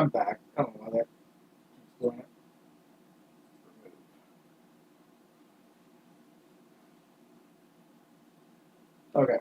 I'm back. I don't know why that keeps doing it. Remove. Okay.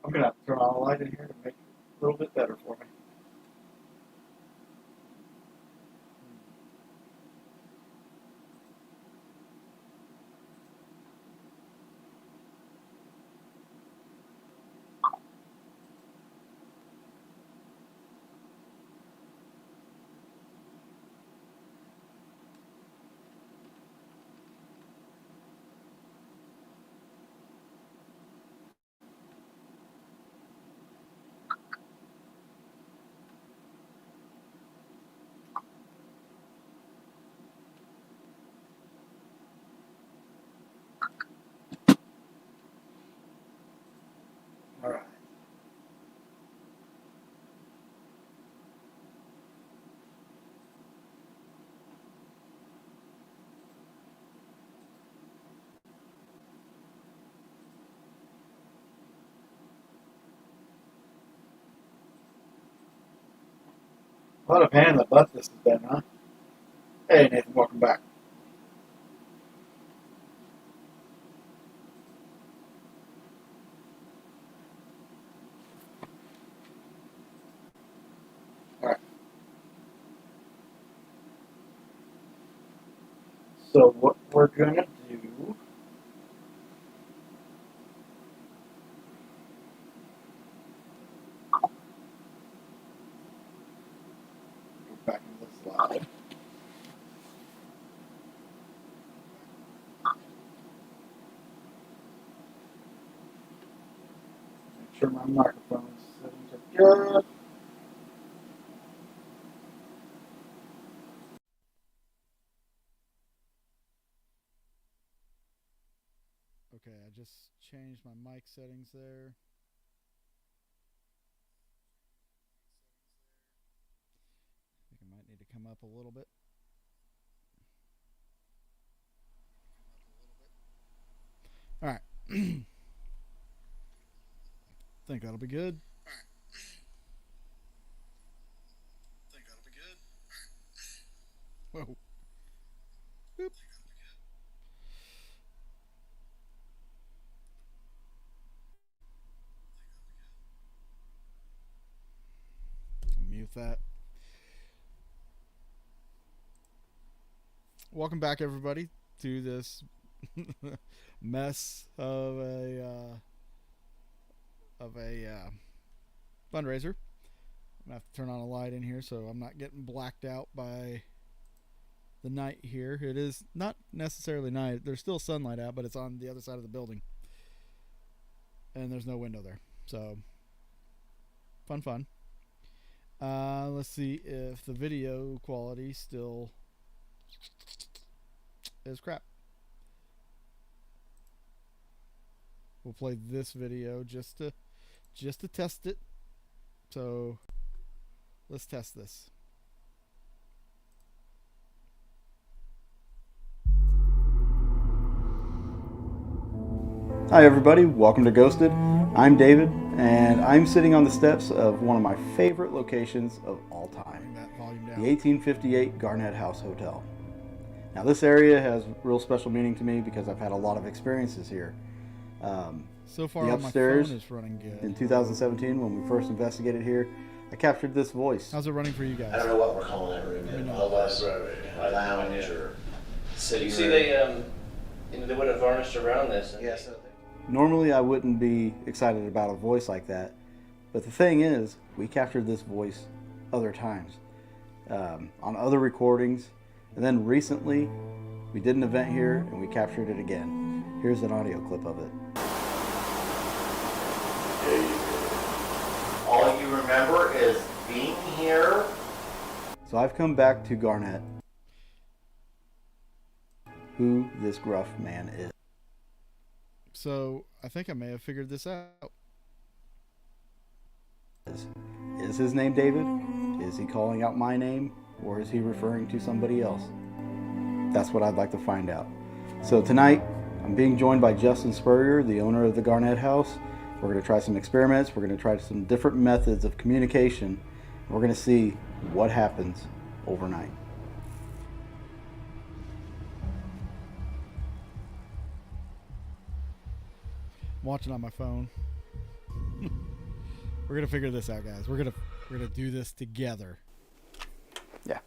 I'm going to have to turn on a light in here to make it a little bit better for me. All right. What a pain in the butt this has been, huh? Hey, Nathan, welcome back. All right. So what we're going to do... Go back into the slide. Make sure my microphone settings are good. Okay, I just changed my mic settings there. I think I might need to come up a little bit. All right. Think that'll be good. Whoa. Boop. Mute that. Welcome back, everybody, to this mess of a fundraiser. I'm gonna have to turn on a light in here so I'm not getting blacked out by the night here. It is not necessarily night. There's still sunlight out, but it's on the other side of the building, and there's no window there. So fun. Let's see if the video quality still is crap. We'll play this video just to test it. So let's test this. Hi everybody, welcome to Ghosted. I'm David, and I'm sitting on the steps of one of my favorite locations of all time, the 1858 Garnett House Hotel. Now this area has real special meaning to me because I've had a lot of experiences here. So far, the upstairs, my phone is running good. In 2017, when we first investigated here, I captured this voice. How's it running for you guys? I don't know what we're calling that room yet. I'll lounge or sitting You see, room. they would have varnished around this. And Yes. Normally I wouldn't be excited about a voice like that, but the thing is, we captured this voice other times, on other recordings, and then recently we did an event here and we captured it again. Here's an audio clip of it. All you remember is being here. So I've come back to Garnett, who this gruff man is. So I think I may have figured this out. Is his name David? Is he calling out my name? Or is he referring to somebody else? That's what I'd like to find out. So tonight, I'm being joined by Justin Spurrier, the owner of the Garnett House. We're going to try some experiments. We're going to try some different methods of communication. We're going to see what happens overnight. I'm watching on my phone. We're gonna figure this out, guys. We're gonna do this together. Yeah.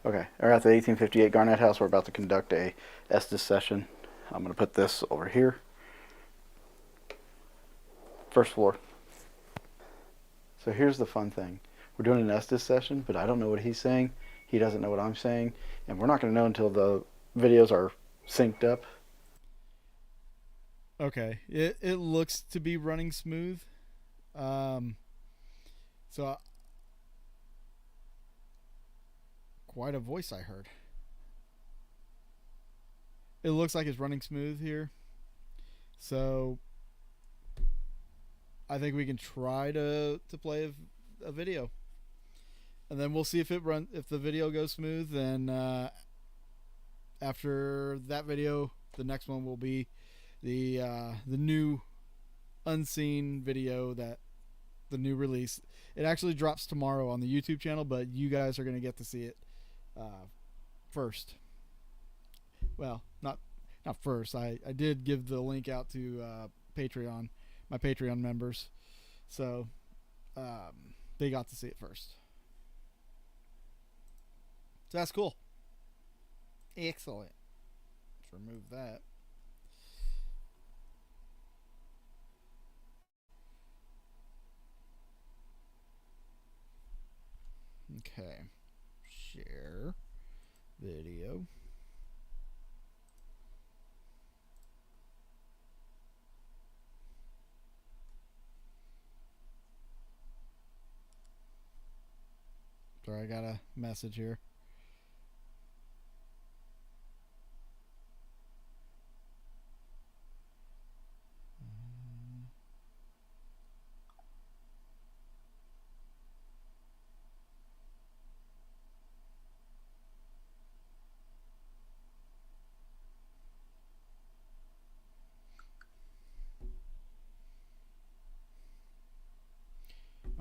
Okay. We're at the 1858 Garnett House. We're about to conduct a Estes session. I'm going to put this over here. First floor. So here's the fun thing. We're doing an Estes session, but I don't know what he's saying. He doesn't know what I'm saying. And we're not going to know until the videos are synced up. Okay. It looks to be running smooth. So quite a voice I heard. It looks like it's running smooth here. So I think we can try to play a video. And then we'll see if if the video goes smooth. Then after that video, the next one will be the new unseen video, that the new release. It actually drops tomorrow on the YouTube channel, but you guys are going to get to see it first. Well, not first. I did give the link out to Patreon, my Patreon members, so they got to see it first. So that's cool. Excellent. Let's remove that. Okay. Share video. Sorry, I got a message here.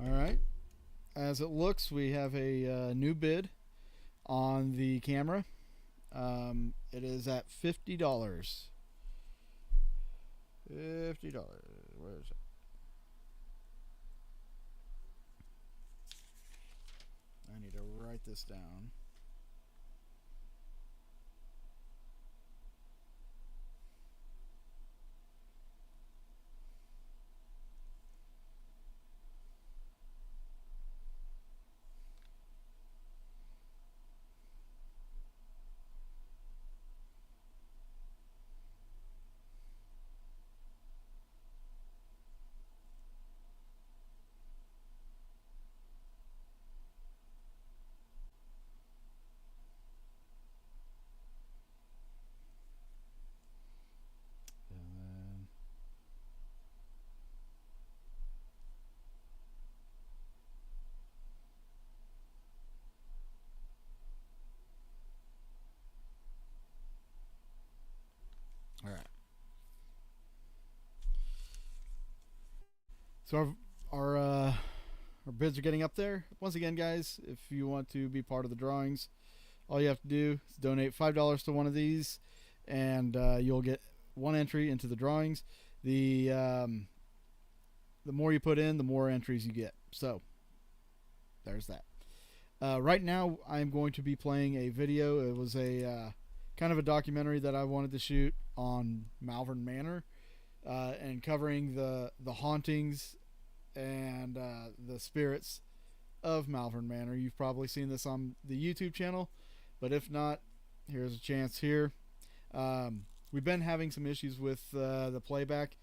All right. As it looks, we have a new bid on the camera. It is at $50. $50. Where is it? I need to write this down. All right. So our bids are getting up there. Once again, guys, if you want to be part of the drawings, all you have to do is donate $5 to one of these, and you'll get one entry into the drawings. The more you put in, the more entries you get. So there's that. Right now, I'm going to be playing a video. It was a kind of a documentary that I wanted to shoot on Malvern Manor, and covering the hauntings and the spirits of Malvern Manor. You've probably seen this on the YouTube channel, but if not, here's a chance here. We've been having some issues with the playback.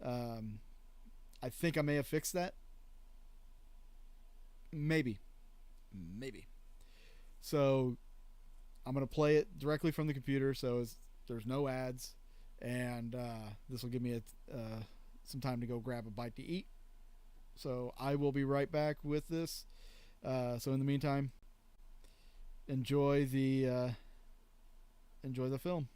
I think I may have fixed that. Maybe. So I'm going to play it directly from the computer, so there's no ads, and this will give me some time to go grab a bite to eat. So I will be right back with this. So in the meantime, enjoy the film.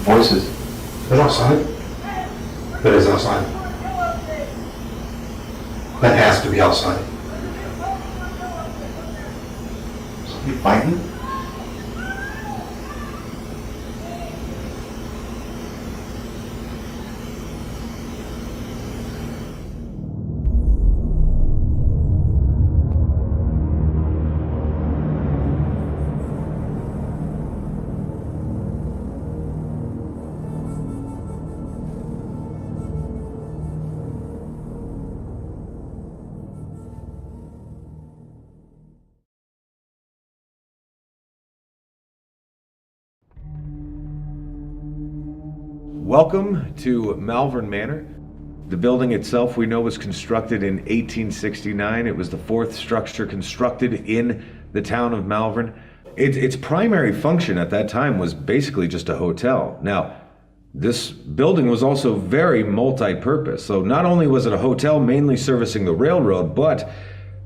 Voices. They're outside. That is outside. That has to be outside. Somebody fighting? Welcome to Malvern Manor. The building itself we know was constructed in 1869. It was the fourth structure constructed in the town of Malvern. Its primary function at that time was basically just a hotel. Now, this building was also very multi-purpose. So not only was it a hotel mainly servicing the railroad, but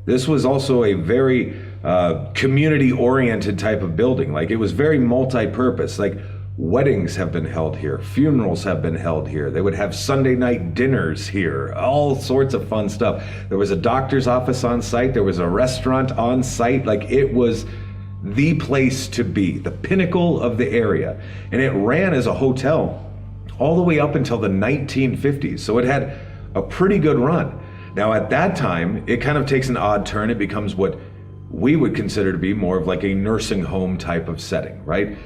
this was also a very community-oriented type of building. Like, it was very multi-purpose. Like, weddings have been held here, funerals have been held here. They would have Sunday night dinners here, all sorts of fun stuff. There was a doctor's office on site, there was a restaurant on site. Like, it was the place to be, the pinnacle of the area. And it ran as a hotel all the way up until the 1950s. So it had a pretty good run. Now at that time, it kind of takes an odd turn. It becomes what we would consider to be more of like a nursing home type of setting, right?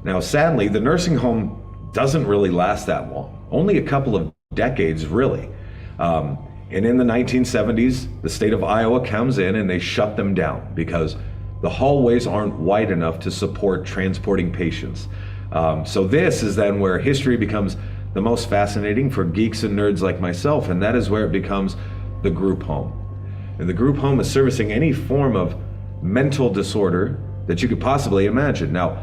Now, sadly, the nursing home doesn't really last that long. Only a couple of decades, really. And in the 1970s, the state of Iowa comes in and they shut them down because the hallways aren't wide enough to support transporting patients. So this is then where history becomes the most fascinating for geeks and nerds like myself, and that is where it becomes the group home. And the group home is servicing any form of mental disorder that you could possibly imagine. Now,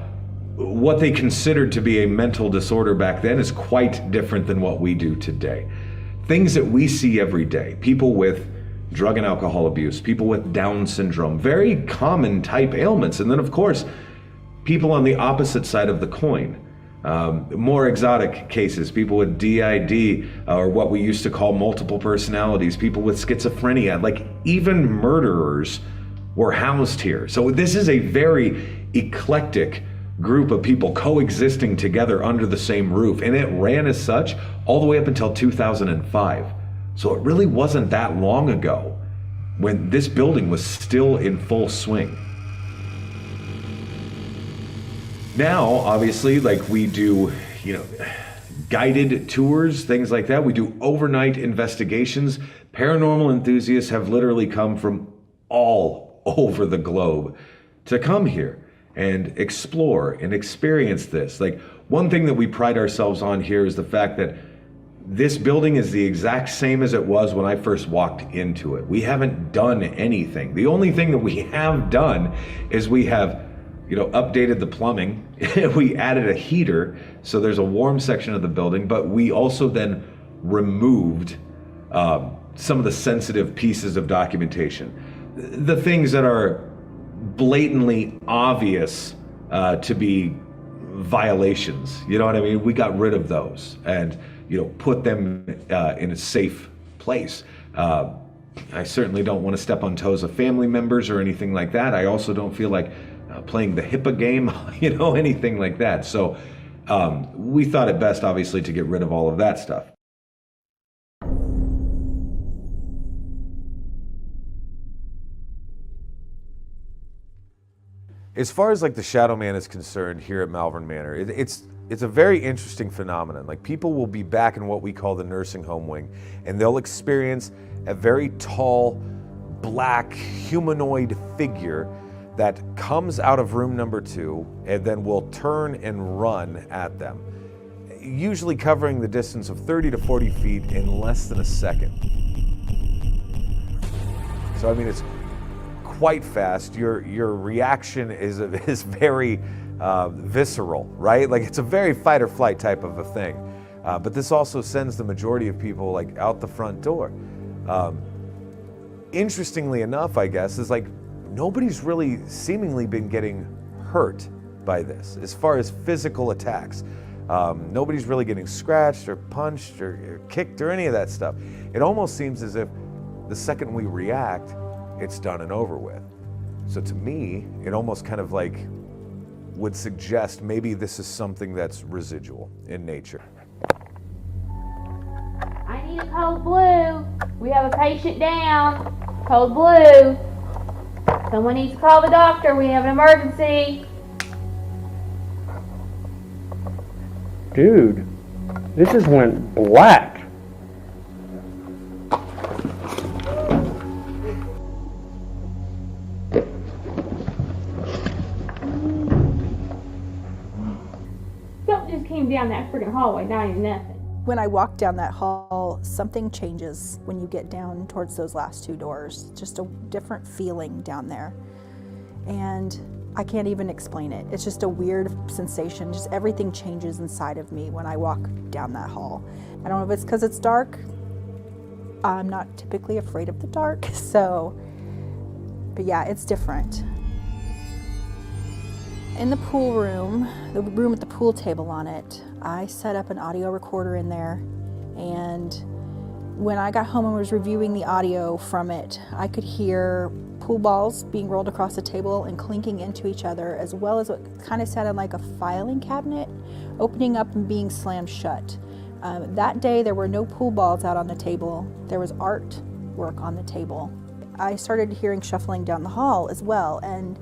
what they considered to be a mental disorder back then is quite different than what we do today. Things that we see every day, people with drug and alcohol abuse, people with Down syndrome, very common type ailments. And then of course, people on the opposite side of the coin, more exotic cases, people with DID, or what we used to call multiple personalities, people with schizophrenia, like even murderers were housed here. So this is a very eclectic group of people coexisting together under the same roof, and it ran as such all the way up until 2005. So it really wasn't that long ago when this building was still in full swing. Now, obviously, like we do, guided tours, things like that. We do overnight investigations. Paranormal enthusiasts have literally come from all over the globe to come here and explore and experience this. Like, one thing that we pride ourselves on here is the fact that this building is the exact same as it was when I first walked into it. We haven't done anything. The only thing that we have done is we have, updated the plumbing. We added a heater, so there's a warm section of the building, but we also then removed some of the sensitive pieces of documentation. The things that are blatantly obvious to be violations, you know what I mean? We got rid of those and put them in a safe place. I certainly don't want to step on toes of family members or anything like that. I also don't feel like playing the HIPAA game, anything like that. So we thought it best, obviously, to get rid of all of that stuff. As far as like the Shadow Man is concerned here at Malvern Manor, it's a very interesting phenomenon. Like, people will be back in what we call the nursing home wing, and they'll experience a very tall, black, humanoid figure that comes out of room number 2 and then will turn and run at them, usually covering the distance of 30 to 40 feet in less than a second. So, I mean, it's quite fast. Your reaction is very visceral, right? Like, it's a very fight or flight type of a thing. But this also sends the majority of people like out the front door. Interestingly enough, I guess, is like nobody's really seemingly been getting hurt by this as far as physical attacks. Nobody's really getting scratched or punched or kicked or any of that stuff. It almost seems as if the second we react, it's done and over with. So to me, it almost kind of like would suggest maybe this is something that's residual in nature. I need a cold blue. We have a patient down. Cold blue. Someone needs to call the doctor. We have an emergency. Dude, this just went black. Something just came down that freaking hallway, not even nothing. When I walk down that hall, something changes when you get down towards those last 2 doors. Just a different feeling down there. And I can't even explain it. It's just a weird sensation. Just everything changes inside of me when I walk down that hall. I don't know if it's because it's dark. I'm not typically afraid of the dark, but yeah, it's different. In the pool room, the room with the pool table on it, I set up an audio recorder in there, and when I got home and was reviewing the audio from it, I could hear pool balls being rolled across the table and clinking into each other, as well as what kind of sounded like a filing cabinet opening up and being slammed shut. That day there were no pool balls out on the table. There was artwork on the table. I started hearing shuffling down the hall as well, and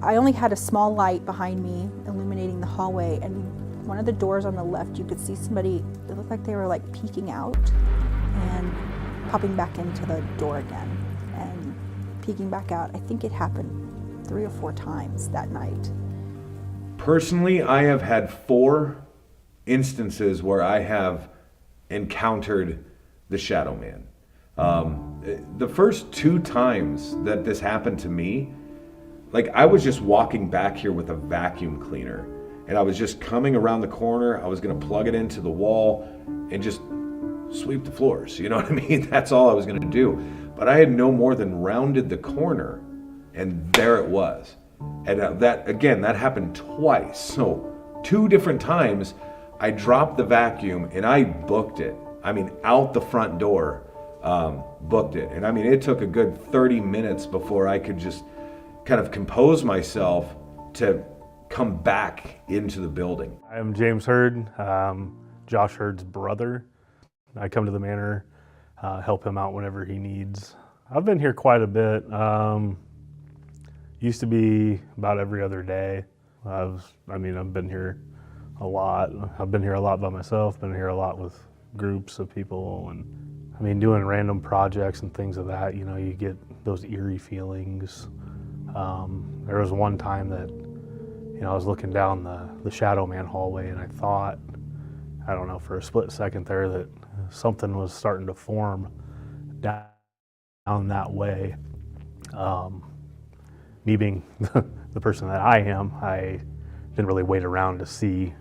I only had a small light behind me illuminating the hallway, and one of the doors on the left, you could see somebody, it looked like they were like peeking out and popping back into the door again and peeking back out. I think it happened 3 or 4 times that night. Personally, I have had 4 instances where I have encountered the Shadow Man. The first 2 times that this happened to me, like, I was just walking back here with a vacuum cleaner, and I was just coming around the corner. I was gonna plug it into the wall and just sweep the floors, you know what I mean? That's all I was gonna do. But I had no more than rounded the corner, and there it was. And that happened twice. So 2 different times, I dropped the vacuum and I booked it. I mean, out the front door, booked it. And I mean, it took a good 30 minutes before I could just kind of compose myself to come back into the building. I'm James Hurd, Josh Hurd's brother. I come to the manor, help him out whenever he needs. I've been here quite a bit. Used to be about every other day. I've been here a lot. I've been here a lot by myself, been here a lot with groups of people, and I mean, doing random projects and things of that, you know, you get those eerie feelings. There was one time that, you know, I was looking down the Shadow Man hallway and I thought, I don't know, for a split second there that something was starting to form down that way. Me being the person that I am, I didn't really wait around to see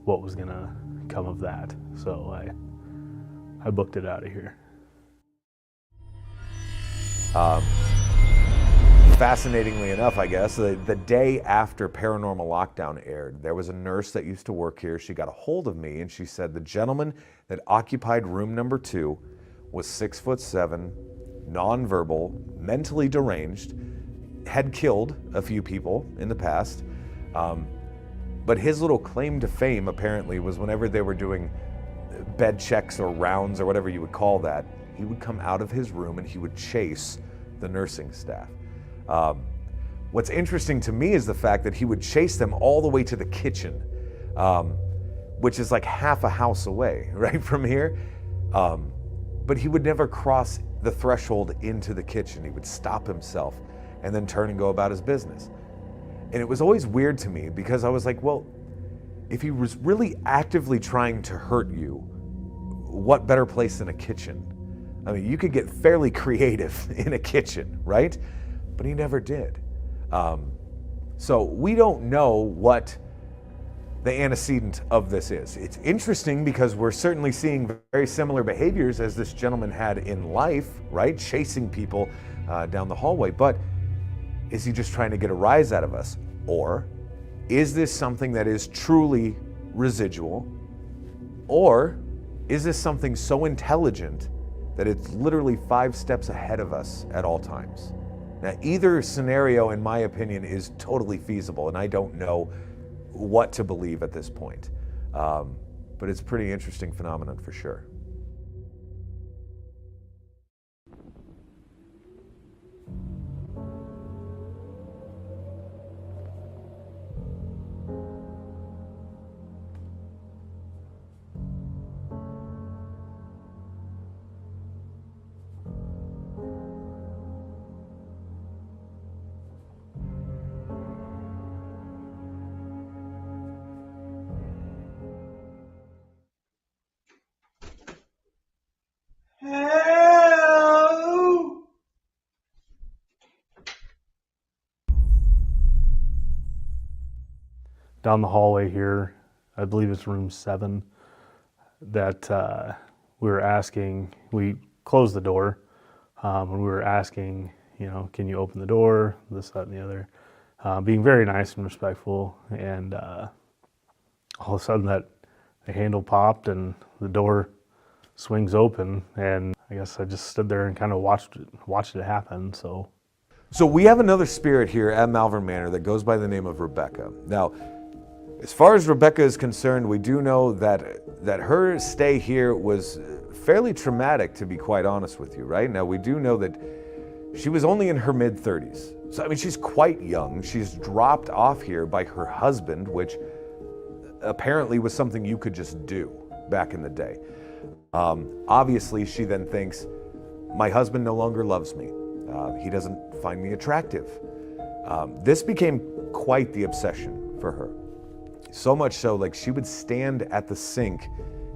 what was gonna come of that. So I booked it out of here. Fascinatingly enough, I guess, the day after Paranormal Lockdown aired, there was a nurse that used to work here. She got a hold of me and she said the gentleman that occupied room number 2 was 6'7", nonverbal, mentally deranged, had killed a few people in the past, but his little claim to fame apparently was whenever they were doing bed checks or rounds or whatever you would call that, he would come out of his room and he would chase the nursing staff. What's interesting to me is the fact that he would chase them all the way to the kitchen, which is like half a house away, right, from here. But he would never cross the threshold into the kitchen. He would stop himself and then turn and go about his business. And it was always weird to me because I was like, well, if he was really actively trying to hurt you, what better place than a kitchen? I mean, you could get fairly creative in a kitchen, right? But he never did. So we don't know what the antecedent of this is. It's interesting because we're certainly seeing very similar behaviors as this gentleman had in life, right? Chasing people down the hallway. But is he just trying to get a rise out of us? Or is this something that is truly residual? Or is this something so intelligent that it's literally 5 steps ahead of us at all times? Now, either scenario, in my opinion, is totally feasible, and I don't know what to believe at this point. But it's a pretty interesting phenomenon for sure. Down the hallway here, I believe it's room 7, that we were asking, we closed the door, and we were asking, you know, can you open the door, this, that, and the other, being very nice and respectful, and all of a sudden that the handle popped and the door swings open, and I guess I just stood there and kind of watched it happen. So we have another spirit here at Malvern Manor that goes by the name of Rebecca. Now, as far as Rebecca is concerned, we do know that her stay here was fairly traumatic, to be quite honest with you, right? Now, we do know that she was only in her mid-30s. So, I mean, she's quite young. She's dropped off here by her husband, which apparently was something you could just do back in the day. Obviously, she then thinks, my husband no longer loves me. He doesn't find me attractive. This became quite the obsession for her. So much so, like, she would stand at the sink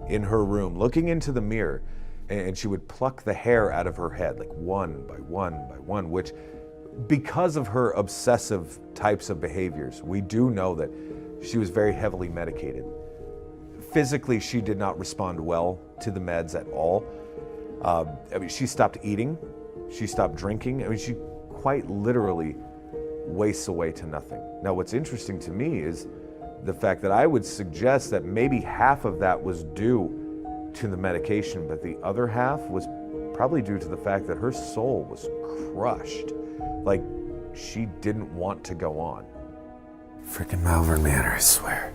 in her room, looking into the mirror, and she would pluck the hair out of her head, like one by one by one, which, because of her obsessive types of behaviors, we do know that she was very heavily medicated. Physically, she did not respond well to the meds at all. I mean, she stopped eating, she stopped drinking. I mean, she quite literally wastes away to nothing. Now, what's interesting to me is the fact that I would suggest that maybe half of that was due to the medication, but the other half was probably due to the fact that her soul was crushed. Like, she didn't want to go on. Freaking Malvern Manor, I swear.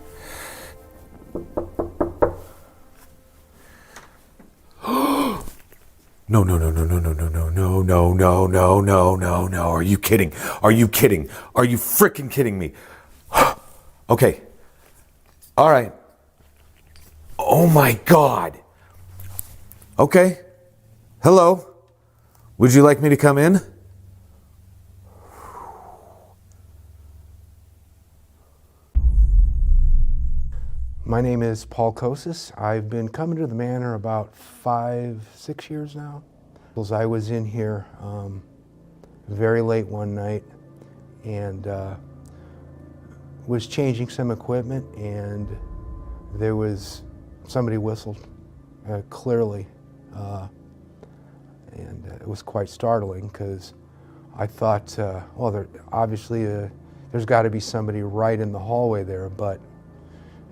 No. Are you kidding? Are you kidding? Are you freaking kidding me? Okay. All right. Oh my God. Okay. Hello? Would you like me to come in? My name is Paul Kosis. I've been coming to the manor about 5-6 years now. I was in here very late one night and was changing some equipment, and there was somebody whistled clearly, and it was quite startling because I thought, well, obviously there's got to be somebody right in the hallway there, but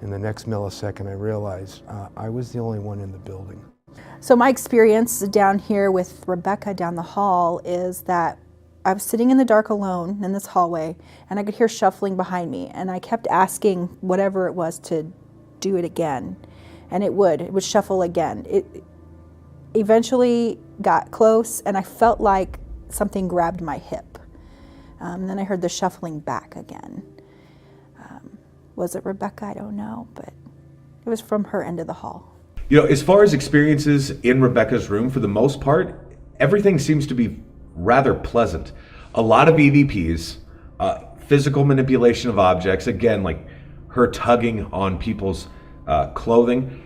in the next millisecond I realized I was the only one in the building. So my experience down here with Rebecca down the hall is that I was sitting in the dark alone in this hallway, and I could hear shuffling behind me, and I kept asking whatever it was to do it again, and it would shuffle again. It eventually got close, and I felt like something grabbed my hip. Then I heard the shuffling back again. Was it Rebecca? I don't know, but it was from her end of the hall. You know, as far as experiences in Rebecca's room, for the most part, everything seems to be rather pleasant. A lot of EVPs, physical manipulation of objects, again, like her tugging on people's clothing.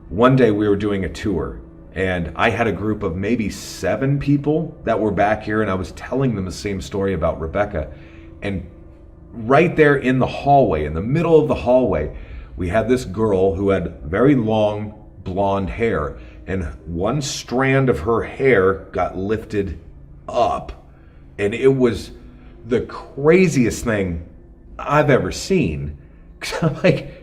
One day we were doing a tour, and I had a group of maybe 7 people that were back here, and I was telling them the same story about Rebecca. And right there in the hallway, in the middle of the hallway, we had this girl who had very long blonde hair, and one strand of her hair got lifted up, and it was the craziest thing I've ever seen. Like,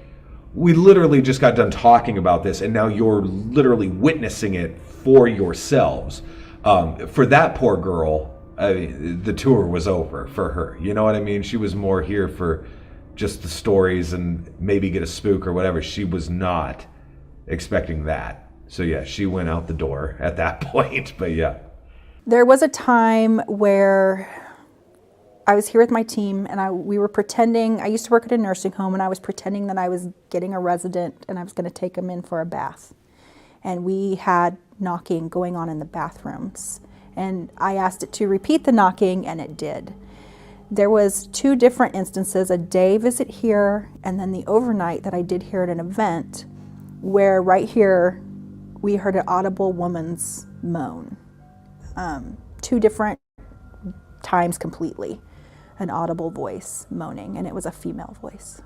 we literally just got done talking about this, and now you're literally witnessing it for yourselves. For that poor girl, the tour was over for her. You know what I mean? She was more here for just the stories and maybe get a spook or whatever. She was not expecting that. So yeah, she went out the door at that point, but yeah. There was a time where I was here with my team, and we were pretending. I used to work at a nursing home, and I was pretending that I was getting a resident and I was going to take them in for a bath. And we had knocking going on in the bathrooms. And I asked it to repeat the knocking, and it did. There was 2 different instances, a day visit here, and then the overnight that I did here at an event, where right here we heard an audible woman's moan. 2 different times completely, an audible voice moaning, and it was a female voice.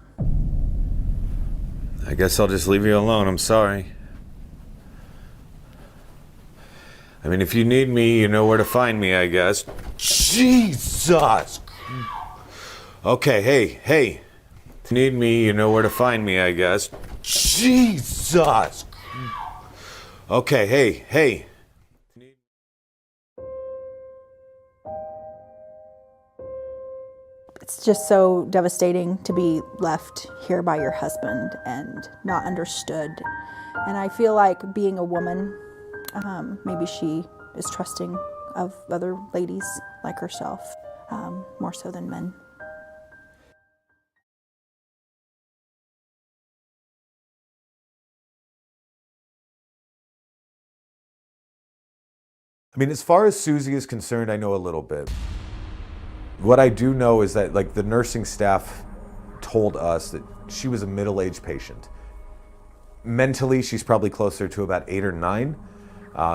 I guess I'll just leave you alone. I'm sorry. I mean, if you need me, you know where to find me, I guess. Jesus! Okay, hey. If you need me, you know where to find me, I guess. Jesus! Okay, hey. It's just so devastating to be left here by your husband and not understood. And I feel like being a woman, maybe she is trusting of other ladies like herself, more so than men. I mean, as far as Susie is concerned, I know a little bit. What I do know is that, like, the nursing staff told us that she was a middle-aged patient. Mentally, she's probably closer to about 8 or 9.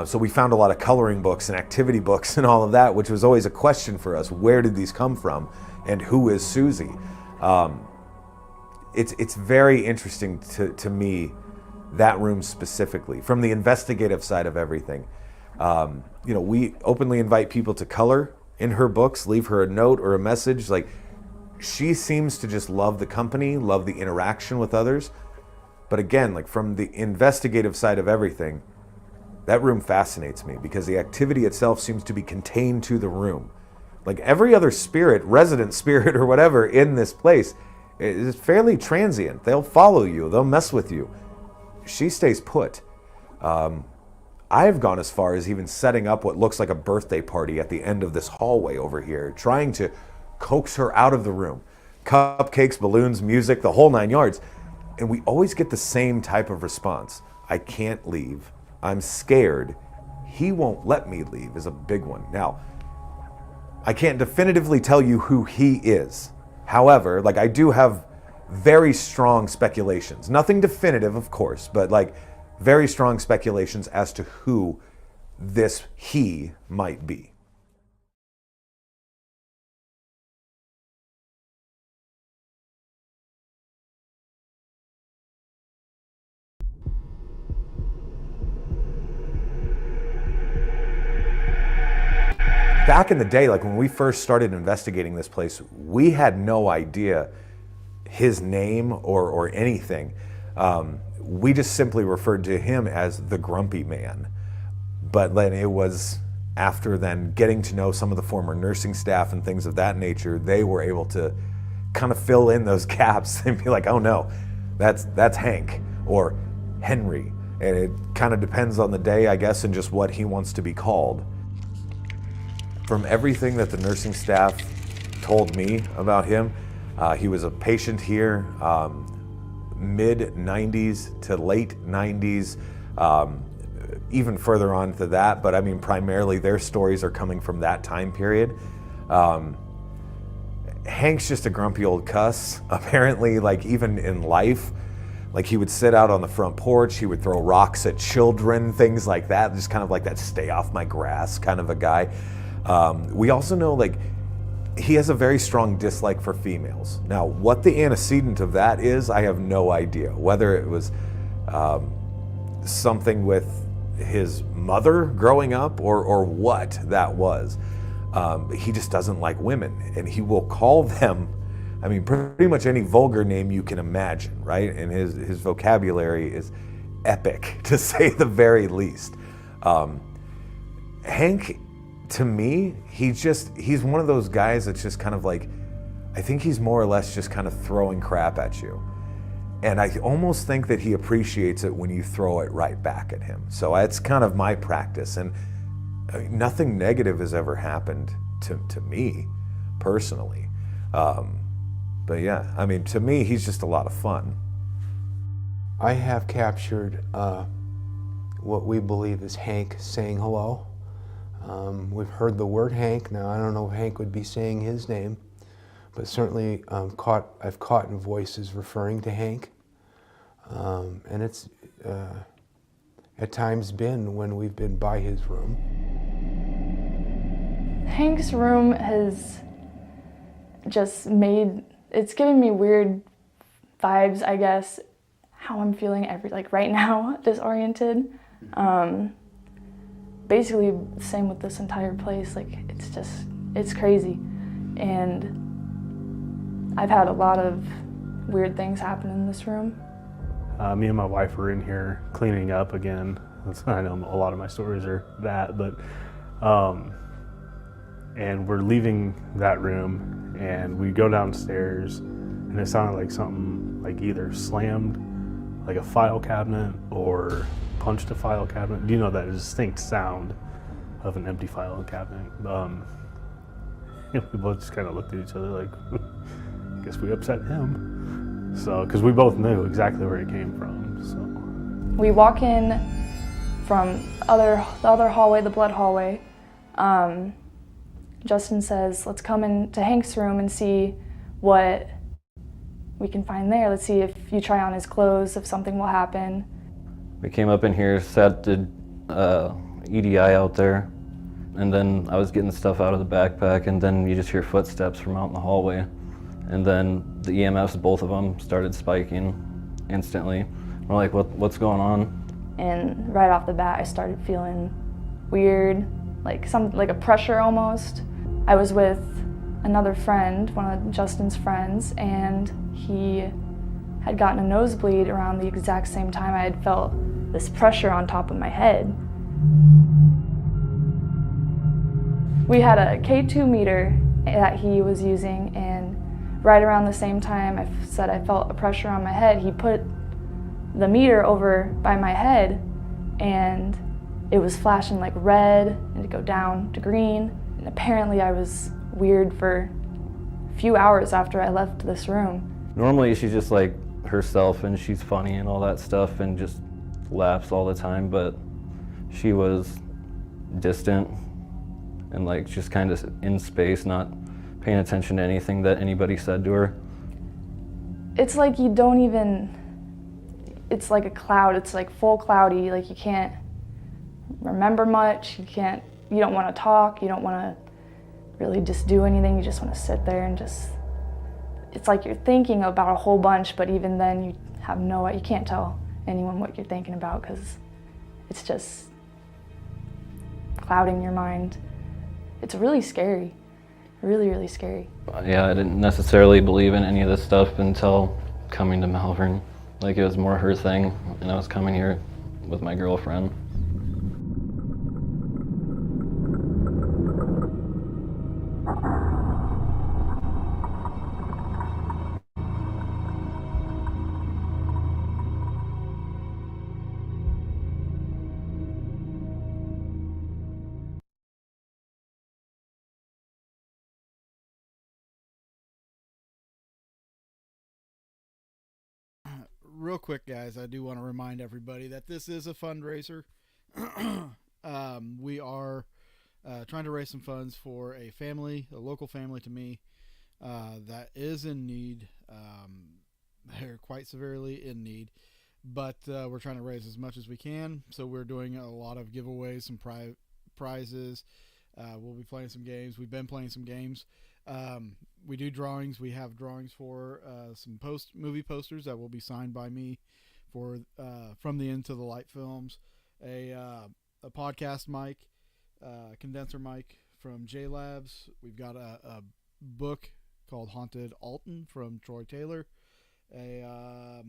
So we found a lot of coloring books and activity books and all of that, which was always a question for us. Where did these come from? And who is Susie? It's very interesting to me, that room specifically, from the investigative side of everything. You know, we openly invite people to color in her books, leave her a note or a message. Like, she seems to just love the company, love the interaction with others. But again, like, from the investigative side of everything, that room fascinates me because the activity itself seems to be contained to the room. Like every other spirit, resident spirit or whatever in this place is fairly transient. They'll follow you, they'll mess with you. She stays put. I've gone as far as even setting up what looks like a birthday party at the end of this hallway over here, trying to coax her out of the room. Cupcakes, balloons, music, the whole 9 yards. And we always get the same type of response. I can't leave. I'm scared. he won't let me leave is a big one. Now, I can't definitively tell you who he is. However, like, I do have very strong speculations. Nothing definitive, of course, but like very strong speculations as to who this he might be. Back in the day, like when we first started investigating this place, we had no idea his name or anything. We just simply referred to him as the Grumpy Man. But then it was after then getting to know some of the former nursing staff and things of that nature, they were able to kind of fill in those gaps and be like, oh no, that's Hank or Henry. And it kind of depends on the day, I guess, and just what he wants to be called. From everything that the nursing staff told me about him, he was a patient here, mid-90s to late 90s, even further on to that, but I mean, primarily their stories are coming from that time period. Hank's just a grumpy old cuss. Apparently, like, even in life, like, he would sit out on the front porch, he would throw rocks at children, things like that, just kind of like that stay off my grass kind of a guy. We also know, like, he has a very strong dislike for females. Now, what the antecedent of that is, I have no idea. Whether it was something with his mother growing up or what that was. He just doesn't like women, and he will call them, I mean, pretty much any vulgar name you can imagine, right? And his vocabulary is epic, to say the very least. Hank, to me, he's one of those guys that's just kind of like, I think he's more or less just kind of throwing crap at you. And I almost think that he appreciates it when you throw it right back at him. So that's kind of my practice. And nothing negative has ever happened to me personally. But yeah, I mean, to me, he's just a lot of fun. I have captured what we believe is Hank saying hello. We've heard the word Hank. Now, I don't know if Hank would be saying his name, but certainly I've caught in voices referring to Hank. And it's at times been when we've been by his room. Hank's room has just it's giving me weird vibes, I guess, how I'm feeling right now, disoriented. Basically, same with this entire place. Like, it's crazy. And I've had a lot of weird things happen in this room. Me and my wife were in here cleaning up again. I know a lot of my stories are that, but, and we're leaving that room and we go downstairs and it sounded like something like either slammed like a file cabinet or punched a file cabinet. Do you know that distinct sound of an empty file cabinet? We both just kind of looked at each other like, I guess we upset him. So, because we both knew exactly where it came from. So we walk in from the other hallway, the blood hallway. Justin says, let's come into Hank's room and see what we can find there. Let's see if you try on his clothes, if something will happen. We came up in here, sat the EDI out there, and then I was getting stuff out of the backpack, and then you just hear footsteps from out in the hallway. And then the EMFs, both of them, started spiking instantly. We're like, what's going on? And right off the bat, I started feeling weird, like a pressure almost. I was with another friend, one of Justin's friends, and he had gotten a nosebleed around the exact same time I had felt this pressure on top of my head. We had a K2 meter that he was using, and right around the same time I said I felt a pressure on my head, he put the meter over by my head and it was flashing like red and it'd go down to green. And apparently I was weird for a few hours after I left this room. Normally she's just like herself and she's funny and all that stuff and just laughs all the time, but she was distant and like just kind of in space, not paying attention to anything that anybody said to her. It's like you don't even, it's like a cloud, it's like full cloudy, like you can't remember much, you don't want to talk, you don't want to really just do anything, you just want to sit there and just, it's like you're thinking about a whole bunch, but even then you can't tell anyone what you're thinking about because it's just clouding your mind. It's really scary, really, really scary. Yeah, I didn't necessarily believe in any of this stuff until coming to Malvern. Like it was more her thing, and I was coming here with my girlfriend. Real quick, guys, I do want to remind everybody that this is a fundraiser. We are trying to raise some funds for a local family to me, that is in need. They're quite severely in need, but we're trying to raise as much as we can. So we're doing a lot of giveaways, some prizes. We'll be playing some games. We've been playing some games. We do drawings. We have drawings for some movie posters that will be signed by me for From the Into the Light films. A podcast mic, condenser mic from J Labs. We've got a book called Haunted Alton from Troy Taylor. I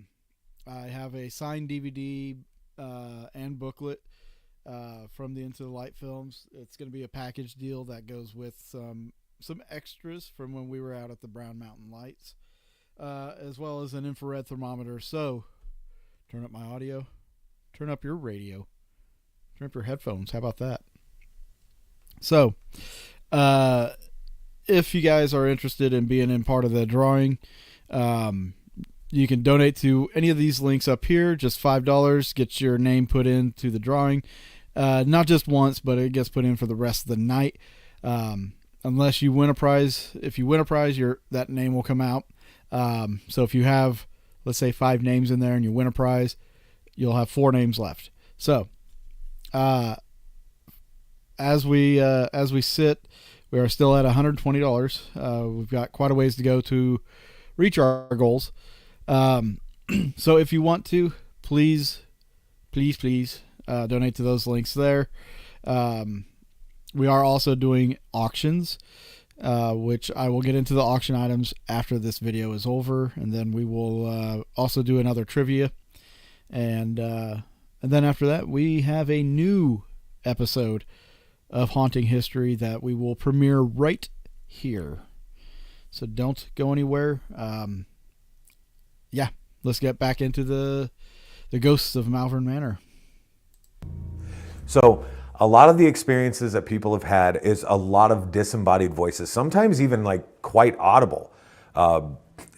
have a signed DVD and booklet from the Into the Light films. It's going to be a package deal that goes with some extras from when we were out at the Brown Mountain Lights, as well as an infrared thermometer. So turn up my audio, turn up your radio, turn up your headphones. How about that? So if you guys are interested in being in part of the drawing, you can donate to any of these links up here. Just $5 gets your name put into the drawing, not just once, but it gets put in for the rest of the night. Unless you win a prize. If you win a prize, that name will come out. So if you have, let's say, 5 names in there and you win a prize, you'll have 4 names left. So as we sit, we are still at $120. We've got quite a ways to go to reach our goals. So if you want to, please donate to those links there. We are also doing auctions, which I will get into the auction items after this video is over, and then we will also do another trivia, and then after that we have a new episode of Haunting History that we will premiere right here. So don't go anywhere. Yeah, let's get back into the ghosts of Malvern Manor. So a lot of the experiences that people have had is a lot of disembodied voices, sometimes even like quite audible,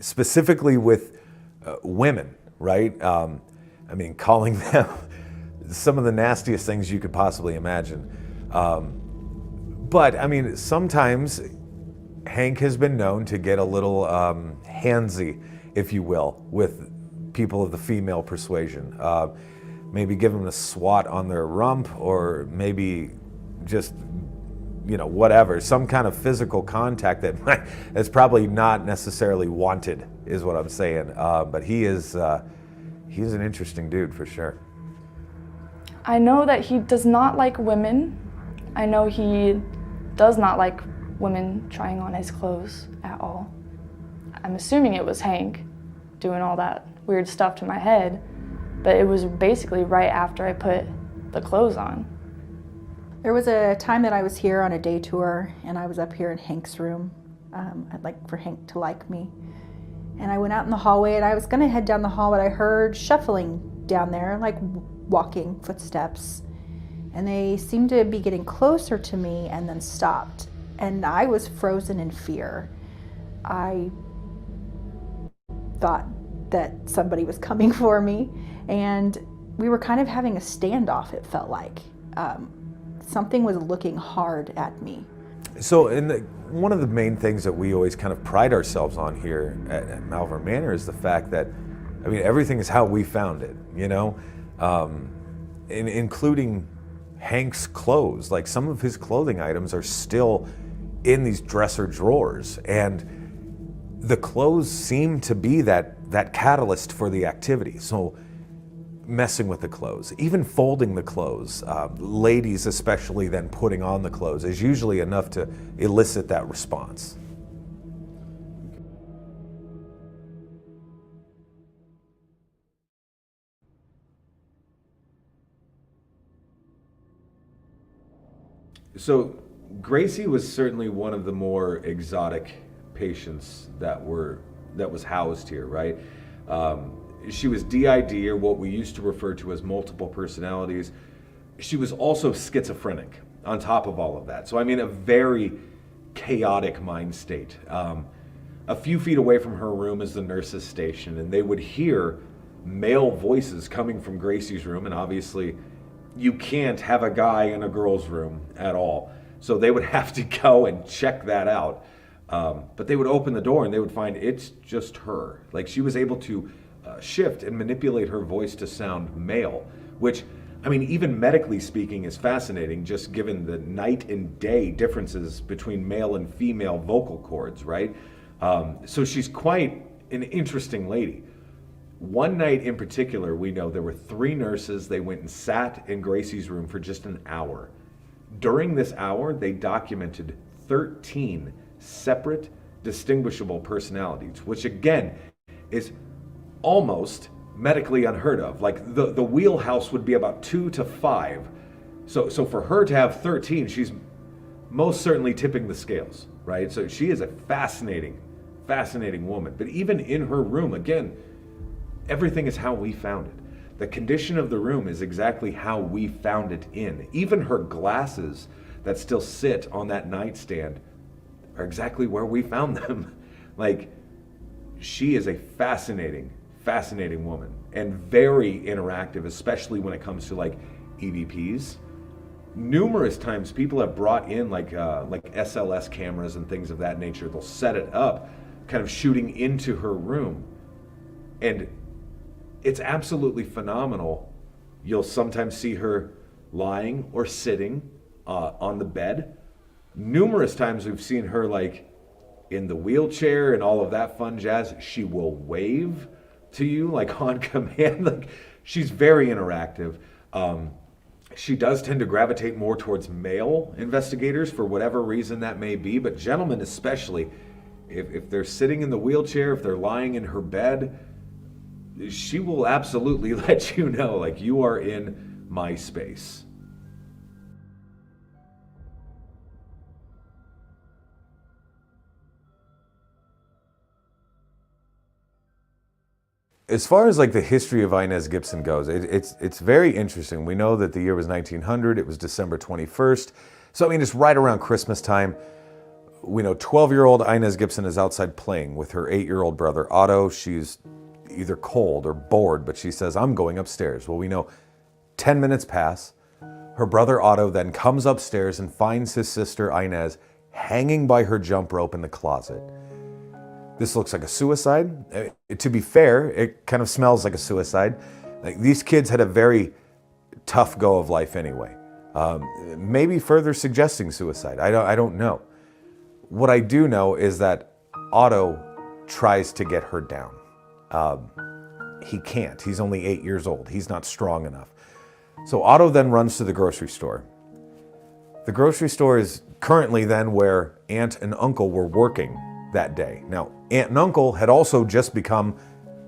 specifically with women, right? I mean, calling them some of the nastiest things you could possibly imagine. But I mean, sometimes Hank has been known to get a little handsy, if you will, with people of the female persuasion. Maybe give them a swat on their rump, or maybe just, whatever, some kind of physical contact that's probably not necessarily wanted, is what I'm saying. But he's an interesting dude for sure. I know that he does not like women. I know he does not like women trying on his clothes at all. I'm assuming it was Hank doing all that weird stuff to my head, but it was basically right after I put the clothes on. There was a time that I was here on a day tour, and I was up here in Hank's room. I'd like for Hank to like me. And I went out in the hallway, and I was gonna head down the hall, but I heard shuffling down there, like walking footsteps. And they seemed to be getting closer to me and then stopped. And I was frozen in fear. I thought that somebody was coming for me, and we were kind of having a standoff, it felt like. something was looking hard at me. So, one of the main things that we always kind of pride ourselves on here at Malvern Manor is the fact that, I mean, everything is how we found it, you know, including Hank's clothes. Like, some of his clothing items are still in these dresser drawers, and the clothes seem to be that catalyst for the activity. So, messing with the clothes, even folding the clothes, ladies especially then putting on the clothes, is usually enough to elicit that response. So Gracie was certainly one of the more exotic patients that was housed here, right? She was DID, or what we used to refer to as multiple personalities. She was also schizophrenic on top of all of that. So I mean, a very chaotic mind state. A few feet away from her room is the nurse's station, and they would hear male voices coming from Gracie's room, and obviously you can't have a guy in a girl's room at all. So they would have to go and check that out. But they would open the door and they would find it's just her. Like, she was able to shift and manipulate her voice to sound male, which, I mean, even medically speaking is fascinating, just given the night and day differences between male and female vocal cords, right? So she's quite an interesting lady. One night in particular, we know there were 3 nurses. They went and sat in Gracie's room for just an hour. During this hour, they documented 13 separate, distinguishable personalities, which again is almost medically unheard of. Like, the wheelhouse would be about 2 to 5. So for her to have 13, she's most certainly tipping the scales, right? So she is a fascinating woman. But even in her room, again, everything is how we found it. The condition of the room is exactly how we found it in. Even her glasses that still sit on that nightstand are exactly where we found them. Like, she is a fascinating woman, and very interactive, especially when it comes to like EVPs. Numerous times people have brought in like SLS cameras and things of that nature. They'll set it up, kind of shooting into her room, and it's absolutely phenomenal. You'll sometimes see her lying or sitting on the bed. Numerous times we've seen her like in the wheelchair and all of that fun jazz. She will wave to you like on command. Like, she's very interactive. She does tend to gravitate more towards male investigators for whatever reason that may be, but gentlemen especially, if they're sitting in the wheelchair, if they're lying in her bed, she will absolutely let you know, like, you are in my space. As far as like the history of Inez Gibson goes, it's very interesting. We know that the year was 1900. It was December 21st. So I mean, it's right around Christmas time. We know 12-year-old Inez Gibson is outside playing with her 8-year-old brother Otto. She's either cold or bored, but she says, I'm going upstairs. Well, we know 10 minutes pass. Her brother Otto then comes upstairs and finds his sister Inez hanging by her jump rope in the closet. This looks like a suicide. To be fair, it kind of smells like a suicide. Like, these kids had a very tough go of life anyway. Maybe further suggesting suicide. I don't know. What I do know is that Otto tries to get her down. He can't. He's only 8 years old. He's not strong enough. So Otto then runs to the grocery store. The grocery store is currently then where Aunt and Uncle were working that day. Now, Aunt and Uncle had also just become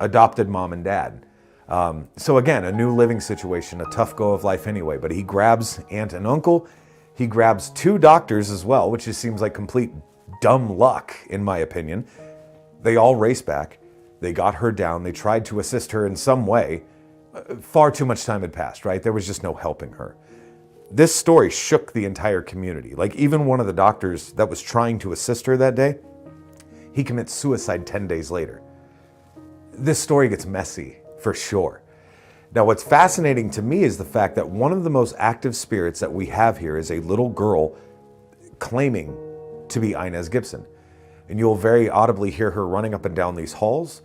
adopted mom and dad. So again, a new living situation, a tough go of life anyway, but he grabs Aunt and Uncle. He grabs 2 doctors as well, which just seems like complete dumb luck, in my opinion. They all race back. They got her down. They tried to assist her in some way. Far too much time had passed, right? There was just no helping her. This story shook the entire community. Like, even one of the doctors that was trying to assist her that day, he commits suicide 10 days later. This story gets messy, for sure. Now, what's fascinating to me is the fact that one of the most active spirits that we have here is a little girl claiming to be Inez Gibson. And you'll very audibly hear her running up and down these halls.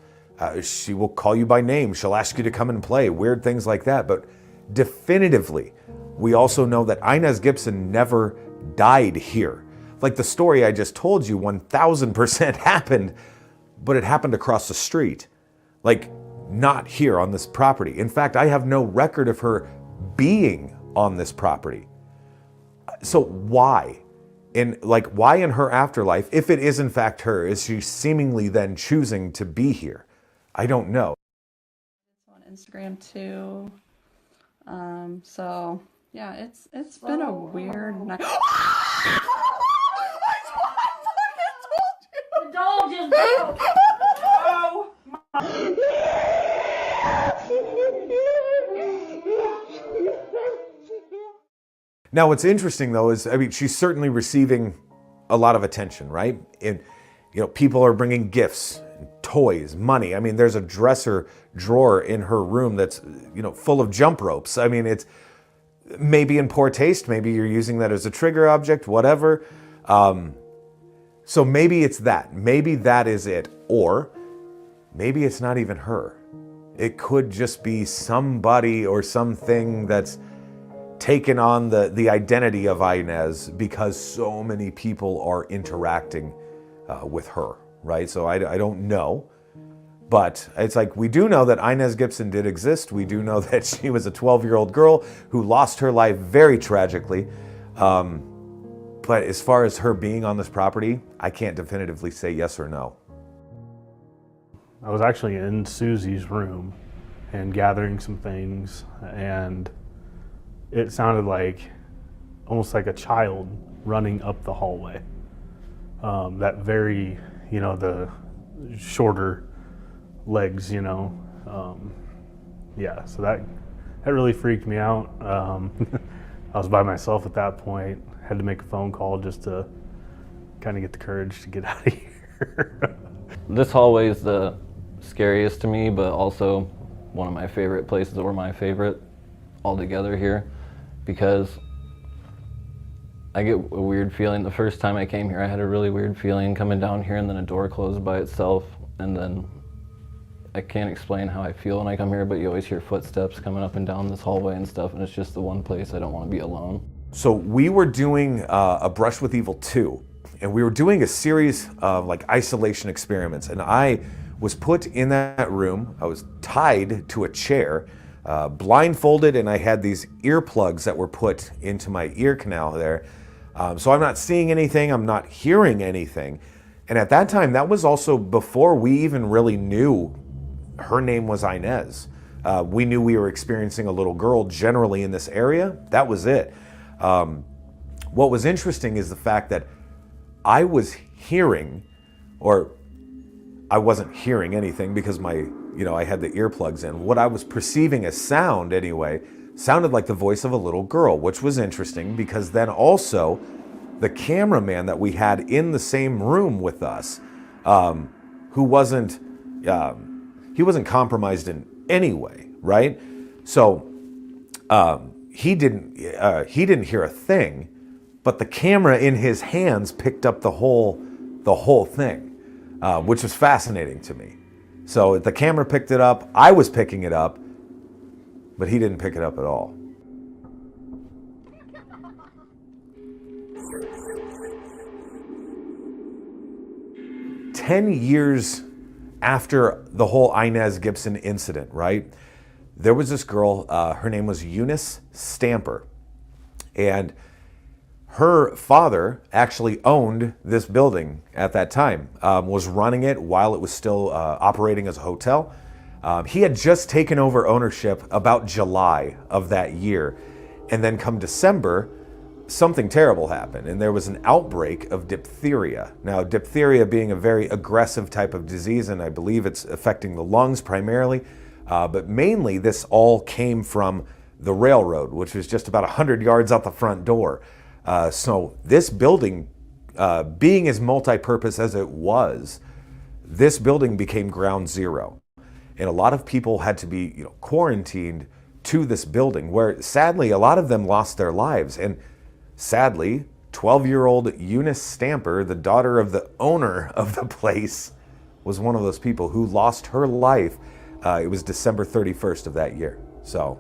She will call you by name. She'll ask you to come and play, weird things like that. But definitively, we also know that Inez Gibson never died here. Like the story I just told you, 1000% happened, but it happened across the street. Like, not here on this property. In fact, I have no record of her being on this property. So why? Why in her afterlife, if it is in fact her, is she seemingly then choosing to be here? I don't know. On Instagram too. So yeah, it's been a weird night. The dog just broke. Oh my. Now, what's interesting though is, I mean, she's certainly receiving a lot of attention, right? And, you know, people are bringing gifts, toys, money. I mean, there's a dresser drawer in her room that's, you know, full of jump ropes. I mean, it's maybe in poor taste. Maybe you're using that as a trigger object, whatever. So maybe it's that. Maybe that is it. Or maybe it's not even her. It could just be somebody or something that's taken on the identity of Inez because so many people are interacting with her, right? So I don't know, but it's like, we do know that Inez Gibson did exist. We do know that she was a 12-year-old girl who lost her life very tragically. But as far as her being on this property, I can't definitively say yes or no. I was actually in Susie's room and gathering some things, and it sounded like almost like a child running up the hallway. That very, you know, the shorter legs, you know. Yeah, so that really freaked me out. I was by myself at that point. Had to make a phone call just to kind of get the courage to get out of here. This hallway is the scariest to me, but also one of my favorite places, or my favorite altogether here, because I get a weird feeling. The first time I came here, I had a really weird feeling coming down here, and then a door closed by itself, and then I can't explain how I feel when I come here, but you always hear footsteps coming up and down this hallway and stuff, and it's just the one place I don't want to be alone. So we were doing a Brush with Evil 2, and we were doing a series of like isolation experiments, and I was put in that room. I was tied to a chair, blindfolded, and I had these earplugs that were put into my ear canal there. So I'm not seeing anything, I'm not hearing anything. And at that time, that was also before we even really knew her name was Inez. We knew we were experiencing a little girl generally in this area. That was it. What was interesting is the fact that I was hearing, or I wasn't hearing anything because I had the earplugs in. What I was perceiving as sound anyway, sounded like the voice of a little girl, which was interesting because then also the cameraman that we had in the same room with us, who wasn't compromised in any way, right? So he didn't hear a thing, but the camera in his hands picked up the whole thing, which was fascinating to me. So the camera picked it up, I was picking it up, but he didn't pick it up at all. "10 years after the whole Inez Gibson incident, right? There was this girl, her name was Eunice Stamper, and her father actually owned this building at that time, was running it while it was still operating as a hotel. He had just taken over ownership about July of that year, and then come December, something terrible happened, and there was an outbreak of diphtheria. Now, diphtheria being a very aggressive type of disease, and I believe it's affecting the lungs primarily, but mainly this all came from the railroad, which was just about 100 yards out the front door. So this building, being as multi-purpose as it was, this building became ground zero. And a lot of people had to be quarantined to this building where sadly a lot of them lost their lives. And sadly, 12-year-old Eunice Stamper, the daughter of the owner of the place, was one of those people who lost her life. It was December 31st of that year. So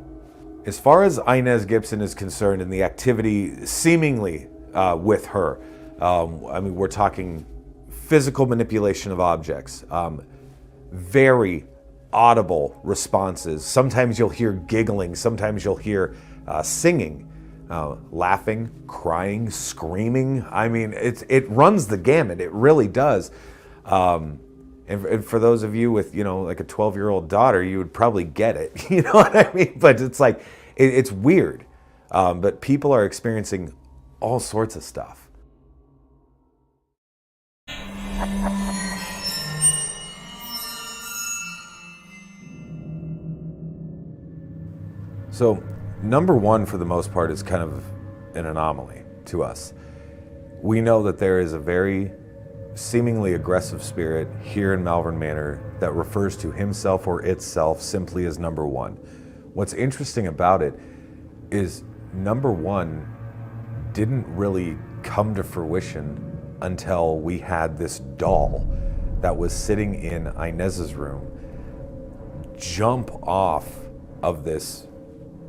as far as Inez Gibson is concerned and the activity seemingly with her, I mean, we're talking physical manipulation of objects, very audible responses. Sometimes you'll hear giggling, sometimes you'll hear singing, laughing, crying, screaming. I mean, it runs the gamut. It really does. And for those of you with, like a 12-year-old daughter, you would probably get it. You know what I mean? But it's like, it's weird. But people are experiencing all sorts of stuff. So, number one, for the most part, is kind of an anomaly to us. We know that there is a very seemingly aggressive spirit here in Malvern Manor that refers to himself or itself simply as number one. What's interesting about it is number one didn't really come to fruition until we had this doll that was sitting in Inez's room jump off of this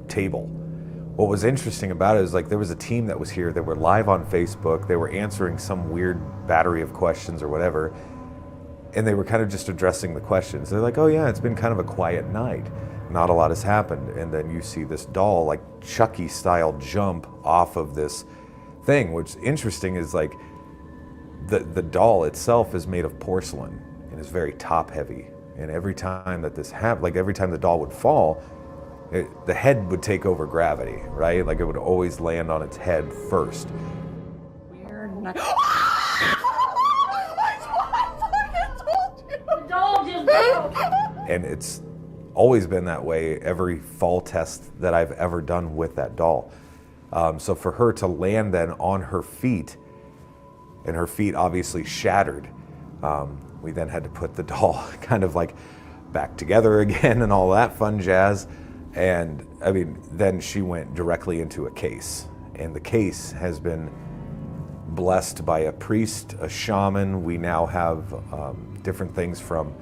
table. What was interesting about it is like there was a team that was here. They were live on Facebook. They were answering some weird battery of questions or whatever. And they were kind of just addressing the questions. They're like, oh yeah, it's been kind of a quiet night. Not a lot has happened. And then you see this doll, like Chucky style, jump off of this thing. What's interesting is like the doll itself is made of porcelain and is very top heavy. And every time that this happened, like every time the doll would fall, the head would take over gravity, right? Like it would always land on its head first. Weird. And it's always been that way every fall test that I've ever done with that doll. So for her to land then on her feet, and her feet obviously shattered, we then had to put the doll kind of like back together again and all that fun jazz. And I mean, then she went directly into a case, and the case has been blessed by a priest, a shaman. We now have different things from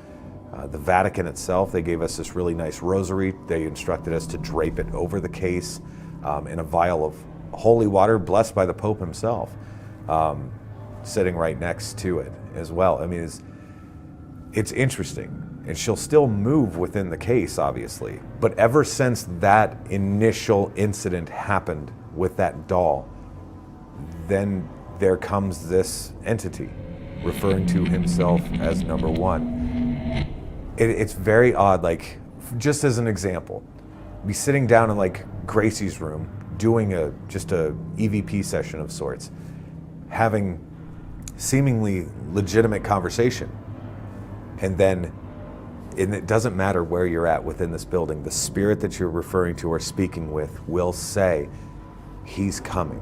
the Vatican itself. They gave us this really nice rosary. They instructed us to drape it over the case in a vial of holy water blessed by the Pope himself, sitting right next to it as well. I mean, it's interesting. And she'll still move within the case, obviously. But ever since that initial incident happened with that doll, then there comes this entity referring to himself as number one. It's very odd. Like, just as an example, be sitting down in like Gracie's room doing just a EVP session of sorts, having seemingly legitimate conversation, and then it doesn't matter where you're at within this building, the spirit that you're referring to or speaking with will say, he's coming.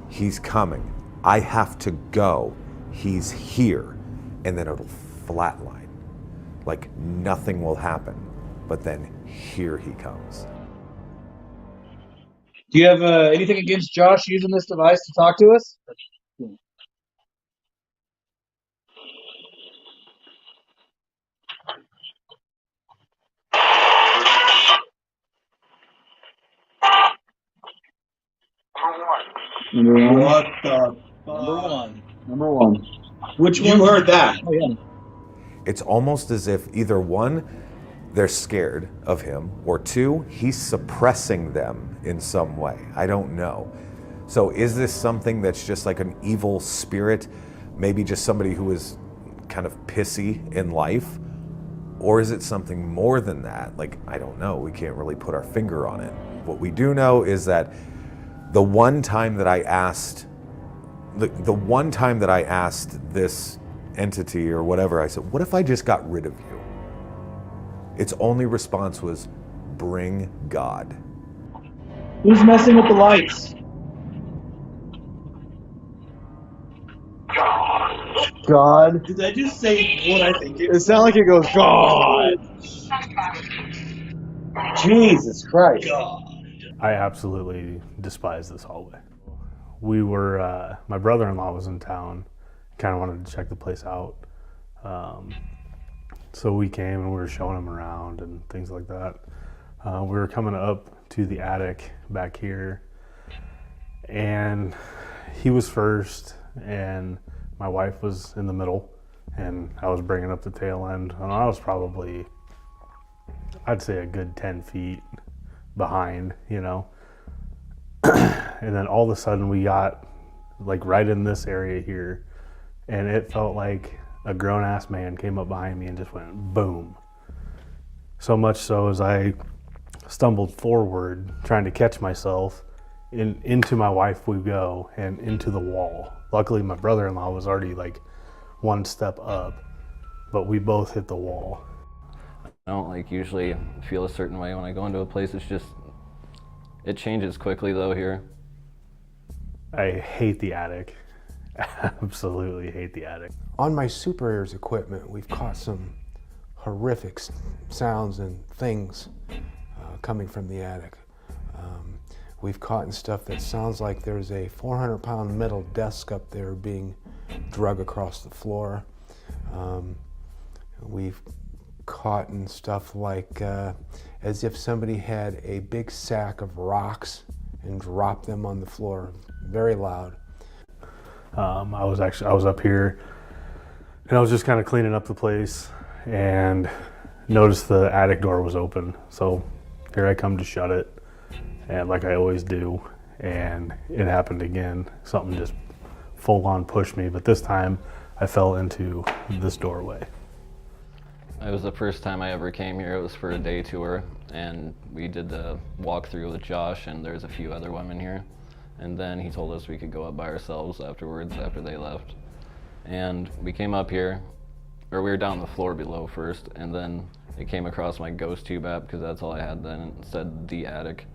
He's coming. I have to go. He's here. And then it'll flatline. Like nothing will happen. But then here he comes. Do you have anything against Josh using this device to talk to us? What the Number one. Which one? You heard that. Oh, yeah. It's almost as if either one, they're scared of him, or two, he's suppressing them in some way. I don't know. So is this something that's just like an evil spirit, maybe just somebody who is kind of pissy in life? Or is it something more than that? Like, I don't know. We can't really put our finger on it. What we do know is that the one time that I asked this entity or whatever, I said, what if I just got rid of you? Its only response was, bring God. Who's messing with the lights? God. Did I just say what I think? It sounded like it goes, God. Jesus Christ. I absolutely despise this hallway. We were, my brother-in-law was in town, kind of wanted to check the place out. So we came and we were showing him around and things like that. We were coming up to the attic back here, and he was first and my wife was in the middle, and I was bringing up the tail end. And I was probably, I'd say a good 10 feet behind, you know. And then all of a sudden we got like right in this area here, and it felt like a grown-ass man came up behind me and just went boom. So much so as I stumbled forward trying to catch myself, into my wife we go and into the wall. Luckily my brother-in-law was already like one step up, but we both hit the wall. I don't like usually feel a certain way when I go into a place. It's just, it changes quickly though here. I hate the attic. Absolutely hate the attic. On my Super Airs equipment, we've caught some horrific sounds and things coming from the attic. We've caught stuff that sounds like there's a 400-pound metal desk up there being drug across the floor. We've caught stuff like as if somebody had a big sack of rocks and dropped them on the floor, very loud. I was up here and I was just kind of cleaning up the place and noticed the attic door was open. So here I come to shut it, and like I always do, and it happened again. Something just full on pushed me, but this time I fell into this doorway. It was the first time I ever came here. It was for a day tour, and we did the walkthrough with Josh, and there's a few other women here. And then he told us we could go up by ourselves afterwards, after they left. And we came up here, or we were down the floor below first, and then it came across my ghost tube app, because that's all I had then. It said the attic.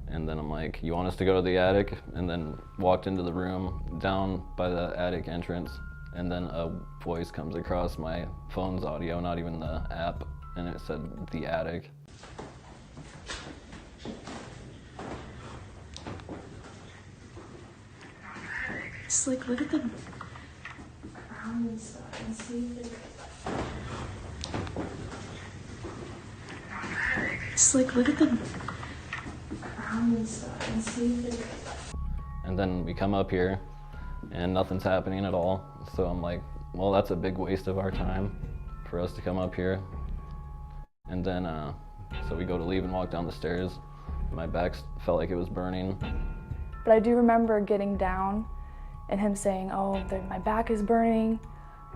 And then I'm like, you want us to go to the attic? And then walked into the room down by the attic entrance, and then a voice comes across my phone's audio, not even the app, and it said the attic. Just like look at the ground and stuff and see if just like look at the ground and stuff and see if And then we come up here and nothing's happening at all. So I'm like, well, that's a big waste of our time for us to come up here. And then, so we go to leave and walk down the stairs. My back felt like it was burning. But I do remember getting down and him saying, oh, my back is burning,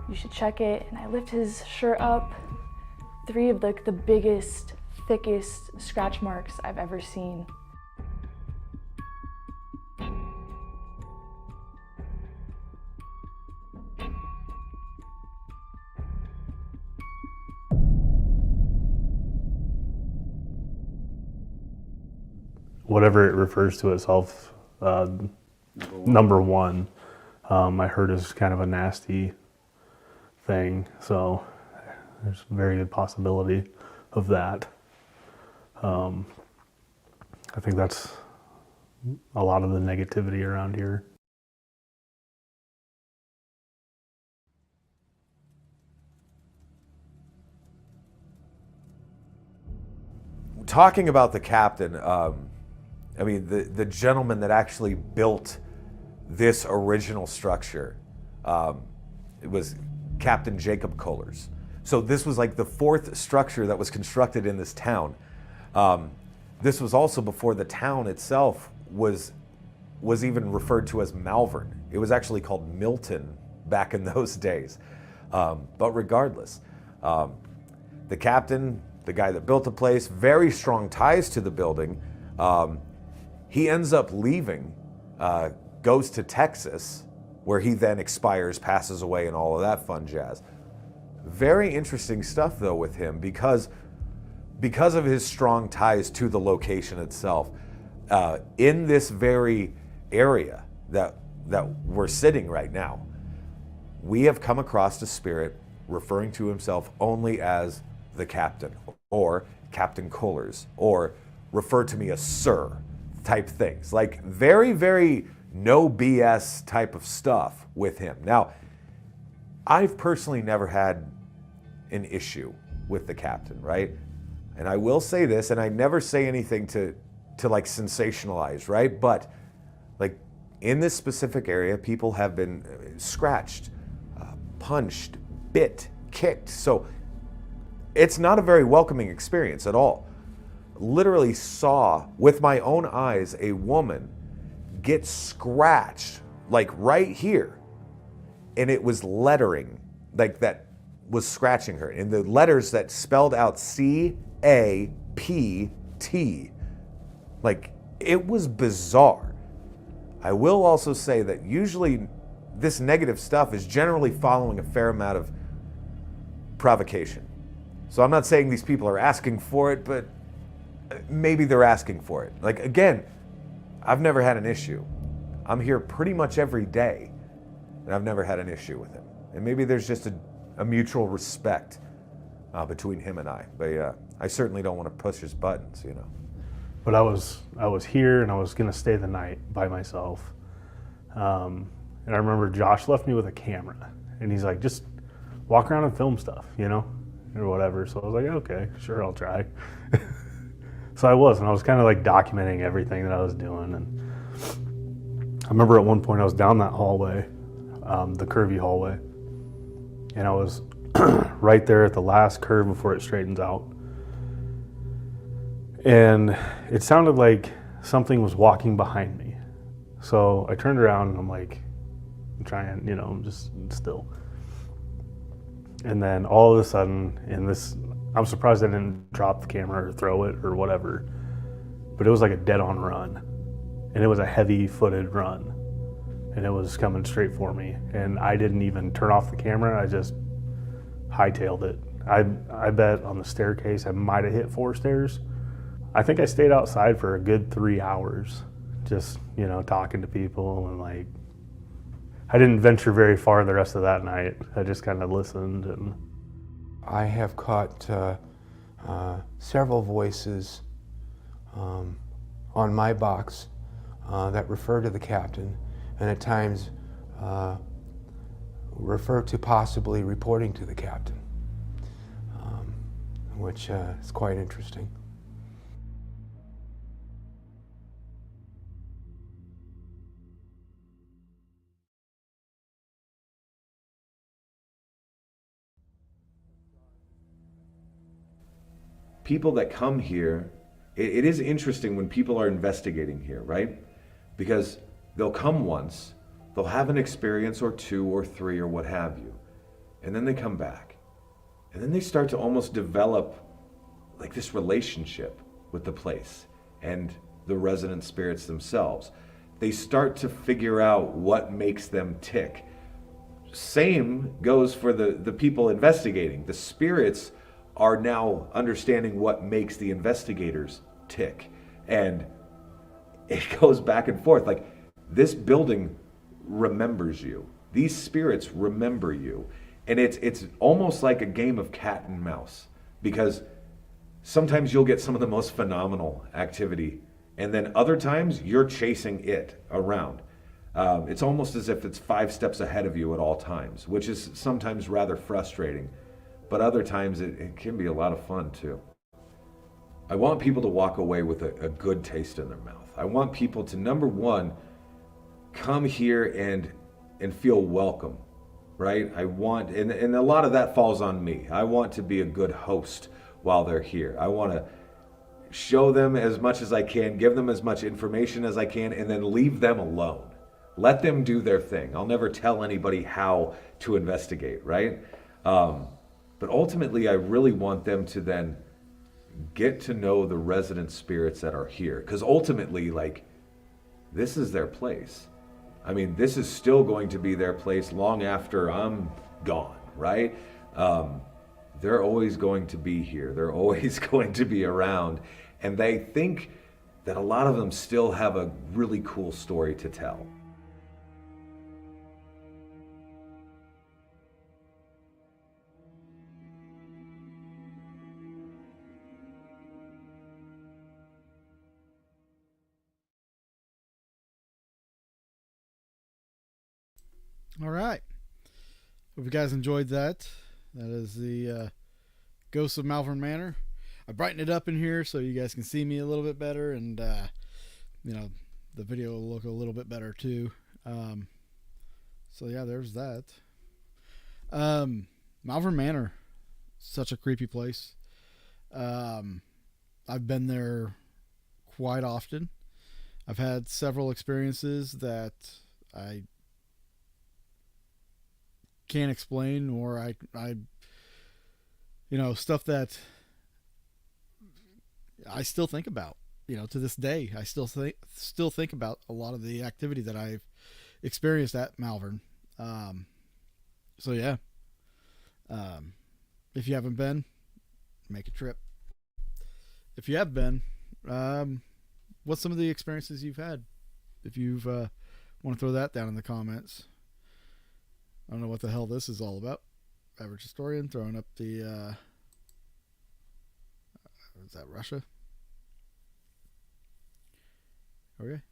you should check it. And I lift his shirt up. 3 of the biggest, thickest scratch marks I've ever seen. Whatever it refers to itself, number one, I heard is kind of a nasty thing, so there's a very good possibility of that. I think that's a lot of the negativity around here. Talking about the captain, I mean, the gentleman that actually built this original structure, it was Captain Jacob Kohlers. So this was like the 4th structure that was constructed in this town. This was also before the town itself was even referred to as Malvern. It was actually called Milton back in those days. But regardless, the captain, the guy that built the place, very strong ties to the building. He ends up leaving, goes to Texas, where he then expires, passes away, and all of that fun jazz. Very interesting stuff, though, with him, because of his strong ties to the location itself. In this very area that we're sitting right now, we have come across a spirit referring to himself only as the captain, or Captain Kohlers, or refer to me as sir type things. Like very, very no BS type of stuff with him. Now, I've personally never had an issue with the captain, right? And I will say this, and I never say anything to like sensationalize, right? But like in this specific area, people have been scratched, punched, bit, kicked. So it's not a very welcoming experience at all. Literally saw with my own eyes a woman get scratched like right here, and it was lettering like that was scratching her, and the letters that spelled out CAPT. Like, it was bizarre. I will also say that usually this negative stuff is generally following a fair amount of provocation. So I'm not saying these people are asking for it, but maybe they're asking for it. Like, again, I've never had an issue. I'm here pretty much every day, and I've never had an issue with him. And maybe there's just a mutual respect between him and I. But yeah, I certainly don't want to push his buttons, you know. But I was here, and I was gonna stay the night by myself. And I remember Josh left me with a camera, and he's like, just walk around and film stuff, you know, or whatever. So I was like, okay, sure, I'll try. So I was kind of like documenting everything that I was doing. And I remember at one point I was down that hallway, the curvy hallway, and I was right there at the last curve before it straightens out. And it sounded like something was walking behind me. So I turned around and I'm like, I'm trying, you know, I'm just still. And then all of a sudden, I'm surprised I didn't drop the camera or throw it or whatever, but it was like a dead-on run. And it was a heavy-footed run. And it was coming straight for me. And I didn't even turn off the camera, I just hightailed it. I bet on the staircase I might have hit 4 stairs. I think I stayed outside for a good 3 hours, just, you know, talking to people, and like, I didn't venture very far the rest of that night. I just kind of listened. And I have caught several voices on my box that refer to the captain, and at times refer to possibly reporting to the captain, which is quite interesting. People that come here, it is interesting when people are investigating here, right? Because they'll come once, they'll have an experience or 2 or 3 or what have you, and then they come back. And then they start to almost develop like this relationship with the place and the resident spirits themselves. They start to figure out what makes them tick. Same goes for the people investigating. The spirits are now understanding what makes the investigators tick. And it goes back and forth. Like, this building remembers you. These spirits remember you. And it's almost like a game of cat and mouse, because sometimes you'll get some of the most phenomenal activity, and then other times you're chasing it around. It's almost as if it's 5 steps ahead of you at all times, which is sometimes rather frustrating. But other times it can be a lot of fun too. I want people to walk away with a good taste in their mouth. I want people to, number one, come here and feel welcome, right? I want, and a lot of that falls on me. I want to be a good host while they're here. I want to show them as much as I can, give them as much information as I can, and then leave them alone. Let them do their thing. I'll never tell anybody how to investigate, right? But ultimately, I really want them to then get to know the resident spirits that are here. Because ultimately, like, this is their place. I mean, this is still going to be their place long after I'm gone, right? They're always going to be here. They're always going to be around. And they think that a lot of them still have a really cool story to tell. All right. Hope you guys enjoyed that. That is the Ghosts of Malvern Manor. I brightened it up in here so you guys can see me a little bit better, and you know, the video will look a little bit better too. So yeah, there's that. Malvern Manor, such a creepy place. I've been there quite often. I've had several experiences that I can't explain, or I you know, stuff that I still think about, you know, to this day. I still think about a lot of the activity that I've experienced at Malvern. So yeah, if you haven't been, make a trip. If you have been, what's some of the experiences you've had? If you've want to throw that down in the comments. I don't know what the hell this is all about. Average historian throwing up the is that Russia? Okay.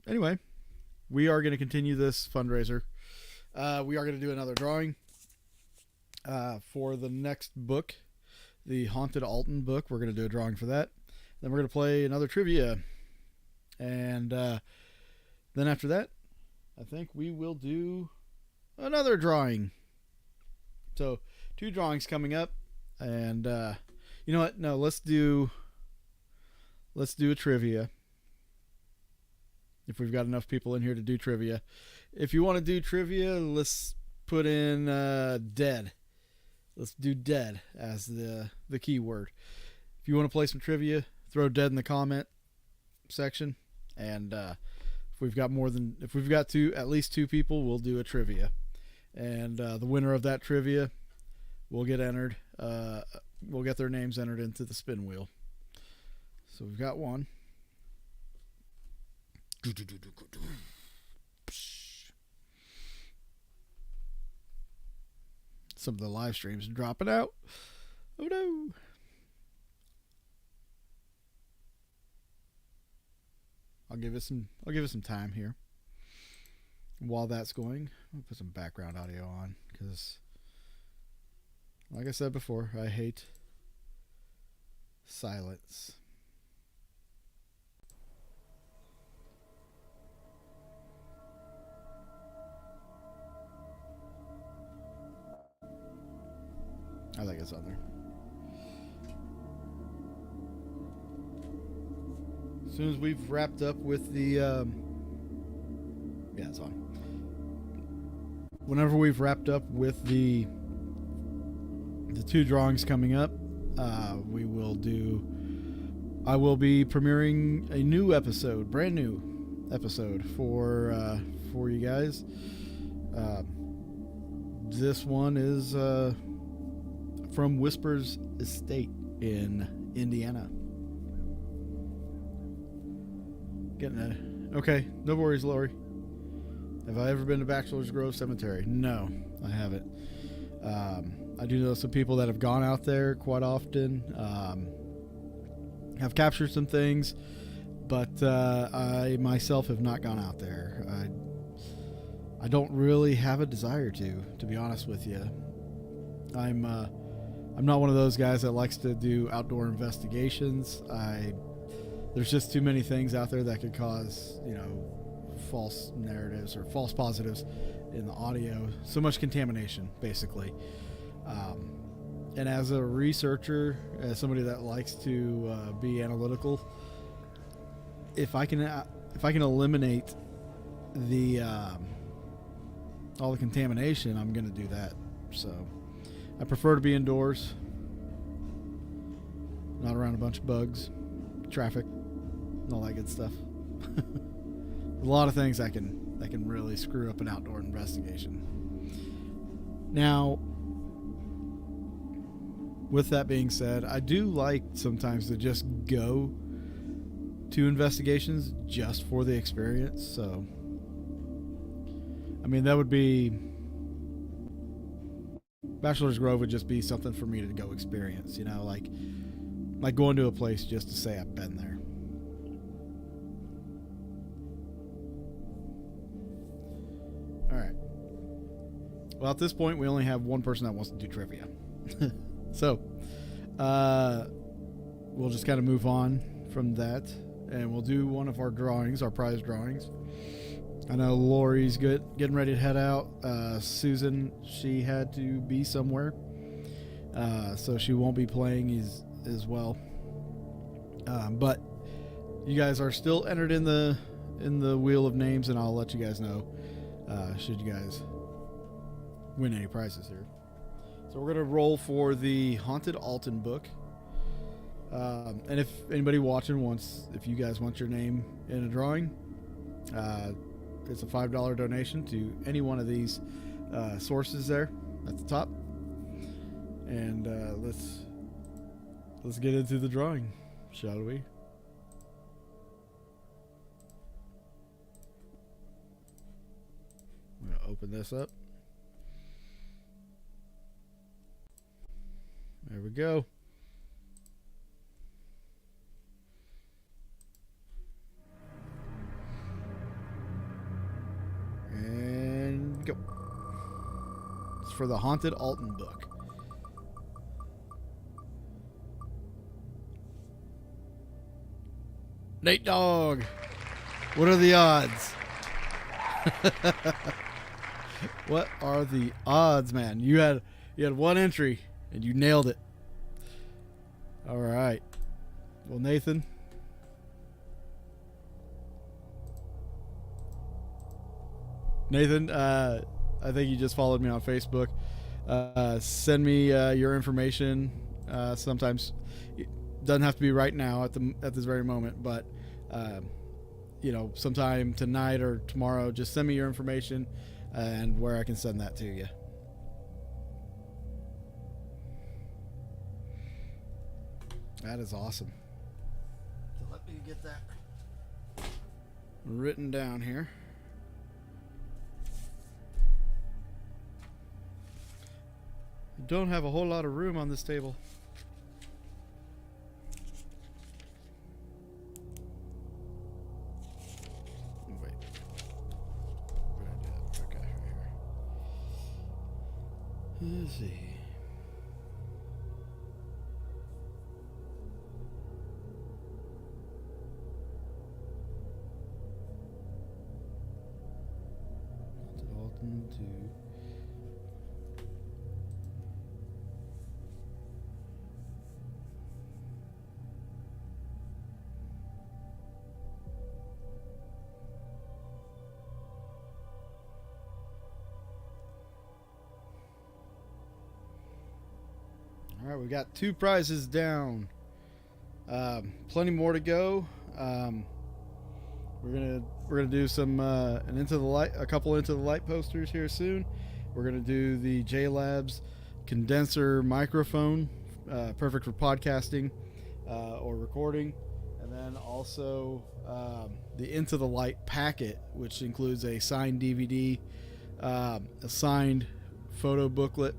Anyway, we are going to continue this fundraiser. We are going to do another drawing for the next book, the Haunted Alton book. We're going to do a drawing for that. Then we're going to play another trivia. And then after that, I think we will do another drawing. So 2 drawings coming up. And you know what? No, let's do a trivia. If we've got enough people in here to do trivia. If you want to do trivia, let's put in dead. Let's do dead as the key word. If you want to play some trivia, throw dead in the comment section. And if we've got at least 2 people, we'll do a trivia. And the winner of that trivia will get entered. We'll get their names entered into the spin wheel. So we've got one. Some of the live streams dropping out. Oh no. I'll give it some time here. While that's going, I'll put some background audio on because, like I said before, I hate silence. I think it's on there. As soon as we've wrapped up with the yeah, it's on. Whenever we've wrapped up with the 2 drawings coming up, I will be premiering a new episode, brand new episode for you guys. This one is from Whispers Estate in Indiana. Okay, no worries, Lori. Have I ever been to Bachelor's Grove Cemetery? No, I haven't. I do know some people that have gone out there quite often. Have captured some things, but I myself have not gone out there. I don't really have a desire to be honest with you. I'm not one of those guys that likes to do outdoor investigations. There's just too many things out there that could cause, you know, false narratives or false positives in the audio. So much contamination, basically. And as a researcher, as somebody that likes to be analytical, if I can eliminate the all the contamination, I'm going to do that. So I prefer to be indoors, not around a bunch of bugs, traffic, and all that good stuff. A lot of things that can really screw up an outdoor investigation. Now, with that being said, I do like sometimes to just go to investigations just for the experience. So, I mean, that would be Bachelor's Grove would just be something for me to go experience, you know, like going to a place just to say I've been there. Well, at this point, we only have one person that wants to do trivia. So, we'll just kind of move on from that, and we'll do one of our drawings, our prize drawings. I know Lori's getting ready to head out. Susan, she had to be somewhere, so she won't be playing as well. But you guys are still entered in the wheel of names, and I'll let you guys know should you guys win any prizes here. So we're gonna roll for the Haunted Alton book. And if anybody watching if you guys want your name in a drawing, it's a $5 donation to any one of these sources there at the top. And let's get into the drawing, shall we? I'm gonna open this up. There we go. And go. It's for the Haunted Alton book. Nate Dogg, what are the odds? What are the odds, man? You had one entry and you nailed it. All right. Well, Nathan. I think you just followed me on Facebook. Send me your information. Sometimes it doesn't have to be right now at this very moment, but sometime tonight or tomorrow, just send me your information and where I can send that to you. That is awesome. So let me get that written down here. Don't have a whole lot of room on this table. Wait. Where did I do that? Okay, right here. Let's see. Alton to All right, we got 2 prizes down. Plenty more to go. We're gonna do some a couple Into the Light posters here soon. We're gonna do the JLabs condenser microphone, perfect for podcasting or recording, and then also the Into the Light packet, which includes a signed DVD, a signed photo booklet,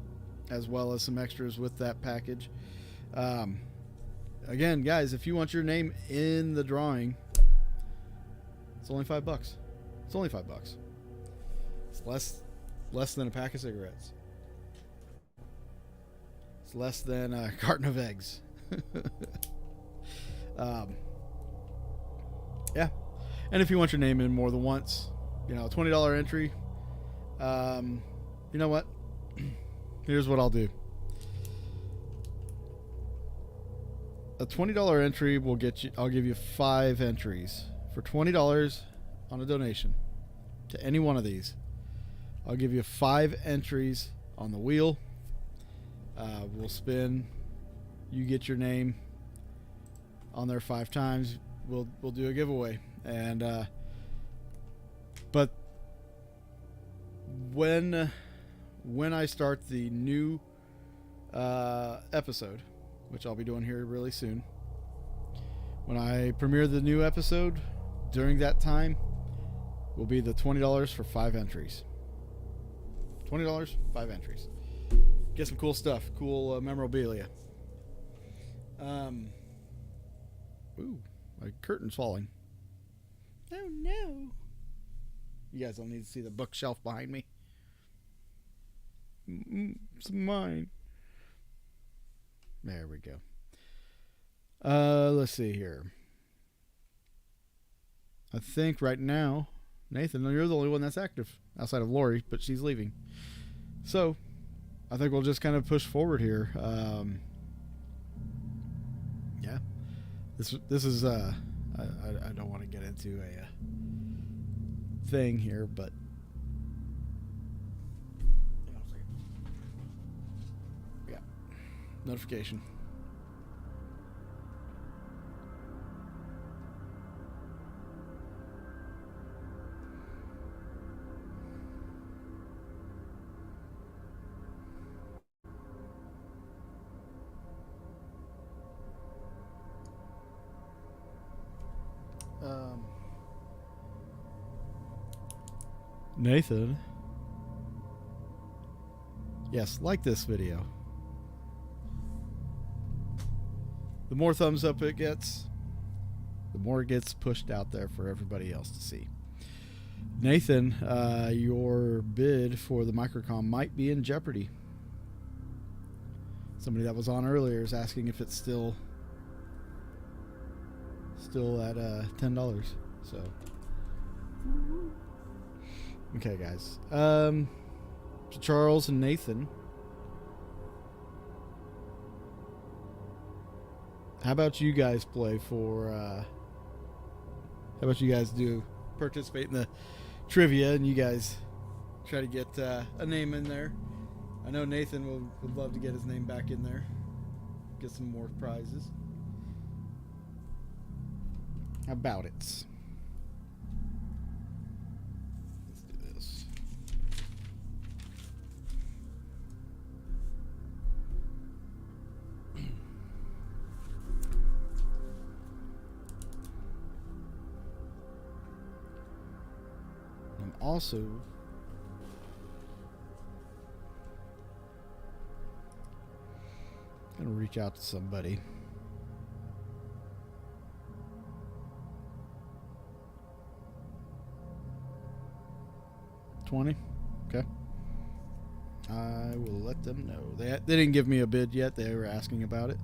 as well as some extras with that package. Again, guys, if you want your name in the drawing, it's only $5. It's only $5. It's less than a pack of cigarettes. It's less than a carton of eggs. Yeah. And if you want your name in more than once, a $20 entry. You know what? Here's what I'll do. A $20 entry will get you. I'll give you 5 entries for $20 on a donation to any one of these. I'll give you 5 entries on the wheel. We'll spin. You get your name on there 5 times. We'll do a giveaway. And but when I start the new episode, which I'll be doing here really soon, when I premiere the new episode, during that time will be the $20 for 5 entries. $20, 5 entries. Get some cool stuff, cool memorabilia. Ooh, my curtain's falling. Oh no. You guys don't need to see the bookshelf behind me. It's mine. There we go. Let's see here. I think right now, Nathan, you're the only one that's active outside of Lori, but she's leaving. So, I think we'll just kind of push forward here. Yeah. This is I don't want to get into a thing here, but yeah, notification. Nathan. Yes, like this video. The more thumbs up it gets, the more it gets pushed out there for everybody else to see. Nathan, your bid for the Microkom might be in jeopardy. Somebody that was on earlier is asking if it's still at $10. So okay, guys. So Charles and Nathan, how about you guys play for how about you guys participate in the trivia, and you guys try to get a name in there. I know Nathan would love to get his name back in there, get some more prizes. How about it? Let's do this. I'm also gonna reach out to somebody. $20. Okay. I will let them know. They didn't give me a bid yet. They were asking about it.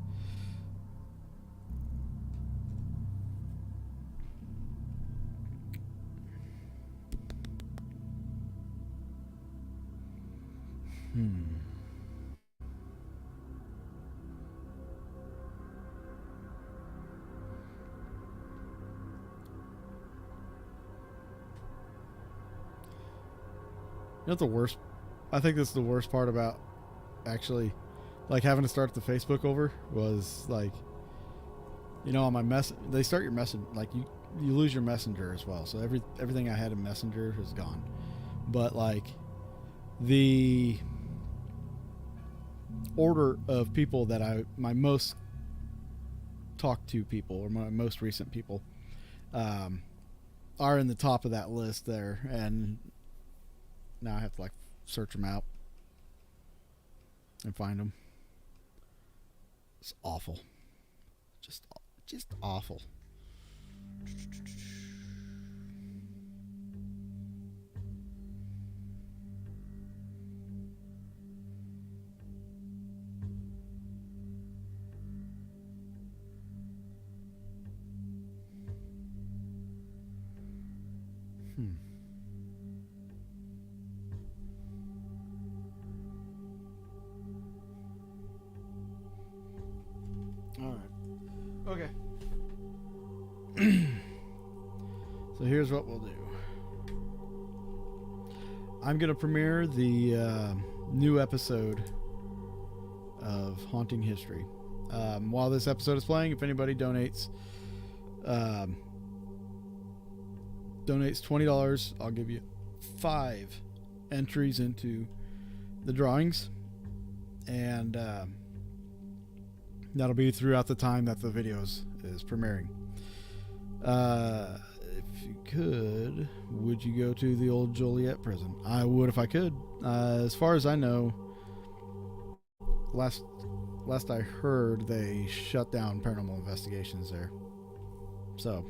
You know what the worst? I think this is the worst part about actually, like, having to start the Facebook over was, like, you know, on my they start your message, like, you lose your Messenger as well. So everything I had in Messenger is gone. But, like, the order of people that my most talked to people, or my most recent people, are in the top of that list there, and now I have to, like, search them out and find them. It's awful. Just awful. Okay. So here's what we'll do. I'm going to premiere the new episode of Haunting History. While this episode is playing, if anybody donates $20, I'll give you 5 entries into the drawings. And that'll be throughout the time that the video is premiering. If you could, would you go to the old Joliet prison? I would if I could. As far as I know, last I heard, they shut down paranormal investigations there. So,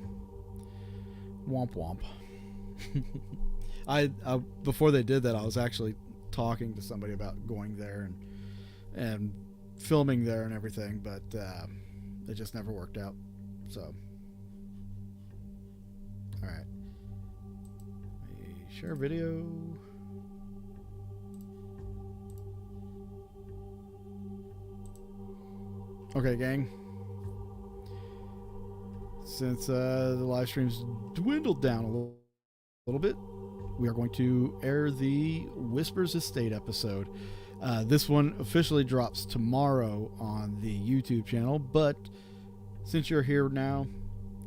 womp womp. I before they did that, I was actually talking to somebody about going there and filming there and everything, but it just never worked out. So, all right. Share video. Okay, gang. Since the live stream's dwindled down a little bit, we are going to air the Whispers Estate episode. This one officially drops tomorrow on the YouTube channel, but since you're here now,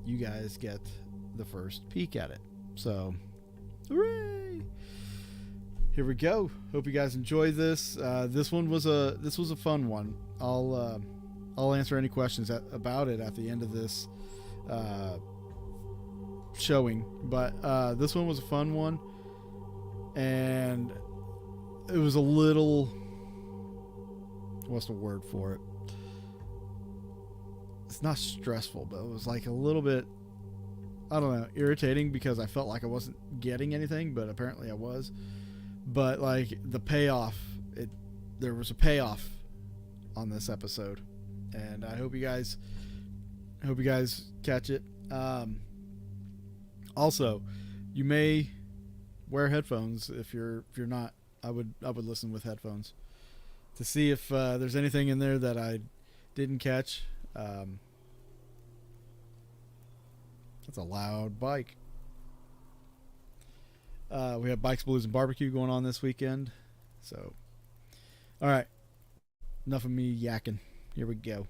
you guys get the first peek at it. So, hooray! Here we go. Hope you guys enjoy this. This was a fun one. I'll answer any questions about it at the end of this showing, but this one was a fun one, and it was a little, what's the word for it? It's not stressful, but it was like a little bit, I don't know, irritating, because I felt like I wasn't getting anything, but apparently I was. But like the payoff, there was a payoff on this episode, and I hope you guys catch it. Also, you may wear headphones. If you're not, I would listen with headphones to see if there's anything in there that I didn't catch. That's a loud bike. We have Bikes, Blues, and Barbecue going on this weekend. So, all right. Enough of me yakking. Here we go.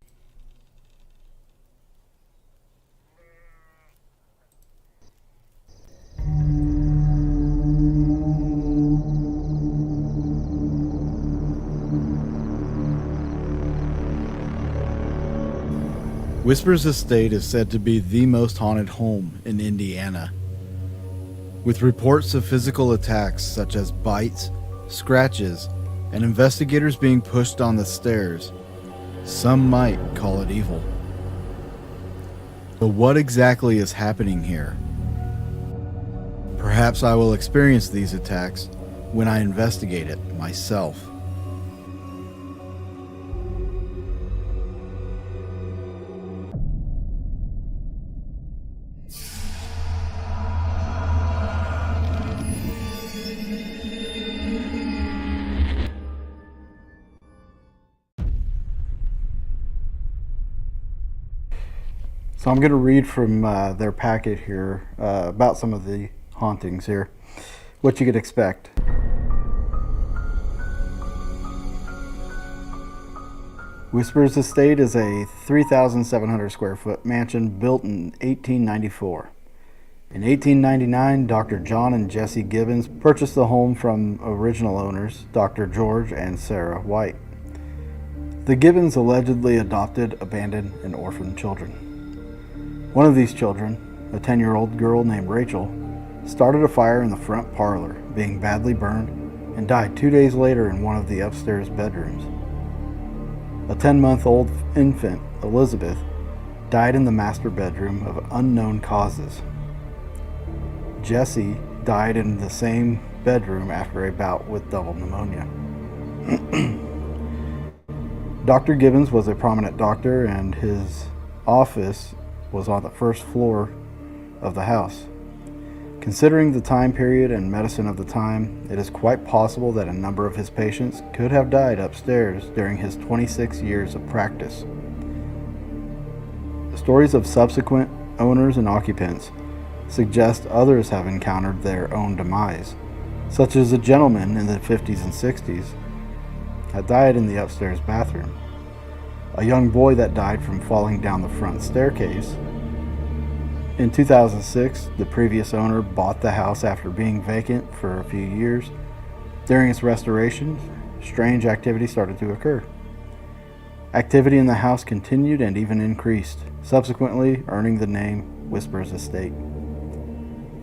Whispers Estate is said to be the most haunted home in Indiana, with reports of physical attacks such as bites, scratches, and investigators being pushed on the stairs. Some might call it evil. But what exactly is happening here? Perhaps I will experience these attacks when I investigate it myself. So I'm going to read from their packet here about some of the hauntings here, what you could expect. Whispers Estate is a 3,700 square foot mansion built in 1894. In 1899, Dr. John and Jesse Gibbons purchased the home from original owners, Dr. George and Sarah White. The Gibbons allegedly adopted, abandoned, and orphaned children. One of these children, a 10-year-old girl named Rachel, started a fire in the front parlor, being badly burned, and died 2 days later in one of the upstairs bedrooms. A 10-month-old infant, Elizabeth, died in the master bedroom of unknown causes. Jesse died in the same bedroom after a bout with double pneumonia. Dr. Gibbons was a prominent doctor, and his office was on the first floor of the house. Considering the time period and medicine of the time, it is quite possible that a number of his patients could have died upstairs during his 26 years of practice. Stories of subsequent owners and occupants suggest others have encountered their own demise, such as a gentleman in the 50s and 60s that died in the upstairs bathroom, a young boy that died from falling down the front staircase. In 2006, the previous owner bought the house after being vacant for a few years. During its restoration, strange activity started to occur. Activity in the house continued and even increased, subsequently earning the name Whispers Estate,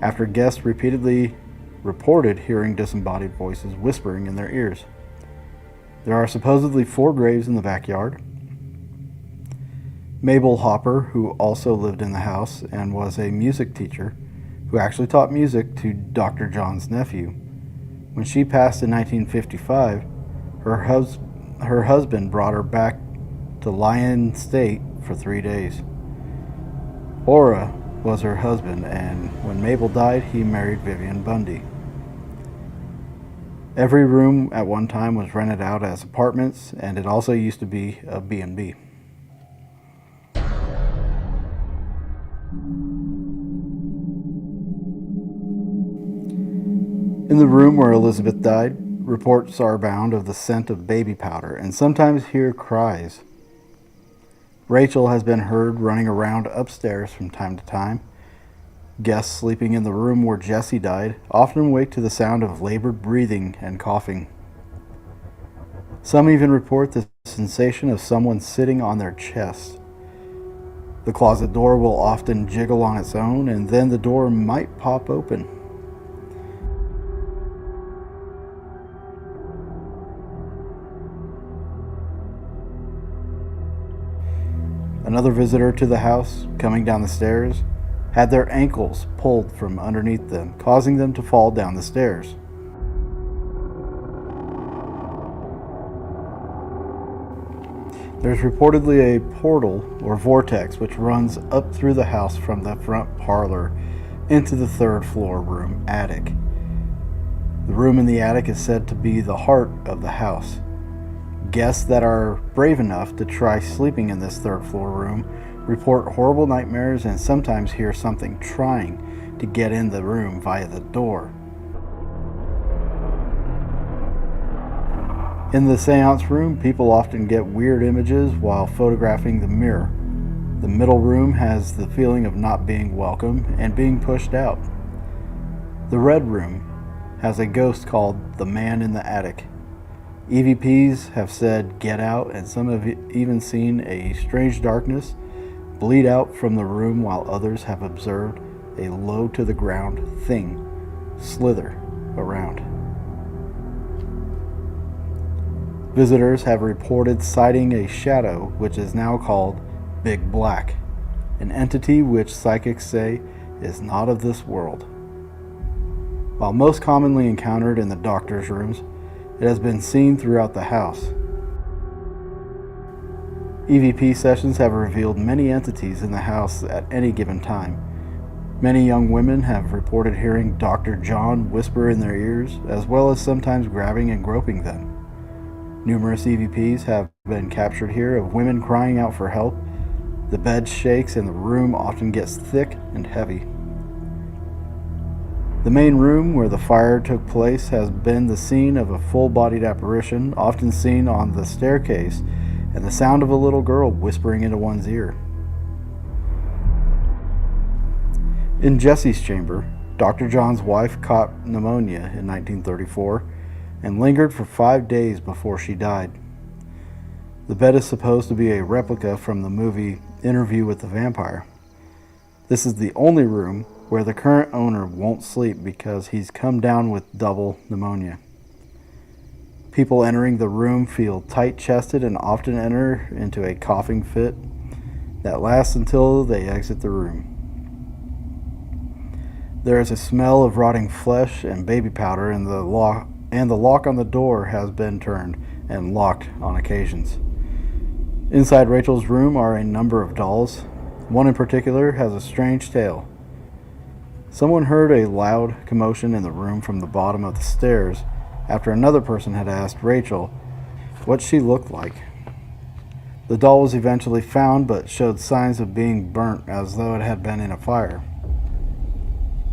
after guests repeatedly reported hearing disembodied voices whispering in their ears. There are supposedly 4 graves in the backyard. Mabel Hopper, who also lived in the house and was a music teacher, who actually taught music to Dr. John's nephew, When she passed in 1955, her husband brought her back to lie in state for 3 days. Ora was her husband, and when Mabel died, he married Vivian Bundy. Every room at one time was rented out as apartments, and it also used to be a B&B. In the room where Elizabeth died, reports are abound of the scent of baby powder, and sometimes hear cries. Rachel has been heard running around upstairs from time to time. Guests sleeping in the room where Jesse died often wake to the sound of labored breathing and coughing. Some even report the sensation of someone sitting on their chest. The closet door will often jiggle on its own, and then the door might pop open. Another visitor to the house, coming down the stairs, had their ankles pulled from underneath them, causing them to fall down the stairs. There's reportedly a portal or vortex which runs up through the house from the front parlor into the third floor room attic. The room in the attic is said to be the heart of the house. Guests that are brave enough to try sleeping in this third floor room report horrible nightmares and sometimes hear something trying to get in the room via the door. In the seance room, people often get weird images while photographing the mirror. The middle room has the feeling of not being welcome and being pushed out. The red room has a ghost called the Man in the Attic. EVPs have said get out, and some have even seen a strange darkness bleed out from the room, while others have observed a low to the ground thing slither around. Visitors have reported sighting a shadow which is now called Big Black, an entity which psychics say is not of this world. While most commonly encountered in the doctor's rooms, it has been seen throughout the house. EVP sessions have revealed many entities in the house at any given time. Many young women have reported hearing Dr. John whisper in their ears, as well as sometimes grabbing and groping them. Numerous EVPs have been captured here of women crying out for help. The bed shakes and the room often gets thick and heavy. The main room where the fire took place has been the scene of a full-bodied apparition, often seen on the staircase, and the sound of a little girl whispering into one's ear. In Jesse's chamber, Dr. John's wife caught pneumonia in 1934 and lingered for 5 days before she died. The bed is supposed to be a replica from the movie Interview with the Vampire. This is the only room where the current owner won't sleep because he's come down with double pneumonia. People entering the room feel tight-chested and often enter into a coughing fit that lasts until they exit the room. There is a smell of rotting flesh and baby powder, and the lock on the door has been turned and locked on occasions. Inside Rachel's room are a number of dolls. One in particular has a strange tale. Someone heard a loud commotion in the room from the bottom of the stairs after another person had asked Rachel what she looked like. The doll was eventually found but showed signs of being burnt as though it had been in a fire.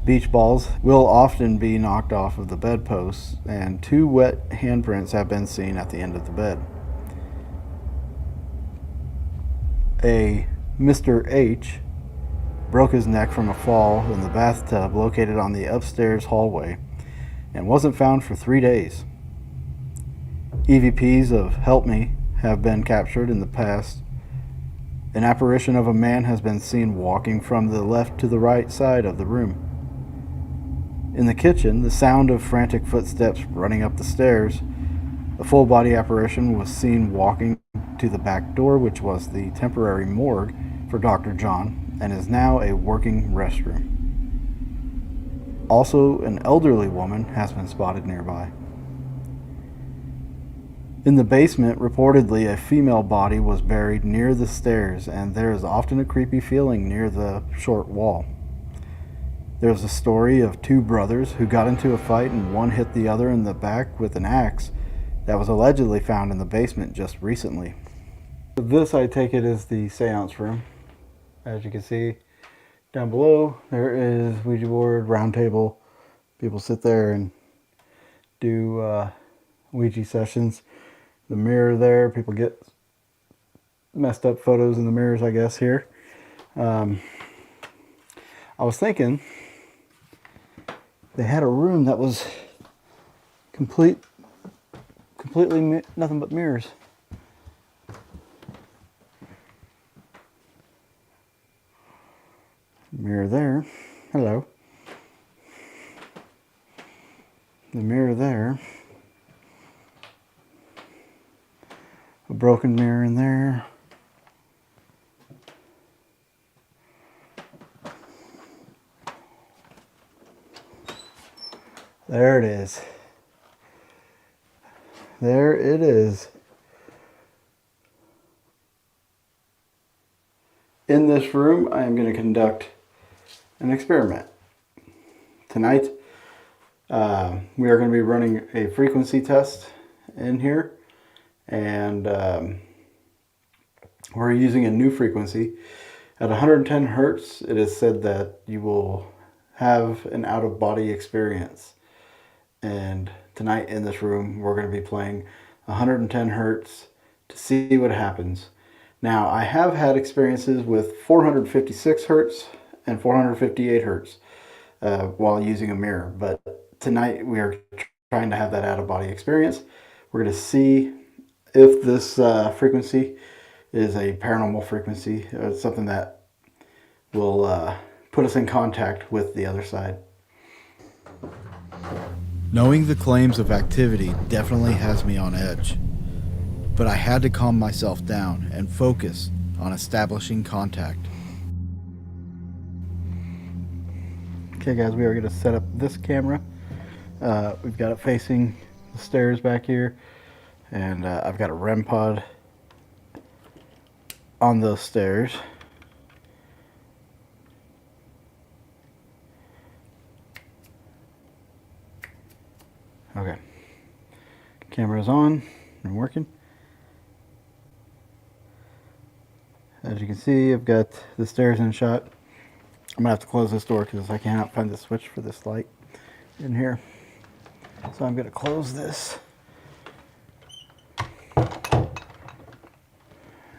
Beach balls will often be knocked off of the bedposts, and 2 wet handprints have been seen at the end of the bed. A Mr. H broke his neck from a fall in the bathtub located on the upstairs hallway and wasn't found for 3 days. EVPs of Help Me have been captured in the past. An apparition of a man has been seen walking from the left to the right side of the room. In the kitchen, the sound of frantic footsteps running up the stairs. A full-body apparition was seen walking to the back door, which was the temporary morgue for Dr. John and is now a working restroom. Also, an elderly woman has been spotted nearby. In the basement, reportedly, a female body was buried near the stairs, and there is often a creepy feeling near the short wall. There's a story of two brothers who got into a fight and one hit the other in the back with an axe that was allegedly found in the basement just recently. This, I take it, is the seance room. As you can see down below, there is Ouija board, round table. People sit there and do Ouija sessions. The mirror there, people get messed up photos in the mirrors, I guess, here. I was thinking they had a room that was completely nothing but mirrors. Mirror there. Hello. The mirror there. A broken mirror in there. There it is. There it is. In this room, I am going to conduct an experiment. Tonight, we are going to be running a frequency test in here. And we're using a new frequency. At 110 hertz, it is said that you will have an out-of-body experience. And tonight in this room, we're going to be playing 110 hertz to see what happens. Now, I have had experiences with 456 hertz and 458 hertz while using a mirror. But tonight, we are trying to have that out-of-body experience. We're going to see if this frequency is a paranormal frequency, something that will put us in contact with the other side. Knowing the claims of activity definitely has me on edge, but I had to calm myself down and focus on establishing contact. Okay guys, we are going to set up this camera. We've got it facing the stairs back here. And I've got a REM pod on those stairs. Okay. Camera's on and working. As you can see, I've got the stairs in shot. I'm going to have to close this door because I cannot find the switch for this light in here. So I'm going to close this.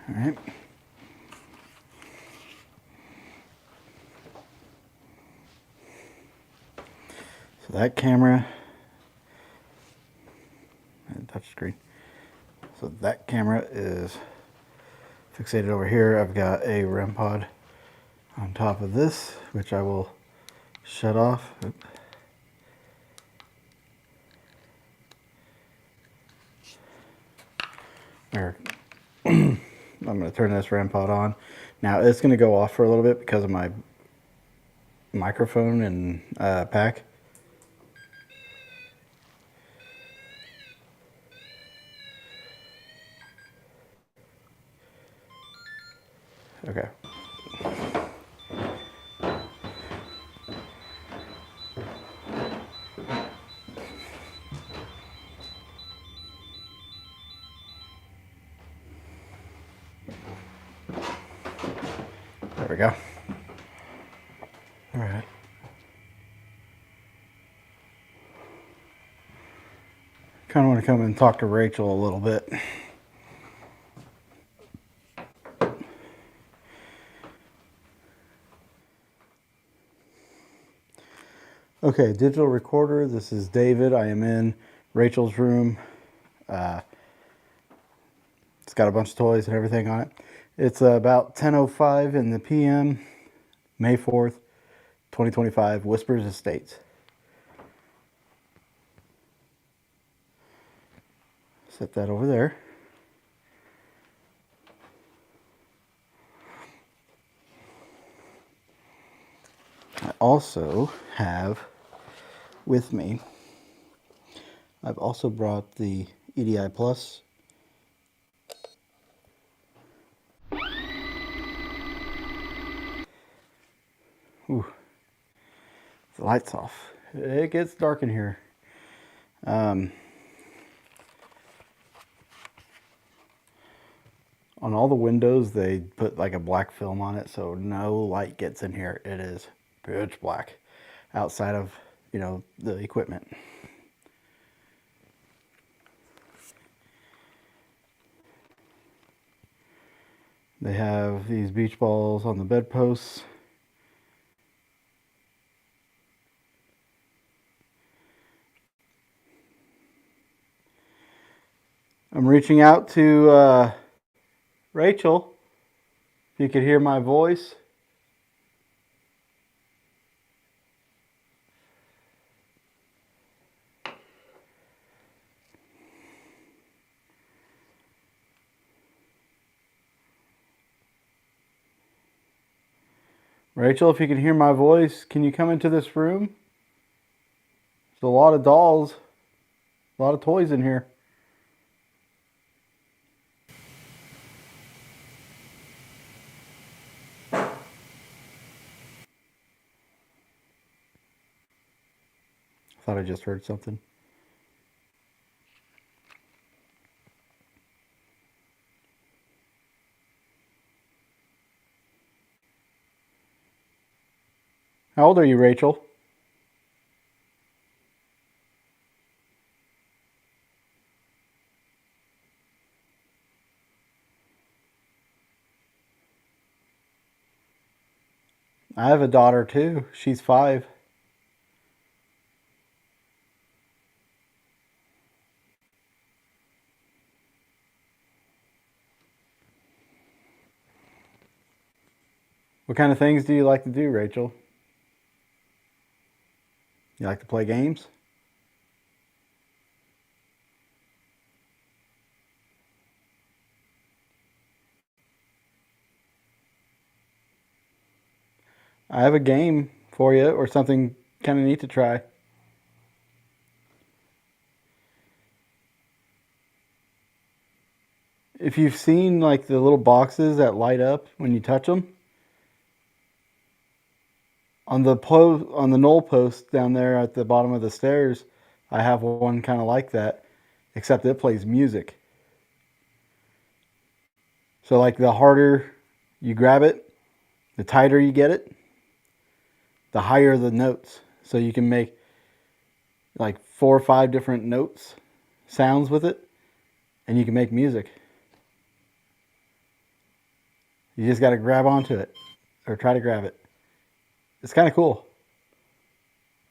All right. So that camera, touch screen. So that camera is fixated over here. I've got a REM pod on top of this, which I will shut off. There. I'm going to turn this REM pod on. Now it's going to go off for a little bit because of my microphone and pack. Okay. There we go. All right. Kind of want to come and talk to Rachel a little bit. Okay, digital recorder. This is David. I am in Rachel's room. It's got a bunch of toys and everything on it. It's about 10:05 in the PM, May 4th, 2025, Whispers Estates. Set that over there. I also have with me, I've also brought the EDI Plus. Ooh, the light's off. It gets dark in here. On all the windows, they put like a black film on it, so no light gets in here. It is pitch black outside of, you know, the equipment. They have these beach balls on the bedposts. I'm reaching out to Rachel. If you could hear my voice. Rachel, if you can hear my voice, can you come into this room? There's a lot of dolls, a lot of toys in here. I thought I just heard something. How old are you, Rachel? I have a daughter too. She's 5. What kind of things do you like to do, Rachel? You like to play games? I have a game for you, or something kind of neat to try. If you've seen like the little boxes that light up when you touch them, on the knoll post down there at the bottom of the stairs, I have one kind of like that, except it plays music. So like the harder you grab it, the tighter you get it, the higher the notes. So you can make like 4 or 5 different notes, sounds with it, and you can make music. You just got to grab onto it, or try to grab it. It's kind of cool.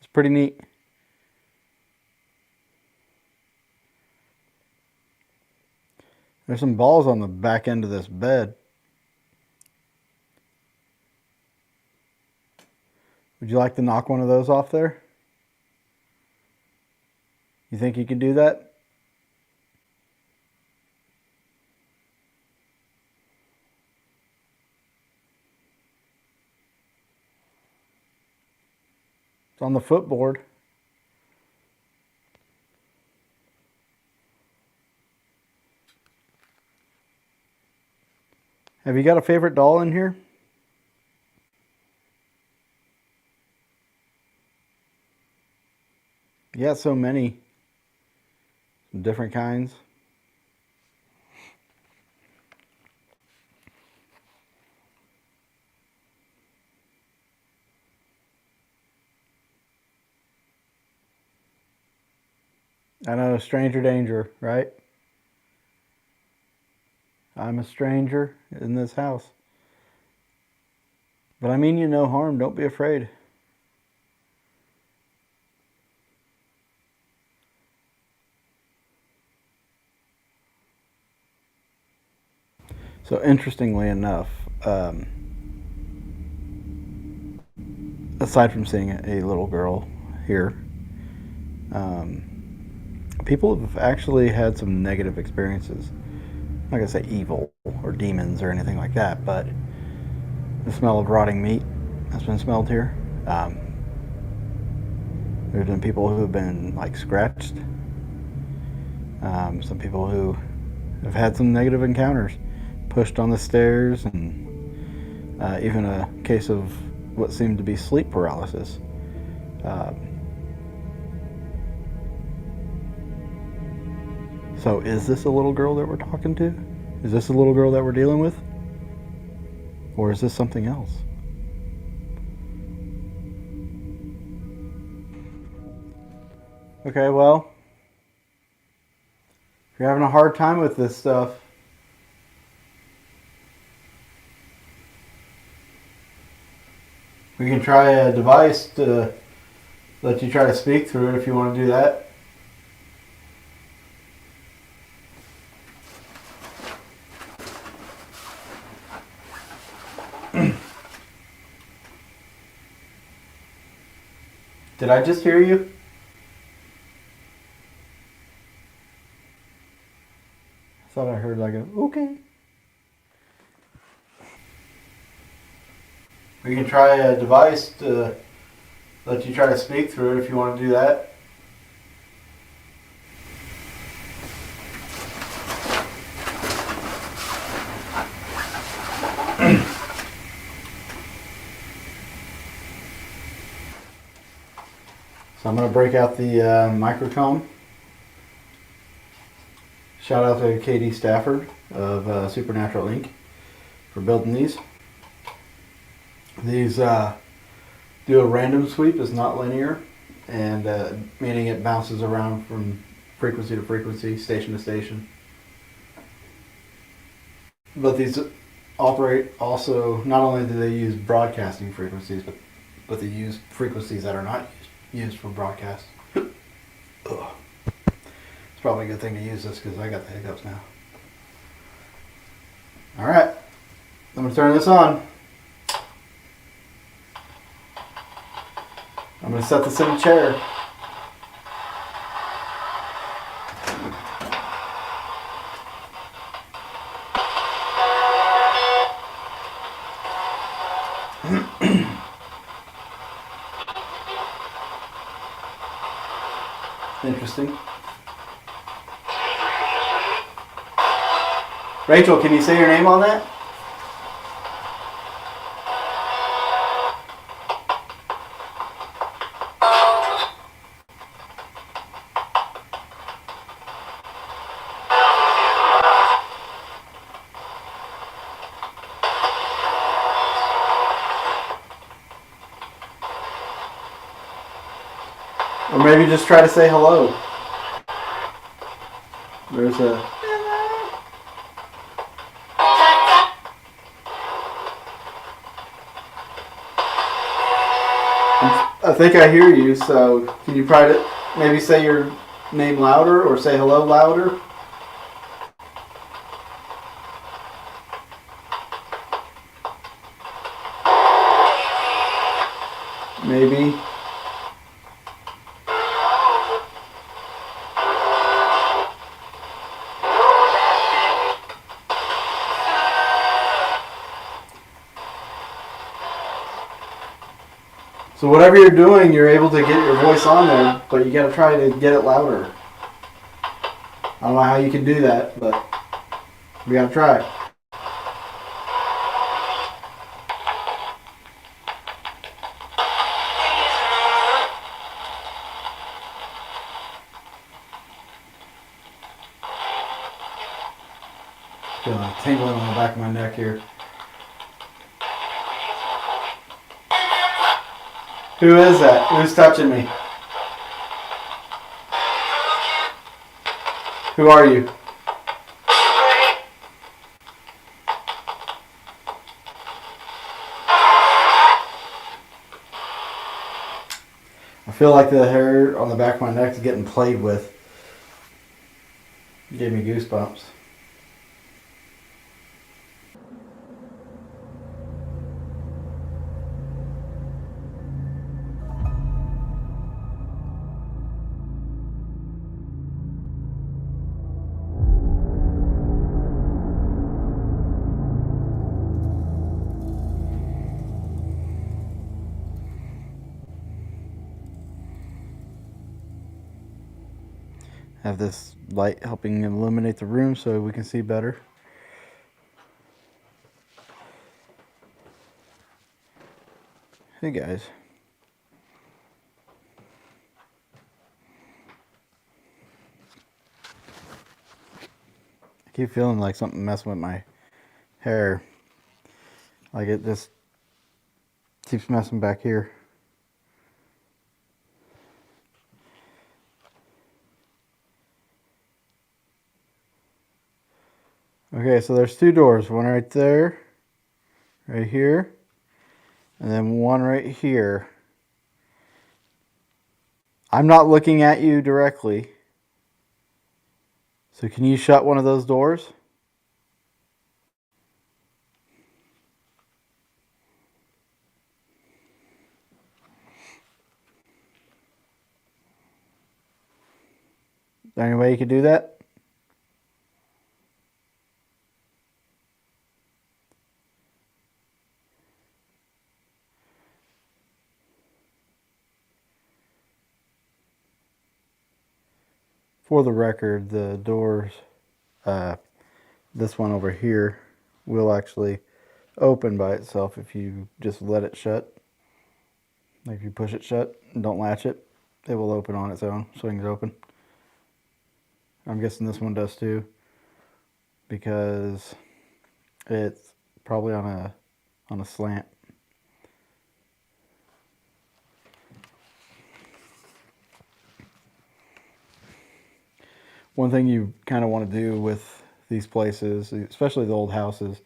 It's pretty neat. There's some balls on the back end of this bed. Would you like to knock one of those off there? You think you can do that? It's on the footboard. Have you got a favorite doll in here? You got so many. Some different kinds. I know, stranger danger, right? I'm a stranger in this house. But I mean you no harm, don't be afraid. So interestingly enough, aside from seeing a little girl here, people have actually had some negative experiences. I'm not going to say evil or demons or anything like that, but the smell of rotting meat has been smelled here. There's been people who have been like scratched. Some people who have had some negative encounters, pushed on the stairs, and even a case of what seemed to be sleep paralysis. So is this a little girl that we're talking to? Is this a little girl that we're dealing with? Or is this something else? Okay, well, if you're having a hard time with this stuff, we can try a device to let you try to speak through it if you want to do that. Did I just hear you? I thought I heard like a, okay. We can try a device to let you try to speak through it if you want to do that. So I'm going to break out the Microkom. Shout out to Katie Stafford of Supernatural Inc. for building these. These do a random sweep, it's not linear, and meaning it bounces around from frequency to frequency, station to station. But these operate also, not only do they use broadcasting frequencies, but they use frequencies that are not used for broadcast. Ugh. It's probably a good thing to use this because I got the hiccups now. Alright, I'm going to turn this on. I'm going to set this in a chair. Interesting. Rachel, can you say your name on that? Or maybe just try to say hello. There's a... I think I hear you, so can you try to maybe say your name louder or say hello louder? Maybe. So whatever you're doing, you're able to get your voice on there, but you gotta try to get it louder. I don't know how you can do that, but we gotta try. Feeling a tingling on the back of my neck here. Who is that? Who's touching me? Who are you? I feel like the hair on the back of my neck is getting played with. It gave me goosebumps. Have this light helping illuminate the room so we can see better. Hey guys. I keep feeling like something messing with my hair. Like it just keeps messing back here. Okay, so there's two doors, one right there, right here, and then one right here. I'm not looking at you directly. So can you shut one of those doors? Is there any way you could do that? For the record, the doors, this one over here, will actually open by itself if you just let it shut. Like if you push it shut and don't latch it, it will open on its own, swings open. I'm guessing this one does too, because it's probably on a slant. One thing you kind of want to do with these places, especially the old houses,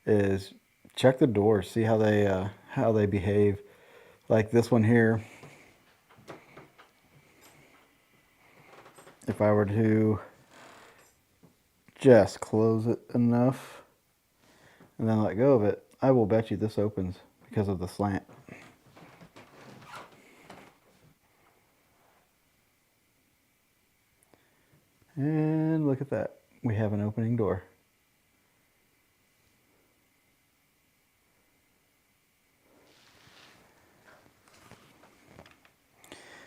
is check the doors, see how they behave. Like this one here, if I were to just close it enough and then let go of it, I will bet you this opens because of the slant. And look at that, we have an opening door.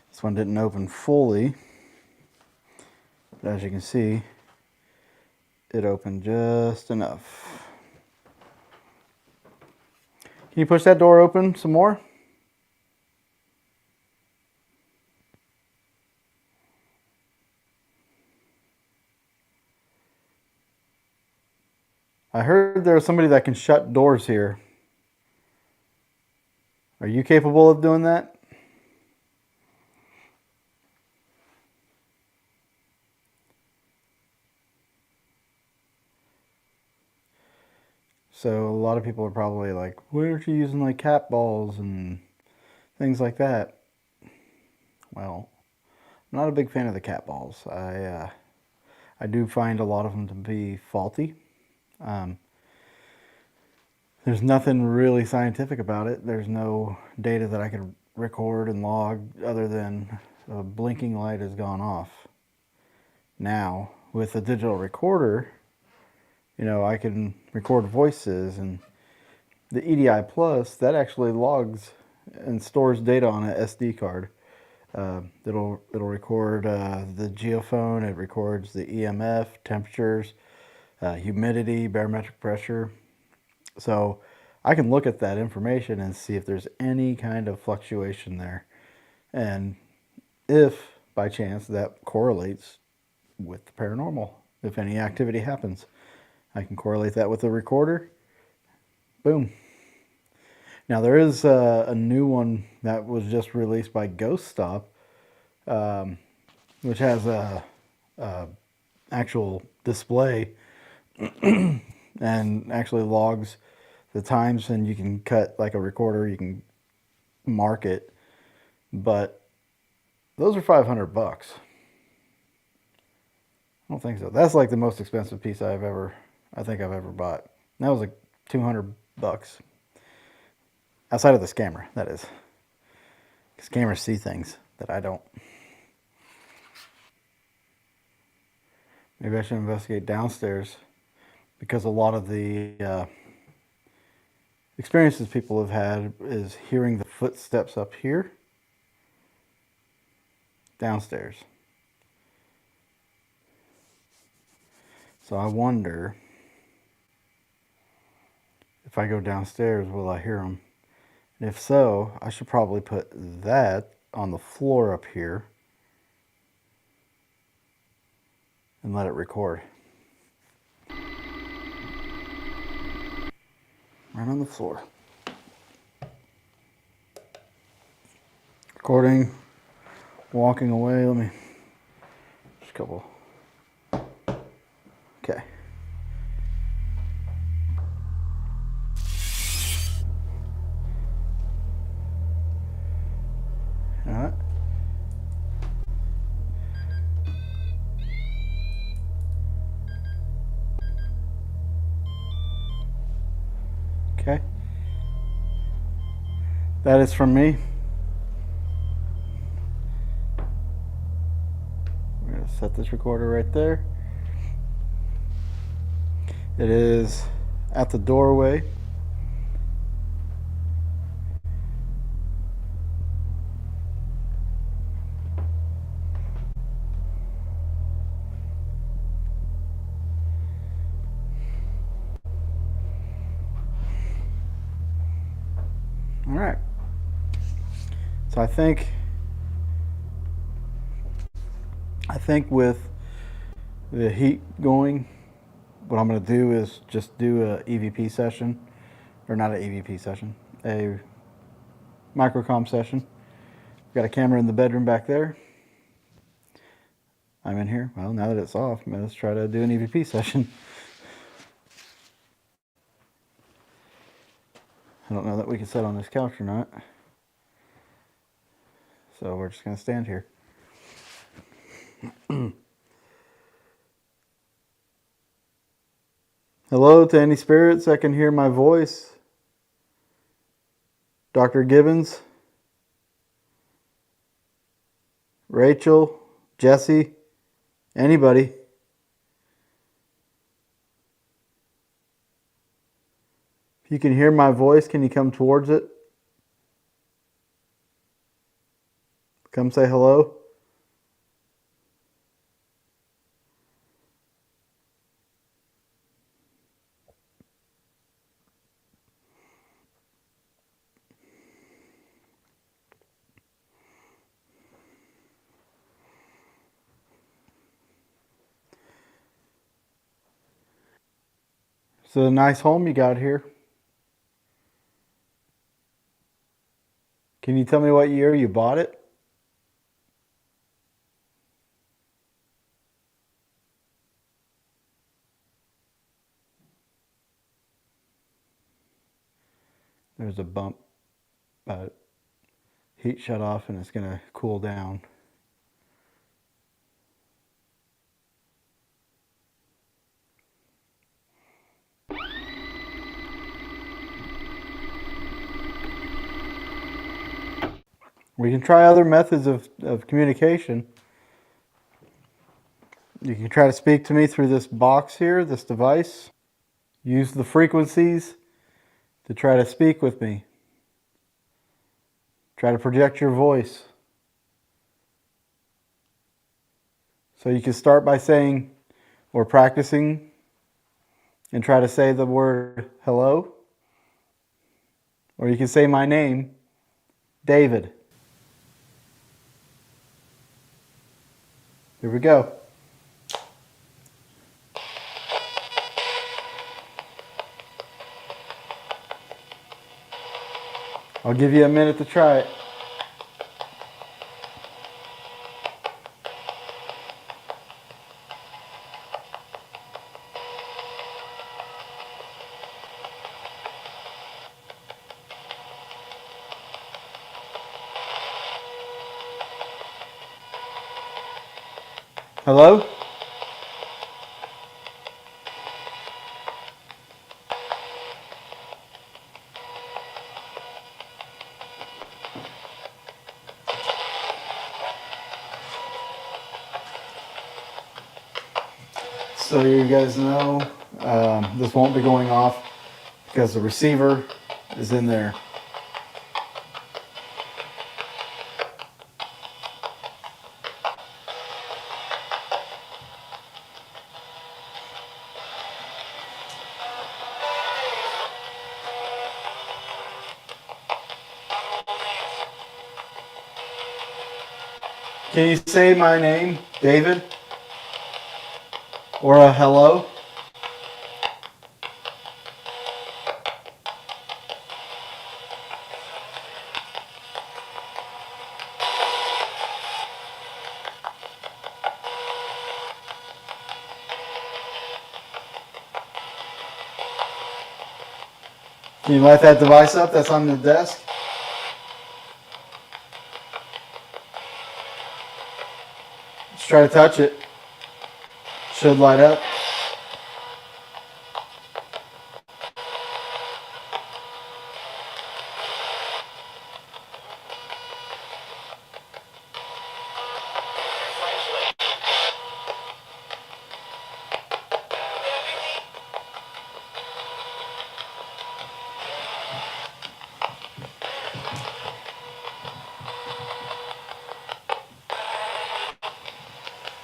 This one didn't open fully, but as you can see, it opened just enough. Can you push that door open some more? I heard there's somebody that can shut doors here. Are you capable of doing that? So a lot of people are probably like, why aren't you using like cat balls and things like that? Well, I'm not a big fan of the cat balls. I do find a lot of them to be faulty. There's nothing really scientific about it. There's no data that I could record and log other than a blinking light has gone off. Now, with a digital recorder, you know, I can record voices, and the EDI Plus, that actually logs and stores data on an SD card. It'll record the geophone, it records the EMF, temperatures, humidity, barometric pressure. So I can look at that information and see if there's any kind of fluctuation there. And if by chance that correlates with the paranormal, if any activity happens, I can correlate that with the recorder. Boom. Now there is a new one that was just released by Ghost Stop, which has a actual display and actually logs the times, and you can cut like a recorder, you can mark it, but those are $500. I don't think so. That's like the most expensive piece I think I've ever bought. That was like $200. Outside of this camera, that is. Because cameras see things that I don't. Maybe I should investigate downstairs, because a lot of the experiences people have had is hearing the footsteps up here, downstairs. So I wonder if I go downstairs, will I hear them? And if so, I should probably put that on the floor up here and let it record. Right on the floor. Recording, walking away. Let me, just a couple. Okay. All right. Okay. That is from me. We're going to set this recorder right there. It is at the doorway. All right. So I think with the heat going, what I'm going to do is just do a EVP session, or not an EVP session, a Microkom session. Got a camera in the bedroom back there. I'm in here. Well, now that it's off, let's try to do an EVP session. I don't know that we can sit on this couch or not. So we're just going to stand here. Hello to any spirits that can hear my voice. Dr. Gibbons, Rachel, Jesse, anybody. If you can hear my voice, can you come towards it? Come say hello. It's a nice home you got here. Can you tell me what year you bought it? There's a bump, but heat shut off and it's going to cool down. We can try other methods of communication. You can try to speak to me through this box here, this device. Use the frequencies to try to speak with me. Try to project your voice. So you can start by saying or practicing and try to say the word hello. Or you can say my name, David. Here we go. I'll give you a minute to try it. Hello? So you guys know, this won't be going off because the receiver is in there. Can you say my name, David? Or a hello? Can you light that device up that's on the desk? Just try to touch it. Should light up.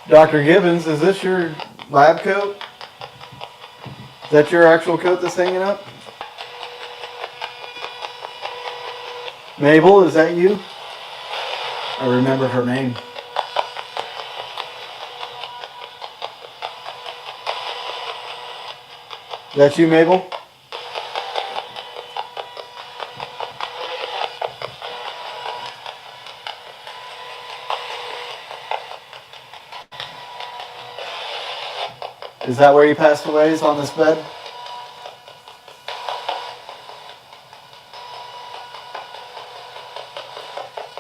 Dr. Gibbons, is this your lab coat? Is that your actual coat that's hanging up? Mabel, is that you? I remember her name. Is that you, Mabel? Is that where you passed away, is on this bed?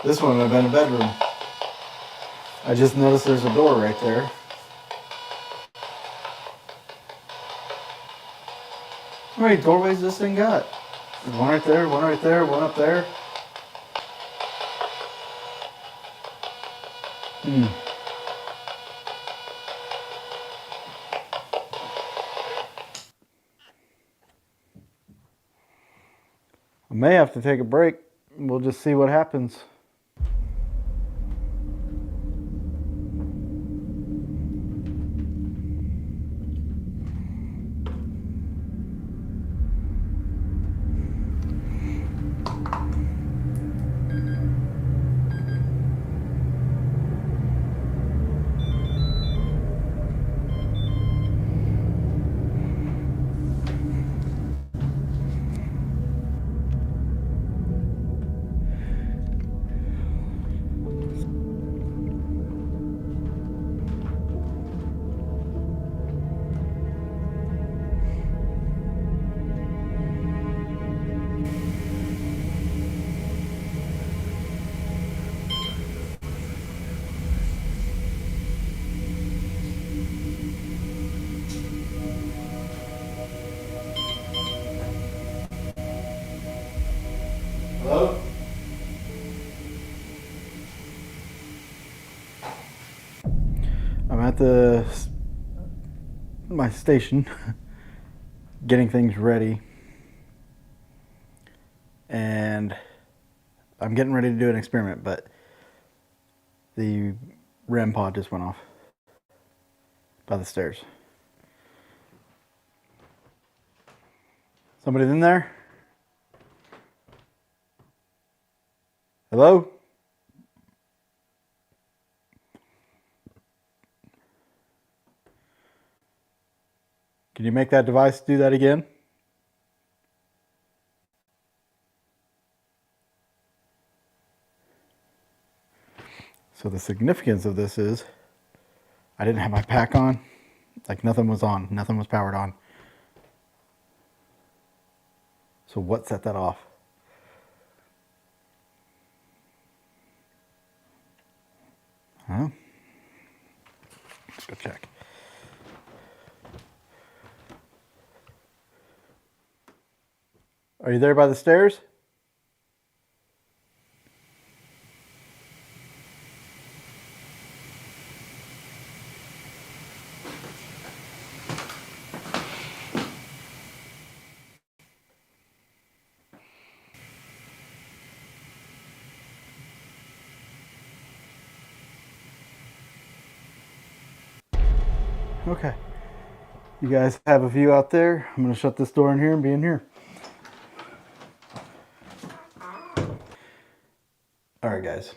This one would have been a bedroom. I just noticed there's a door right there. How many doorways this thing got? There's one right there, one right there, one up there. I may have to take a break. We'll just see what happens. Hello? I'm at my station getting things ready, and I'm getting ready to do an experiment, but the REM pod just went off by the stairs. Somebody in there? Hello? Can you make that device do that again? So the significance of this is I didn't have my pack on. Like nothing was on. Nothing was powered on. So what set that off? Huh? Let's go check. Are you there by the stairs? Okay. You guys have a view out there. I'm going to shut this door in here and be in here. Alright guys.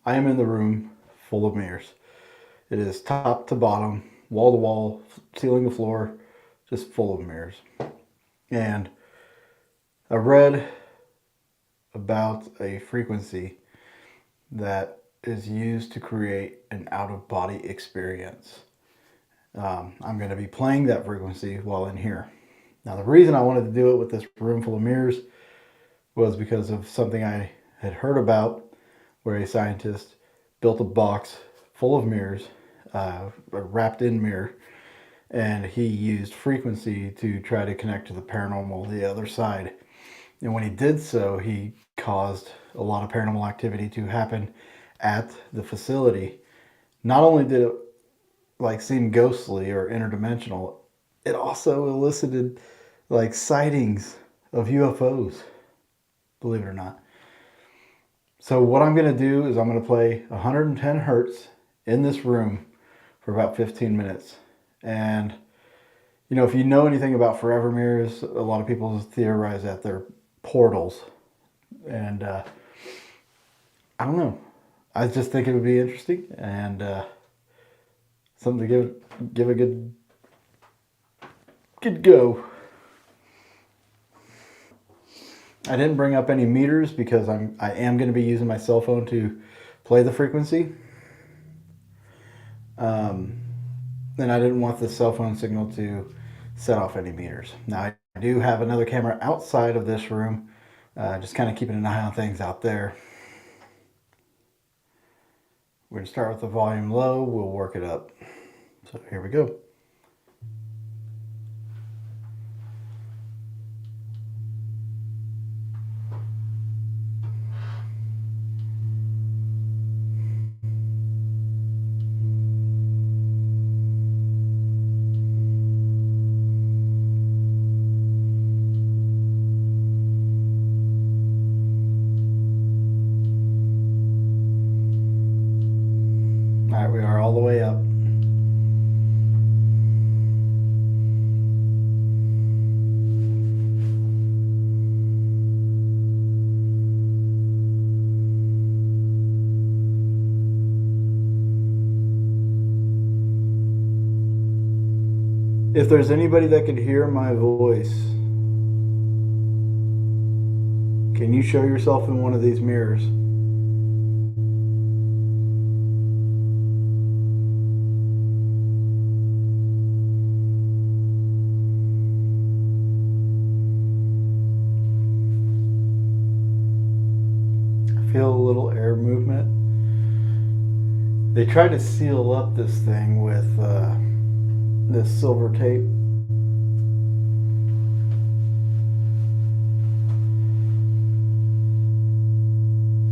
I am in the room full of mirrors. It is top to bottom, wall to wall, ceiling to floor, just full of mirrors. And I read about a frequency that is used to create an out-of-body experience. I'm going to be playing that frequency while in here. Now, the reason I wanted to do it with this room full of mirrors was because of something I had heard about, where a scientist built a box full of mirrors, a wrapped in mirror, and he used frequency to try to connect to the paranormal, the other side. And when he did so, he caused a lot of paranormal activity to happen at the facility. Not only did it like seem ghostly or interdimensional, it also elicited like sightings of UFOs, believe it or not. So what I'm going to do is I'm going to play 110 hertz in this room for about 15 minutes. And you know, if you know anything about forever mirrors, a lot of people theorize that they're portals. And I don't know. I just think it would be interesting and something to give a good go. I didn't bring up any meters because I am going to be using my cell phone to play the frequency. And I didn't want the cell phone signal to set off any meters. Now I do have another camera outside of this room, just kind of keeping an eye on things out there. We're going to start with the volume low, we'll work it up. So here we go. Alright, we are all the way up. If there's anybody that could hear my voice, can you show yourself in one of these mirrors? I feel a little air movement. They tried to seal up this thing with this silver tape.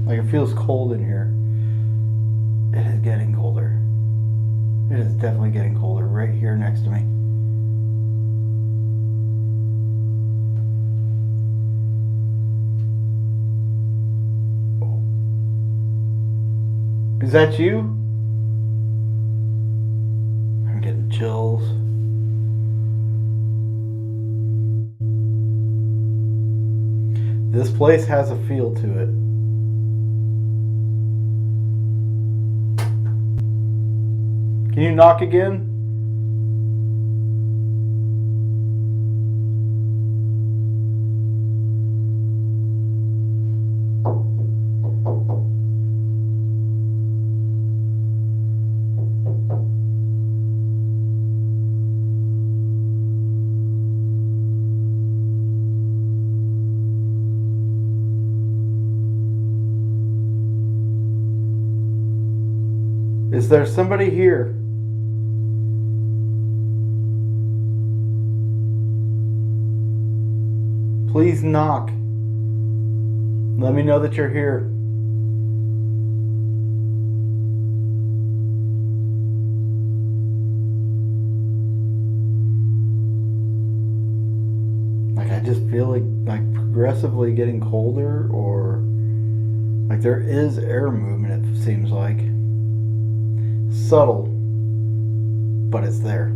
Like, it feels cold in here. It is getting colder. It is definitely getting colder right here next to me. Is that you? I'm getting chills. This place has a feel to it. Can you knock again? Is there somebody here? Please knock. Let me know that you're here. Like, I just feel like progressively getting colder, or like there is air movement, it seems like. Subtle, but it's there.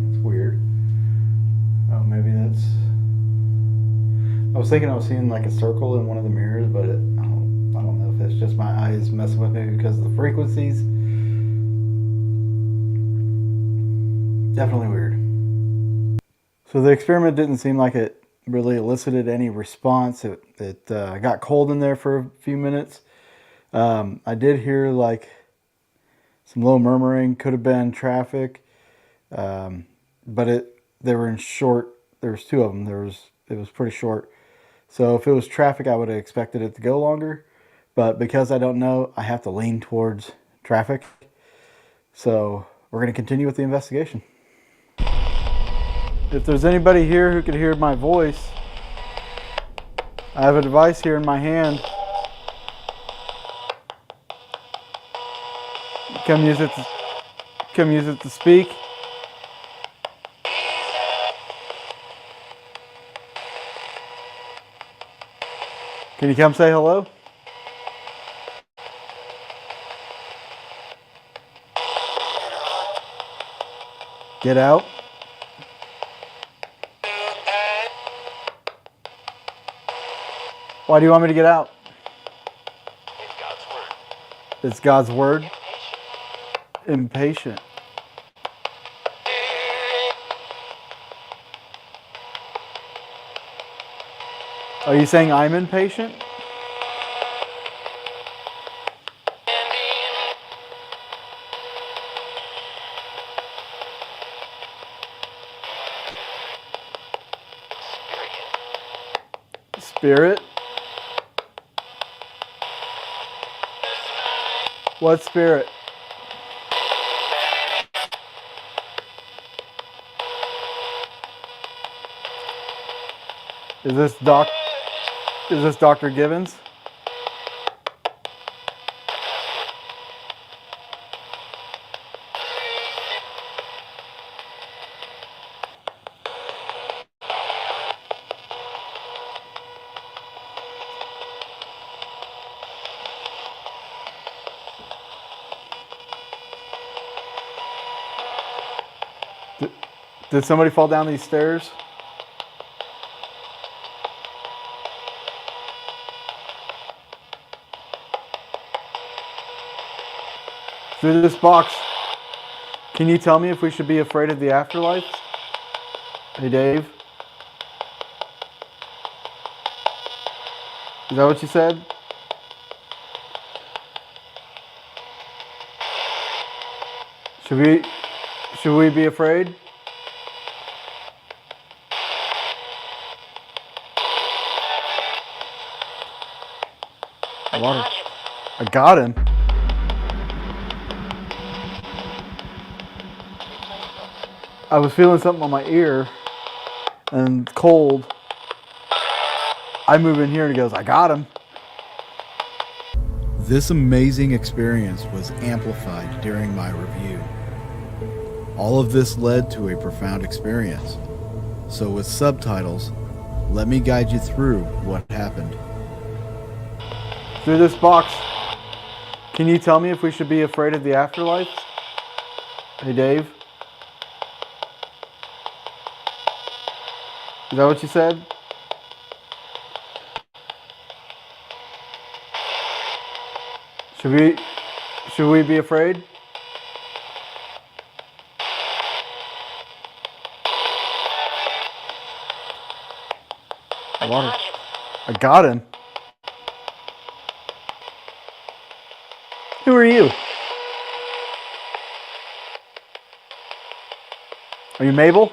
That's weird. Oh, maybe that's was thinking I was seeing like a circle in one of the mirrors, but I don't know if it's just my eyes messing with me because of the frequencies. Definitely weird. So the experiment didn't seem like it really elicited any response. It got cold in there for a few minutes. I did hear like some low murmuring, could have been traffic, but they were in short. There was two of them. It was pretty short. So if it was traffic, I would have expected it to go longer. But because I don't know, I have to lean towards traffic. So we're going to continue with the investigation. If there's anybody here who could hear my voice, I have a device here in my hand. Come use it to speak. Can you come say hello? Get out. Why do you want me to get out? It's God's word. Impatient. Are you saying I'm impatient? Spirit? What spirit? Is this Dr. Gibbons? Did somebody fall down these stairs? Through this box, can you tell me if we should be afraid of the afterlife? Hey, Dave? Is that what you said? Should we be afraid? I got him. I was feeling something on my ear and cold. I move in here and he goes, I got him. This amazing experience was amplified during my review. All of this led to a profound experience. So with subtitles, let me guide you through what happened. Through this box, can you tell me if we should be afraid of the afterlife? Hey, Dave? Is that what you said? Should we be afraid? I got him. Who are you? Are you Mabel?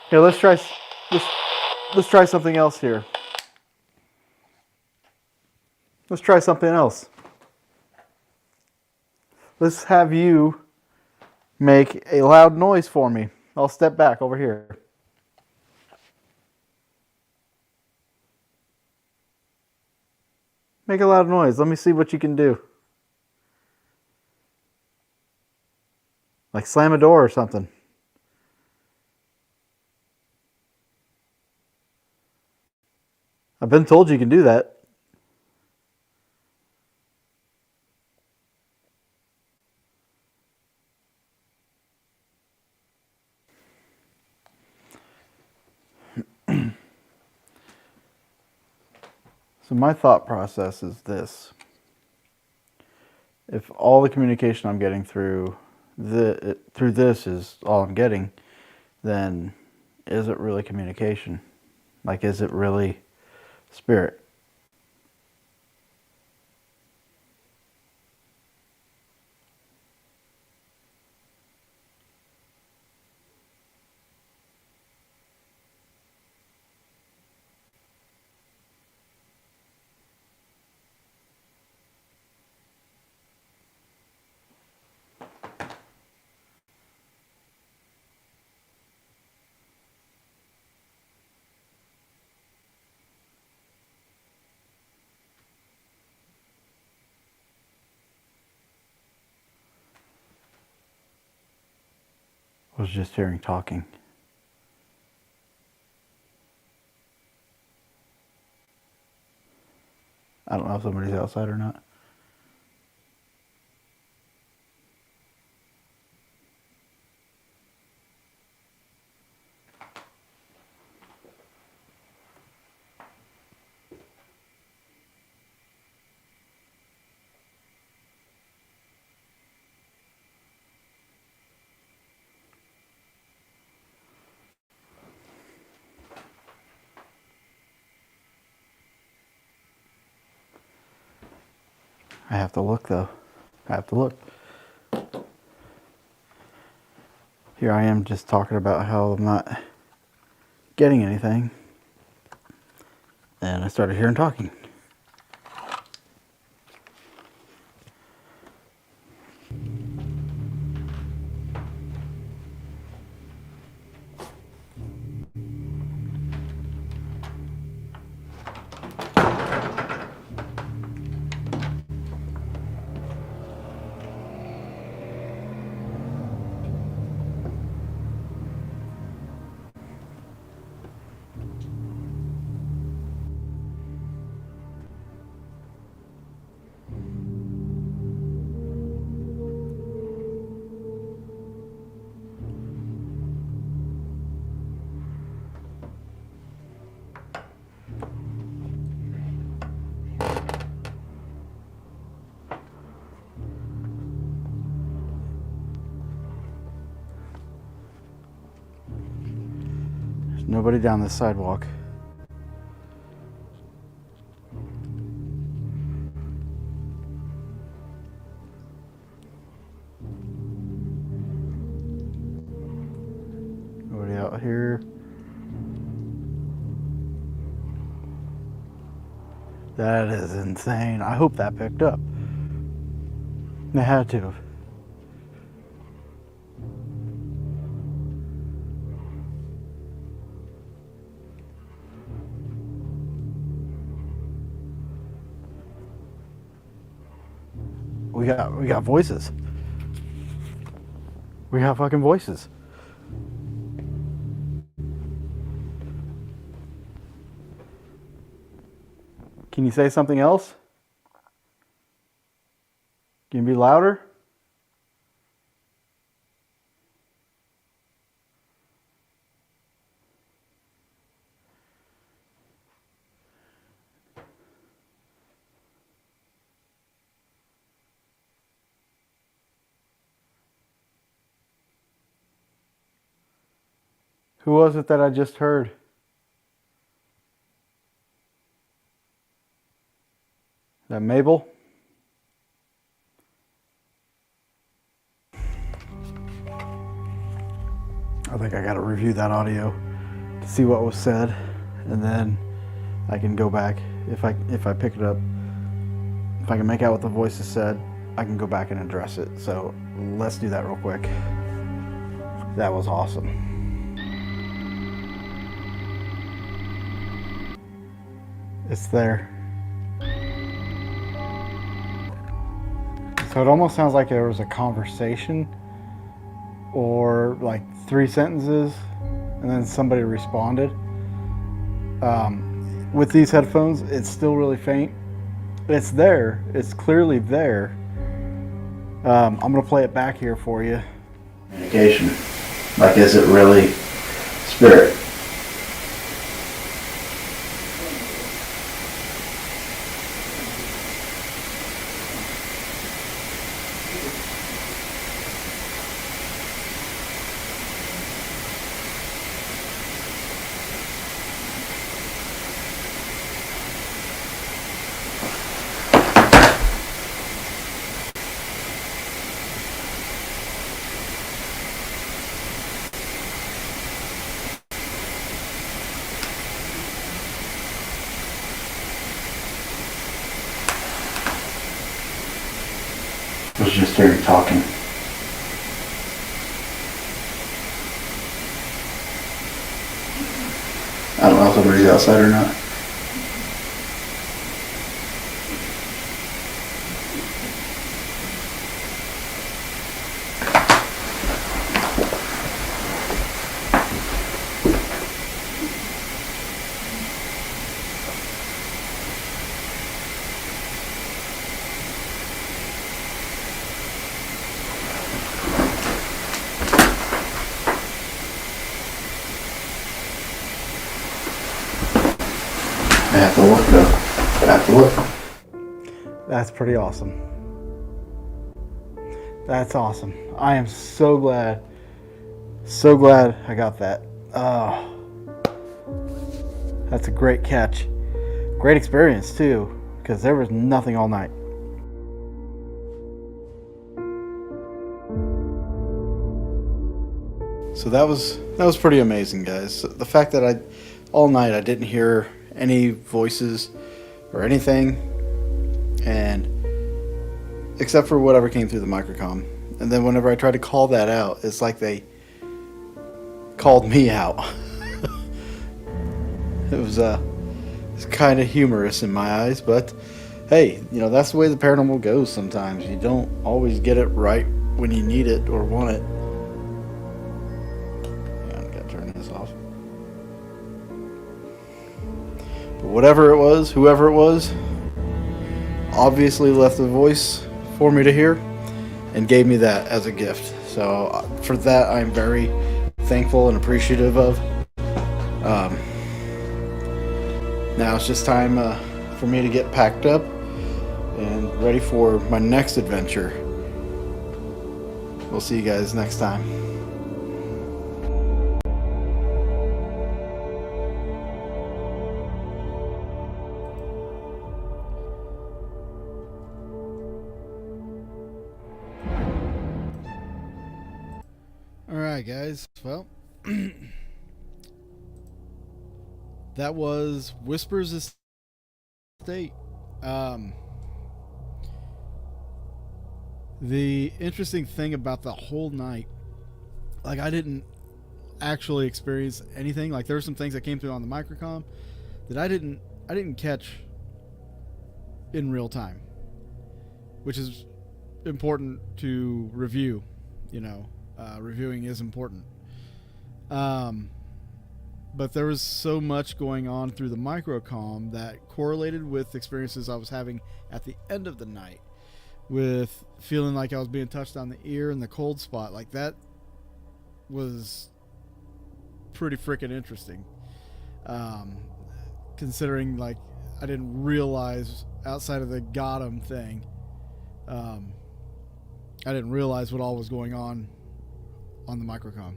Here, let's try something else here. Let's try something else. Let's have you make a loud noise for me. I'll step back over here. Make a loud noise. Let me see what you can do. Like slam a door or something. I've been told you can do that. So my thought process is this. If all the communication I'm getting through this is all I'm getting, then is it really communication? Like, is it really spirit? I was just hearing talking. I don't know if somebody's outside or not. I have to look though. I have to look. Here I am just talking about how I'm not getting anything. And I started hearing talking. Nobody down this sidewalk. Nobody out here. That is insane. I hope that picked up. They had to. We got voices. We got fucking voices. Can you say something else? Can you be louder? Who was it that I just heard? That Mabel? I think I gotta review that audio to see what was said, and then I can go back if I pick it up. If I can make out what the voices said, I can go back and address it. So let's do that real quick. That was awesome. It's there. So it almost sounds like there was a conversation or like 3 sentences and then somebody responded. With these headphones, it's still really faint. It's there. It's clearly there. I'm going to play it back here for you. Communication. Like, is it really spirit? just hearing talking? I don't know if somebody's outside or not. I have to look though. I have to look. That's pretty awesome. That's awesome. I am so glad I got that. Oh, that's a great catch. Great experience too, because there was nothing all night. So that was pretty amazing, guys. The fact that all night I didn't hear any voices or anything, and except for whatever came through the Microkom. And then whenever I tried to call that out, it's like they called me out. It was it's kind of humorous in my eyes, but hey, that's the way the paranormal goes sometimes. You don't always get it right when you need it or want it. Yeah, I gotta turn this off. But whatever it was, whoever it was, obviously left a voice for me to hear and gave me that as a gift. So for that, I'm very thankful and appreciative of. Now it's just time for me to get packed up and ready for my next adventure. We'll see you guys next time. Alright guys, well, that was Whispers Estate. The interesting thing about the whole night, like I didn't actually experience anything. Like there were some things that came through on the Microkom that I didn't catch in real time, which is important to review. Reviewing is important. But there was so much going on through the Microkom that correlated with experiences I was having at the end of the night, with feeling like I was being touched on the ear and the cold spot. Like that was pretty freaking interesting. Considering like I didn't realize outside of the got 'em thing, I didn't realize what all was going on the Microkom.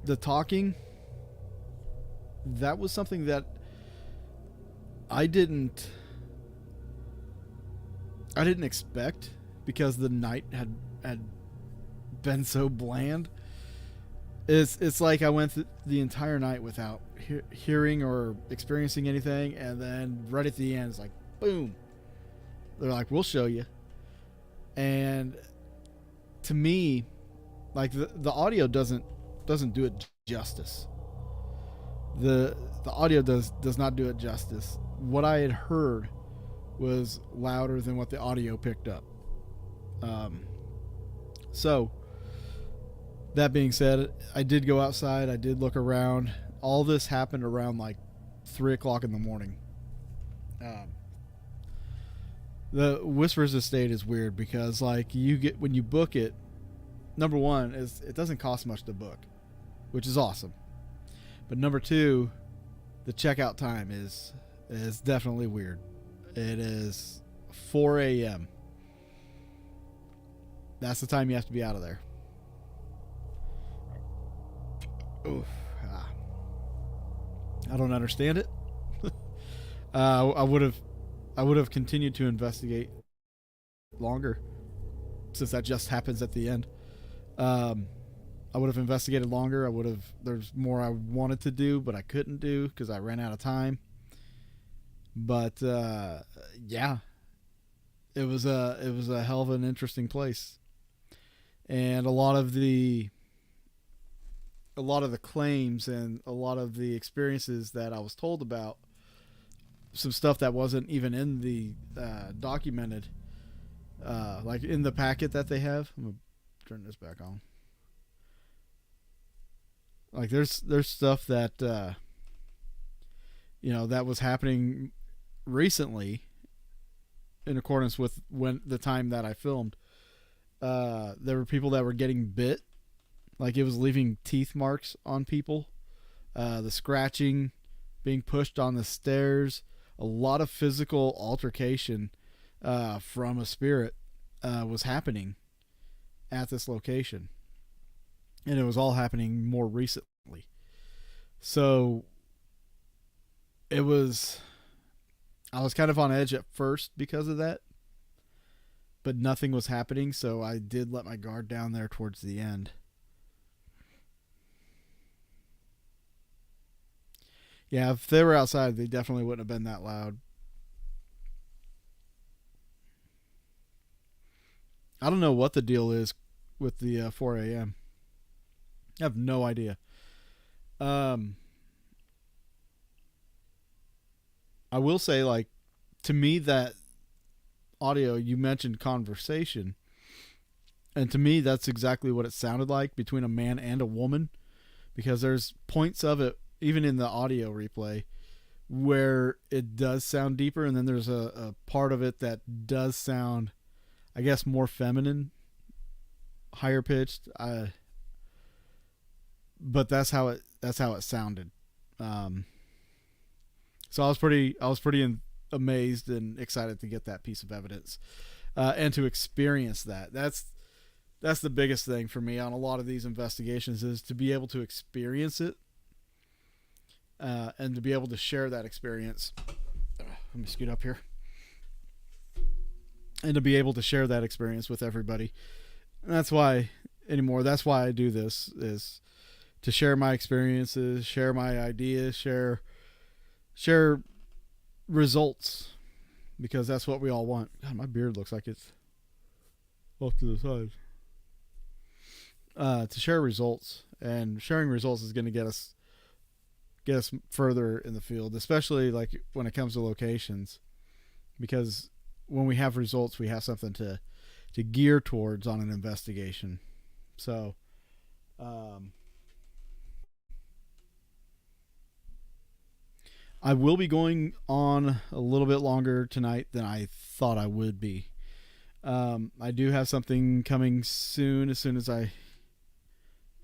The talking, that was something that I didn't expect, because the night had been so bland. It's like I went the entire night without hearing or experiencing anything, and then right at the end it's like boom, they're like, we'll show you. And to me, like the audio doesn't do it justice. The audio does not do it justice. What I had heard was louder than what the audio picked up. So that being said, I did go outside. I did look around. All this happened around like 3 o'clock in the morning. The Whispers Estate is weird because like when you book it, number one is it doesn't cost much to book, which is awesome. But number two, the checkout time is definitely weird. It is 4 a.m. That's the time you have to be out of there. Oof. I don't understand it. I would have continued to investigate longer, since that just happens at the end. I would have investigated longer. There's more I wanted to do, but I couldn't do because I ran out of time. But yeah, it was a hell of an interesting place, and a lot of the claims and a lot of the experiences that I was told about, some stuff that wasn't even in the documented, like in the packet that they have. I'm gonna turn this back on. Like there's stuff that that was happening recently in accordance with the time that I filmed. There were people that were getting bit, like it was leaving teeth marks on people, the scratching, being pushed on the stairs, a lot of physical altercation from a spirit was happening at this location, and it was all happening more recently. So I was kind of on edge at first because of that, but nothing was happening, so I did let my guard down there towards the end. Yeah, if they were outside, they definitely wouldn't have been that loud. I don't know what the deal is with the 4 a.m. I have no idea. I will say, like, to me, that audio, you mentioned conversation, and to me, that's exactly what it sounded like between a man and a woman, because there's points of it, even in the audio replay, where it does sound deeper, and then there's a part of it that does sound, I guess, more feminine, higher pitched. But that's how it sounded. So I was pretty amazed and excited to get that piece of evidence, and to experience that. That's the biggest thing for me on a lot of these investigations, is to be able to experience it, and to be able to share that experience. Let me scoot up here. And to be able to share that experience with everybody. And that's why I do this, is to share my experiences, share my ideas, share results, because that's what we all want. God, my beard looks like it's off to the side. To share results, and sharing results is going to get us further in the field, especially like when it comes to locations, because when we have results, we have something to gear towards on an investigation. So, I will be going on a little bit longer tonight than I thought I would be. I do have something coming soon, as soon as I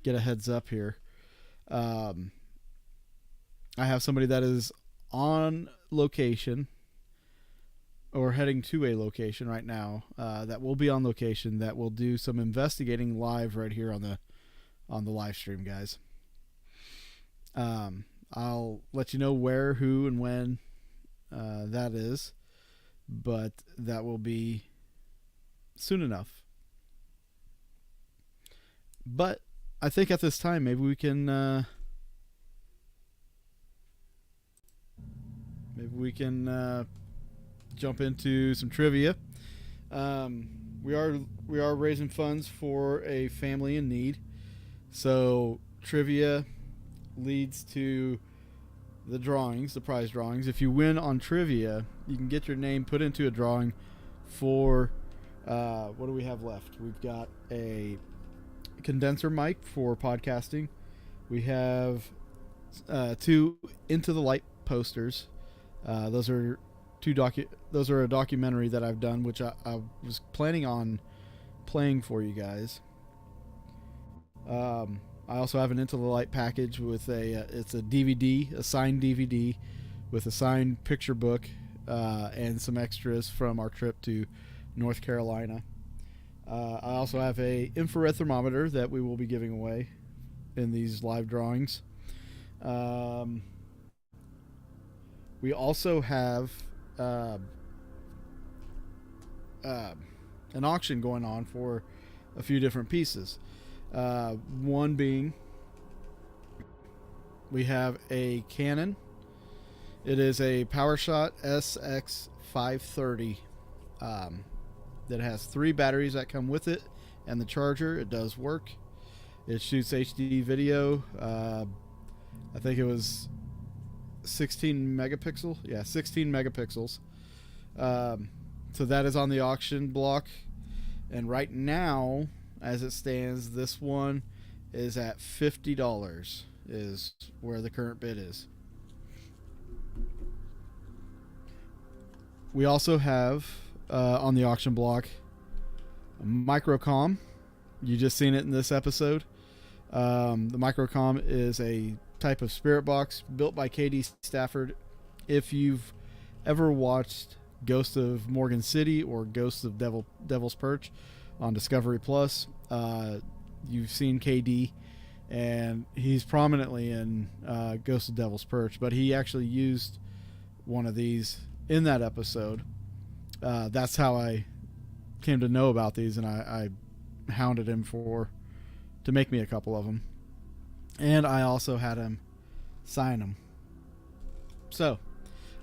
get a heads up here. I have somebody that is on location, or heading to a location right now, that will be on location, that will do some investigating live right here on the live stream, guys. I'll let you know where, who, and when that is, but that will be soon enough. But I think at this time, maybe we can jump into some trivia. We are raising funds for a family in need, so trivia leads to the drawings, the prize drawings. If you win on trivia, you can get your name put into a drawing for what do we have left? We've got a condenser mic for podcasting. We have 2 Into the Light posters. Those are a documentary that I've done, which I was planning on playing for you guys. I also have an Into the Light package with it's a DVD, a signed DVD with a signed picture book, and some extras from our trip to North Carolina. I also have a infrared thermometer that we will be giving away in these live drawings. We also have an auction going on for a few different pieces. One being, we have a Canon. It is a Powershot SX530. that has 3 batteries that come with it and the charger. It does work. It shoots HD video. I think it was 16 megapixel. Yeah, 16 megapixels. So that is on the auction block. And right now, as it stands, this one is at $50 is where the current bid is. We also have on the auction block a Microkom. You just seen it in this episode. The Microkom is a type of spirit box built by KD Stafford. If you've ever watched Ghost of Morgan City or Ghost of Devil's Perch on Discovery Plus, you've seen KD, and he's prominently in Ghost of Devil's Perch, but he actually used one of these in that episode. That's how I came to know about these, and I hounded him to make me a couple of them, and I also had him sign them. So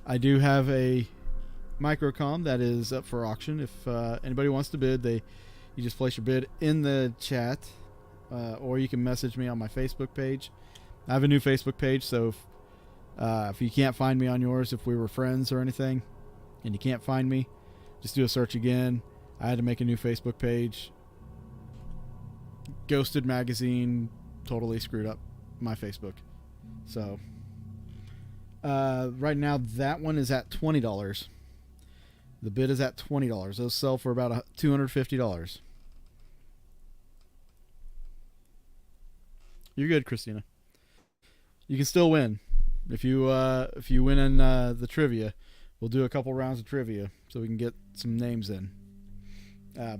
I do have a Microkom that is up for auction. If anybody wants to bid, you just place your bid in the chat, or you can message me on my Facebook page. I have a new Facebook page, so if you can't find me on yours, if we were friends or anything and you can't find me, just do a search again. I had to make a new Facebook page. Ghosted Magazine totally screwed up my Facebook. So right now that one is at $20. The bid is at $20. Those sell for about $250. You're good, Christina. You can still win. If you win in the trivia, we'll do a couple rounds of trivia so we can get some names in.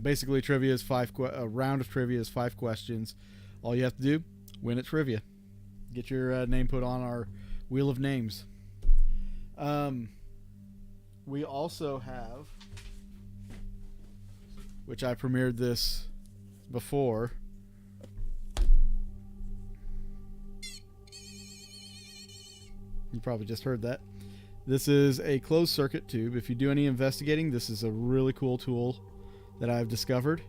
Basically, trivia is a round of trivia is 5 questions. All you have to do, win at trivia. Get your name put on our wheel of names. We also have, which I premiered this before, you probably just heard that. This is a closed circuit tube. If you do any investigating, this is a really cool tool that I've discovered.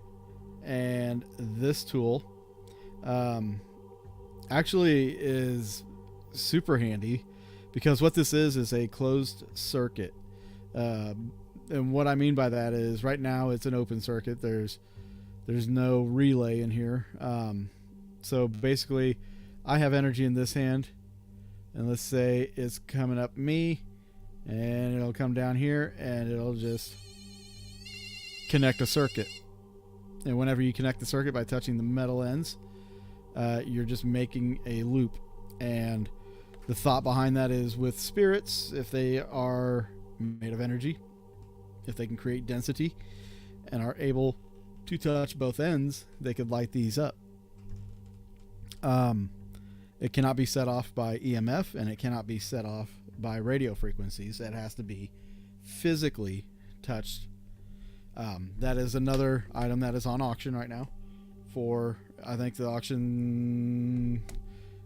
And this tool actually is super handy, because what this is a closed circuit. And what I mean by that is right now it's an open circuit. There's no relay in here. So basically I have energy in this hand, and let's say it's coming up me, and it'll come down here and it'll just connect a circuit. And whenever you connect the circuit by touching the metal ends, you're just making a loop. And the thought behind that is, with spirits, if they are made of energy, if they can create density and are able to touch both ends, they could light these up. It cannot be set off by EMF, and it cannot be set off by radio frequencies. It has to be physically touched. That is another item that is on auction right now for, I think the auction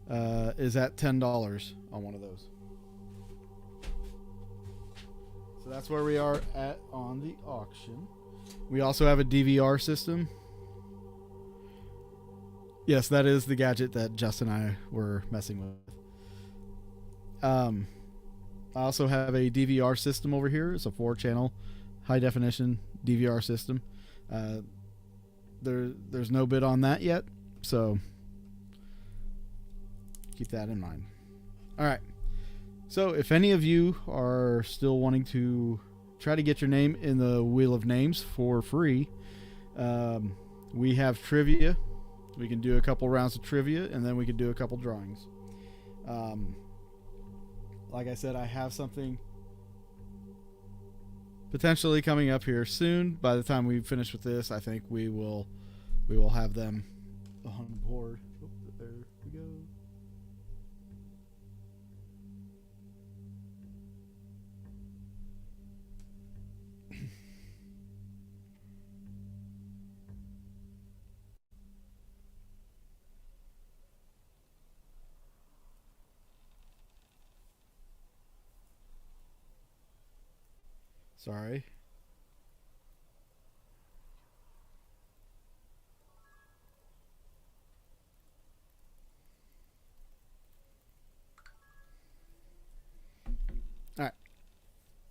is at $10 on one of those. So that's where we are at on the auction. We also have a DVR system. Yes, that is the gadget that Justin and I were messing with. I also have a DVR system over here. It's a 4-channel high definition DVR system. There's no bid on that yet, so keep that in mind. All right. So if any of you are still wanting to try to get your name in the wheel of names for free, we have trivia. We can do a couple rounds of trivia, and then we can do a couple drawings. Like I said, I have something potentially coming up here soon. By the time we finish with this, I think we will have them on board. Oh, there we go. Sorry.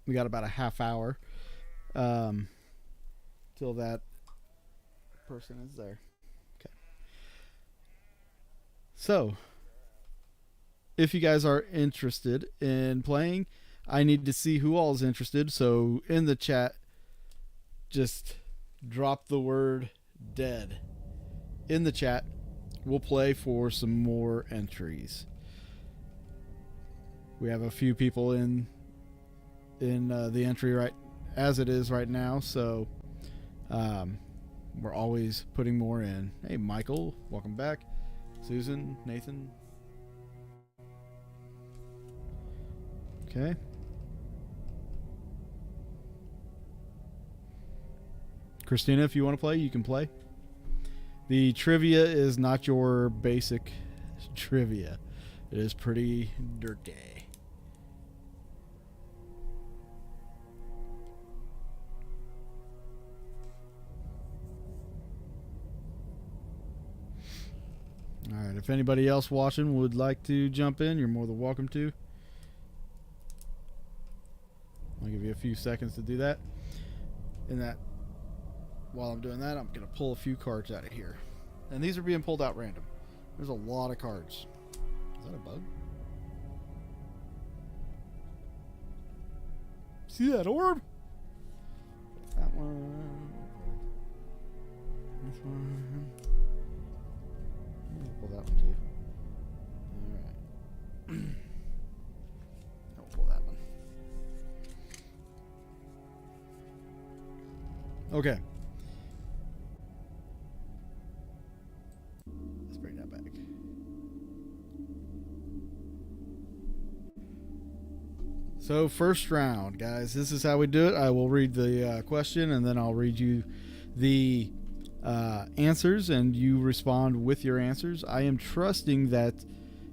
We got about a half hour till that person is there. Okay. So, if you guys are interested in playing, I need to see who all is interested. So in the chat, just drop the word dead in the chat. We'll play for some more entries. We have a few people in the entry right as it is right now, so we're always putting more in. Hey, Michael, welcome back. Susan, Nathan. Okay. Christina, if you want to play, you can play. The trivia is not your basic trivia. It is pretty dirty. All right, if anybody else watching would like to jump in, you're more than welcome to. I'll give you a few seconds to do that. While I'm doing that, I'm going to pull a few cards out of here. And these are being pulled out random. There's a lot of cards. Is that a bug? See that orb? That one. This one. I'll pull that one too. Alright. I'll pull that one. Okay. Let's bring that back. So first round, guys. This is how we do it. I will read the question, and then I'll read you the answers, and you respond with your answers. I am trusting that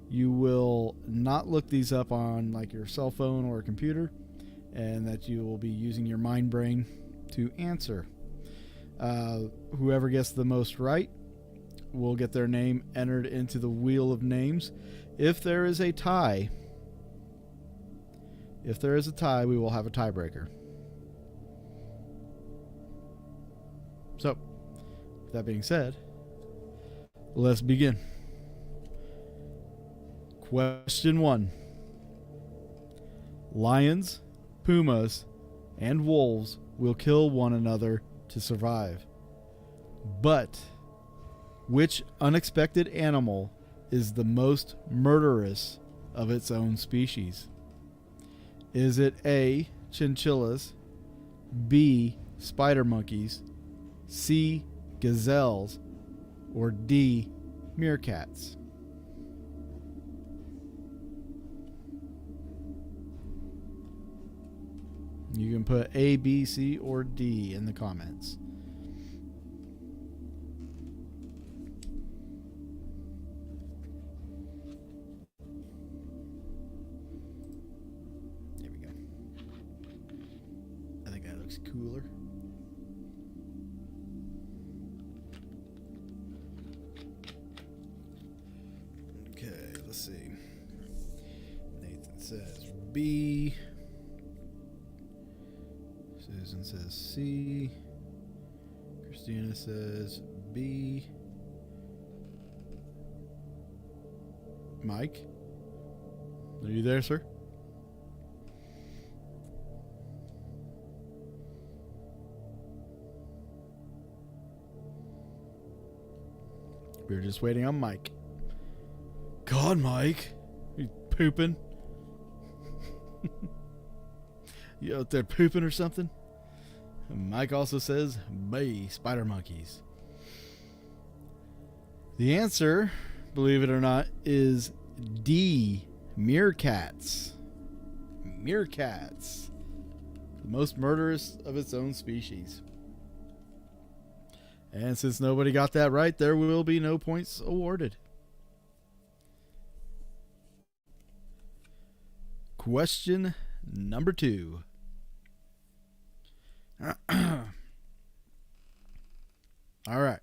you will not look these up on like your cell phone or a computer, and that you will be using your mind brain to answer. Whoever gets the most right will get their name entered into the wheel of names. If there is a tie, we will have a tiebreaker. So, with that being said, let's begin. Question 1. Lions, pumas, and wolves will kill one another to survive. But which unexpected animal is the most murderous of its own species? Is it A, chinchillas, B, spider monkeys, C, gazelles, or D, meerkats? You can put A, B, C, or D in the comments. There we go. I think that looks cooler. Okay, let's see. Nathan says B. Susan says C. Christina says B. Mike? Are you there, sir? We were just waiting on Mike. God, Mike. You pooping? You out there pooping or something? Mike also says B, spider monkeys. The answer, believe it or not, is D, meerkats. Meerkats. The most murderous of its own species. And since nobody got that right, there will be no points awarded. Question number 2. All right.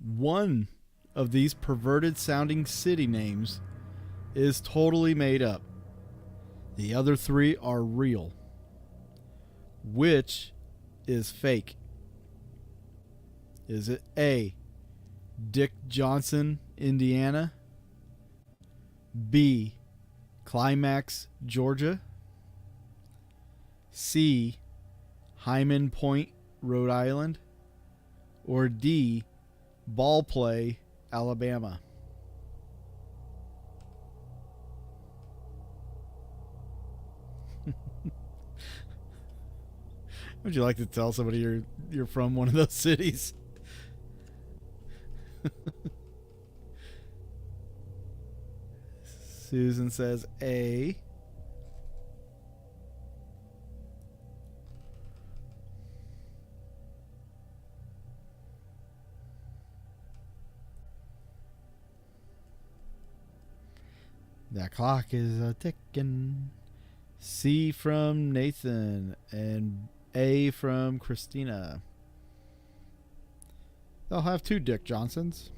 One of these perverted sounding city names is totally made up. The other three are real. Which is fake? Is it A, Dick Johnson, Indiana? B, Climax, Georgia? C, Hyman Point, Rhode Island? Or D, Ball Play, Alabama? Would you like to tell somebody you're from one of those cities? Susan says A. That clock is a ticking. C from Nathan and A from Christina. They'll have two Dick Johnsons.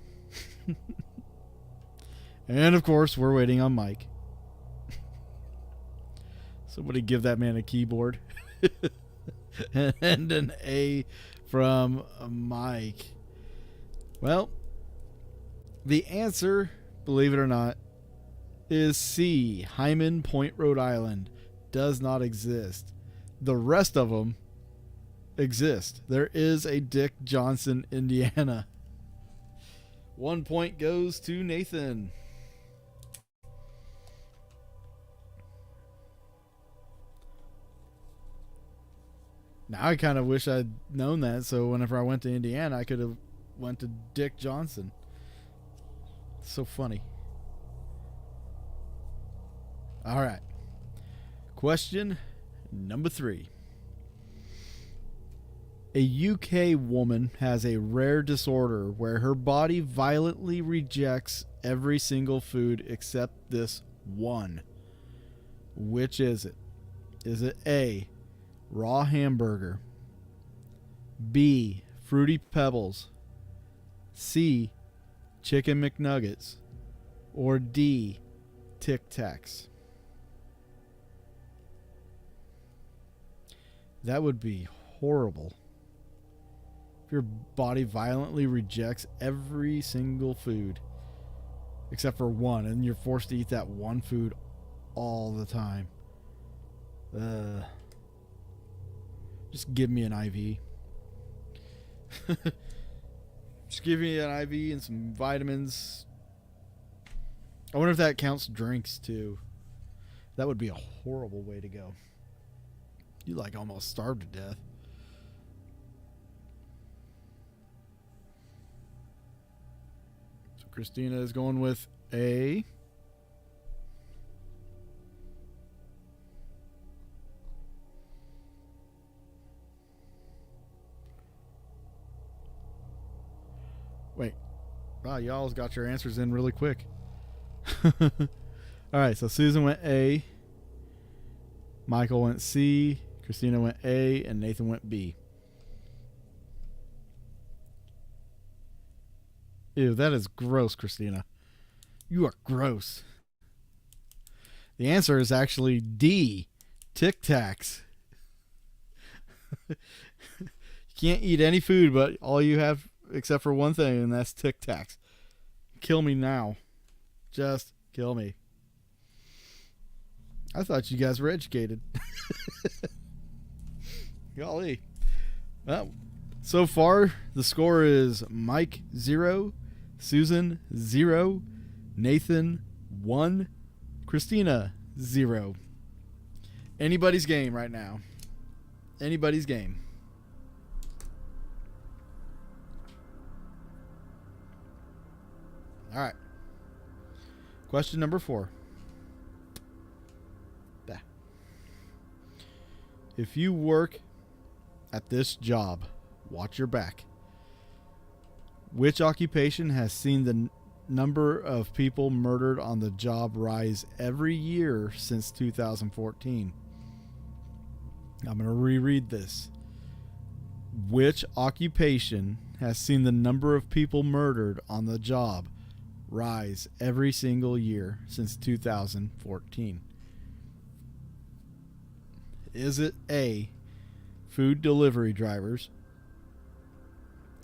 And of course, we're waiting on Mike. Somebody give that man a keyboard. And an A from Mike. Well, the answer, believe it or not, is C. Hyman Point, Rhode Island does not exist. The rest of them exist. There is a Dick Johnson, Indiana. 1 point goes to Nathan. Now I kind of wish I'd known that, so whenever I went to Indiana, I could have went to Dick Johnson. So funny. All right. Question number 3. A UK woman has a rare disorder where her body violently rejects every single food except this one. Which is it? Is it A, raw hamburger, B, Fruity Pebbles, C, Chicken McNuggets, or D, Tic Tacs? That would be horrible. If your body violently rejects every single food except for one, and you're forced to eat that one food all the time. Just give me an IV. Just give me an IV and some vitamins. I wonder if that counts drinks too. That would be a horrible way to go. You like almost starved to death. So Christina is going with A. Wait. Wow, y'all's got your answers in really quick. All right, so Susan went A. Michael went C. Christina went A. And Nathan went B. Ew, that is gross, Christina. You are gross. The answer is actually D. Tic Tacs. You can't eat any food, but all you have except for one thing, and that's Tic Tacs. Kill me now. Just kill me. I thought you guys were educated. Golly. Well, so far, the score is Mike 0, Susan 0, Nathan 1, Christina 0. Anybody's game right now. Anybody's game. All right. Question number 4. If you work at this job, watch your back. Which occupation has seen the number of people murdered on the job rise every year since 2014? I'm going to reread this. Which occupation has seen the number of people murdered on the job rise every single year since 2014? Is it A, food delivery drivers?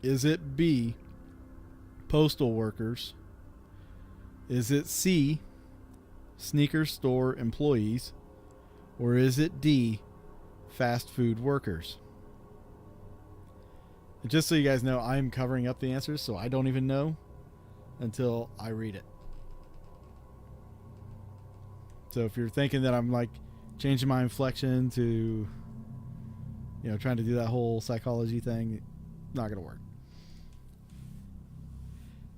Is it B, postal workers? Is it C, sneaker store employees? Or is it D, fast food workers? And just so you guys know, I'm covering up the answers, so I don't even know until I read it. So if you're thinking that I'm like changing my inflection to, you know, trying to do that whole psychology thing, not gonna work.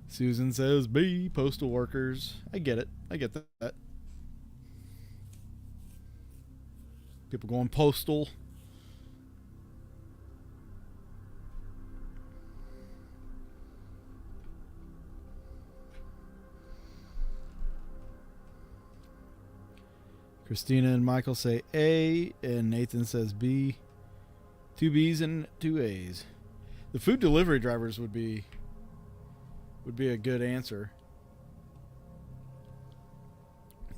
Susan says B, postal workers. I get it. I get that. People going postal. Christina and Michael say A, and Nathan says B. 2 B's and 2 A's. The food delivery drivers would be a good answer.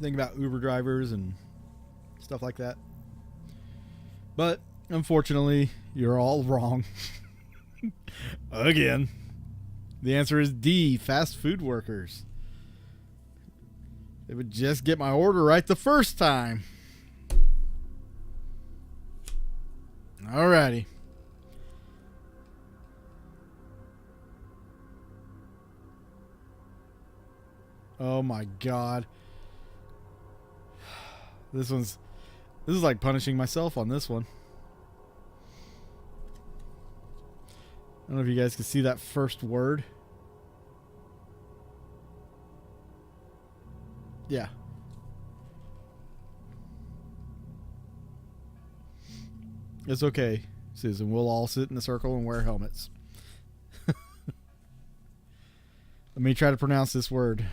Think about Uber drivers and stuff like that. But unfortunately, you're all wrong. Again. The answer is D, fast food workers. It would just get my order right the first time. Alrighty. Oh my God. This is like punishing myself on this one. I don't know if you guys can see that first word. Yeah. It's okay, Susan. We'll all sit in a circle and wear helmets. Let me try to pronounce this word.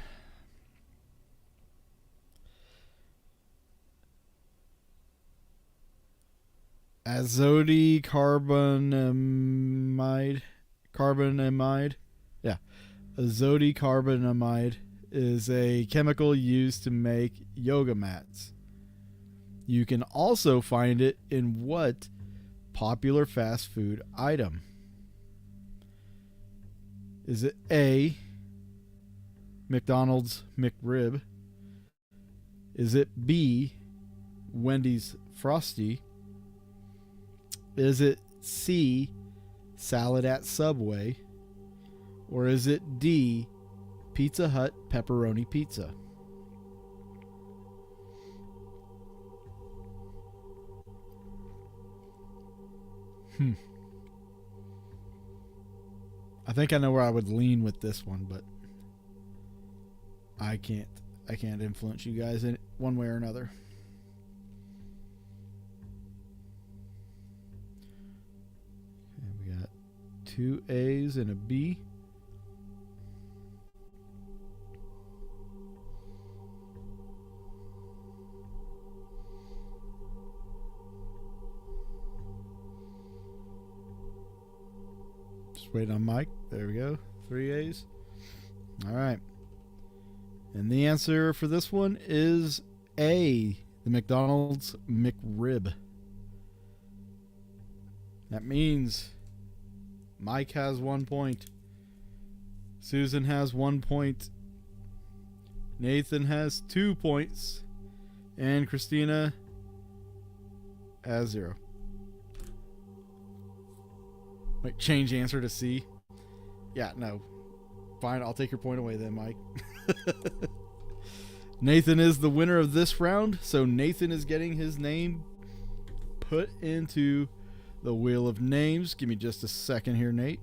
Azodicarbonamide. Yeah. Azodicarbonamide is a chemical used to make yoga mats. You can also find it in what popular fast food item? Is it A, McDonald's McRib? Is it B, Wendy's Frosty? Is it C, salad at Subway? Or is it D, Pizza Hut pepperoni pizza? I think I know where I would lean with this one, but I can't influence you guys in one way or another. Okay, we got 2 A's and a B. Just wait on Mike. There we go. 3 A's. All right. And the answer for this one is A, the McDonald's McRib. That means Mike has 1 point. Susan has 1 point. Nathan has 2 points. And Christina has 0. Wait, change answer to C? Yeah, no. Fine, I'll take your point away then, Mike. Nathan is the winner of this round, so Nathan is getting his name put into the wheel of names. Give me just a second here, Nate.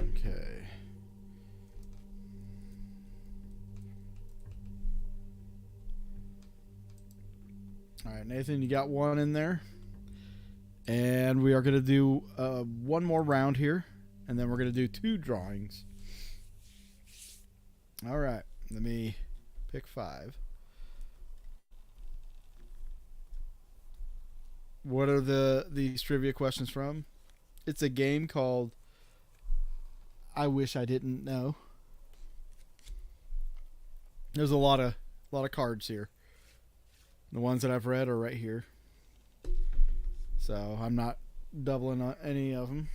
Okay. All right, Nathan, you got one in there. And we are going to do one more round here. And then we're going to do 2 drawings. All right. Let me pick 5. What are these trivia questions from? It's a game called I Wish I Didn't Know. There's a lot of cards here. The ones that I've read are right here. So I'm not doubling on any of them.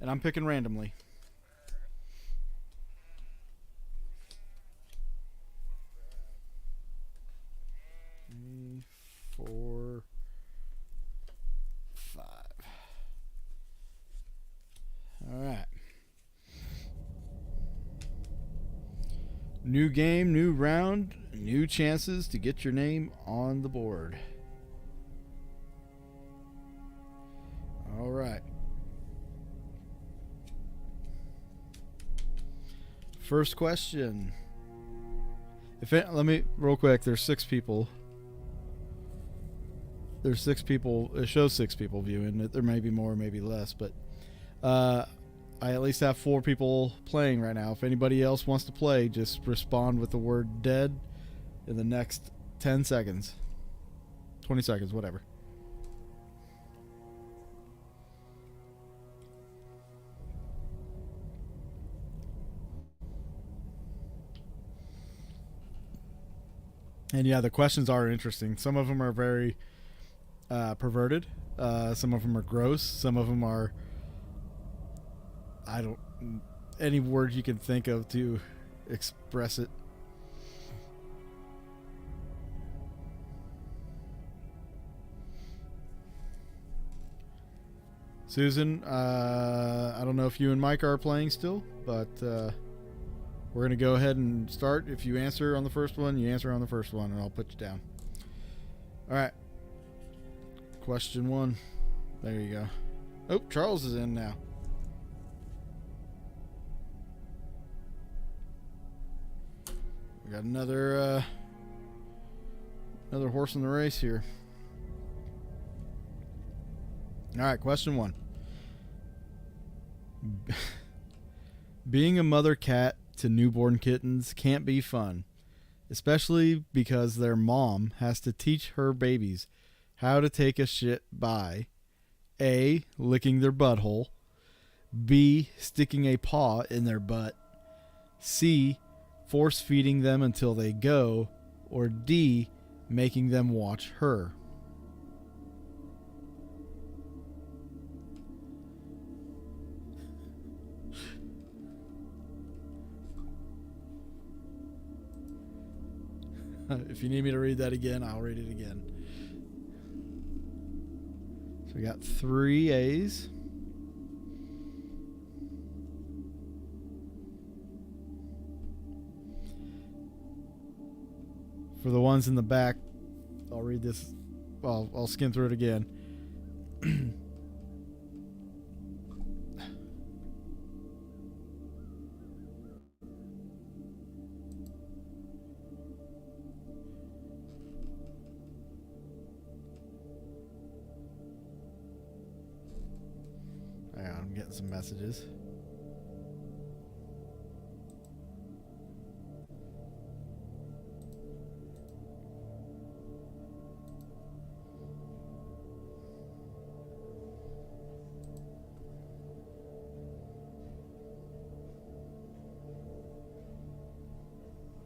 And I'm picking randomly. 3, 4, 5. All right. New game, new round, new chances to get your name on the board. All right. First question. Let me real quick. There's 6 people. There's 6 people. It shows 6 people viewing. There may be more, maybe less, but I at least have 4 people playing right now. If anybody else wants to play, just respond with the word dead in the next 10 seconds. 20 seconds, whatever. And yeah, the questions are interesting. Some of them are very perverted. Some of them are gross. Some of them are, any word you can think of to express it. Susan, I don't know if you and Mike are playing still, but we're going to go ahead and start. If you answer on the first one, you answer on the first one, and I'll put you down. All right. Question 1. There you go. Oh, Charles is in now. We got another horse in the race here. All right, question 1. Being a mother cat to newborn kittens can't be fun, especially because their mom has to teach her babies how to take a shit by A, licking their butthole, B, sticking a paw in their butt, C, force feeding them until they go, or D, making them watch her. If you need me to read that again, I'll read it again. So we got 3 A's. For the ones in the back, I'll read this. I'll skim through it again. Hang on, I'm getting some messages.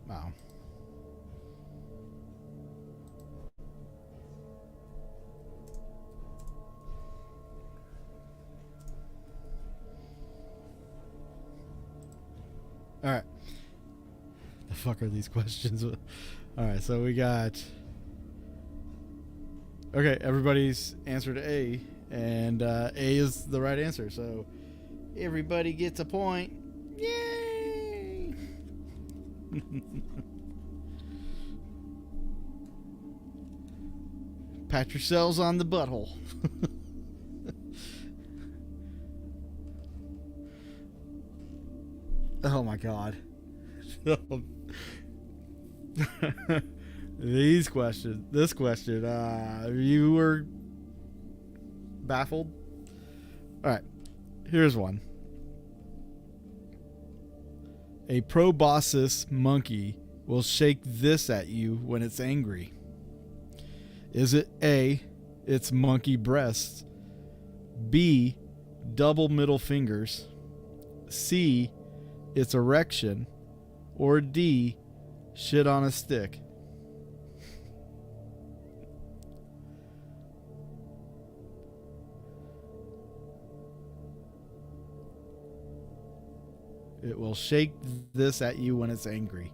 Wow. All right. The fuck are these questions? All right, so we got. Okay, everybody's answered A, and A is the right answer. So everybody gets a point. Yay! Pat yourselves on the butthole. Oh my god. This question, you were baffled? All right, here's one. A proboscis monkey will shake this at you when it's angry. Is it A, its monkey breasts, B, double middle fingers, C, its erection, or D, shit on a stick? It will shake this at you when it's angry.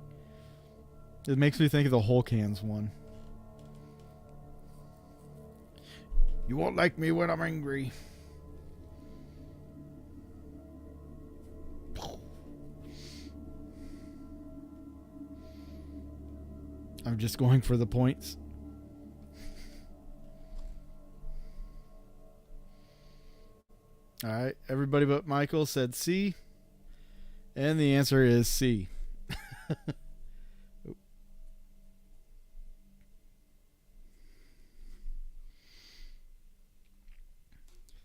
It makes me think of the Hulk hands one. You won't like me when I'm angry. I'm just going for the points. All right, everybody but Michael said C. And the answer is C.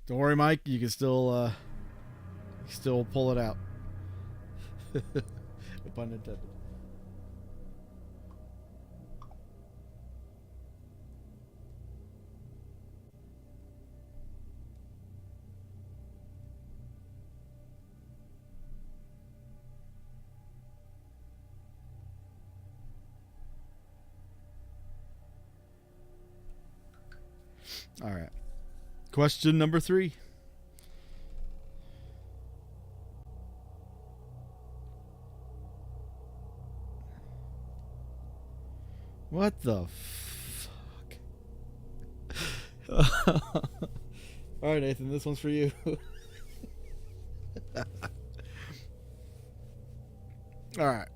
Don't worry, Mike. You can still pull it out. No pun intended. All right. Question number 3. What the fuck? All right, Nathan, this one's for you. All right.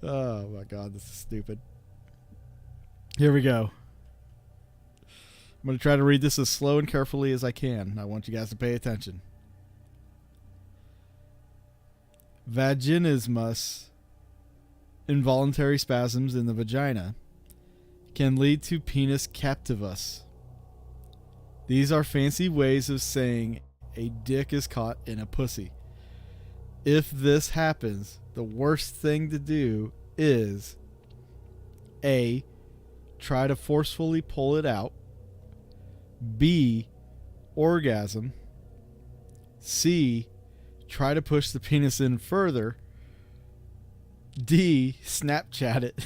Oh my God, this is stupid. Here we go. I'm going to try to read this as slow and carefully as I can. I want you guys to pay attention. Vaginismus, involuntary spasms in the vagina, can lead to penis captivus. These are fancy ways of saying a dick is caught in a pussy. If this happens, the worst thing to do is A, try to forcefully pull it out, B, orgasm, C, try to push the penis in further, D, Snapchat it.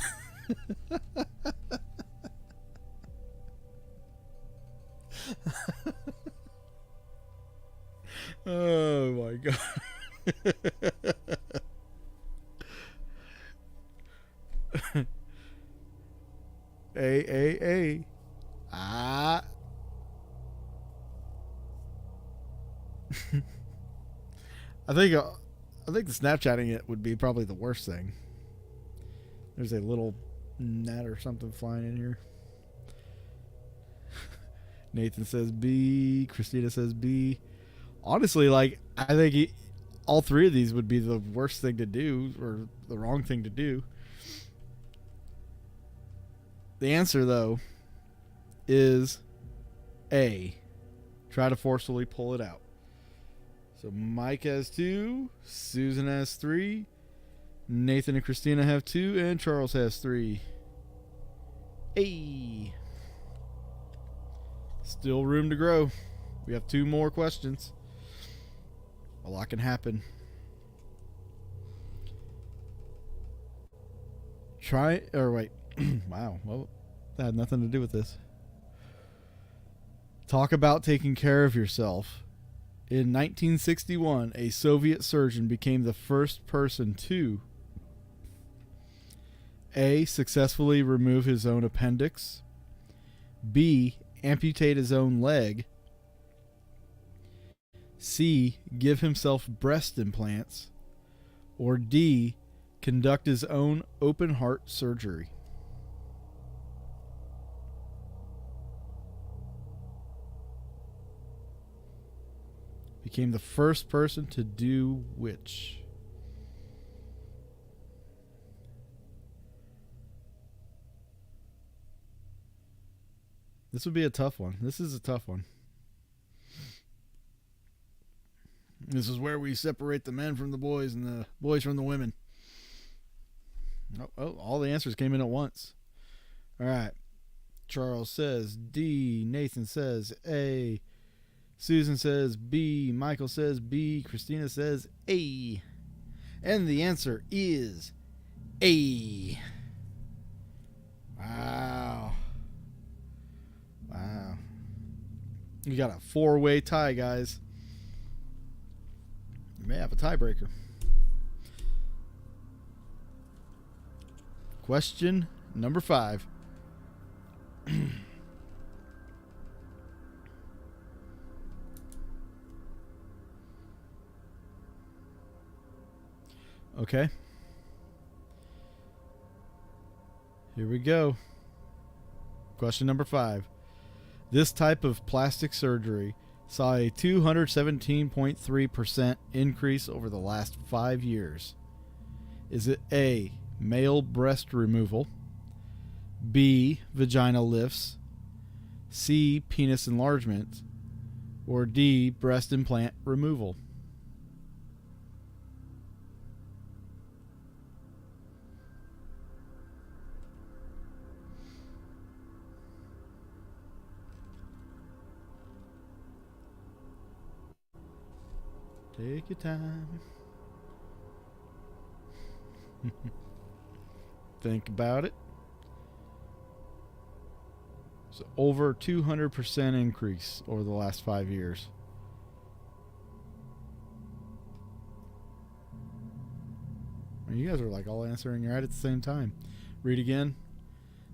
Oh my God. A. Ah. I think the Snapchatting it would be probably the worst thing. There's a little net or something flying in here. Nathan says B. Christina says B. Honestly, like, I think all three of these would be the worst thing to do, or the wrong thing to do. The answer, though, is A. Try to forcefully pull it out. So Mike has 2, Susan has 3, Nathan and Christina have 2, and Charles has 3. A. Still room to grow. We have 2 more questions. A lot can happen. Wow. Well, that had nothing to do with this. Talk about taking care of yourself. In 1961, a Soviet surgeon became the first person to A. Successfully remove his own appendix, B. Amputate his own leg, C. Give himself breast implants, or D. Conduct his own open heart surgery. Became the first person to do which? This would be a tough one. This is a tough one. This is where we separate the men from the boys and the boys from the women. Oh, all the answers came in at once. All right. Charles says D. Nathan says A. Susan says B. Michael says B. Christina says A. And the answer is A. Wow. Wow. You got a 4-way tie, guys. You may have a tiebreaker. Question number 5. Okay. Here we go. Question number 5. This type of plastic surgery saw a 217.3% increase over the last 5 years. Is it A, male breast removal, B, vagina lifts, C, penis enlargement, or D, breast implant removal? Take your time. Think about it. So over 200% increase over the last 5 years. You guys are like all answering right at the same time. Read again.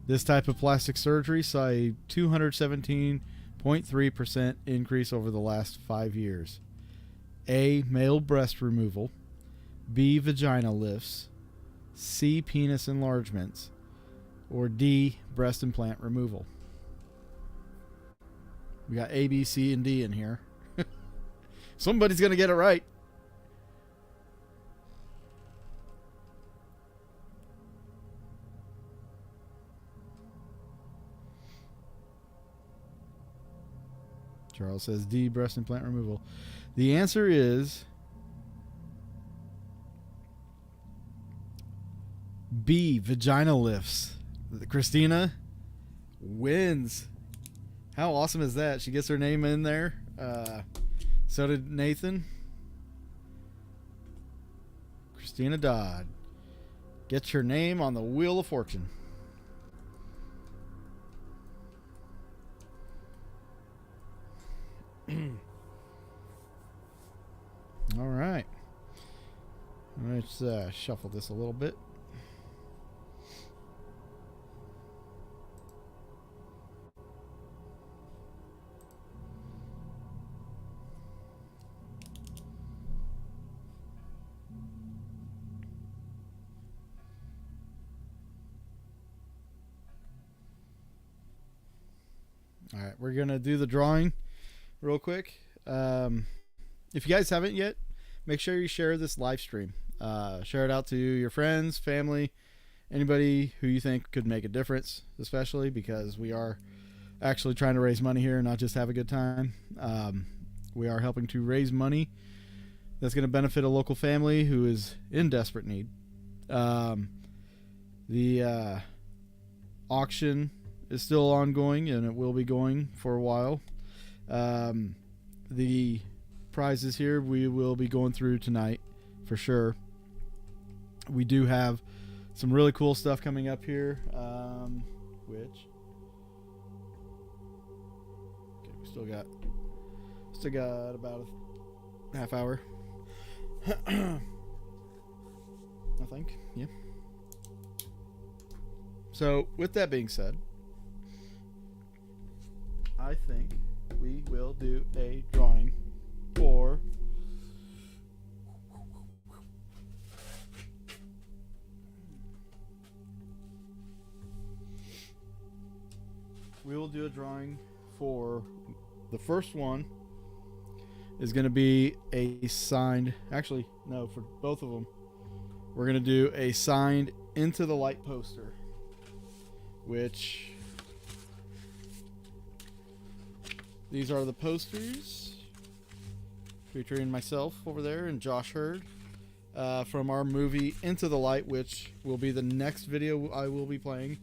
This type of plastic surgery saw a 217.3% increase over the last 5 years. A, male breast removal, B, vagina lifts, C, penis enlargements, or D, breast implant removal. We got A, B, C, and D in here. Somebody's going to get it right. Charles says D, breast implant removal. The answer is B, vagina lifts. Christina wins. How awesome is that? She gets her name in there. So did Nathan. Christina Dodd gets her name on the Wheel of Fortune. All right. Let's shuffle this a little bit. All right, we're going to do the drawing real quick. If you guys haven't yet, make sure you share this live stream. Share it out to your friends, family, anybody who you think could make a difference, especially because we are actually trying to raise money here, not just have a good time. We are helping to raise money that's going to benefit a local family who is in desperate need. The auction is still ongoing, and it will be going for a while. The prizes here we will be going through tonight for sure. We do have some really cool stuff coming up here, which okay, we still got about a half hour. I think, yeah. So with that being said, I think we will do a drawing for the first one is going to be a signed, actually no, for both of them we're going to do a signed Into the Light poster, which These are the posters featuring myself over there and Josh Hurd from our movie Into the Light, which will be the next video I will be playing.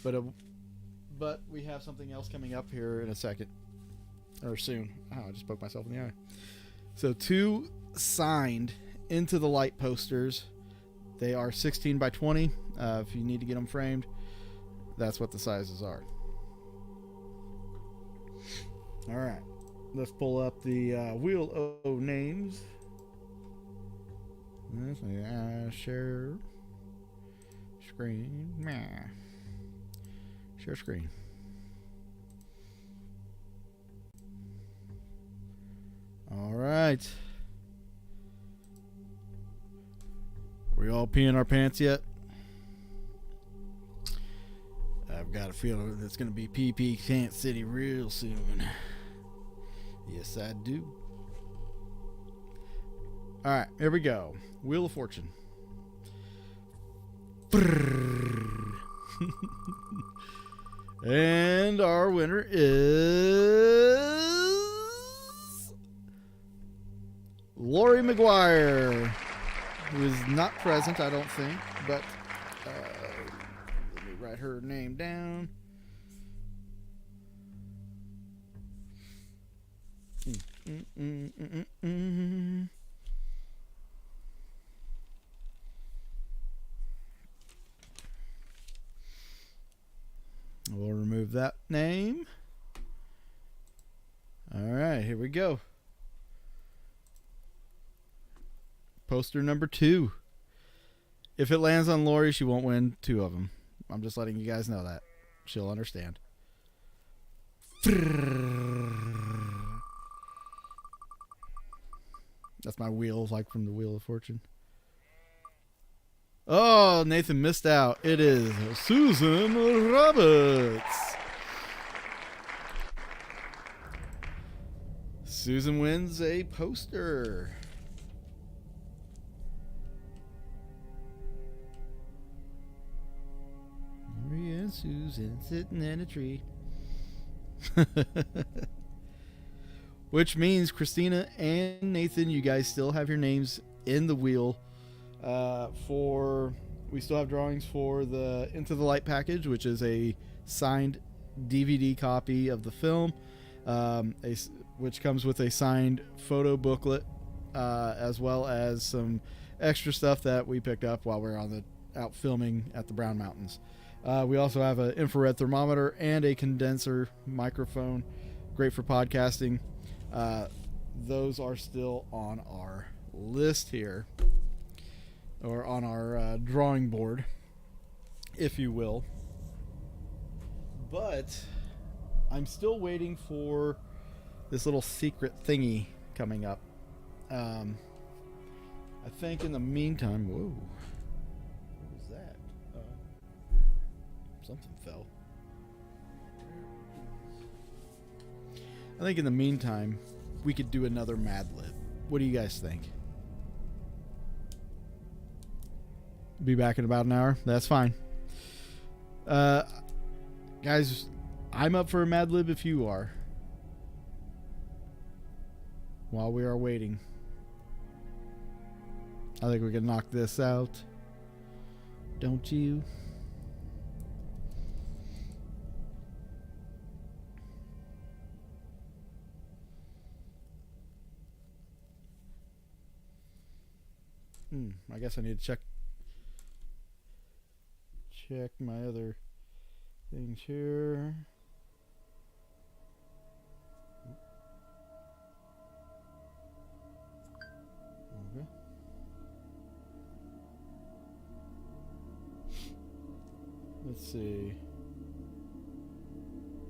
But we have something else coming up here in a second. Or soon. Oh, I just poked myself in the eye. So 2 signed Into the Light posters. They are 16 by 20. If you need to get them framed, that's what the sizes are. All right. Let's pull up the Wheel O names. Share screen. Share screen. All right. We all peeing our pants yet? I've got a feeling it's going to be PP Kansas City real soon. Yes, I do. All right, here we go. Wheel of Fortune. And our winner is Lori McGuire, who is not present, I don't think, but let me write her name down. We'll remove that name. All right, here we go. Poster number 2. If it lands on Lori, she won't win 2 of them. I'm just letting you guys know that. She'll understand. That's my wheel, like from the Wheel of Fortune. Oh, Nathan missed out. It is Susan Roberts. Susan wins a poster. Maria and Susan sitting in a tree. Which means Christina and Nathan, you guys still have your names in the wheel. We still have drawings for the Into the Light package, which is a signed DVD copy of the film, which comes with a signed photo booklet, as well as some extra stuff that we picked up while we were out filming at the Brown Mountains. We also have an infrared thermometer and a condenser microphone, great for podcasting. Those are still on our list here, or on our drawing board, if you will. But I'm still waiting for this little secret thingy coming up. I think in the meantime, whoa, what was that? Something fell. I think in the meantime, we could do another Mad Lib. What do you guys think? Be back in about an hour. That's fine. Guys, I'm up for a Mad Lib if you are. While we are waiting, I think we can knock this out. Don't you? I guess I need to check my other things here. Okay. Let's see.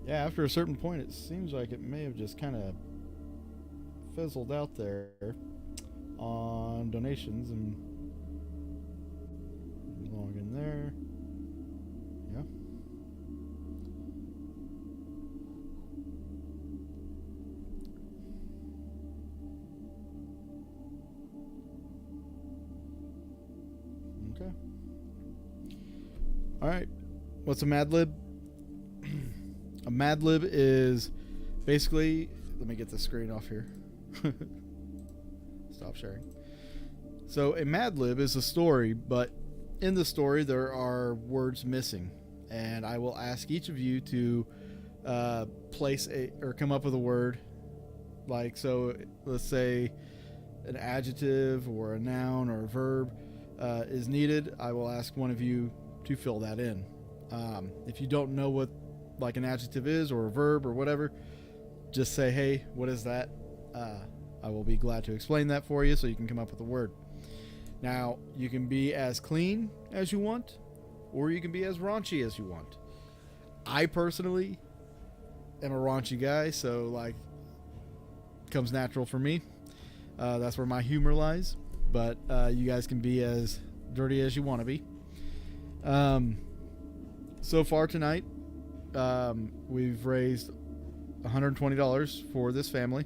Yeah, after a certain point, it seems like it may have just kind of fizzled out there on donations, and log in there. Yeah. Okay. All right. What's a Mad Lib? A Mad Lib is basically, let me get the screen off here. Stop sharing. So a Mad Lib is a story, but in the story there are words missing, and I will ask each of you to place or come up with a word. Like, so let's say an adjective or a noun or a verb is needed. I will ask one of you to fill that in. If you don't know what like an adjective is or a verb or whatever, just say, hey, what is that? I will be glad to explain that for you so you can come up with a word. Now, you can be as clean as you want, or you can be as raunchy as you want. I personally am a raunchy guy, so like, comes natural for me. That's where my humor lies. But you guys can be as dirty as you want to be. So far tonight, we've raised $120 for this family.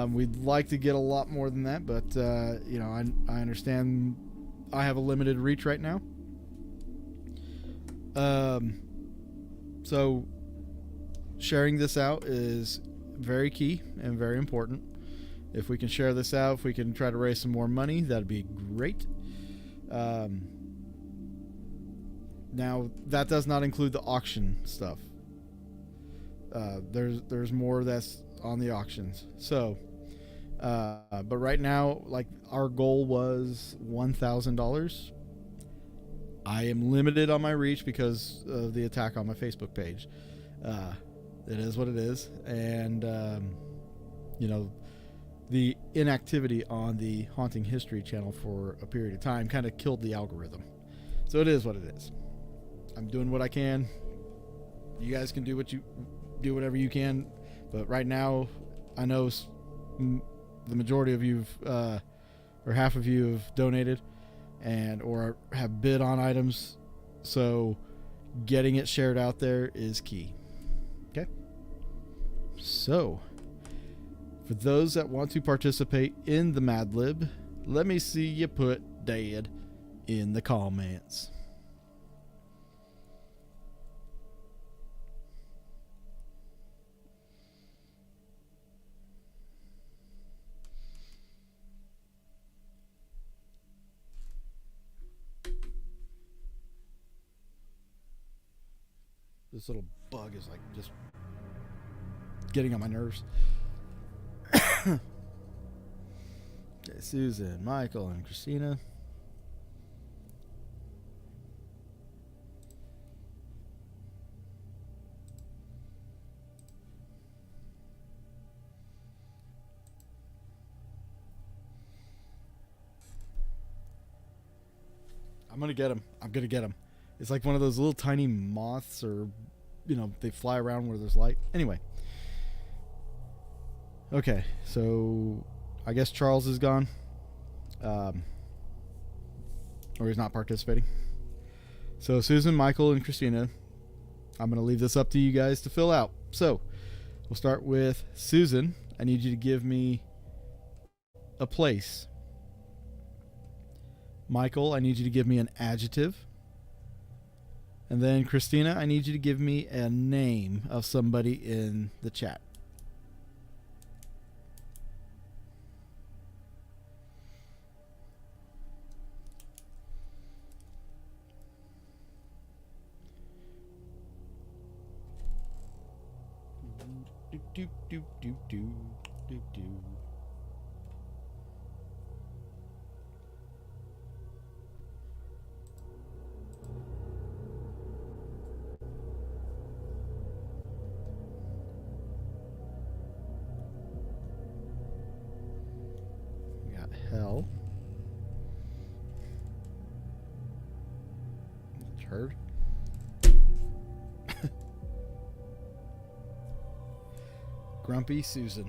We'd like to get a lot more than that, but you know, I understand I have a limited reach right now. So sharing this out is very key and very important. If we can share this out, if we can try to raise some more money, that'd be great. Now, that does not include the auction stuff. There's more that's on the auctions. So, but right now, like, our goal was $1,000. I am limited on my reach because of the attack on my Facebook page. It is what it is. And, you know, the inactivity on the Haunting History channel for a period of time kind of killed the algorithm. So it is what it is. I'm doing what I can. You guys can do whatever you can. But right now, I know the majority of you, or half of you, have donated and or have bid on items. So getting it shared out there is key. Okay? So, for those that want to participate in the Mad Lib, let me see you put "Dad" in the comments. This little bug is like just getting on my nerves. Okay, Susan, Michael, and Christina. I'm gonna get him. I'm gonna get him. It's like one of those little tiny moths, or, you know, they fly around where there's light. Anyway. Okay, so I guess Charles is gone. Or he's not participating. So Susan, Michael, and Christina, I'm going to leave this up to you guys to fill out. So we'll start with Susan. I need you to give me a place. Michael, I need you to give me an adjective. And then Christina, I need you to give me a name of somebody in the chat. Do, do, do, do, do, do. We got hell. Turd. Grumpy Susan.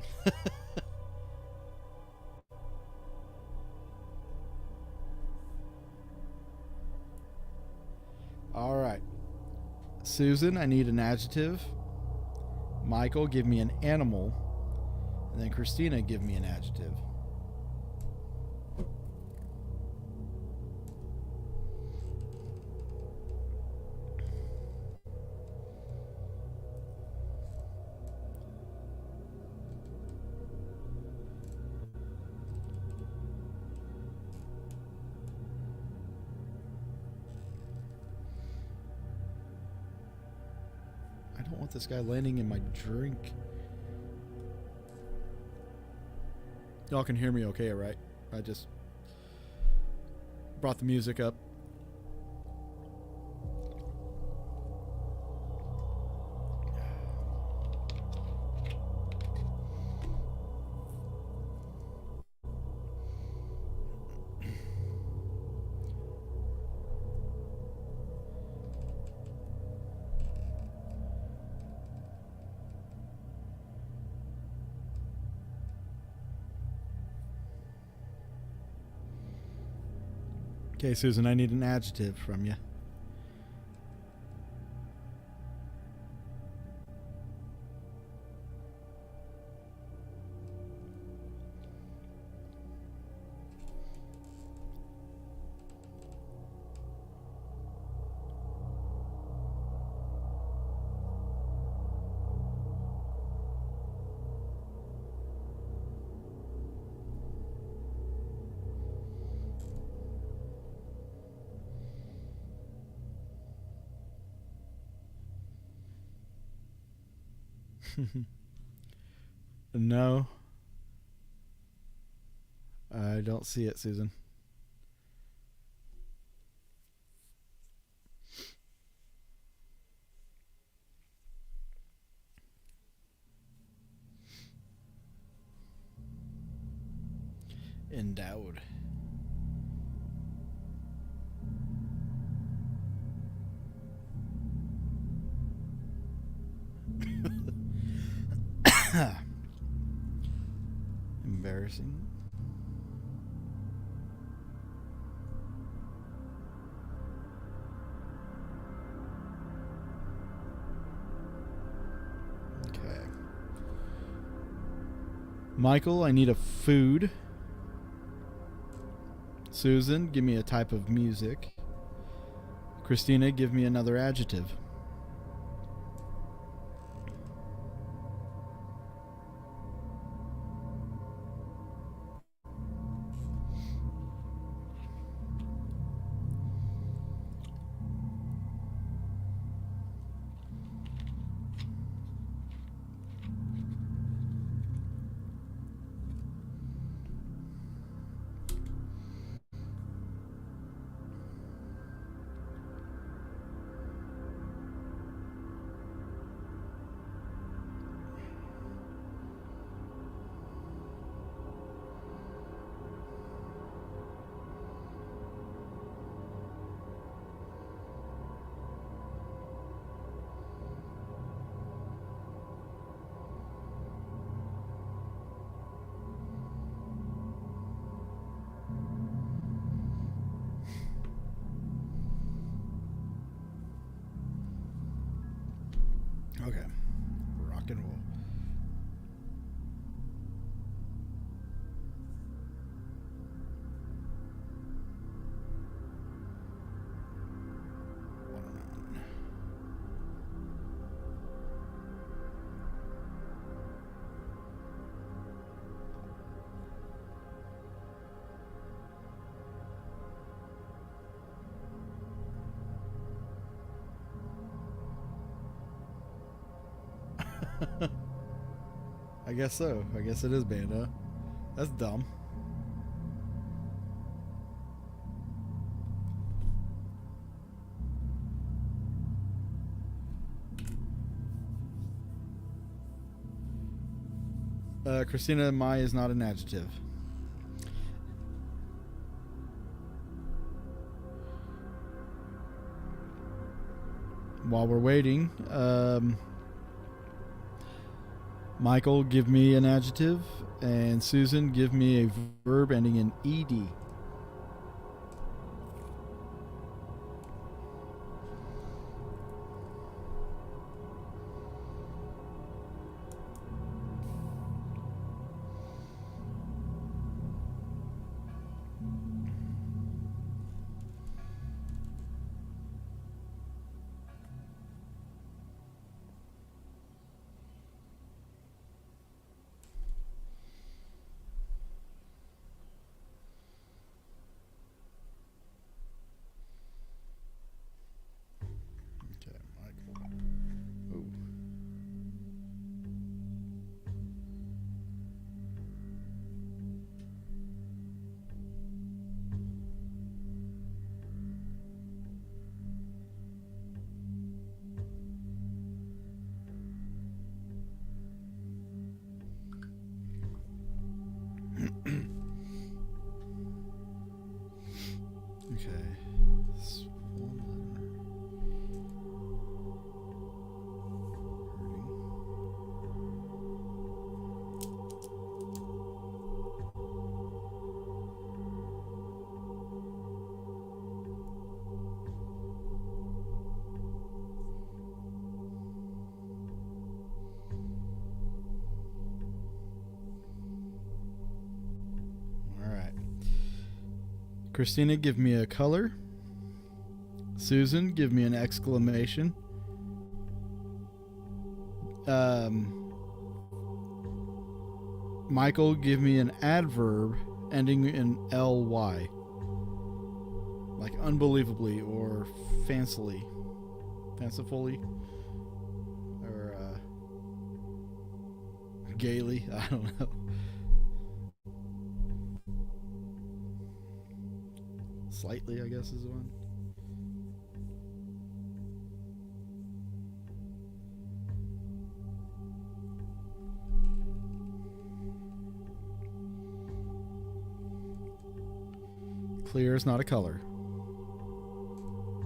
All right. Susan, I need an adjective. Michael, give me an animal. And then Christina, give me an adjective. want this guy landing in my drink. Y'all can hear me okay, right? I just brought the music up. Okay, Susan, I need an adjective from you. No. I don't see it, Susan. Endowed. Embarrassing. Okay. Michael, I need a food. Susan, give me a type of music. Christina, give me another adjective. Okay. Rock and roll. I guess so. I guess it is Banda. That's dumb. Christina, my is not an adjective. While we're waiting, Michael, give me an adjective, and Susan, give me a verb ending in ed. Christina, give me a color. Susan, give me an exclamation. Michael, give me an adverb ending in ly. Like unbelievably or fancifully. Or gaily. I don't know. Slightly, I guess, is the one. Clear is not a color,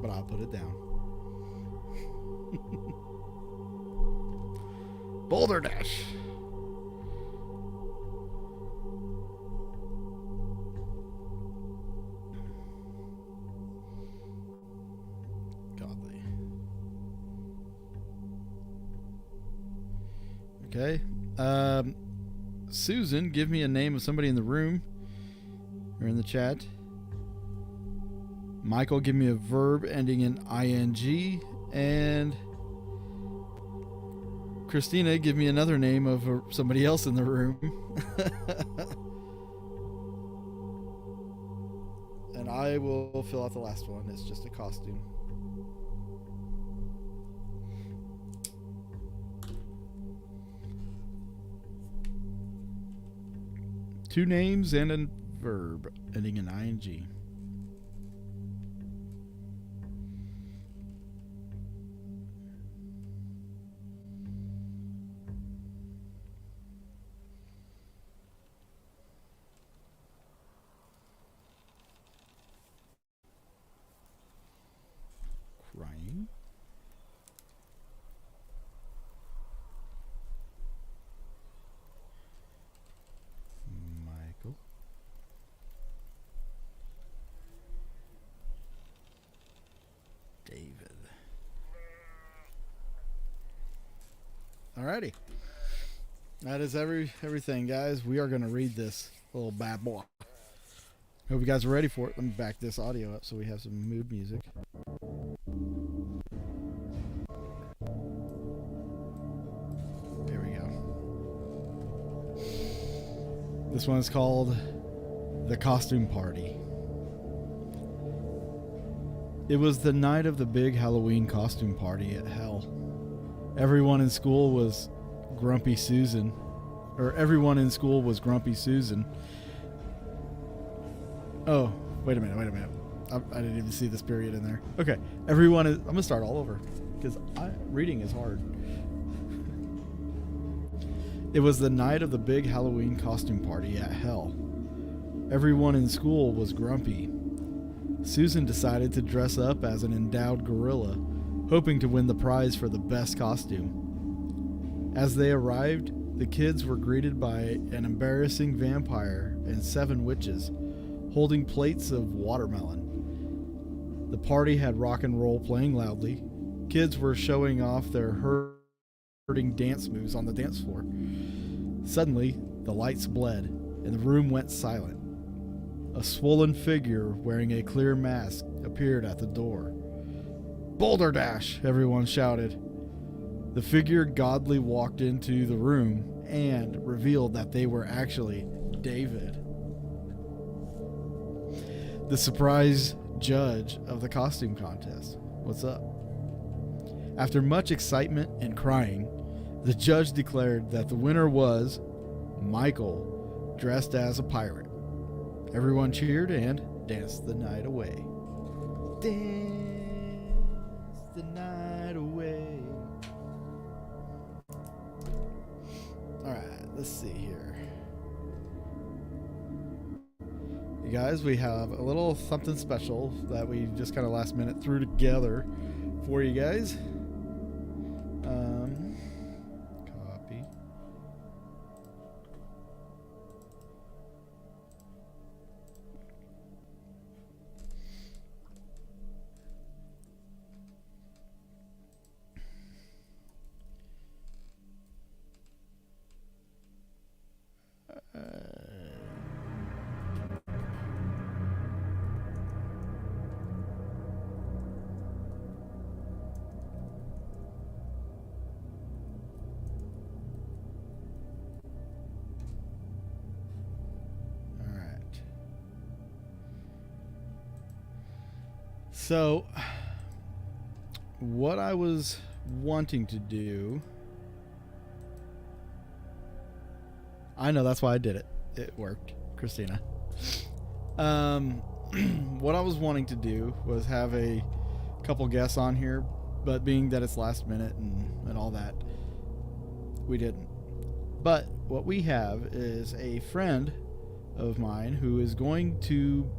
but I'll put it down. Boulder Dash. Godly. Okay. Susan, give me a name of somebody in the room or in the chat. Michael, give me a verb ending in ing. And Christina, give me another name of somebody else in the room. And I will fill out the last one. It's just a costume. Two names and a verb ending in ing. Crying. Michael. David. Alrighty. That is everything, guys. We are going to read this little bad boy. Hope you guys are ready for it. Let me back this audio up so we have some mood music. There we go. This one is called The Costume Party. It was the night of the big Halloween costume party at Hell. Everyone in school was Grumpy Susan. Oh, wait a minute. I didn't even see this period in there. Okay, I'm going to start all over because reading is hard. It was the night of the big Halloween costume party at Hell. Everyone in school was grumpy. Susan decided to dress up as an endowed gorilla, hoping to win the prize for the best costume. As they arrived, the kids were greeted by an embarrassing vampire and 7 witches, holding plates of watermelon. The party had rock and roll playing loudly. Kids were showing off their hurting dance moves on the dance floor. Suddenly, the lights bled, and the room went silent. A swollen figure wearing a clear mask appeared at the door. "Boulder Dash!" everyone shouted. The figure godly walked into the room and revealed that they were actually David, the surprise judge of the costume contest. What's up? After much excitement and crying, the judge declared that the winner was Michael, dressed as a pirate. Everyone cheered and danced the night away. Dance the night away. Alright, let's see here. You guys, we have a little something special that we just kind of last minute threw together for you guys. Copy. So, what I was wanting to do, I know that's why I did it. It worked, Christina. What I was wanting to do was have a couple guests on here, but being that it's last minute and all that, we didn't. But what we have is a friend of mine who is going to,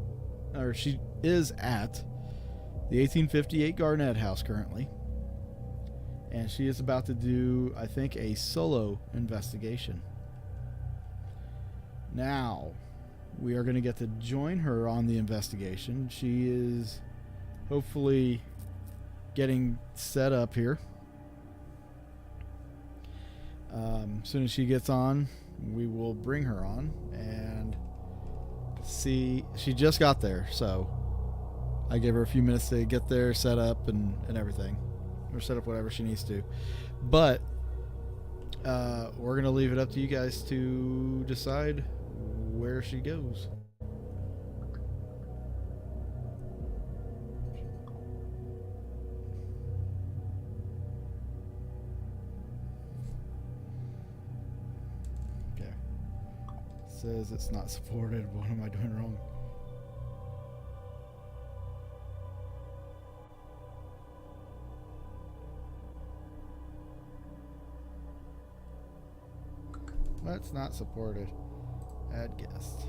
or she is at the 1858 Garnett House currently, and she is about to do, I think, a solo investigation. Now, we are going to get to join her on the investigation. She is hopefully getting set up here. As soon as she gets on, we will bring her on and see. She just got there, so I gave her a few minutes to get there, set up, and everything, or set up whatever she needs to. But we're going to leave it up to you guys to decide where she goes. Okay. Says it's not supported. What am I doing wrong? That's not supported. Add guest.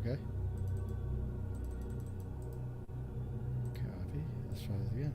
Okay. Copy. Let's try this again.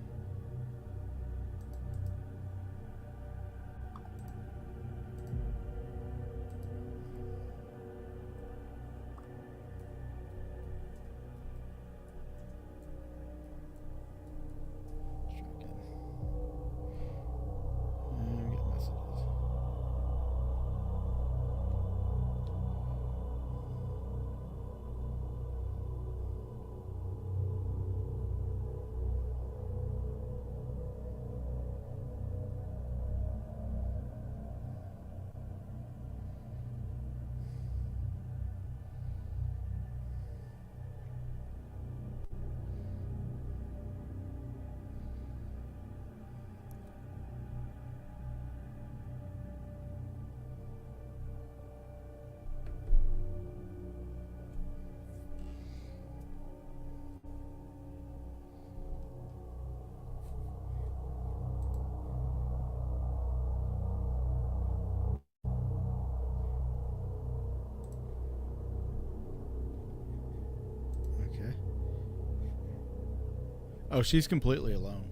Oh, she's completely alone.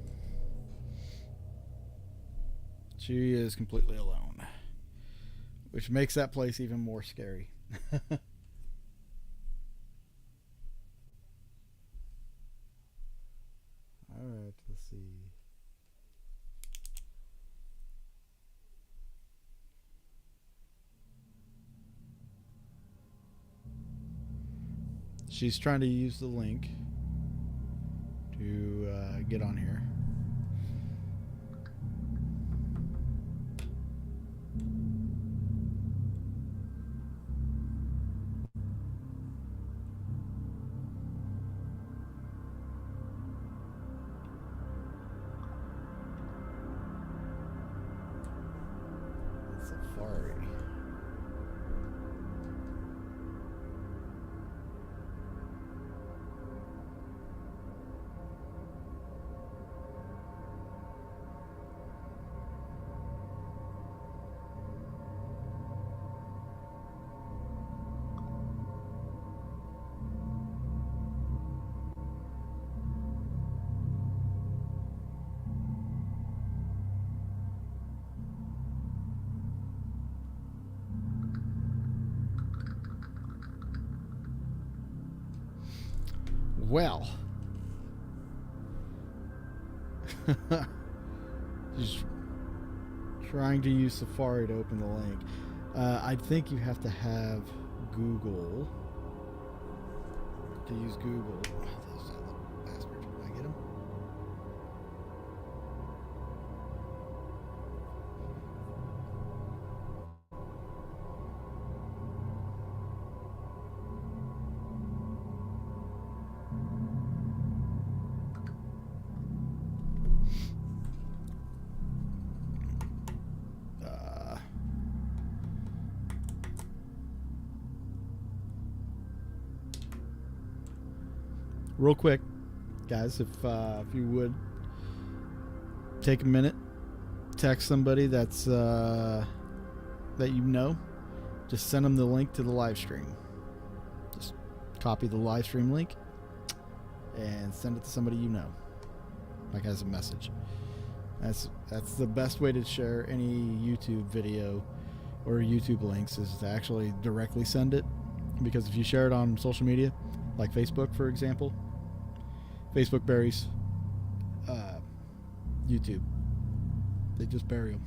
She is completely alone, which makes that place even more scary. All right, let's see. She's trying to use the link to get on here. Safari. Well, just trying to use Safari to open the link. I think you have to have Google. to use Google. This little bastard. Did I get him? Real quick, guys, if you would take a minute, text somebody that's that you know, just send them the link to the live stream. Just copy the live stream link and send it to somebody you know, like as a message. That's the best way to share any YouTube video or YouTube links, is to actually directly send it, because if you share it on social media, like Facebook, for example, Facebook buries YouTube. They just bury them.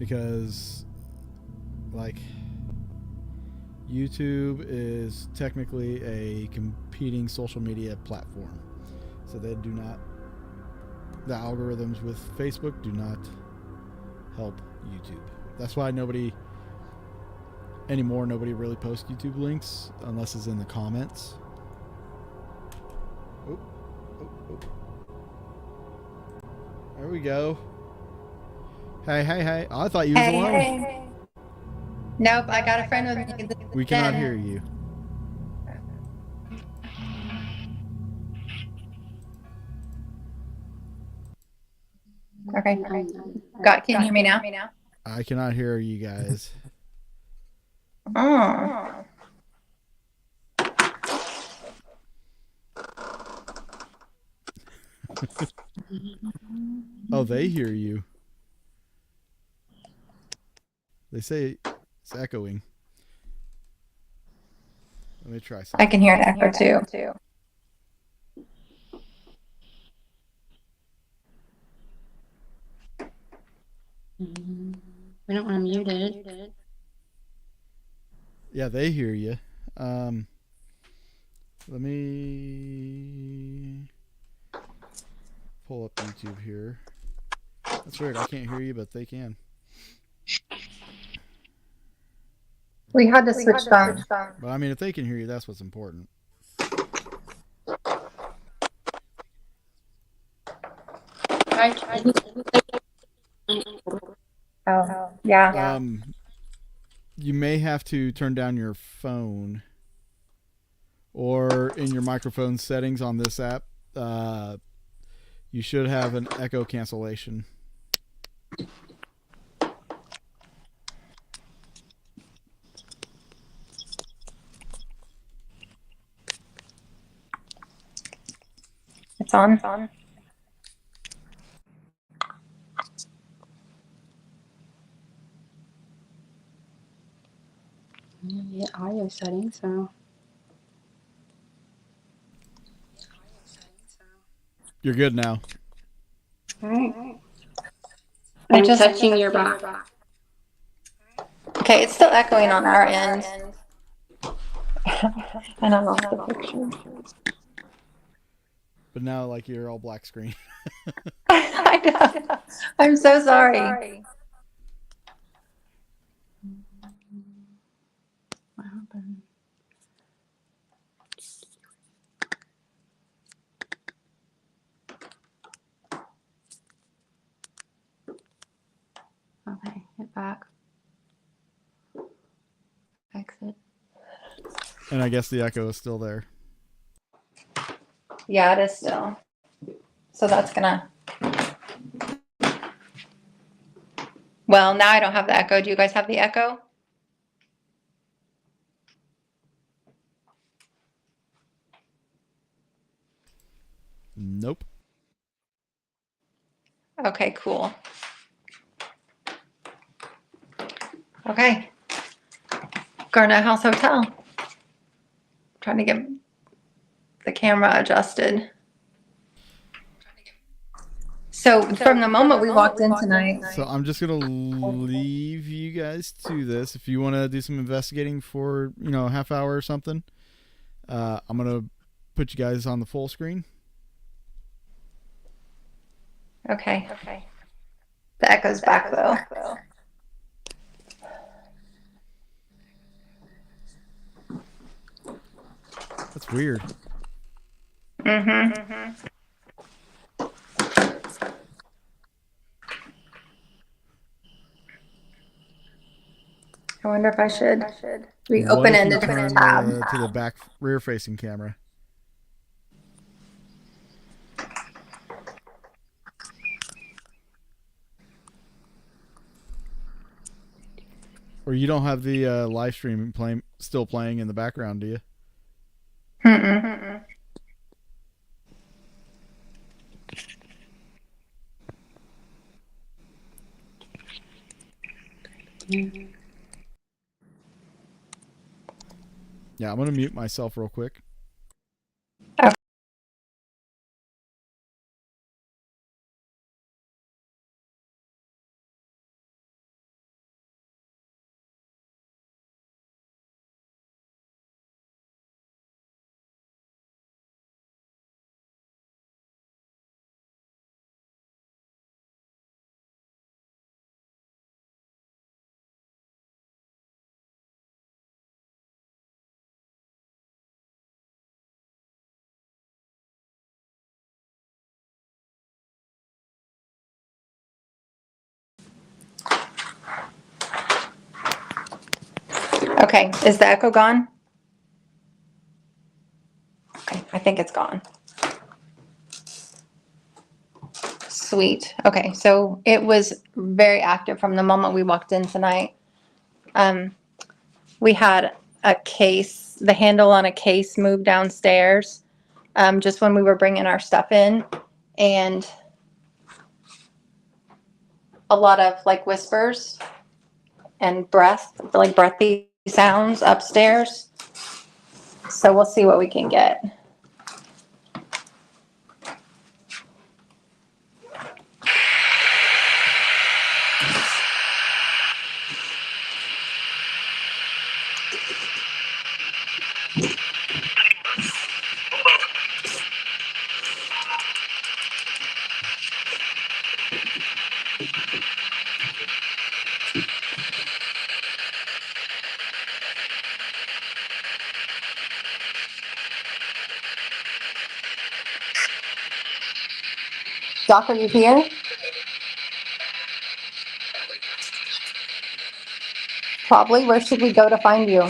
Because, like, YouTube is technically a competing social media platform. So they do not, the algorithms with Facebook do not help YouTube. That's why nobody really posts YouTube links unless it's in the comments. Oh. There we go. Hey. Oh, I thought you was alone. Hey. Nope, I got a friend with me. We cannot hear you. Okay. Can you hear me now? I cannot hear you guys. Oh. Oh, they hear you. They say it's echoing. Let me try something. I can hear an echo too. We don't want to mute it. Yeah, they hear you. Let me pull up YouTube here. That's weird. I can't hear you, but they can. We had to switch phones. But I mean, if they can hear you, that's what's important. Oh, yeah. You may have to turn down your phone, or in your microphone settings on this app, you should have an echo cancellation. It's on. Yeah, audio settings, so. You're good now. Alright. I'm just touching your box. Okay, it's still echoing on our end. And I lost the picture. But now, like, you're all black screen. I know. I'm so sorry. What happened? Okay, hit back. Exit. And I guess the echo is still there. Yeah, it is still. So that's gonna. Well, now I don't have the echo. Do you guys have the echo? Nope. Okay, cool. Okay. Garnett House Hotel. Trying to get the camera adjusted. So from the moment we walked in tonight. So I'm just going to leave you guys to this. If you want to do some investigating for, a half hour or something, I'm going to put you guys on the full screen. Okay. The echo's back though. That's weird. Mm-hmm. I wonder if I should reopen it in a different tab. To the back rear-facing camera. Or you don't have the live stream still playing in the background, do you? Mm-mm. Yeah, I'm going to mute myself real quick. Okay. Okay, is the echo gone? Okay, I think it's gone. Sweet. Okay, so it was very active from the moment we walked in tonight. We had a case, the handle on a case moved downstairs just when we were bringing our stuff in, and a lot of like whispers and breathy sounds upstairs. So we'll see what we can get. Doc, are you here? Probably. Where should we go to find you?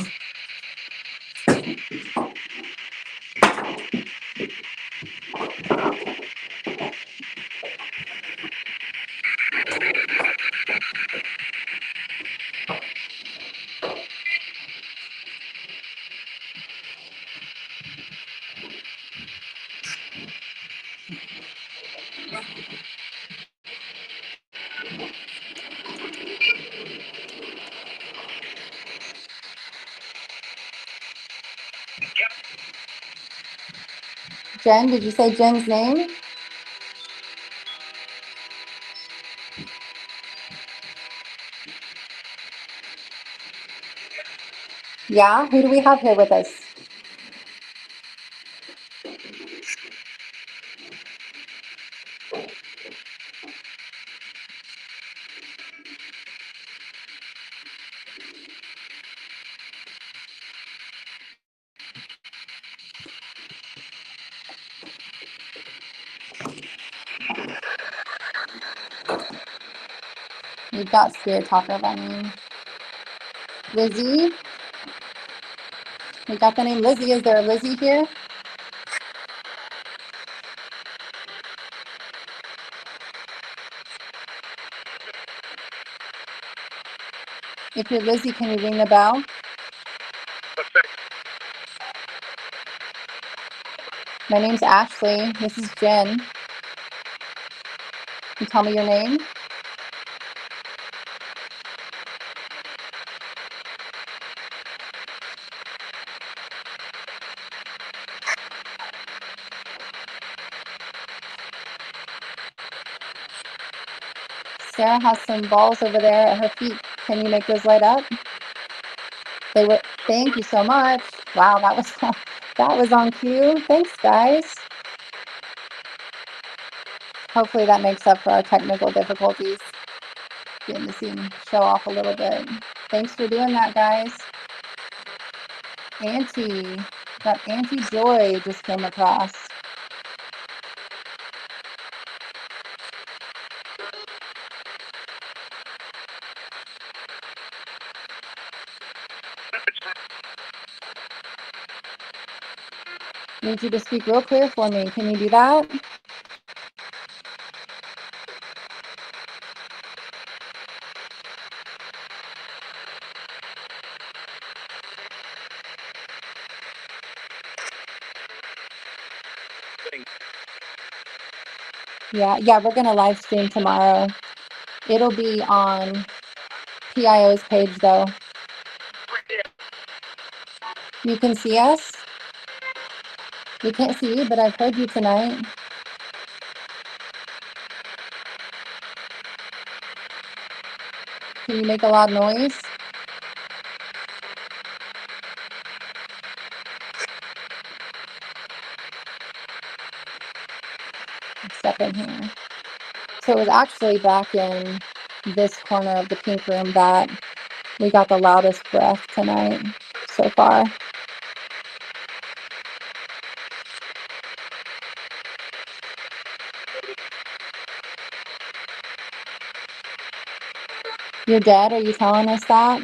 Jen, did you say Jen's name? Yeah, who do we have here with us? We've got Spirit Talker running. Lizzie? We got the name Lizzie. Is there a Lizzie here? If you're Lizzie, can you ring the bell? My name's Ashley. This is Jen. Can you tell me your name? Sarah has some balls over there at her feet. Can you make those light up? They would. Thank you so much. Wow, that That was on cue. Thanks, guys. Hopefully that makes up for our technical difficulties. Getting to see him show off a little bit. Thanks for doing that, guys. That Auntie Joy just came across. Need you to speak real clear for me. Can you do that? Yeah, we're gonna live stream tomorrow. It'll be on PIO's page though. You can see us? We can't see you, but I've heard you tonight. Can you make a loud noise? Step in here. So it was actually back in this corner of the pink room that we got the loudest breath tonight so far. You're dead? Are you telling us that?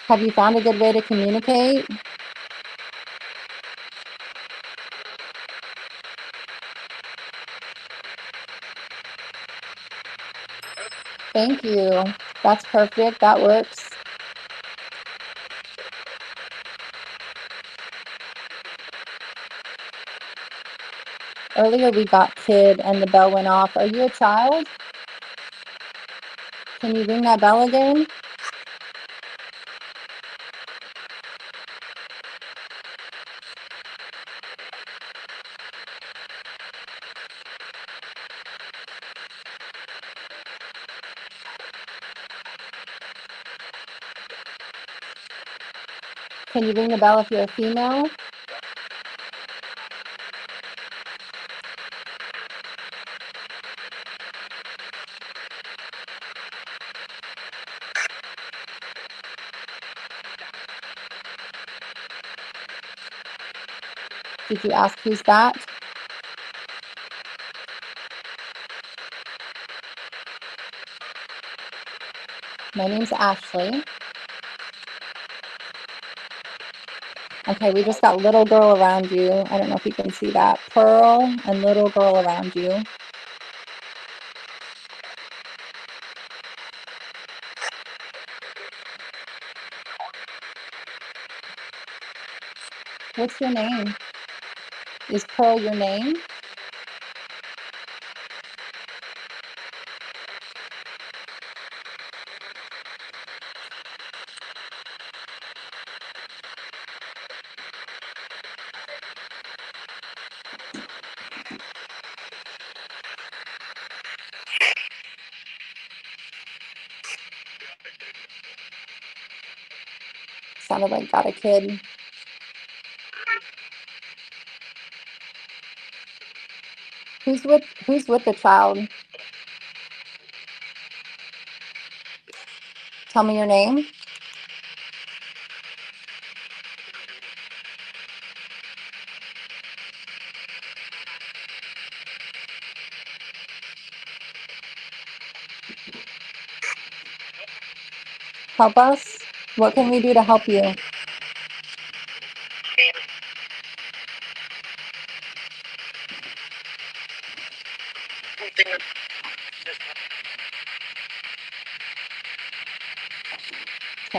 Have you found a good way to communicate? Thank you. That's perfect. That works. Earlier we got kid and the bell went off. Are you a child? Can you ring that bell again? Can you ring the bell if you're a female? Did you ask who's that? My name's Ashley. Okay, we just got little girl around you. I don't know if you can see that. Pearl and little girl around you. What's your name? Is Pearl your name? Sounded like got a kid. Who's with the child? Tell me your name. Help us. What can we do to help you? Okay,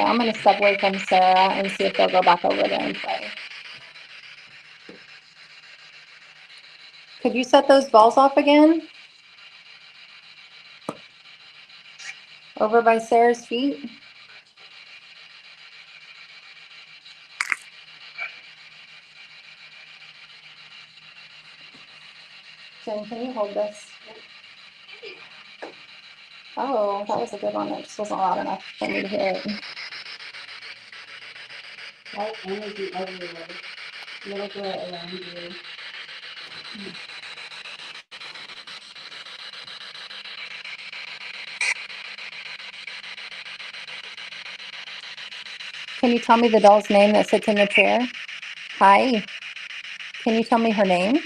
I'm going to step away from Sarah and see if they'll go back over there and play. Could you set those balls off again? Over by Sarah's feet? Jen, can you hold this? Oh, that was a good one. It just wasn't loud enough for me to hear it. White energy everywhere. Little girl around you. Can you tell me the doll's name that sits in the chair? Hi. Can you tell me her name?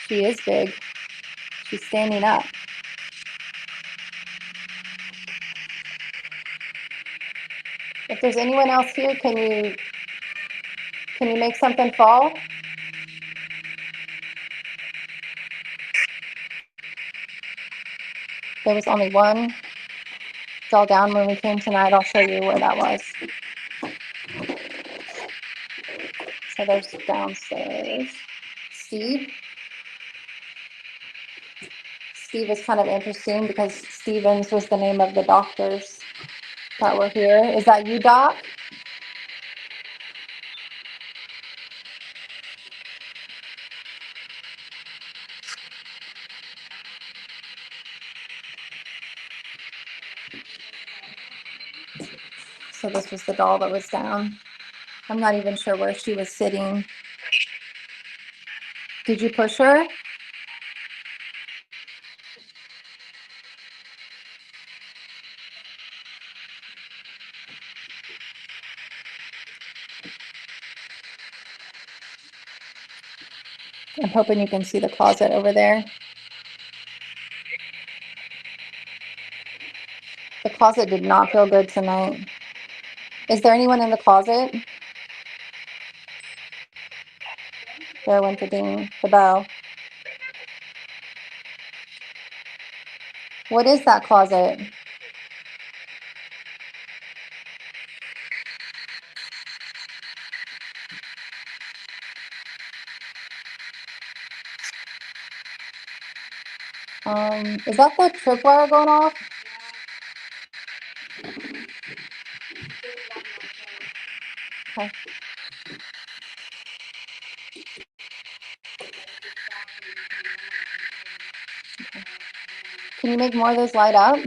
She is big. She's standing up. If there's anyone else here, can you make something fall? There was only one doll down when we came tonight. I'll show you where that was. So there's downstairs. Steve. Steve is kind of interesting because Stevens was the name of the doctors that were here. Is that you, Doc? So this was the doll that was down. I'm not even sure where she was sitting. Did you push her? I'm hoping you can see the closet over there. The closet did not feel good tonight. Is there anyone in the closet? There went the ding, the bell. What is that closet? Is that the tripwire going off? Okay. Can you make more of those light up?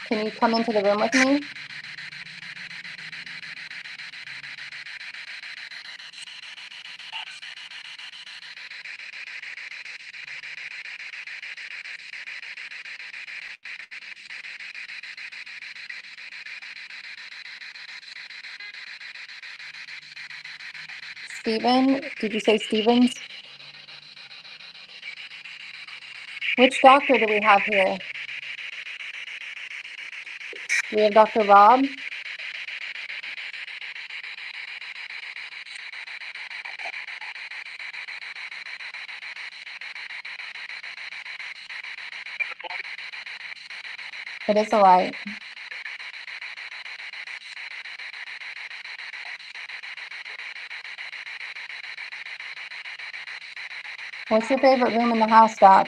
Can you come into the room with me? Steven, did you say Stevens? Which doctor do we have here? We have Dr. Rob. It is a light. What's your favorite room in the house, Doc?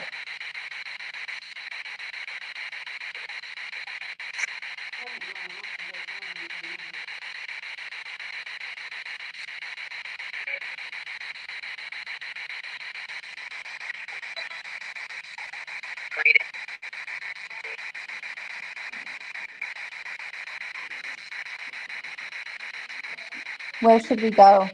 Where should we go?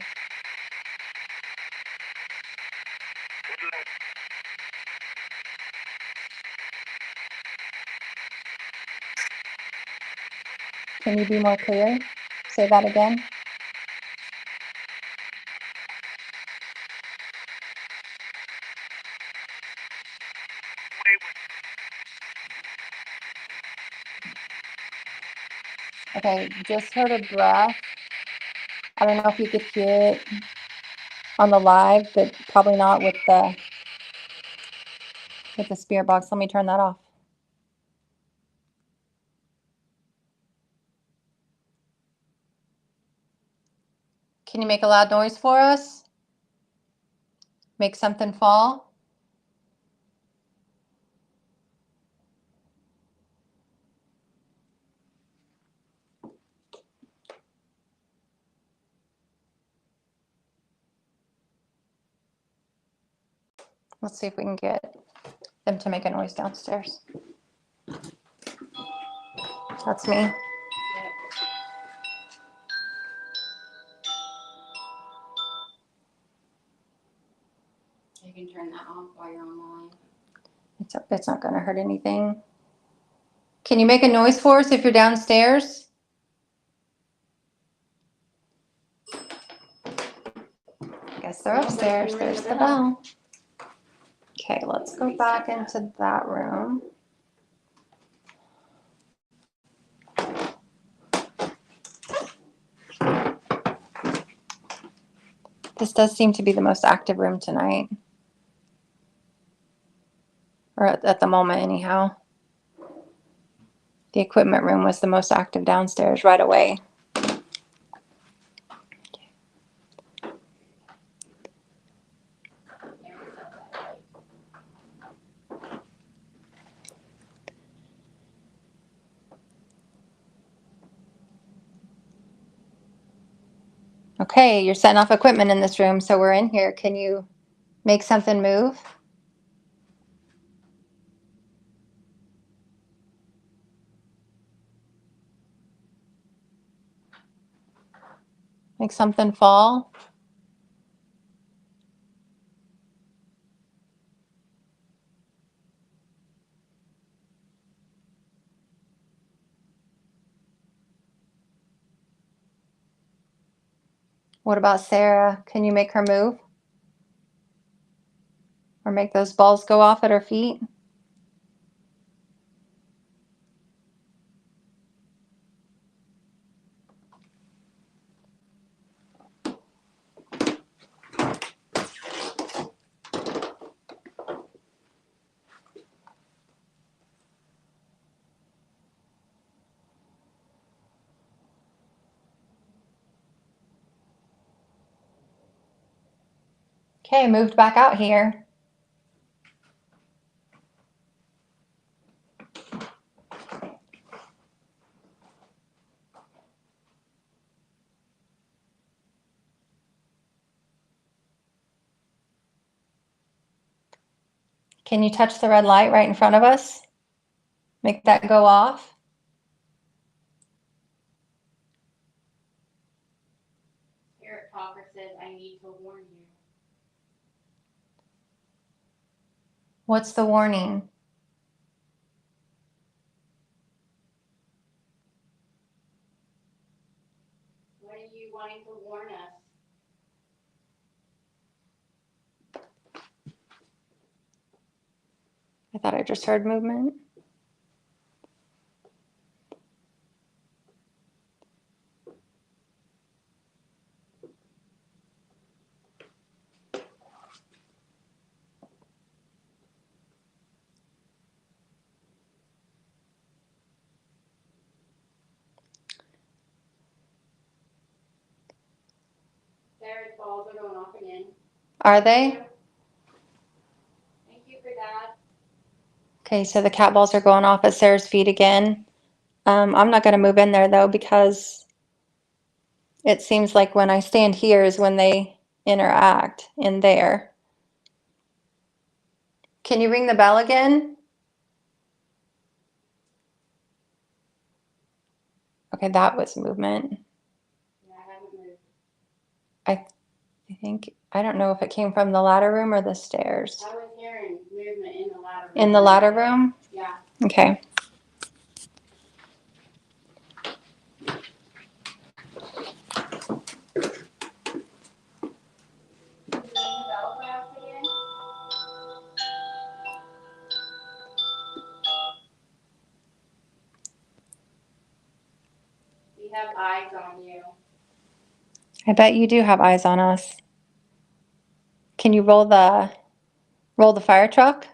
Can you be more clear? Say that again. Okay, just heard a breath. I don't know if you could hear it on the live, but probably not with the spirit box. Let me turn that off. Can you make a loud noise for us? Make something fall? Let's see if we can get them to make a noise downstairs. That's me. You can turn that off while you're online. It's not going to hurt anything. Can you make a noise for us if you're downstairs? I guess they're upstairs. There's the bell. Okay, let's go back into that room. This does seem to be the most active room tonight. Or at the moment, anyhow. The equipment room was the most active downstairs right away. Okay, you're setting off equipment in this room, so we're in here. Can you make something move? Make something fall? What about Sarah? Can you make her move? Or make those balls go off at her feet? Okay, moved back out here. Can you touch the red light right in front of us? Make that go off? Spirit Talker says, I need to warn you. What's the warning? What are you wanting to warn us? I thought I just heard movement. Sarah's balls are going off again. Are they? Thank you for that. Okay, so the cat balls are going off at Sarah's feet again. I'm not going to move in there though because it seems like when I stand here is when they interact in there. Can you ring the bell again? Okay, that was movement. Yeah, I haven't moved. I think, I don't know if it came from the ladder room or the stairs. I was hearing movement in the ladder room. In the ladder room? Yeah. Okay. We have eyes on you. I bet you do have eyes on us. Can you roll the fire truck?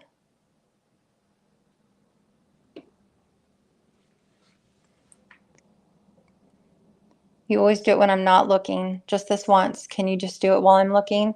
You always do it when I'm not looking. Just this once. Can you just do it while I'm looking?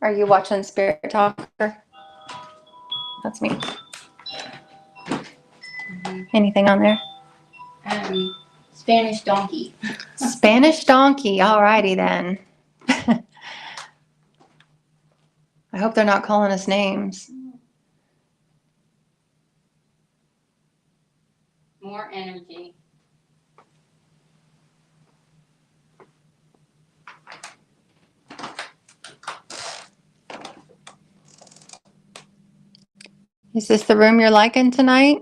Are you watching Spirit Talker? That's me. Anything on there? Spanish donkey. Spanish donkey. Alrighty then. I hope they're not calling us names. More energy. Is this the room you're liking tonight?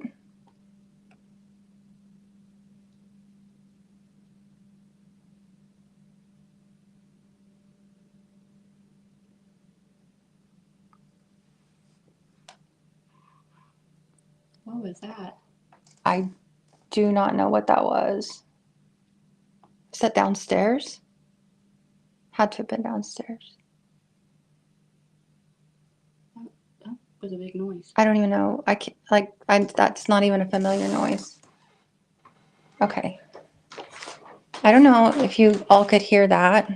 What was that? I do not know what that was. Is that downstairs? Had to have been downstairs. That was a big noise. I don't even know. I can't, that's not even a familiar noise. Okay. I don't know if you all could hear that.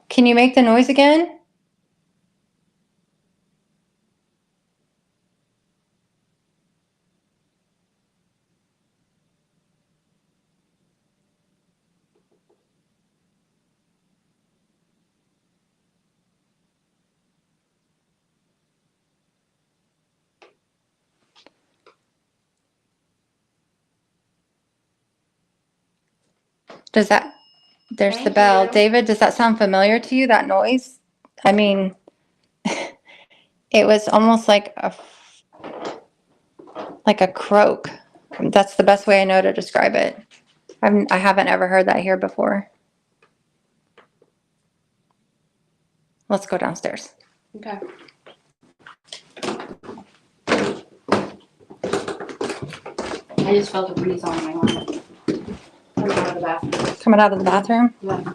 Can you make the noise again? Does that, there's the bell. David, does that sound familiar to you, that noise? I mean, it was almost like a croak. That's the best way I know to describe it. I haven't ever heard that here before. Let's go downstairs. Okay. I just felt a breeze on my arm. Coming out of the bathroom. Coming out of the bathroom? Yeah.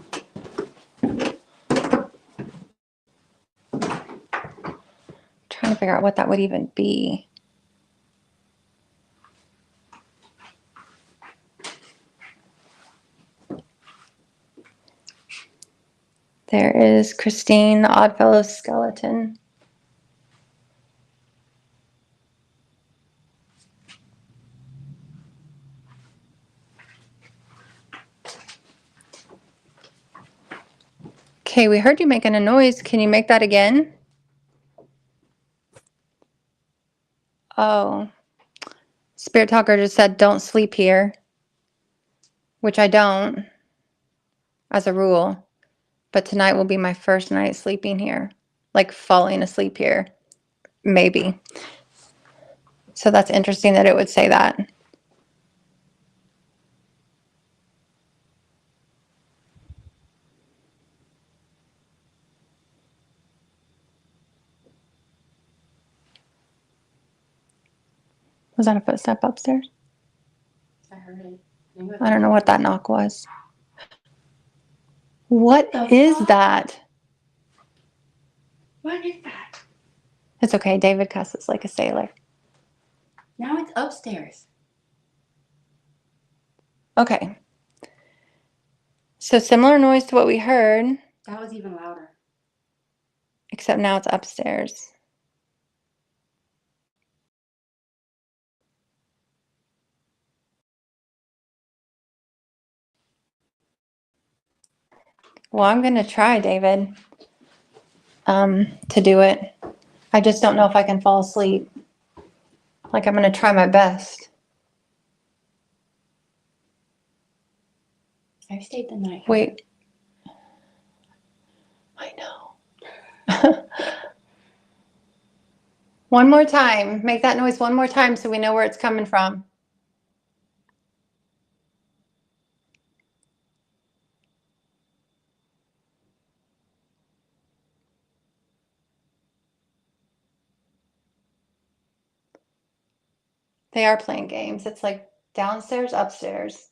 Trying to figure out what that would even be. There is Christine, the Oddfellow skeleton. Okay, we heard you making a noise. Can you make that again? Oh, Spirit Talker just said don't sleep here, which I don't, as a rule. But tonight will be my first night sleeping here, like falling asleep here, maybe. So that's interesting that it would say that. Was that a footstep upstairs? I heard it. I don't know what that knock was. What is that? What is that? It's okay. David cusses like a sailor. Now it's upstairs. Okay. So similar noise to what we heard, That was even louder. except now it's upstairs. Well, I'm going to try, David, to do it. I just don't know if I can fall asleep. Like, I'm going to try my best. I've stayed the night. Wait. I know. One more time. Make that noise one more time so we know where it's coming from. They are playing games. It's like downstairs, upstairs.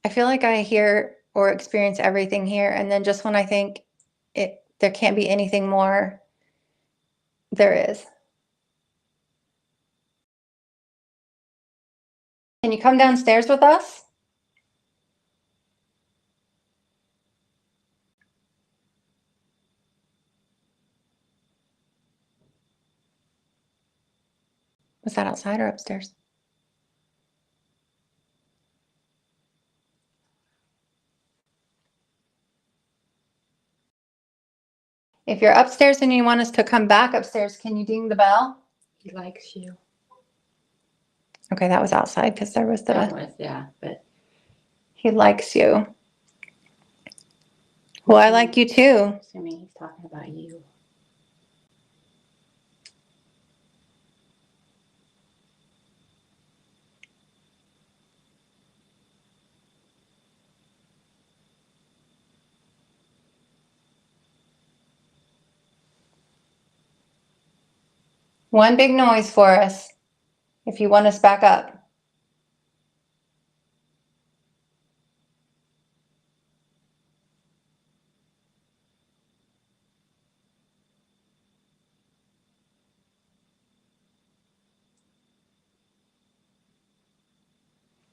I feel like I hear or experience everything here, and then just when I think there can't be anything more, there is. Can you come downstairs with us? Was that outside or upstairs? If you're upstairs and you want us to come back upstairs, can you ding the bell? He likes you. Okay, that was outside because there was That the, was, yeah, but he likes you. Well, I like you too. assuming he's talking about you. One big noise for us if you want us back up.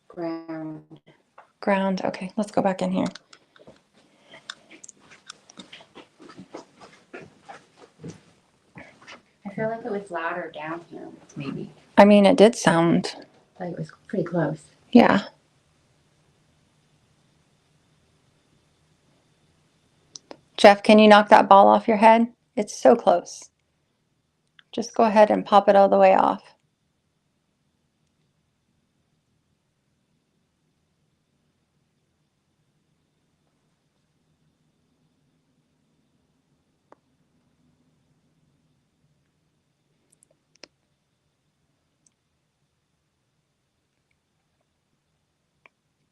Ground. Ground. Okay, let's go back in here. I feel like it was louder down here, maybe. I mean, it did sound. Like it was pretty close. Yeah. Jeff, can you knock that ball off your head? It's so close. Just go ahead and pop it all the way off.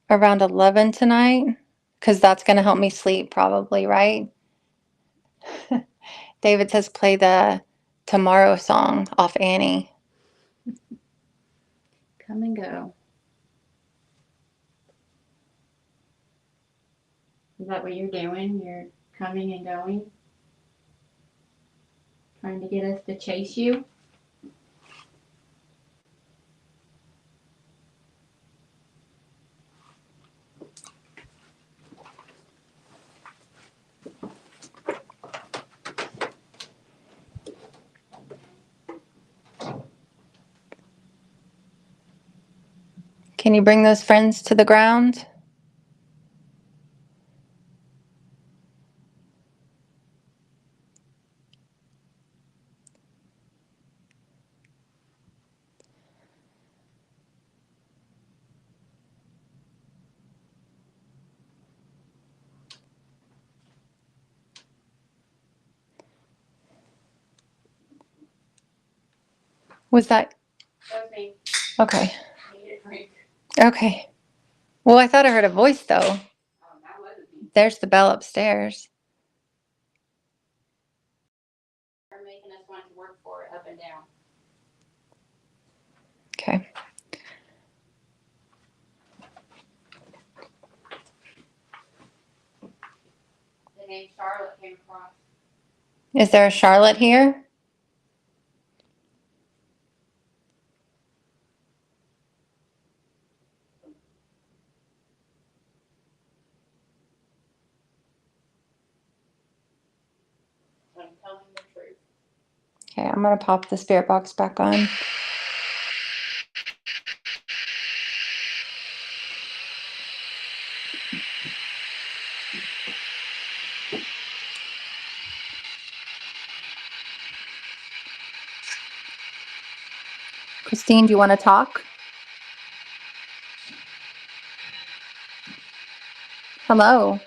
Around 11 tonight, because that's going to help me sleep probably, right? David says play the Tomorrow song off Annie. Come and go. Is that what you're doing? You're coming and going? Trying to get us to chase you? Can you bring those friends to the ground? Was that? That was me. Okay. I need a drink. Okay. Well, I thought I heard a voice though. Oh, that wasn't me. There's the bell upstairs. They're making us want to work for it up and down. Okay. The name Charlotte came across. Is there a Charlotte here? So I'm telling the truth. Okay, I'm going to pop the spirit box back on. Christine, do you want to talk? Hello.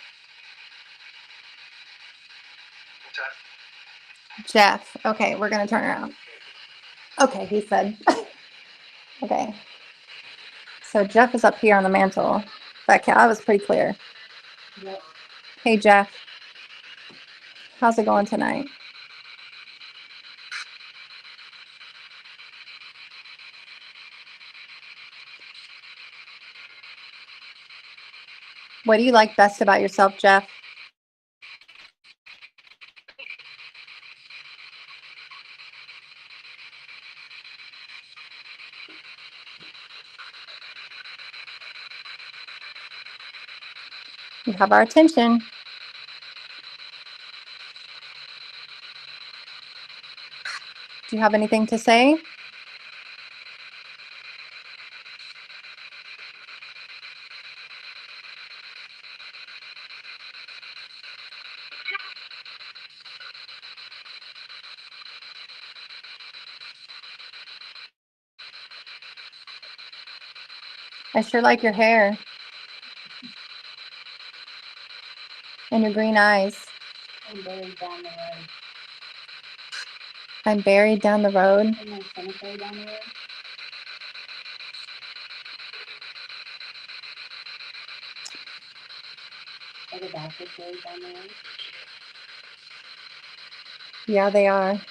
Jeff. Okay, we're going to turn around. Okay, he said. Okay. So Jeff is up here on the mantle. That was pretty clear. Yep. Hey, Jeff. How's it going tonight? What do you like best about yourself, Jeff? You have our attention. Do you have anything to say? I sure like your hair. And your green eyes. I'm buried down the road. I'm buried down the road. In my cemetery down the road. Are the doctors buried down the road? Yeah, they are.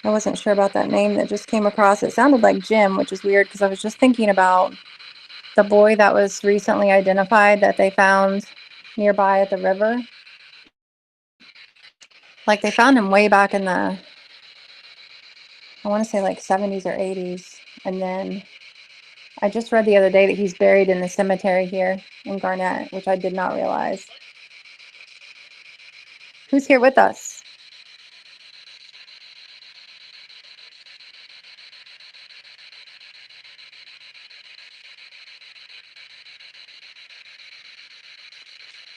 I wasn't sure about that name that just came across. It sounded like Jim, which is weird because I was just thinking about the boy that was recently identified that they found nearby at the river. Like they found him way back in the, I want to say like 70s or 80s. And then I just read the other day that he's buried in the cemetery here in Garnett, which I did not realize. Who's here with us?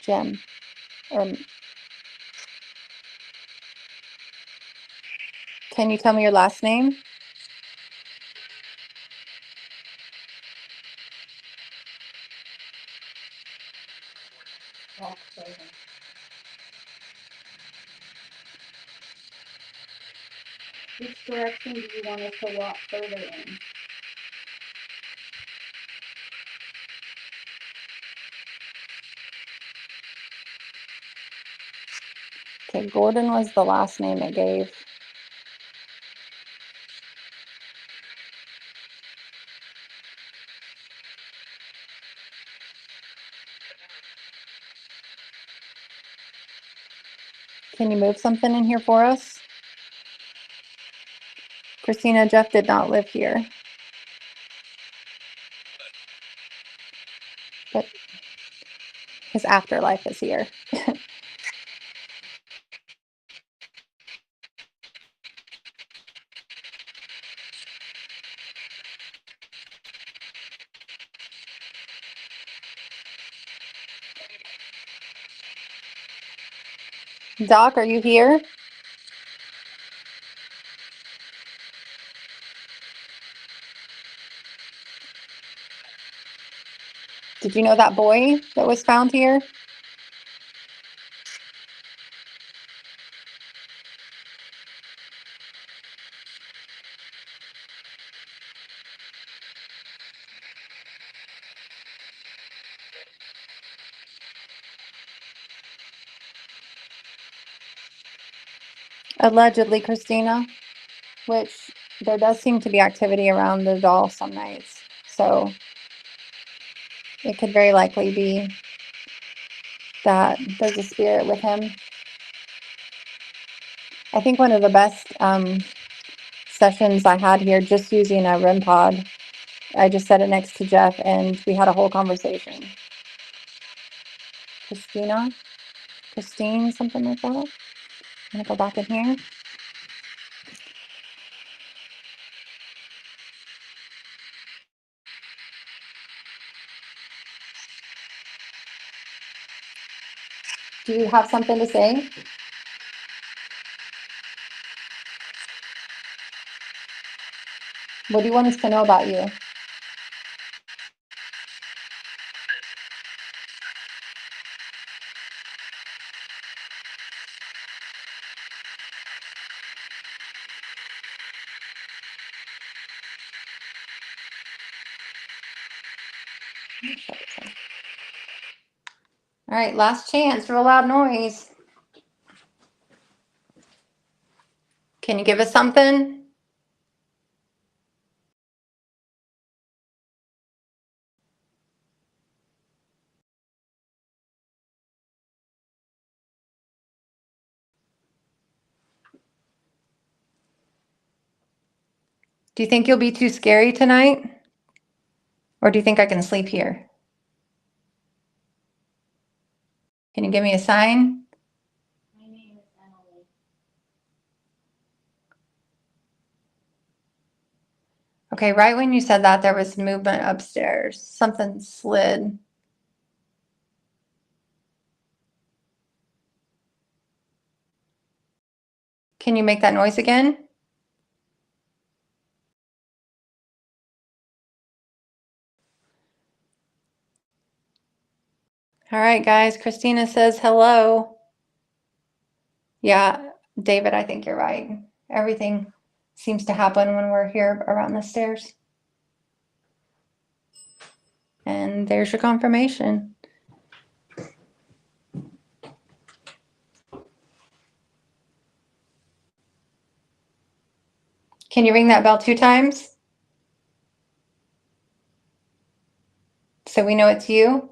Jim. Can you tell me your last name? Walk further. Which direction do you want us to walk further in? Okay, Gordon was the last name it gave. Can you move something in here for us? Christina, Jeff did not live here. But his afterlife is here. Doc, are you here? Did you know that boy that was found here? Allegedly, Christina, which there does seem to be activity around the doll some nights. So it could very likely be that there's a spirit with him. I think one of the best sessions I had here just using a REM pod, I just set it next to Jeff and we had a whole conversation. Christine, something like that. I'm gonna go back in here. Do you have something to say? What do you want us to know about you? All right, last chance for a loud noise. Can you give us something? Do you think you'll be too scary tonight? Or do you think I can sleep here? Can you give me a sign? My name is Emily. Okay, right when you said that, there was movement upstairs. Something slid. Can you make that noise again? All right, guys, Christina says hello. Yeah, David, I think you're right. Everything seems to happen when we're here around the stairs. And there's your confirmation. Can you ring that bell 2 times? So we know it's you?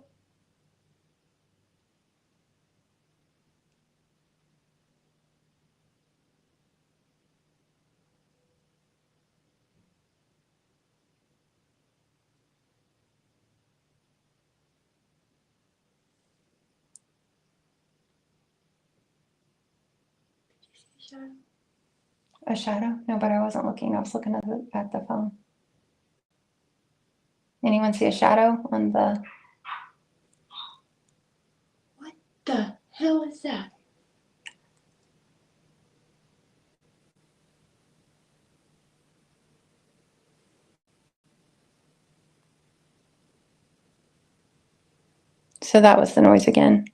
A shadow? No, but I wasn't looking. I was looking at the phone. Anyone see a shadow on the... What the hell is that? So that was the noise again.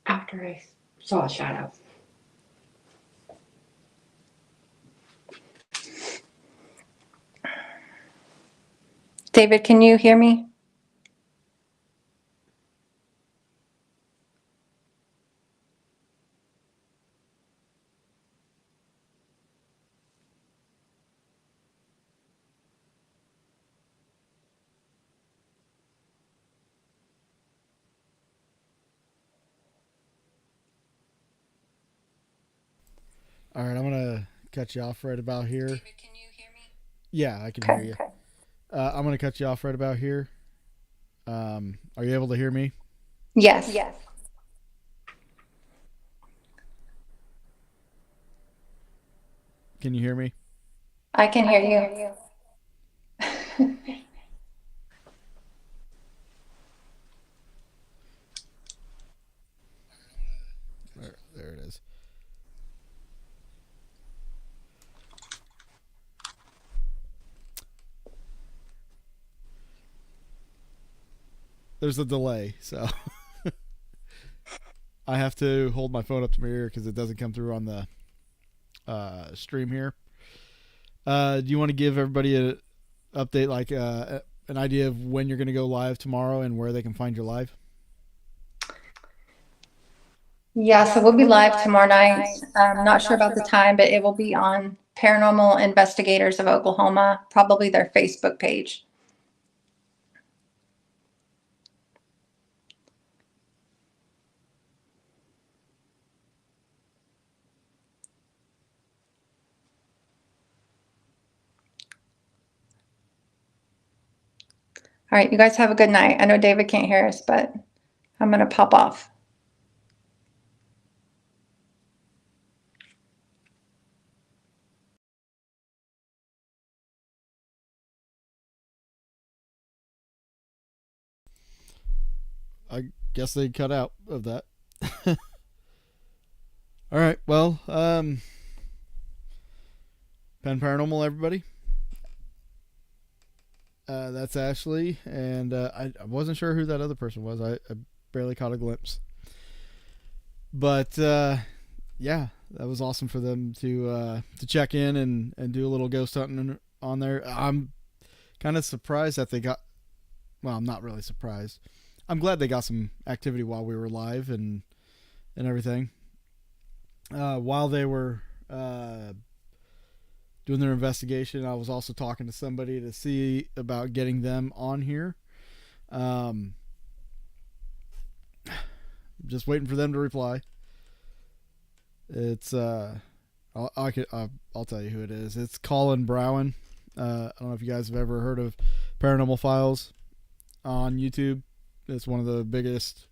After I saw a shadow. David, can you hear me? All right, I'm gonna cut you off right about here. David, can you hear me? Yeah, I can hear you. Okay. I'm gonna cut you off right about here. Are you able to hear me? Yes. Yes. Can you hear me? I can hear you. There it is. There's a delay, so I have to hold my phone up to my ear because it doesn't come through on the stream here. Do you want to give everybody an update, like an idea of when you're going to go live tomorrow and where they can find your live? Yeah, so we'll be live tomorrow night. I'm not sure about the time, but it will be on Paranormal Investigators of Oklahoma, probably their Facebook page. All right, you guys have a good night. I know David can't hear us, but I'm going to pop off. I guess they cut out of that. All right, well, Pen Paranormal, everybody. That's Ashley, and I wasn't sure who that other person was. I barely caught a glimpse. But yeah, that was awesome for them to check in and do a little ghost hunting on there. I'm kind of surprised that they got. Well, I'm not really surprised. I'm glad they got some activity while we were live and everything. While they were doing their investigation, I was also talking to somebody to see about getting them on here. Just waiting for them to reply. It's I'll tell you who it is. It's Colin Browen. I don't know if you guys have ever heard of Paranormal Files on YouTube. It's one of the biggest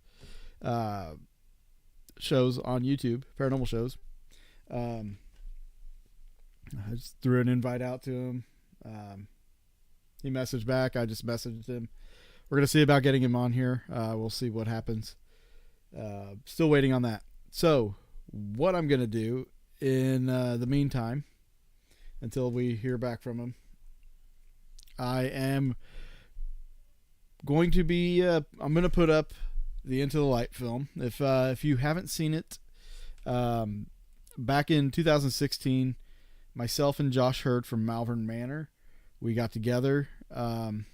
shows on YouTube, paranormal shows. I just threw an invite out to him. He messaged back. I just messaged him. We're going to see about getting him on here. We'll see what happens. Still waiting on that. So what I'm going to do in the meantime, until we hear back from him, I am going to be, I'm going to put up the Into the Light film. If you haven't seen it, back in 2016, myself and Josh Hurd from Malvern Manor, we got together, and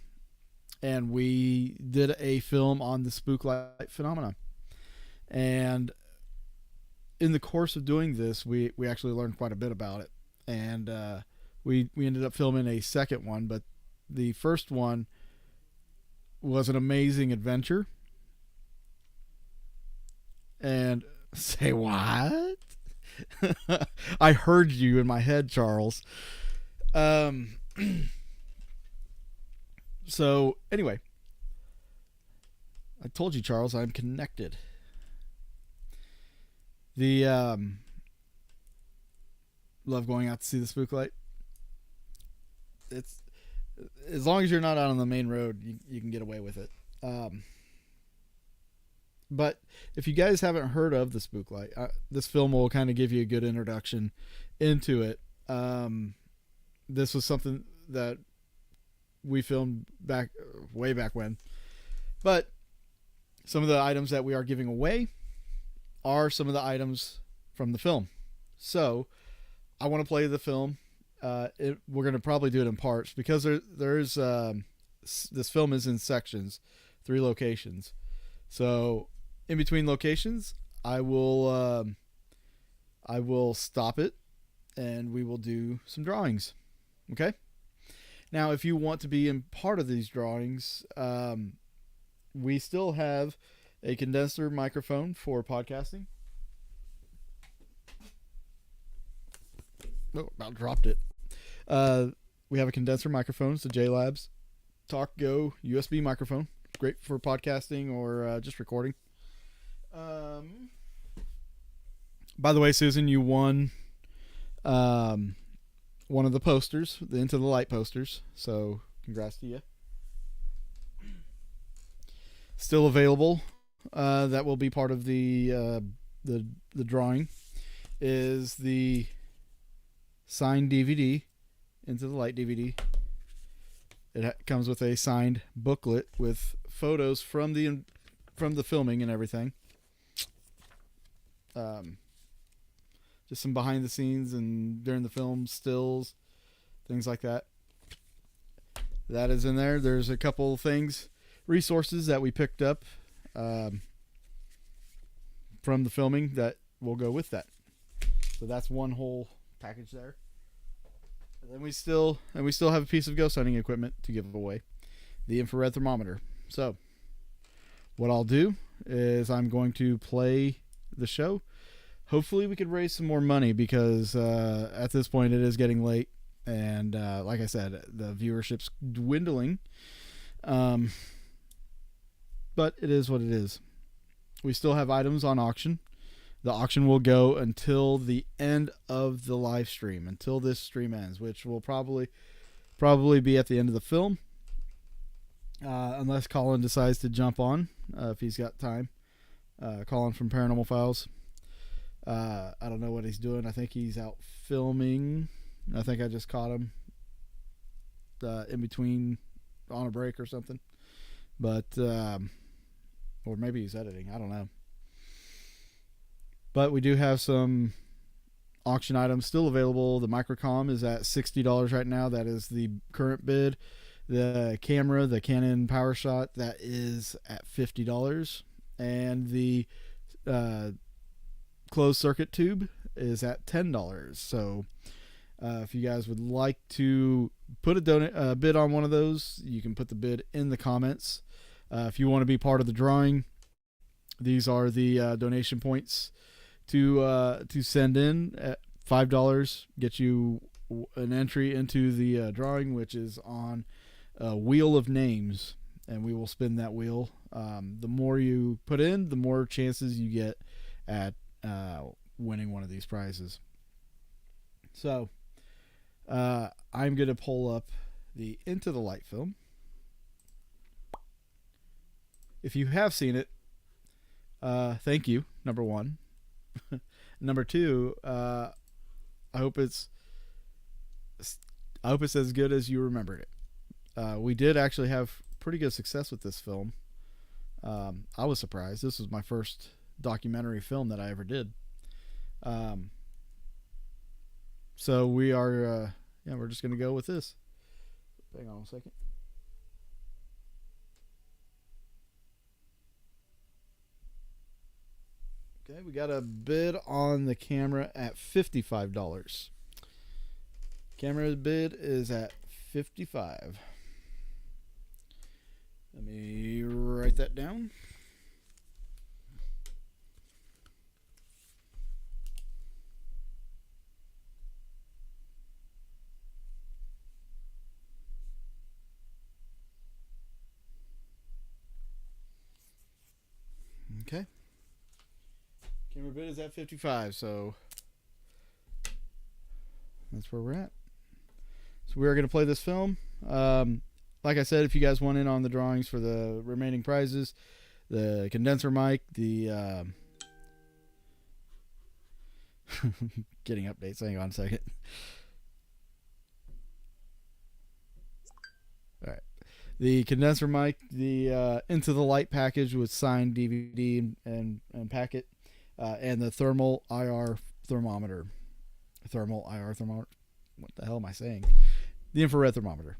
we did a film on the spook light phenomena. And in the course of doing this, we actually learned quite a bit about it. And we ended up filming a second one, but the first one was an amazing adventure. And say what? I heard you in my head, Charles. So anyway, I told you, Charles, I'm connected. The love going out to see the spook light. It's, as long as you're not out on the main road, you can get away with it. But if you guys haven't heard of the spook light, this film will kind of give you a good introduction into it. This was something that we filmed way back when. But some of the items that we are giving away are some of the items from the film. So I want to play the film. We're going to probably do it in parts because there's this film is in sections, 3 locations. So in between locations, I will stop it and we will do some drawings. Okay. Now, if you want to be in part of these drawings, we still have a condenser microphone for podcasting. Oh, about dropped it. We have a condenser microphone. It's a JLabs Talk Go USB microphone. Great for podcasting or just recording. By the way, Susan, you won one of the posters, the Into the Light posters. So congrats to you. Still available. That will be part of the drawing. Is the signed DVD, Into the Light DVD. It comes with a signed booklet with photos from the filming and everything. Just some behind the scenes and during the film stills, things like that. That is in there. There's a couple things, resources that we picked up from the filming that will go with that. So that's one whole package there. And then we still have a piece of ghost hunting equipment to give away, the infrared thermometer. So what I'll do is I'm going to play the show. Hopefully we could raise some more money because at this point it is getting late, and like I said, the viewership's dwindling. But it is what it is. We still have items on auction. The auction will go until the end of the live stream, until this stream ends, which will probably be at the end of the film, unless Colin decides to jump on if he's got time. Colin from Paranormal Files. I don't know what he's doing. I think he's out filming. I think I just caught him in between on a break or something. But or maybe he's editing. I don't know. But we do have some auction items still available. The Microkom is at $60 right now. That is the current bid. The camera, the Canon Powershot, that is at $50. And the closed circuit tube is at $10. So if you guys would like to put a bid on one of those, you can put the bid in the comments. If you want to be part of the drawing, these are the donation points to send in. At $5 get you an entry into the drawing, which is on a wheel of names. and we will spin that wheel. The more you put in, the more chances you get at winning one of these prizes. So I'm going to pull up the Into the Light film. If you have seen it, thank you, number one. Number two, I hope it's as good as you remembered it. We did actually have pretty good success with this film. I was surprised. This was my first documentary film that I ever did. So we are, we're just going to go with this. Hang on a second. Okay, we got a bid on the camera at $55. Camera bid is at $55. Let me write that down. Okay. Camera bid is at 55, so that's where we're at. So we are going to play this film. Like I said, if you guys want in on the drawings for the remaining prizes, the condenser mic, the getting updates. Hang on a second. All right. The condenser mic, the Into the Light package with signed DVD and packet, and the thermal IR thermometer. Thermal IR thermometer. What the hell am I saying? The infrared thermometer.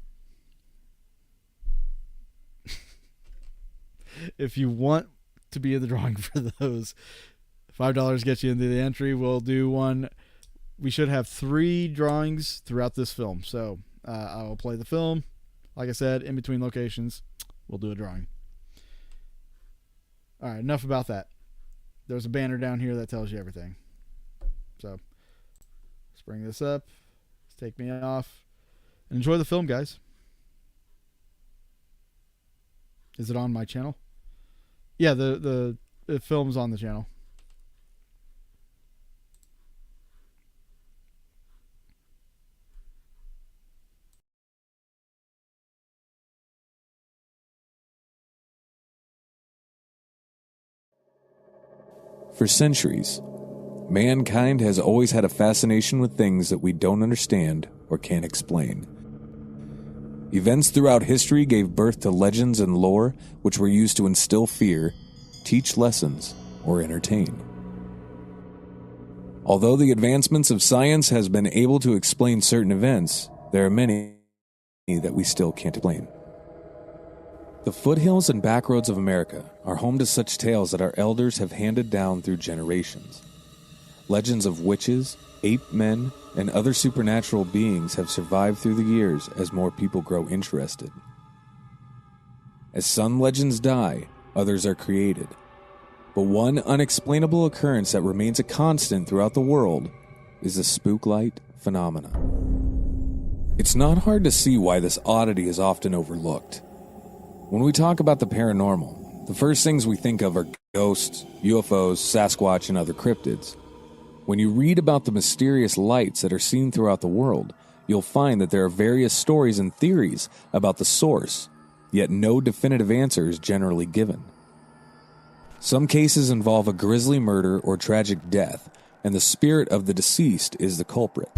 If you want to be in the drawing for those, $5 gets you into the entry. We'll do one. We should have 3 drawings throughout this film. So I will play the film. Like I said, in between locations, we'll do a drawing. All right, enough about that. There's a banner down here that tells you everything. So let's bring this up. Let's take me off. Enjoy the film, guys. Is it on my channel? Yeah, the film's on the channel. For centuries, mankind has always had a fascination with things that we don't understand or can't explain. Events throughout history gave birth to legends and lore which were used to instill fear, teach lessons, or entertain. Although the advancements of science has been able to explain certain events, there are many that we still can't explain. The foothills and backroads of America are home to such tales that our elders have handed down through generations. Legends of witches, ape men, and other supernatural beings have survived through the years as more people grow interested. As some legends die, others are created. But one unexplainable occurrence that remains a constant throughout the world is the spooklight phenomena. It's not hard to see why this oddity is often overlooked. When we talk about the paranormal, the first things we think of are ghosts, UFOs, Sasquatch, and other cryptids. When you read about the mysterious lights that are seen throughout the world, you'll find that there are various stories and theories about the source, yet no definitive answer is generally given. Some cases involve a grisly murder or tragic death, and the spirit of the deceased is the culprit.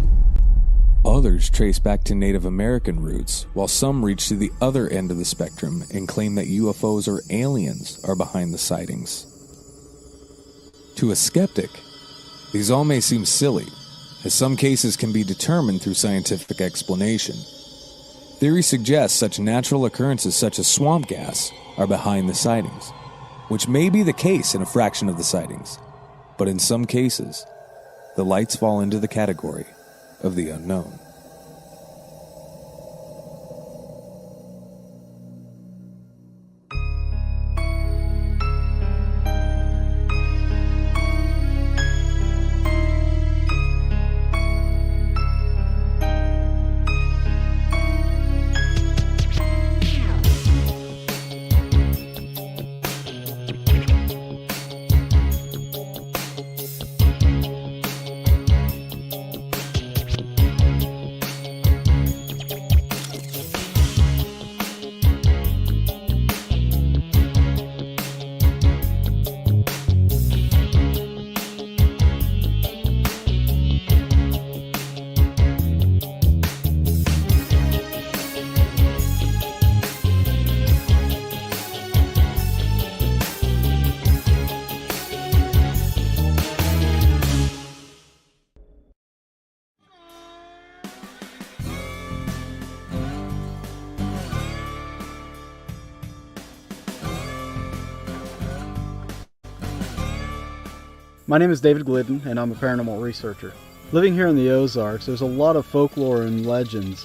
Others trace back to Native American roots, while some reach to the other end of the spectrum and claim that UFOs or aliens are behind the sightings. To a skeptic, these all may seem silly, as some cases can be determined through scientific explanation. Theory suggests such natural occurrences such as swamp gas are behind the sightings, which may be the case in a fraction of the sightings, but in some cases, the lights fall into the category of the unknown. My name is David Glidden, and I'm a paranormal researcher. Living here in the Ozarks, there's a lot of folklore and legends.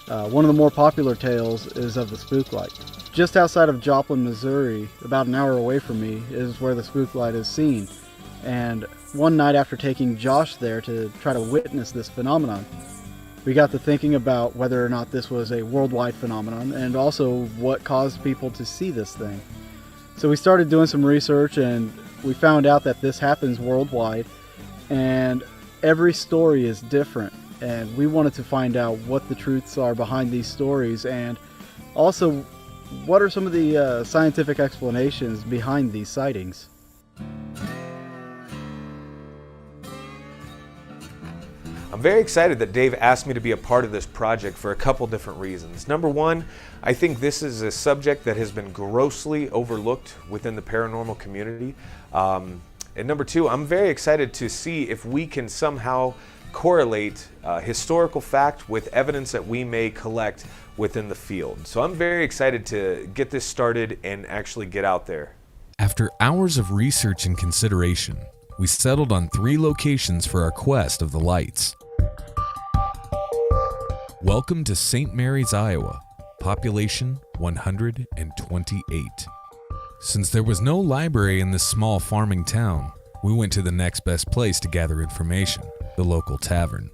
One of the more popular tales is of the spook light. Just outside of Joplin, Missouri, about an hour away from me, is where the spook light is seen. And one night after taking Josh there to try to witness this phenomenon, we got to thinking about whether or not this was a worldwide phenomenon and also what caused people to see this thing. So we started doing some research, and we found out that this happens worldwide, and every story is different, and we wanted to find out what the truths are behind these stories, and also what are some of the scientific explanations behind these sightings. I'm very excited that Dave asked me to be a part of this project for a couple different reasons. Number one, I think this is a subject that has been grossly overlooked within the paranormal community. And number two, I'm very excited to see if we can somehow correlate historical fact with evidence that we may collect within the field. So I'm very excited to get this started and actually get out there. After hours of research and consideration, we settled on 3 locations for our quest of the lights. Welcome to St. Mary's, Iowa, population 128. Since there was no library in this small farming town, we went to the next best place to gather information, the local tavern.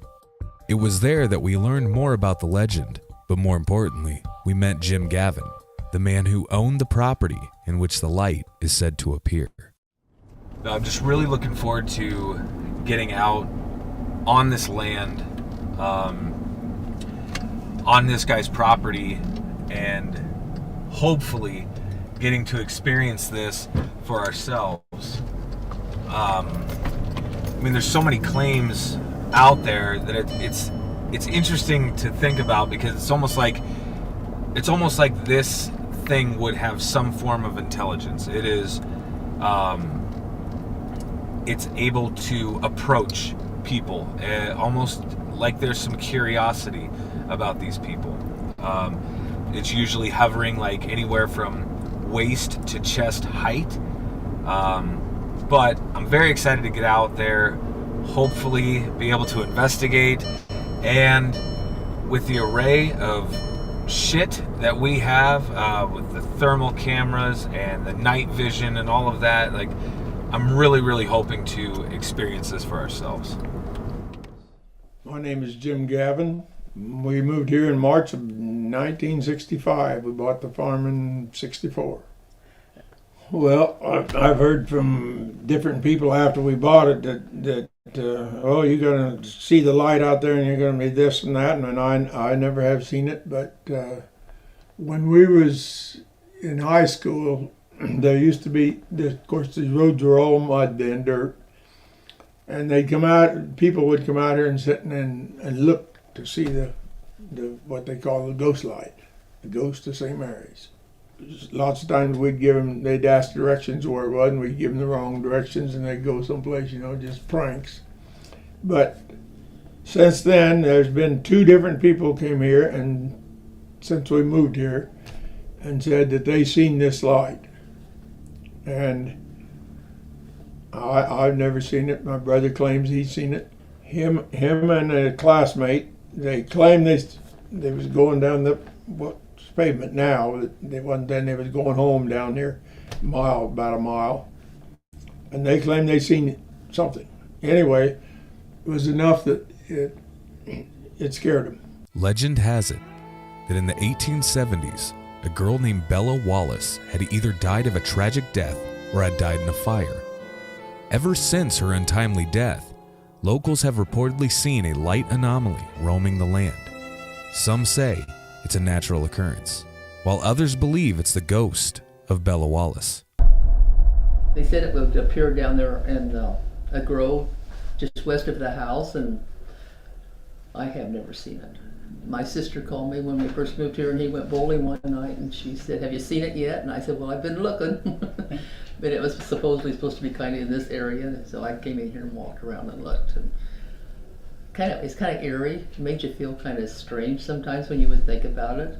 It was there that we learned more about the legend, but more importantly, we met Jim Gavin, the man who owned the property in which the light is said to appear. I'm just really looking forward to getting out on this land, on this guy's property, and hopefully getting to experience this for ourselves. I mean, there's so many claims out there that it's interesting to think about, because it's almost like this thing would have some form of intelligence. It is it's able to approach people, almost like there's some curiosity about these people. It's usually hovering like anywhere from waist to chest height. But I'm very excited to get out there, hopefully be able to investigate, and with the array of shit that we have, with the thermal cameras and the night vision and all of that, like, I'm really hoping to experience this for ourselves. My name is Jim Gavin. We moved here in March of 1965. We bought the farm in 64. Well, I've heard from different people after we bought it that oh, you're going to see the light out there and you're going to be this and that, and I never have seen it. But when we was in high school, there used to be, of course, the roads were all mud then, dirt, and they'd come out, people would come out here and sit and look to see the what they call the ghost light, the ghost of St. Mary's. Lots of times we'd give them, they'd ask directions where it was, and we'd give them the wrong directions, and they'd go someplace, just pranks. But since then, there's been 2 different people came here, and since we moved here, and said that they seen this light. And I've never seen it. My brother claims he's seen it. Him and a classmate, they claim they was going down the pavement now. They wasn't then. They was going home down there, about a mile, and they claimed they seen something. Anyway, it was enough that it scared them. Legend has it that in the 1870s, a girl named Bella Wallace had either died of a tragic death or had died in a fire. Ever since her untimely death, locals have reportedly seen a light anomaly roaming the land. Some say it's a natural occurrence, while others believe it's the ghost of Bella Wallace. They said it would appear down there in a grove just west of the house, and I have never seen it. My sister called me when we first moved here, and he went bowling one night, and she said, "Have you seen it yet?" And I said, "Well, I've been looking." But it was supposedly supposed to be kind of in this area, so I came in here and walked around and looked. And it's kind of eerie. It made you feel kind of strange sometimes when you would think about it.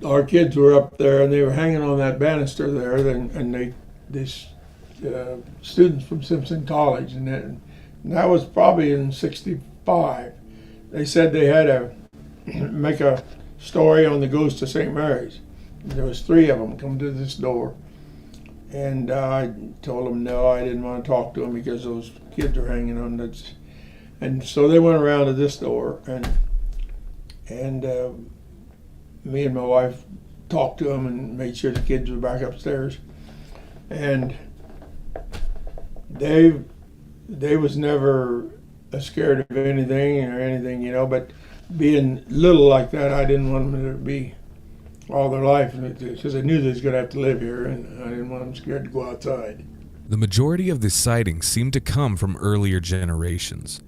Our kids were up there, and they were hanging on that banister there, and they students from Simpson College, and that was probably in '65. They said they had to make a story on the ghost of St. Mary's. There was 3 of them come to this door, and I told them no, I didn't want to talk to them because those kids were hanging on that. And so they went around to this door, and me and my wife talked to them and made sure the kids were back upstairs. And they was never scared of anything or anything, you know, but being little like that, I didn't want them to be all their life, because I knew they was going to have to live here, and I didn't want them scared to go outside. The majority of the sightings seem to come from earlier generations.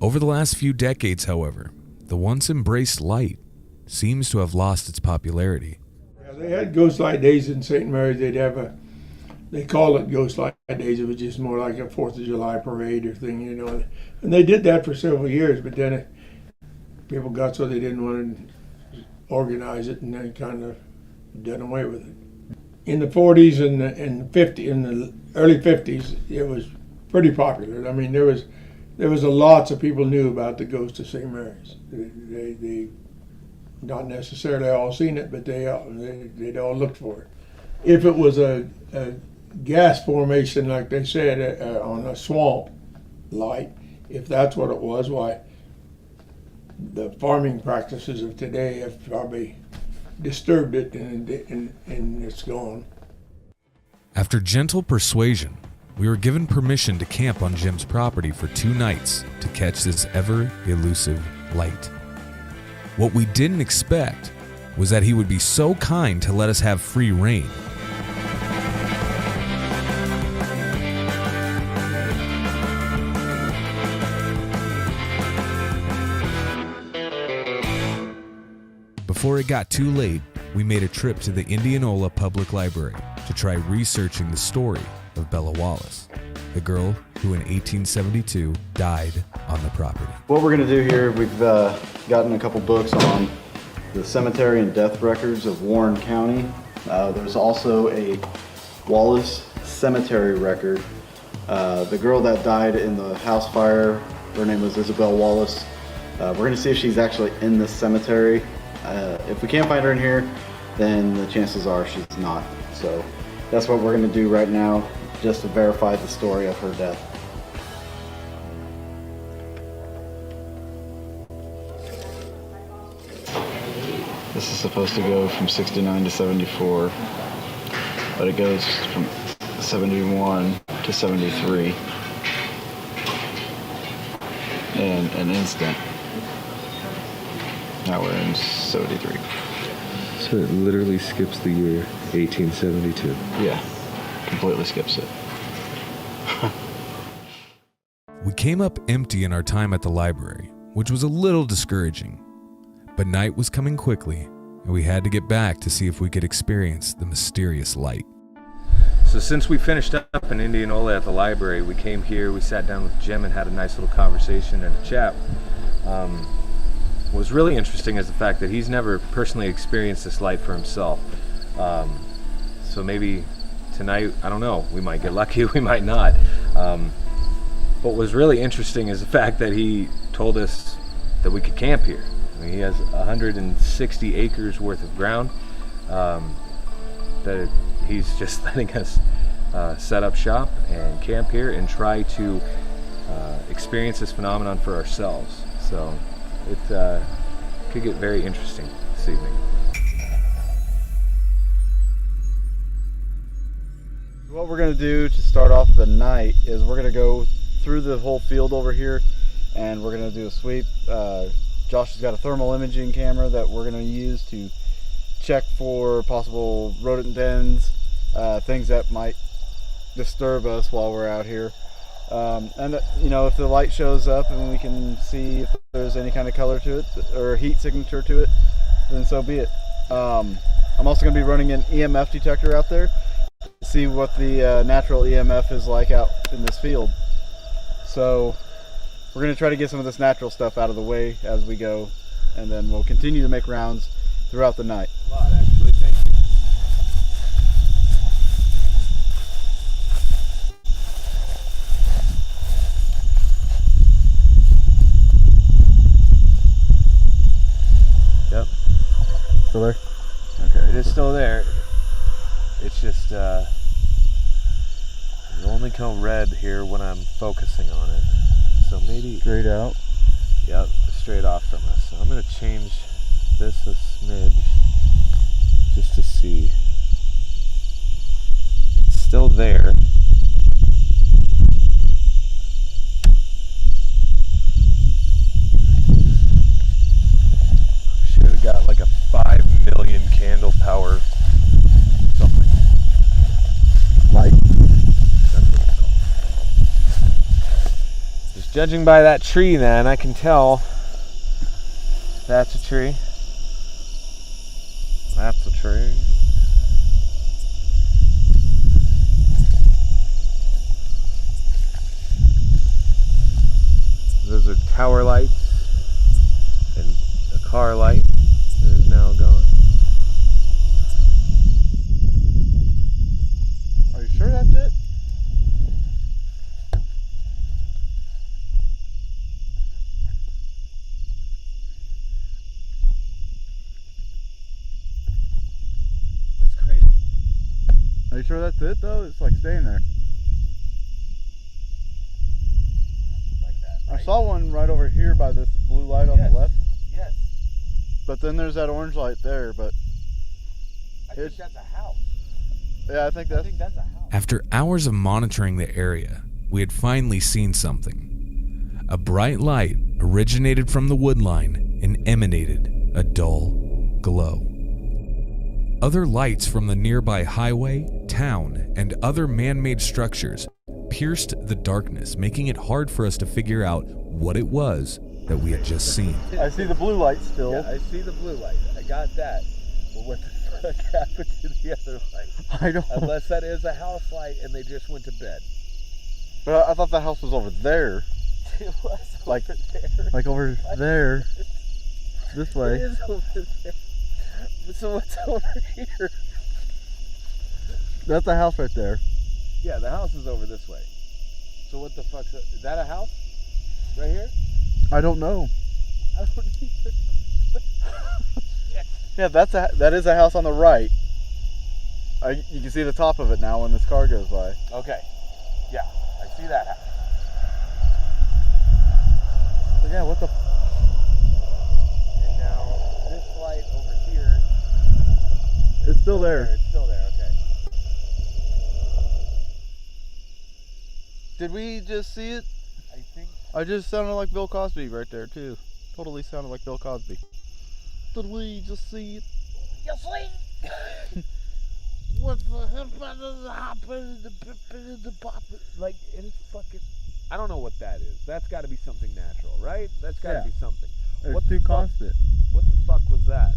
Over the last few decades, however, the once embraced light seems to have lost its popularity. Yeah, they had ghost light days in St. Mary's. They called it ghost light days. It was just more like a 4th of July parade or thing, you know. And they did that for several years, but then people got so they didn't want to organize it, and they kind of done away with it. In the 40s and the early 50s, it was pretty popular. I mean, there was lots of people knew about the ghost of St. Mary's. They not necessarily all seen it, but they'd all looked for it. If it was a gas formation, like they said, on a swamp light, if that's what it was, why, the farming practices of today have probably disturbed it, and it's gone. After gentle persuasion, we were given permission to camp on Jim's property for 2 nights to catch this ever-elusive light. What we didn't expect was that he would be so kind to let us have free rein. Before it got too late, we made a trip to the Indianola Public Library to try researching the story of Bella Wallace, the girl who in 1872 died on the property. What we're going to do here, we've gotten a couple books on the cemetery and death records of Warren County. There's also a Wallace cemetery record. The girl that died in the house fire, her name was Isabel Wallace. We're going to see if she's actually in this cemetery. If we can't find her in here, then the chances are she's not. So that's what we're going to do right now, just to verify the story of her death. This is supposed to go from 69 to 74, but it goes from 71 to 73 in an instant. Now we're in 73. So it literally skips the year 1872. Yeah, completely skips it. We came up empty in our time at the library, which was a little discouraging. But night was coming quickly, and we had to get back to see if we could experience the mysterious light. So since we finished up in Indianola at the library, we came here, we sat down with Jim and had a nice little conversation and a chat. What was really interesting is the fact that he's never personally experienced this light for himself. So maybe tonight, I don't know, we might get lucky, we might not. What was really interesting is the fact that he told us that we could camp here. I mean, he has 160 acres worth of ground that he's just letting us set up shop and camp here and try to experience this phenomenon for ourselves. So it could get very interesting this evening. What we're going to do to start off the night is we're going to go through the whole field over here, and we're going to do a sweep. Josh has got a thermal imaging camera that we're going to use to check for possible rodent dens, things that might disturb us while we're out here. And you know, if the light shows up and we can see if there's any kind of color to it or heat signature to it, then so be it. I'm also going to be running an EMF detector out there to see what the natural EMF is like out in this field. So we're going to try to get some of this natural stuff out of the way as we go, and then we'll continue to make rounds throughout the night. A lot, actually. Thank you. Okay. It is still there. It's just it'll only come red here when I'm focusing on it. So maybe straight out. Yep, straight off from us. So I'm gonna change this a smidge just to see. It's still there. Should have got like a 5 million candle power something. Light? That's what it's called. Just judging by that tree then, I can tell that's a tree. That's a tree. Those are tower lights and a car light that is now gone. Are you sure that's it? That's crazy. Are you sure that's it though? It's like staying there. Like that, right? I saw one right over here by this blue light on the left. Yes. But then there's that orange light there, but I think that's a house. yeah, I think that's a house. After hours of monitoring the area, we had finally seen something. A bright light originated from the wood line and emanated a dull glow. Other lights from the nearby highway, town, and other man-made structures pierced the darkness, making it hard for us to figure out what it was that we had just seen. I see the blue light still. Yeah, I see the blue light. I got that. But what the fuck happened to the other light? I don't. Unless that is a house light and they just went to bed. But I thought the house was over there. It was Like- over there. Like over there. This way. It is over there. So what's over here? That's the house right there. Yeah, the house is over this way. So what the fuck's that? Is that a house? Right here? I don't know. I don't either. Yeah, that is a house on the right. You can see the top of it now when this car goes by. Okay. Yeah, I see that house. But yeah, what the? And now this light over here. It's still there. It's still there, okay. Did we just see it? I think. I just sounded like Bill Cosby right there too. Totally sounded like Bill Cosby. Did we just see it? You see? What the happened? Like, it's fucking. I don't know what that is. That's got to be something natural, right? That's got to be something. It's too constant. What the fuck was that?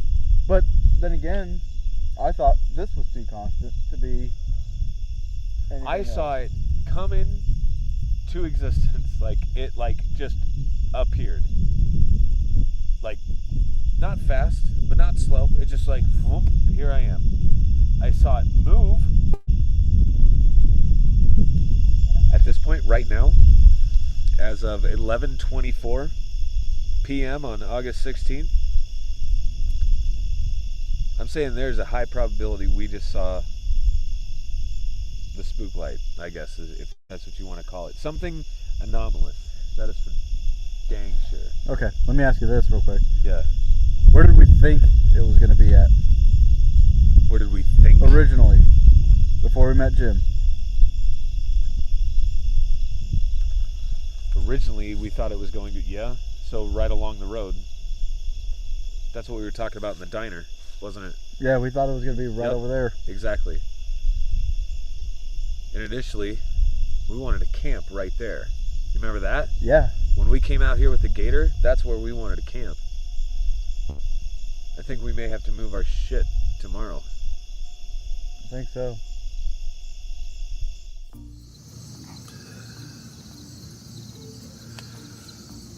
But then again, I thought this was too constant to be. I saw it come in to existence, like it just appeared. Like, not fast, but not slow. It just like, whoop, here I am. I saw it move. At this point, right now, as of 11:24 p.m. on August 16th, I'm saying there's a high probability we just saw the spook light, I guess, if that's what you want to call it. Something anomalous. That is for dang sure. Okay, let me ask you this real quick. Yeah. Where did we think it was going to be at? Where did we think? Originally, before we met Jim. Originally, we thought it was going to, so right along the road. That's what we were talking about in the diner, wasn't it? Yeah, we thought it was going to be right over there. Exactly. And initially, we wanted to camp right there. You remember that? Yeah. When we came out here with the gator, that's where we wanted to camp. I think we may have to move our shit tomorrow. I think so.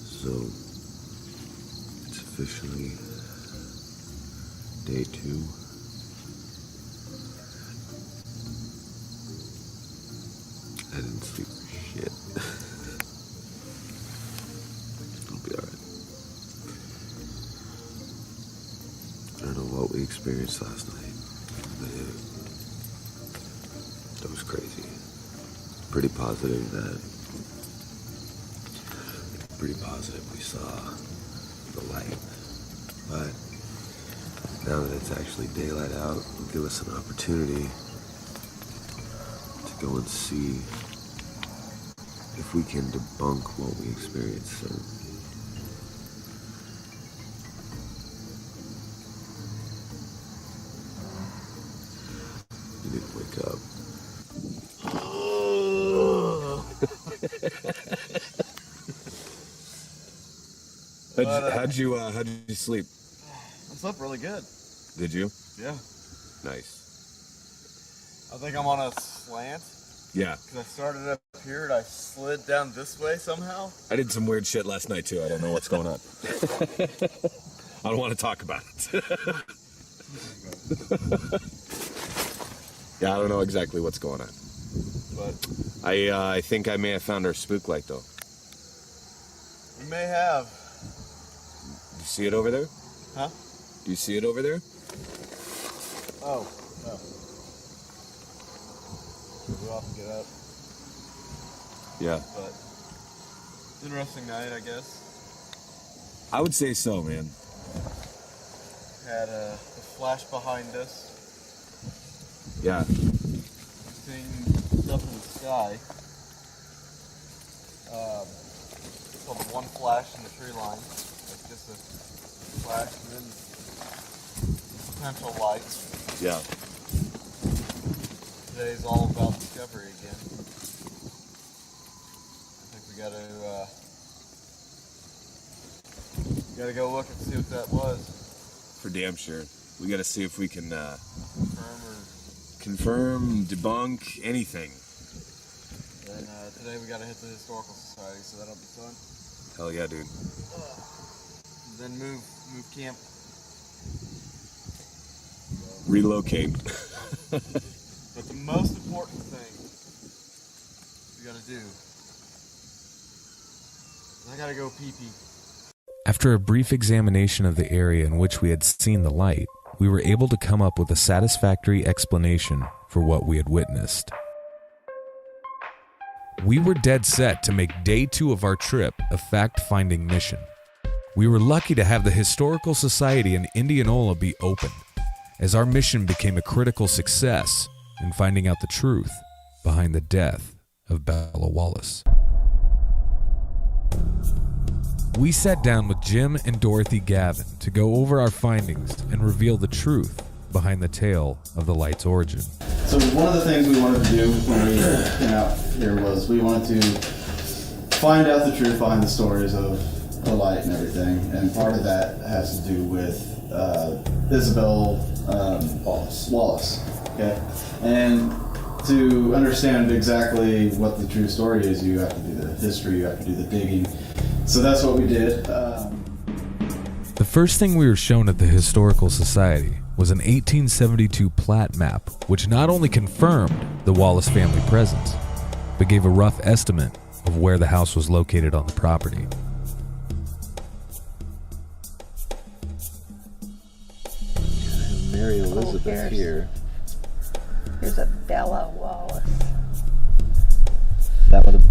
So, it's officially day 2. I didn't sleep for shit. It'll be alright. I don't know what we expect. experienced last night. It was crazy. Pretty positive we saw the light. But now that it's actually daylight out, it'll give us an opportunity to go and see if we can debunk what we experienced. So you need to wake up. How'd you sleep? I slept really good. Did you? Yeah. Nice. I think I'm on a slant. Yeah. Because I started up here and I slid down this way somehow. I did some weird shit last night too. I don't know what's going on. I don't want to talk about it. Yeah, I don't know exactly what's going on. But I think I may have found our spook light though. we may have. Do you see it over there? Huh? Do you see it over there? Oh, no. We'll have to get up. Yeah. But interesting night, I guess. I would say so, man. Had a flash behind us. Yeah. Seeing stuff in the sky. Called the one flash in the tree line. Like just a flash and then potential lights. Yeah. Today's all about discovery again. I think we gotta go look and see what that was. For damn sure. We gotta see if we can confirm, debunk, anything. And today we gotta hit the Historical Society, so that'll be fun. Hell yeah, dude. Then move camp. Relocate. But the most important thing we gotta do is I gotta go pee-pee. After a brief examination of the area in which we had seen the light, we were able to come up with a satisfactory explanation for what we had witnessed. We were dead set to make day 2 of our trip a fact-finding mission. We were lucky to have the Historical Society in Indianola be open, as our mission became a critical success in finding out the truth behind the death of Bella Wallace. We sat down with Jim and Dorothy Gavin to go over our findings and reveal the truth behind the tale of the light's origin. So one of the things we wanted to do when we came out here was we wanted to find out the truth behind the stories of the light and everything, and part of that has to do with Isabel Wallace. Okay, and to understand exactly what the true story is, you have to do the history, you have to do the digging. So that's what we did. The first thing we were shown at the Historical Society was an 1872 plat map, which not only confirmed the Wallace family presence, but gave a rough estimate of where the house was located on the property. Mary Elizabeth here. Here's a Bella Wallace. That would have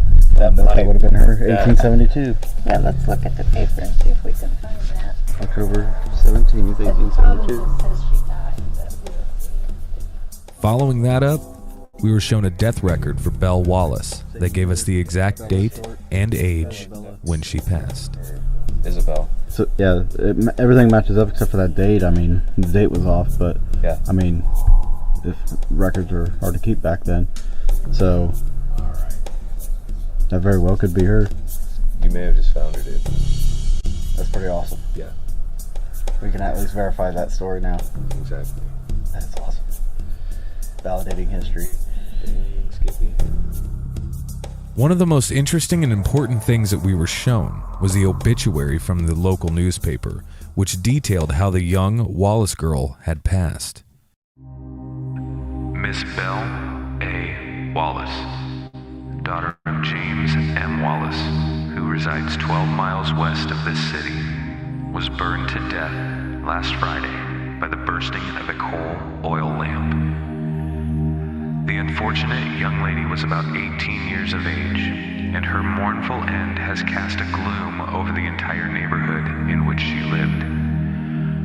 been her, 1872. Yeah, let's look at the paper and see if we can find that. October 17th, 1872. Says she died, but Following that up, we were shown a death record for Belle Wallace that gave us the exact date and age when she passed. Isabel. So yeah, everything matches up except for that date. I mean, the date was off, but yeah. I mean, if records were hard to keep back then, so that very well could be her. You may have just found her, dude. That's pretty awesome. Yeah. We can at least verify that story now. Exactly. That's awesome. Validating history. Dang, Skippy. One of the most interesting and important things that we were shown was the obituary from the local newspaper, which detailed how the young Wallace girl had passed. Miss Belle A. Wallace, daughter of James M. Wallace, who resides 12 miles west of this city, was burned to death last Friday by the bursting of a coal oil lamp. The unfortunate young lady was about 18 years of age, and her mournful end has cast a gloom over the entire neighborhood in which she lived.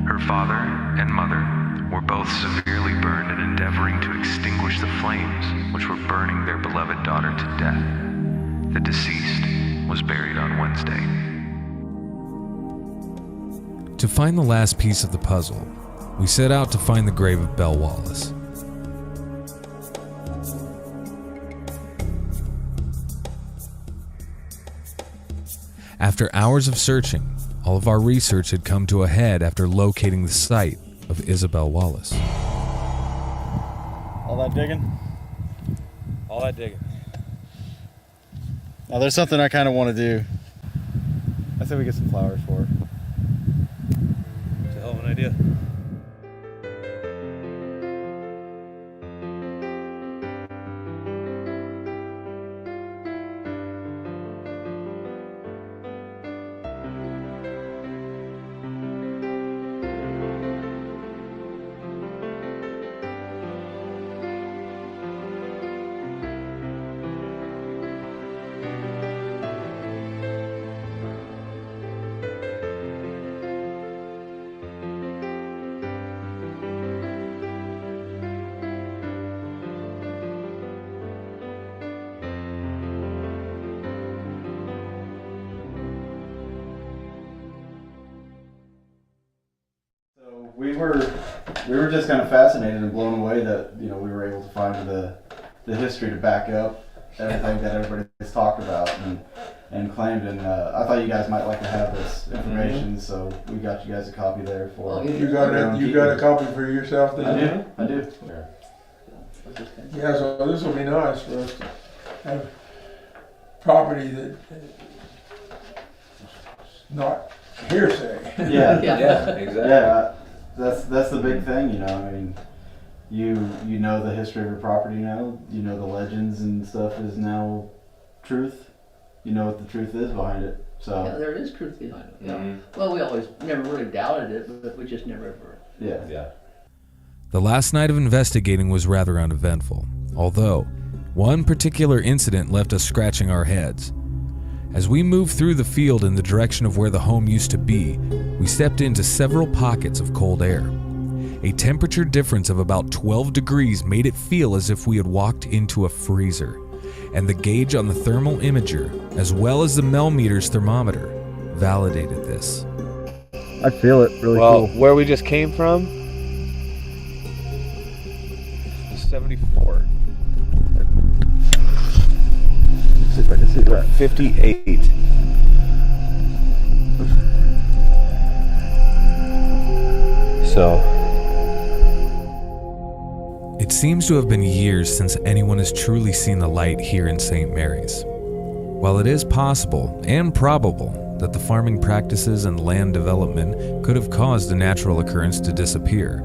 Her father and mother were both severely burned in endeavoring to extinguish the flames which were burning their beloved daughter to death. The deceased was buried on Wednesday. To find the last piece of the puzzle, we set out to find the grave of Belle Wallace. After hours of searching, all of our research had come to a head after locating the site of Isabel Wallace. All that digging? All that digging. Now there's something I kind of want to do. I say we get some flowers for her. It's a hell of an idea. We were just kind of fascinated and blown away that we were able to find the history to back up everything that everybody's talked about and claimed. And I thought you guys might like to have this information, so we got you guys a copy there for. You got a copy for yourself? Then? I do. Yeah, so this will be nice for us to have property that not hearsay. Yeah, exactly. Yeah. That's the big thing, I mean, you know the history of your property now. You know the legends and stuff is now truth. You know what the truth is behind it. So yeah, there is truth behind it. Yeah. Well, we always never really doubted it, but we just never ever. Yeah. The last night of investigating was rather uneventful, although one particular incident left us scratching our heads. As we moved through the field in the direction of where the home used to be, we stepped into several pockets of cold air. A temperature difference of about 12 degrees made it feel as if we had walked into a freezer, and the gauge on the thermal imager, as well as the Melmeter's thermometer, validated this. I feel it really cool. Well, where we just came from, 74. See if I can see that. 58. So. It seems to have been years since anyone has truly seen the light here in St. Mary's. While it is possible and probable that the farming practices and land development could have caused the natural occurrence to disappear,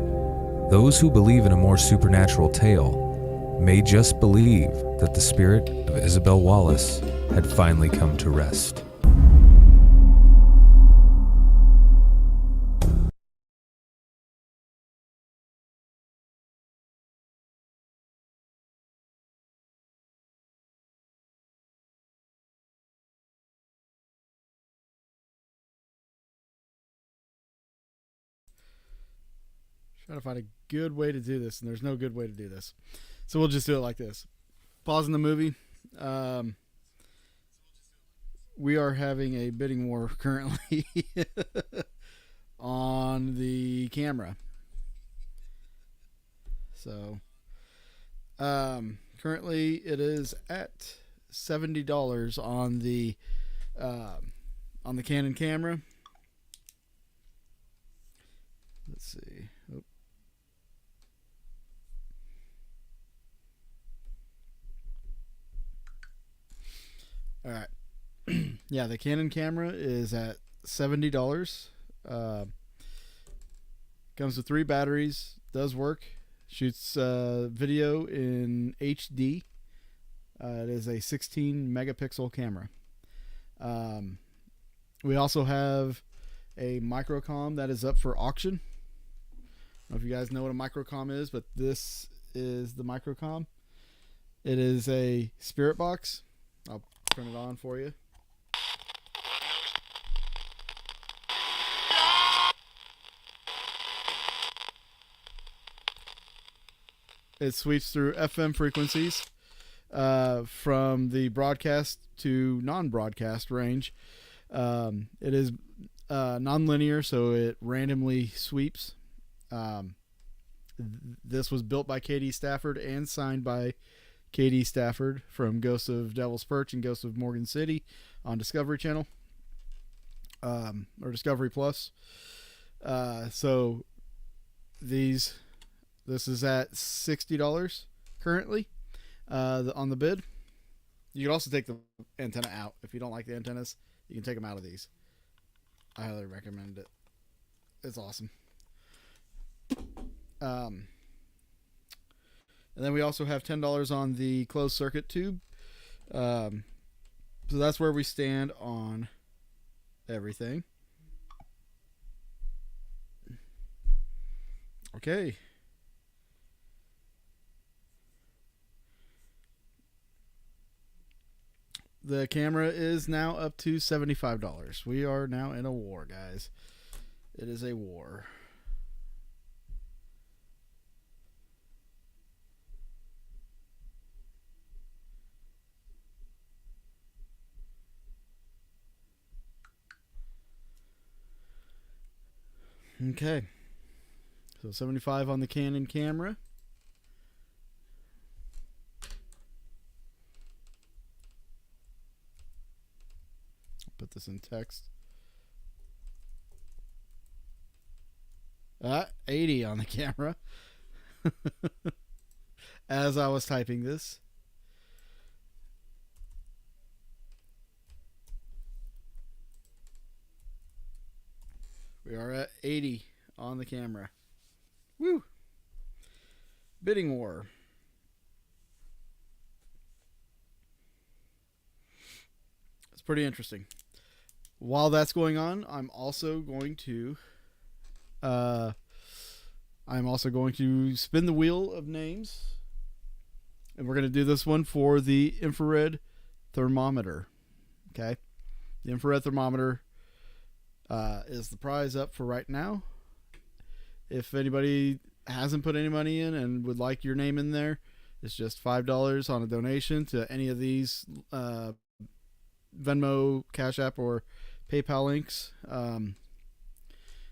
those who believe in a more supernatural tale may just believe that the spirit of Isabel Wallace had finally come to rest. Trying to find a good way to do this, and there's no good way to do this. So we'll just do it like this. Pausing the movie. We are having a bidding war currently on the camera. So currently it is at $70 on the Canon camera. Let's see. All right. Yeah, the Canon camera is at $70. Comes with 3 batteries. Does work. Shoots video in HD. It is a 16 megapixel camera. We also have a Microkom that is up for auction. know if you guys know what a Microkom is, but this is the Microkom. It is a spirit box. I'll turn it on for you. It sweeps through FM frequencies from the broadcast to non-broadcast range. It is non-linear, so it randomly sweeps. This was built by Katie Stafford and signed by Katie Stafford from Ghosts of Devil's Perch and Ghosts of Morgan City on Discovery Channel, or Discovery Plus. So this is at $60 currently on the bid. You can also take the antenna out. If you don't like the antennas, you can take them out of these. I highly recommend it. It's awesome. And then we also have $10 on the closed circuit tube. So that's where we stand on everything. Okay. The camera is now up to $75. We are now in a war, guys. It is a war. Okay. So 75 on the Canon camera. Put this in text. 80 on the camera. As I was typing this. We are at 80 on the camera. Woo! Bidding war. It's pretty interesting. While that's going on, I'm also going to spin the wheel of names, and we're going to do this one for the infrared thermometer. Okay, the infrared thermometer is the prize up for right now. If anybody hasn't put any money in and would like your name in there, it's just $5 on a donation to any of these Venmo, CashApp, or PayPal links.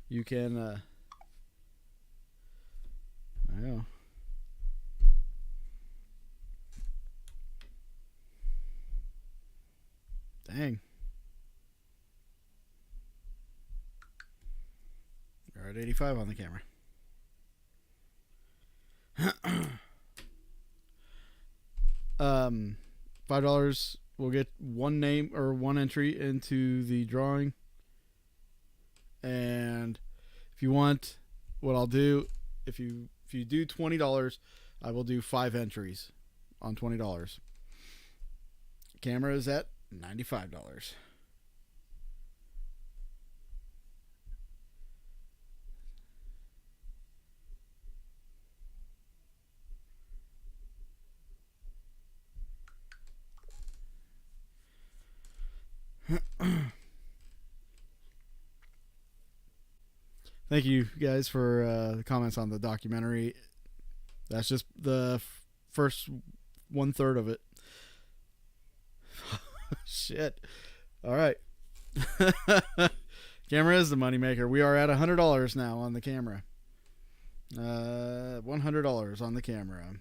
You can I know. Dang. We're at 85 on the camera. $5 will get one name or one entry into the drawing. And if you want, what I'll do, if you do $20, I will do 5 entries on $20. Camera is at $95. Thank you guys for the comments on the documentary. That's just the first 1/3 of it. Shit. All right. Camera is the moneymaker. We are at $100 now on the camera. $100 on the camera.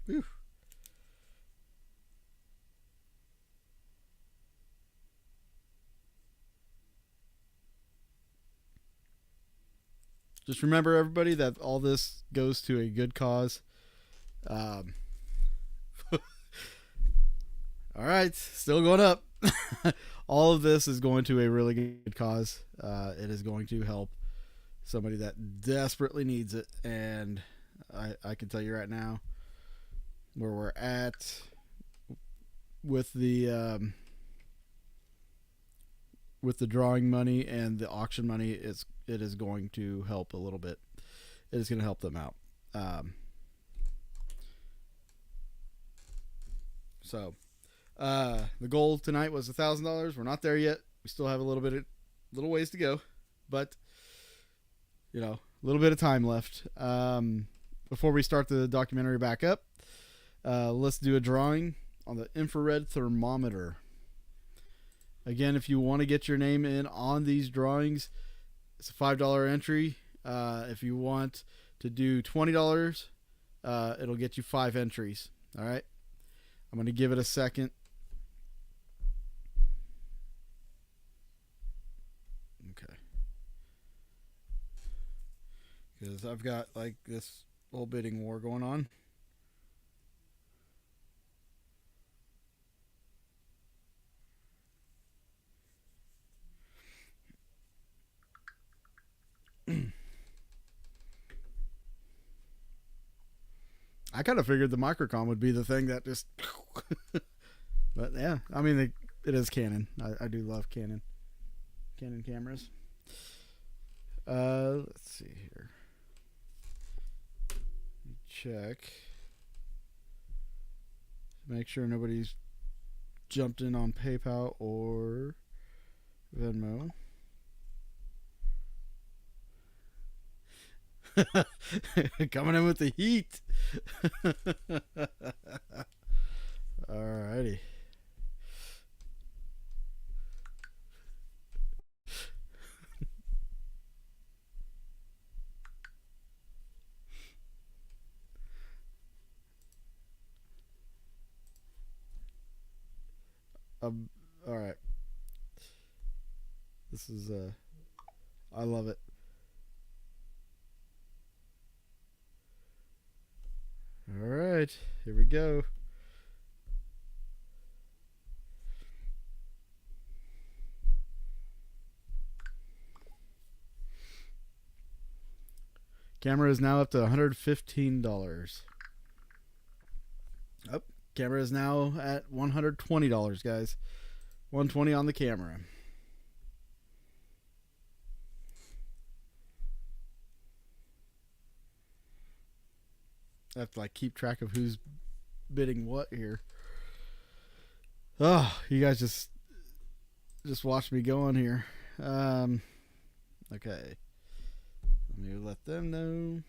Whew. Just remember, everybody, that all this goes to a good cause. All right, still going up. All of this is going to a really good cause. It is going to help somebody that desperately needs it, and I can tell you right now, where we're at with the drawing money and the auction money. It is going to help a little bit. It is going to help them out. So the goal tonight was $1,000. We're not there yet. We still have a little ways to go, but a little bit of time left. Before we start the documentary back up, let's do a drawing on the infrared thermometer. Again, if you want to get your name in on these drawings, it's a $5 entry. If you want to do $20, it'll get you 5 entries. All right. I'm going to give it a second. Okay. Because I've got like this whole bidding war going on. I kind of figured the Microkom would be the thing that just but yeah, I mean it is Canon. I do love Canon cameras. Let's see here. Check. Make sure nobody's jumped in on PayPal or Venmo. Coming in with the heat. Alrighty. All right. This is I love it. All right, here we go. Camera is now up to $115. Oh, camera is now at $120, guys. $120 on the camera. I have to keep track of who's bidding what here. Oh, you guys just watch me go on here. Okay. Let me let them know.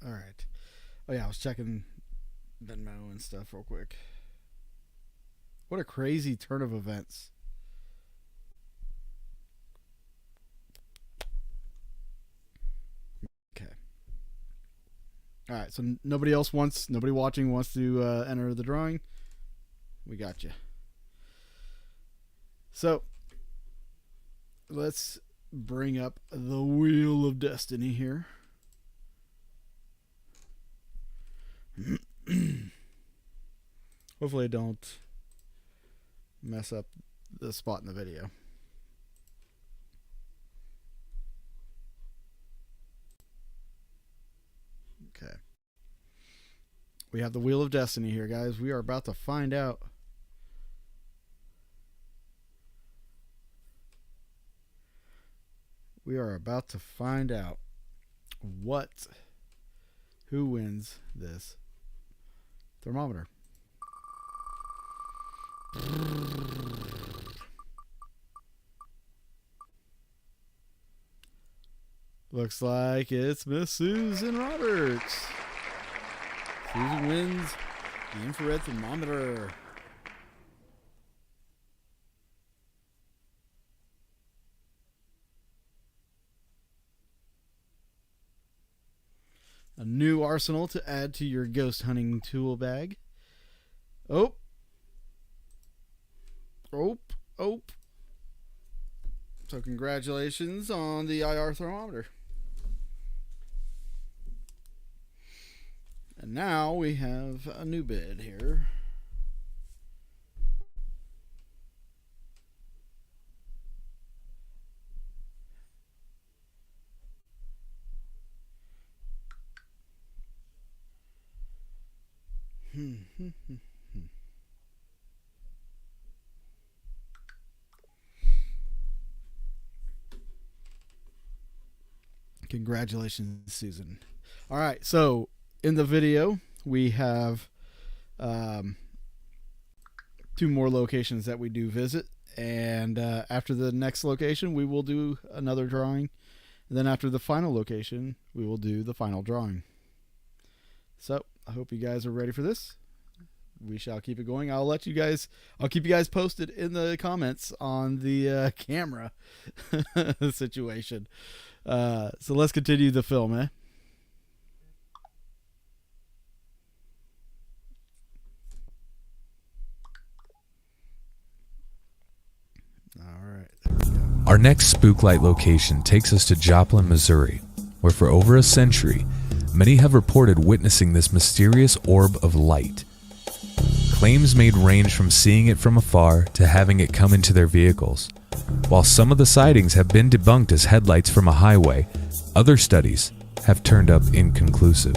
All right. Oh yeah, I was checking Venmo and stuff real quick. What a crazy turn of events. Okay. All right, so nobody watching wants to enter the drawing. We got you. So let's bring up the Wheel of Destiny here. Hopefully I don't mess up the spot in the video. Okay. We have the Wheel of Destiny here, guys. We are about to find out who wins this thermometer. Looks like it's Miss Susan Roberts. Susan wins the infrared thermometer. A new arsenal to add to your ghost hunting tool bag. Oh. So congratulations on the IR thermometer. And now we have a new bid here. Congratulations, Susan. All right, so in the video we have 2 more locations that we do visit, and after the next location we will do another drawing, and then after the final location we will do the final drawing. So I hope you guys are ready for this. We shall keep it going. I'll keep you guys posted in the comments on the camera situation. So let's continue the film, eh? Our next Spooklight location takes us to Joplin, Missouri, where for over a century, many have reported witnessing this mysterious orb of light. Claims made range from seeing it from afar to having it come into their vehicles. While some of the sightings have been debunked as headlights from a highway, other studies have turned up inconclusive.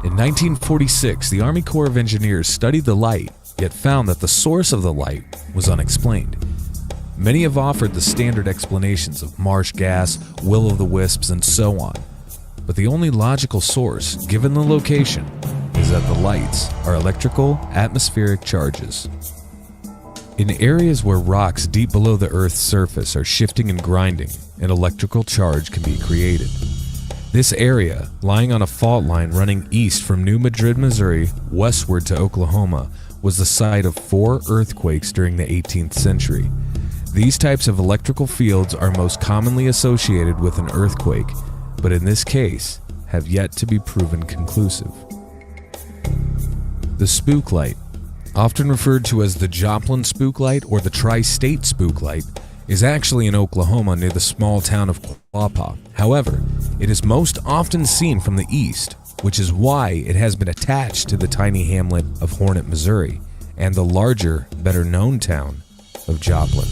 In 1946, the Army Corps of Engineers studied the light, yet found that the source of the light was unexplained. Many have offered the standard explanations of marsh gas, will-o'-the-wisps, and so on, but the only logical source, given the location, is that the lights are electrical atmospheric charges. In areas where rocks deep below the Earth's surface are shifting and grinding, an electrical charge can be created. This area, lying on a fault line running east from New Madrid, Missouri, westward to Oklahoma, was the site of 4 earthquakes during the 18th century. These types of electrical fields are most commonly associated with an earthquake, but in this case, have yet to be proven conclusive. The Spooklight, often referred to as the Joplin Spooklight or the Tri-State Spooklight, is actually in Oklahoma near the small town of Quapaw. However, it is most often seen from the east, which is why it has been attached to the tiny hamlet of Hornet, Missouri, and the larger, better-known town of Joplin.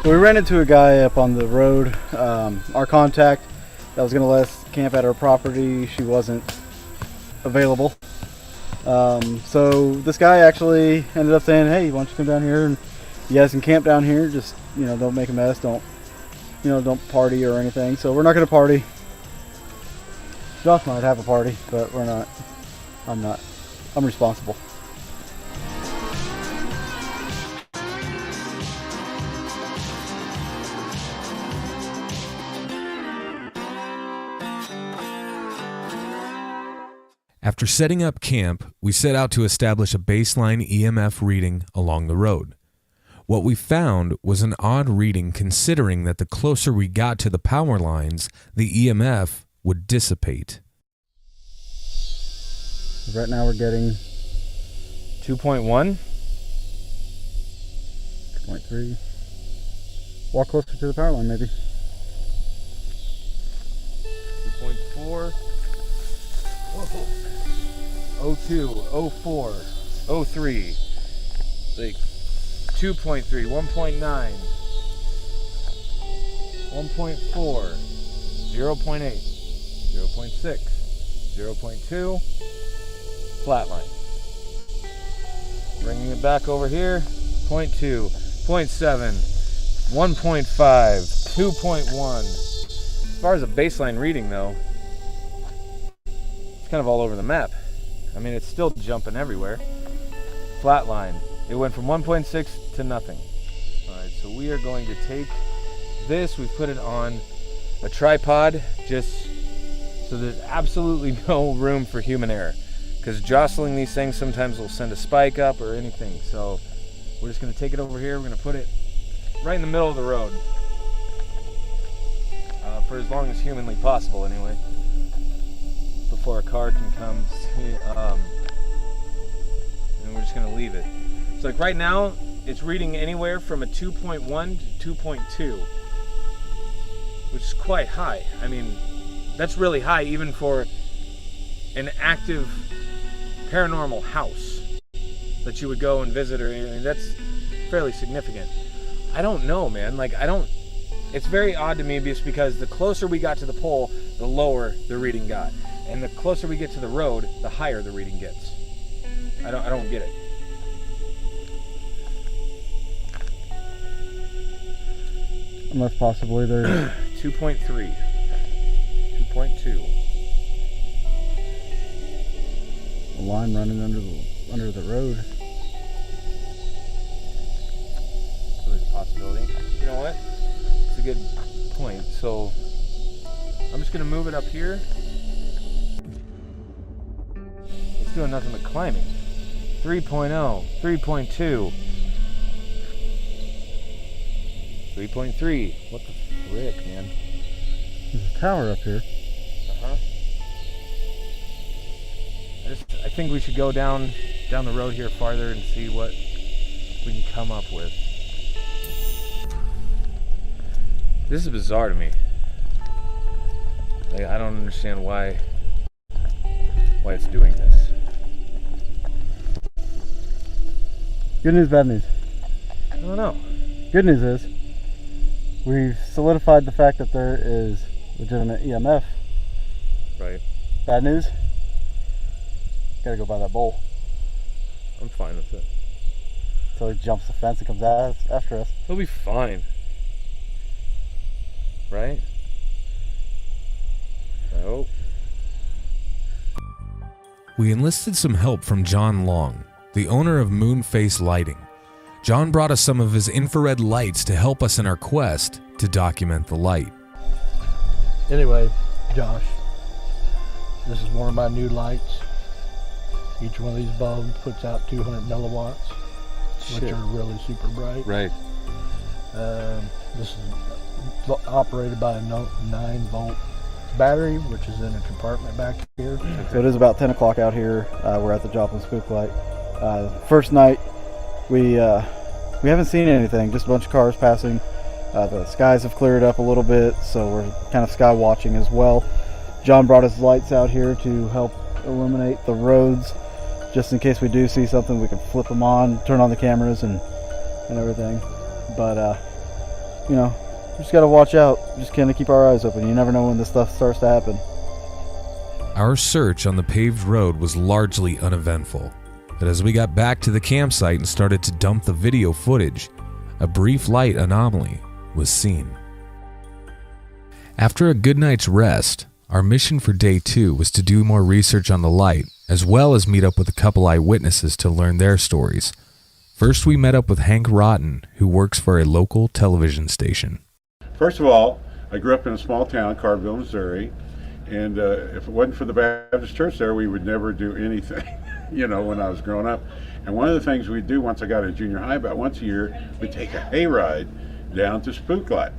So we ran into a guy up on the road, our contact that was going to let us camp at our property. She wasn't available. So this guy actually ended up saying, hey, why don't you come down here and you guys can camp down here, just, don't make a mess, don't party or anything. So we're not going to party. Josh might have a party, but we're not. I'm not. I'm responsible. After setting up camp, we set out to establish a baseline EMF reading along the road. What we found was an odd reading, considering that the closer we got to the power lines, the EMF would dissipate. Right now we're getting 2.1. 2.3. Walk closer to the power line, maybe. 2.4. 02, 04, 03, like 2.3, 1.9, 1.4, 0.8, 0.6, 0.2, flatline. Bringing it back over here, 0.2, 0.7, 1.5, 2.1. As far as a baseline reading though, it's kind of all over the map. I mean, it's still jumping everywhere. Flatline. It went from 1.6 to nothing. All right, so we are going to take this. We put it on a tripod just So there's absolutely no room for human error, because jostling these things sometimes will send a spike up or anything. So we're just going to take it over here. We're going to put it right in the middle of the road, for as long as humanly possible anyway, before a car can come. And we're just going to leave it. So like right now, it's reading anywhere from a 2.1 to 2.2, which is quite high. I mean, that's really high even for an active paranormal house that you would go and visit, or anything. That's fairly significant. I don't know, man. Like, it's very odd to me, just because the closer we got to the pole, the lower the reading got. And the closer we get to the road, the higher the reading gets. I don't get it. Unless possibly there's 2.3, 2.2. a line running under the road. So there's a possibility. You know what? It's a good point. So I'm just gonna move it up here. It's doing nothing but climbing. 3.0, 3.2, 3.3. What the frick, man? There's a tower up here. Uh-huh. I think we should go down the road here farther and see what we can come up with. This is bizarre to me. Like, I don't understand why it's doing this. Good news, bad news. I don't know. Good news is we've solidified the fact that there is legitimate EMF. Right. Bad news, gotta go by that bowl. I'm fine with it. So he jumps the fence and comes after us. He'll be fine. Right? I hope. We enlisted some help from John Long, the owner of Moonface Lighting. John brought us some of his infrared lights to help us in our quest to document the light. Anyway, Josh, this is one of my new lights. Each one of these bulbs puts out 200 milliwatts, which are really super bright. Right. This is operated by a 9-volt battery, which is in a compartment back here. So it is about 10 o'clock out here. We're at the Joplin Spook Light. First night, we haven't seen anything, just a bunch of cars passing. The skies have cleared up a little bit, so we're kind of sky watching as well. John brought his lights out here to help illuminate the roads, just in case we do see something. We can flip them on, turn on the cameras and everything. But you know, we just gotta watch out. Just kind of keep our eyes open. You never know when this stuff starts to happen. Our search on the paved road was largely uneventful, but as we got back to the campsite and started to dump the video footage, a brief light anomaly was seen. After a good night's rest, our mission for day 2 was to do more research on the light, as well as meet up with a couple eyewitnesses to learn their stories. First, we met up with Hank Rotten, who works for a local television station. First of all, I grew up in a small town, Carville, Missouri, and if it wasn't for the Baptist church there, we would never do anything, you know, when I was growing up. And one of the things we'd do once I got to junior high, about once a year, we'd take a hayride down to Spook Light.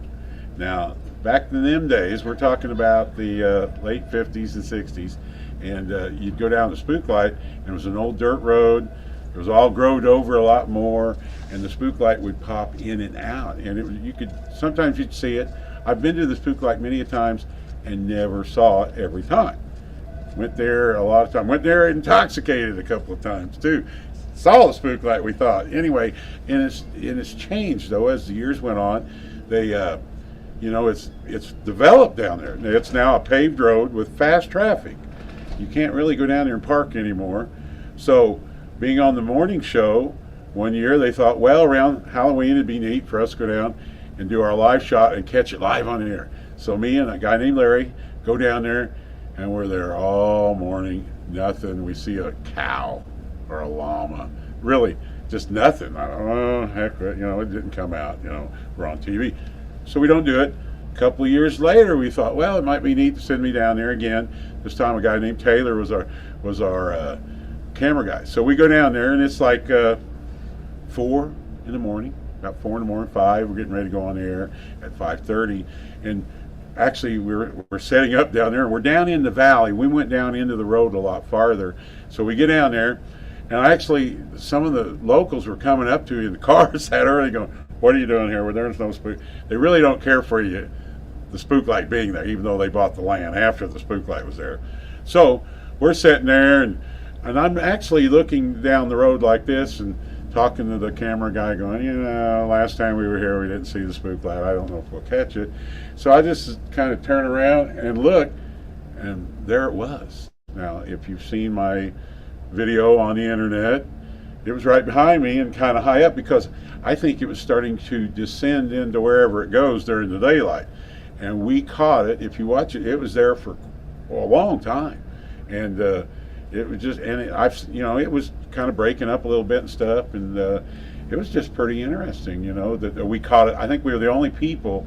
Now, back in them days, we're talking about the late 50s and 60s, and you'd go down to Spook Light, and it was an old dirt road. It was all growed over a lot more, and the Spook Light would pop in and out, and you could sometimes you'd see it. I've been to the Spook Light many a times and never saw it every time. Went there a lot of times. Went there intoxicated a couple of times too. Saw the Spook Light, we thought. Anyway, and it's changed though as the years went on. They you know, it's developed down there. It's now a paved road with fast traffic. You can't really go down there and park anymore. So being on the morning show one year, they thought, well, around Halloween it'd be neat for us to go down and do our live shot and catch it live on air. So me and a guy named Larry go down there, and we're there all morning. Nothing. We see a cow or a llama. Really, just nothing. I don't know, heck, you know, it didn't come out. You know, we're on TV. So we don't do it. A couple of years later, we thought, well, it might be neat to send me down there again. This time, a guy named Taylor was our camera guy. So we go down there, and it's like 4 in the morning, about 4 in the morning, 5. We're getting ready to go on the air at 5:30, and actually we're setting up down there, and we're down in the valley. We went down into the road a lot farther, so we get down there, and actually some of the locals were coming up to you in the cars that early, going, "What are you doing here? Well, there's no spook." They really don't care for you, the spook light being there, even though they bought the land after the spook light was there. So we're sitting there, and I'm actually looking down the road like this and talking to the camera guy, going, last time we were here, we didn't see the spook light. I don't know if we'll catch it. So I just kind of turn around and look, and there it was. Now, if you've seen my video on the internet, it was right behind me and kind of high up, because I think it was starting to descend into wherever it goes during the daylight. And we caught it. If you watch it, it was there for a long time. And it was just, and it was kind of breaking up a little bit and stuff. And it was just pretty interesting, that we caught it. I think we were the only people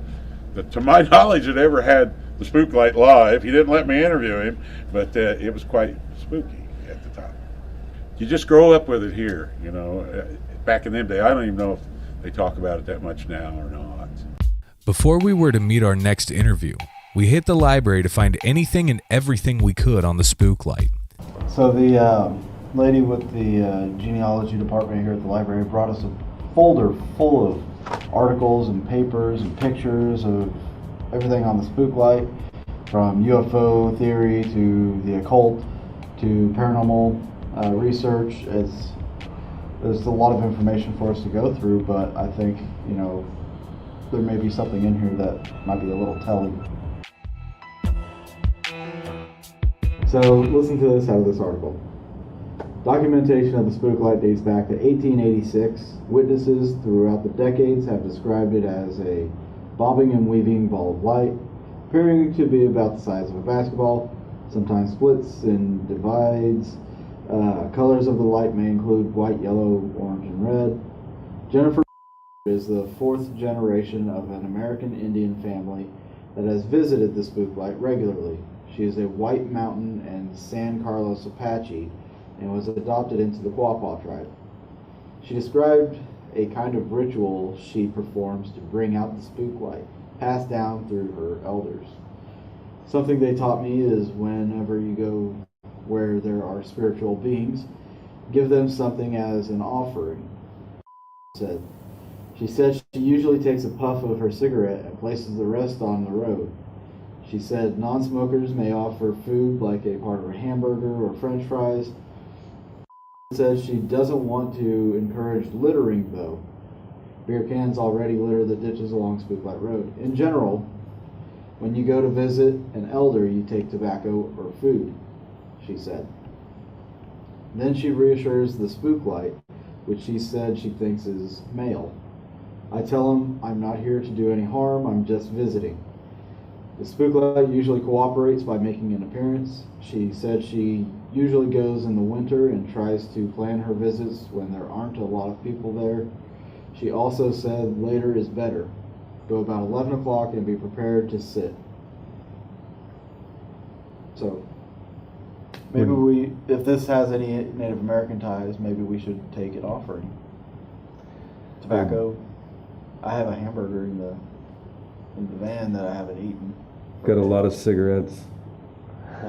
that, to my knowledge, had ever had the spook light live. He didn't let me interview him, but it was quite spooky at the time. You just grow up with it here, Back in them days, I don't even know if they talk about it that much now or not. Before we were to meet our next interview, we hit the library to find anything and everything we could on the spook light. So the lady with the genealogy department here at the library brought us a folder full of articles and papers and pictures of everything on the spook light, from UFO theory to the occult to paranormal research. There's a lot of information for us to go through, but I think, there may be something in here that might be a little telling. So listen to this out of this article. Documentation of the spook light dates back to 1886. Witnesses throughout the decades have described it as a bobbing and weaving ball of light, appearing to be about the size of a basketball, sometimes splits and divides. Colors of the light may include white, yellow, orange, and red. Jennifer is the 4th generation of an American Indian family that has visited the spook light regularly. She is a White Mountain and San Carlos Apache and was adopted into the Quapaw tribe. She described a kind of ritual she performs to bring out the spook light, passed down through her elders. Something they taught me is whenever you go where there are spiritual beings, give them something as an offering. She said she usually takes a puff of her cigarette and places the rest on the road. She said non-smokers may offer food like a part of a hamburger or french fries. Says she doesn't want to encourage littering though. Beer cans already litter the ditches along Spooklight Road. In general, when you go to visit an elder, you take tobacco or food, she said. Then she reassures the Spooklight, which she said she thinks is male. I tell him I'm not here to do any harm, I'm just visiting. The Spooklight usually cooperates by making an appearance. She said she usually goes in the winter and tries to plan her visits when there aren't a lot of people there. She also said later is better. Go about 11 o'clock and be prepared to sit. So, maybe if this has any Native American ties, maybe we should take an offering. Tobacco. I have a hamburger in the van that I haven't eaten. Got a lot of cigarettes.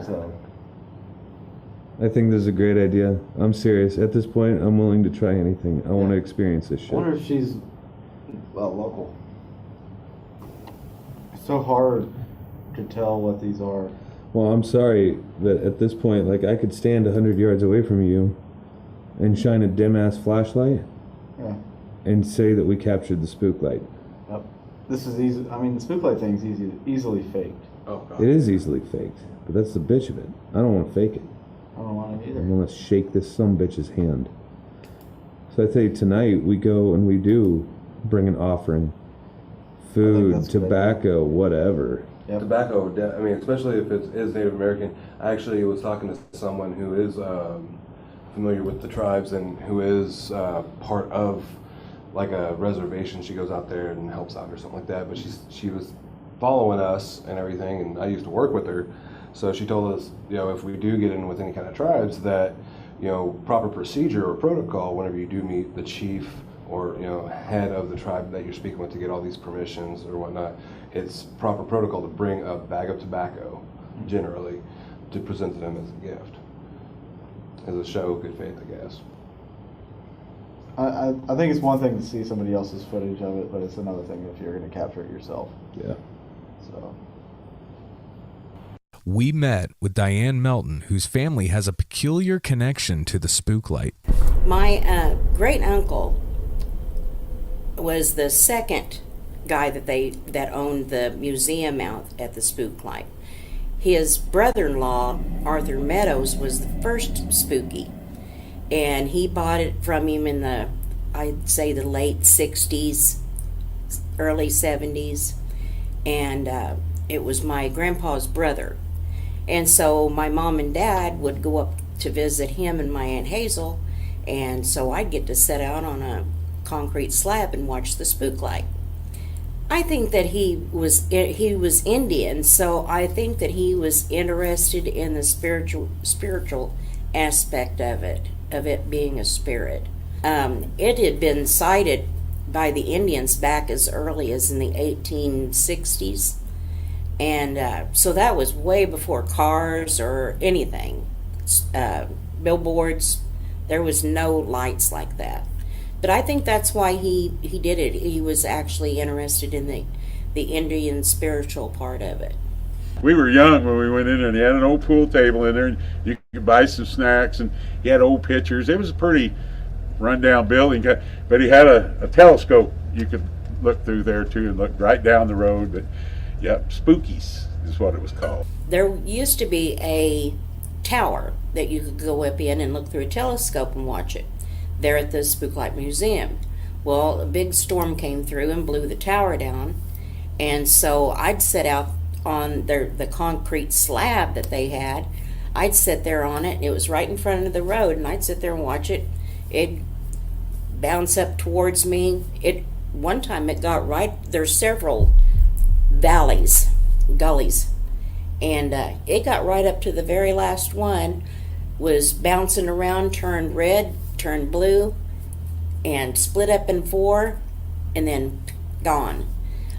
So, I think this is a great idea. I'm serious. At this point, I'm willing to try anything. I want to experience this shit. I wonder if she's local. It's so hard to tell what these are. Well, I'm sorry, but at this point, like, I could stand 100 yards away from you and shine a dim-ass flashlight and say that we captured the spook light. Yep. This is easy. I mean, the spook light thing's easily faked. Oh, God. It is easily faked, but that's the bitch of it. I don't want to fake it. I don't want it either. I'm going to shake this sumbitch's hand. So I tell you, tonight we go and we do bring an offering. Food, tobacco, whatever. Yep. Tobacco, I mean, especially if it is Native American. I actually was talking to someone who is familiar with the tribes and who is part of like a reservation. She goes out there and helps out or something like that. But she was following us and everything, and I used to work with her. So she told us, if we do get in with any kind of tribes, that, proper procedure or protocol whenever you do meet the chief or, head of the tribe that you're speaking with to get all these permissions or whatnot, it's proper protocol to bring a bag of tobacco, generally, to present to them as a gift. As a show of good faith, I guess. I think it's one thing to see somebody else's footage of it, but it's another thing if you're going to capture it yourself. Yeah. So. We met with Diane Melton, whose family has a peculiar connection to the spook light. My great uncle was the second guy that owned the museum out at the spook light. His brother-in-law, Arthur Meadows, was the first spooky, and he bought it from him in I'd say the late 60s, early 70s, and it was my grandpa's brother. And so my mom and dad would go up to visit him and my Aunt Hazel, and so I'd get to sit out on a concrete slab and watch the spook light. I think that he was Indian, so I think that he was interested in the spiritual aspect of it being a spirit. It had been sighted by the Indians back as early as in the 1860s, and so that was way before cars or anything. Billboards, there was no lights like that. But I think that's why he did it. He was actually interested in the Indian spiritual part of it. We were young when we went in there, and he had an old pool table in there, and you could buy some snacks, and he had old pictures. It was a pretty rundown building, but he had a telescope you could look through there too and look right down the road. But yeah, Spookies is what it was called. There used to be a tower that you could go up in and look through a telescope and watch it there at the Spooklight Museum. Well, a big storm came through and blew the tower down, and so I'd sit out on the concrete slab that they had. I'd sit there on it, and it was right in front of the road, and I'd sit there and watch it. It'd bounce up towards me. One time it got right, there's several gullies, and it got right up to the very last one, was bouncing around, turned red, turned blue, and split up in four, and then gone.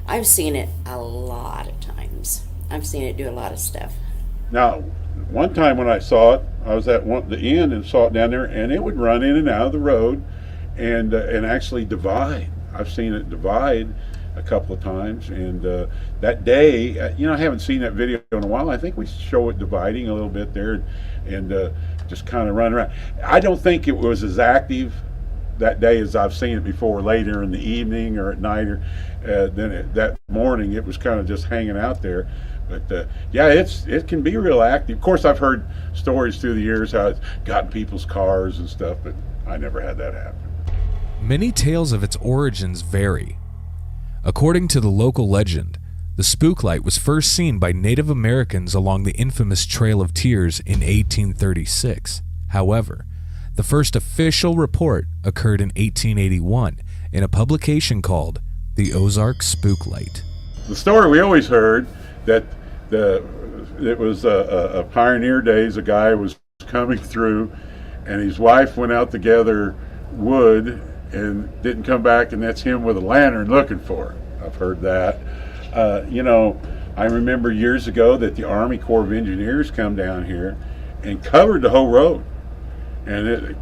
I've seen it a lot of times. I've seen it do a lot of stuff. Now, one time when I saw it, I was at the end and saw it down there, and it would run in and out of the road and actually divide. I've seen it divide a couple of times, and that day, I haven't seen that video in a while. I think we show it dividing a little bit there and just kind of run around. I don't think it was as active that day as I've seen it before, later in the evening or at night, or that morning it was kind of just hanging out there. But yeah, it can be real active. Of course, I've heard stories through the years how it's got in people's cars and stuff, but I never had that happen. Many tales of its origins vary. According to the local legend, the spook light was first seen by Native Americans along the infamous Trail of Tears in 1836. However, the first official report occurred in 1881 in a publication called The Ozark Spook Light. The story we always heard that it was a pioneer days, a guy was coming through and his wife went out to gather wood and didn't come back, and that's him with a lantern looking for her. I've heard that. I remember years ago that the Army Corps of Engineers come down here and covered the whole road, and it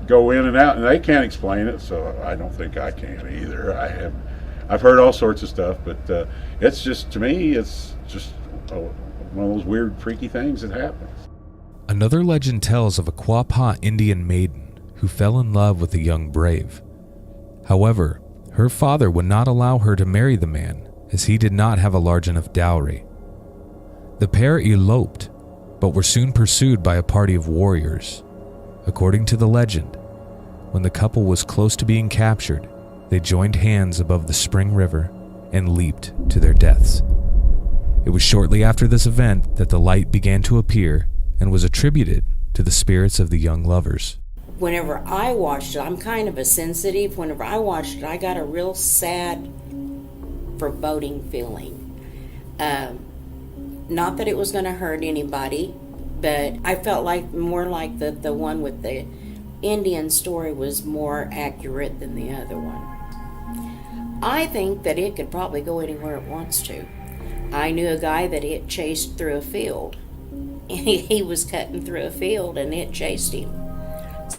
go in and out, and they can't explain it, so I don't think I can either. I've heard all sorts of stuff, but it's just, to me, it's just one of those weird, freaky things that happens. Another legend tells of a Quapaw Indian maiden who fell in love with a young brave. However, her father would not allow her to marry the man, as he did not have a large enough dowry. The pair eloped, but were soon pursued by a party of warriors. According to the legend, when the couple was close to being captured, they joined hands above the Spring River and leaped to their deaths. It was shortly after this event that the light began to appear and was attributed to the spirits of the young lovers. Whenever I watched it, I'm kind of a sensitive. Whenever I watched it, I got a real sad, foreboding feeling. Not that it was going to hurt anybody, but I felt like more like the one with the Indian story was more accurate than the other one. I think that it could probably go anywhere it wants to. I knew a guy that it chased through a field. He was cutting through a field and it chased him.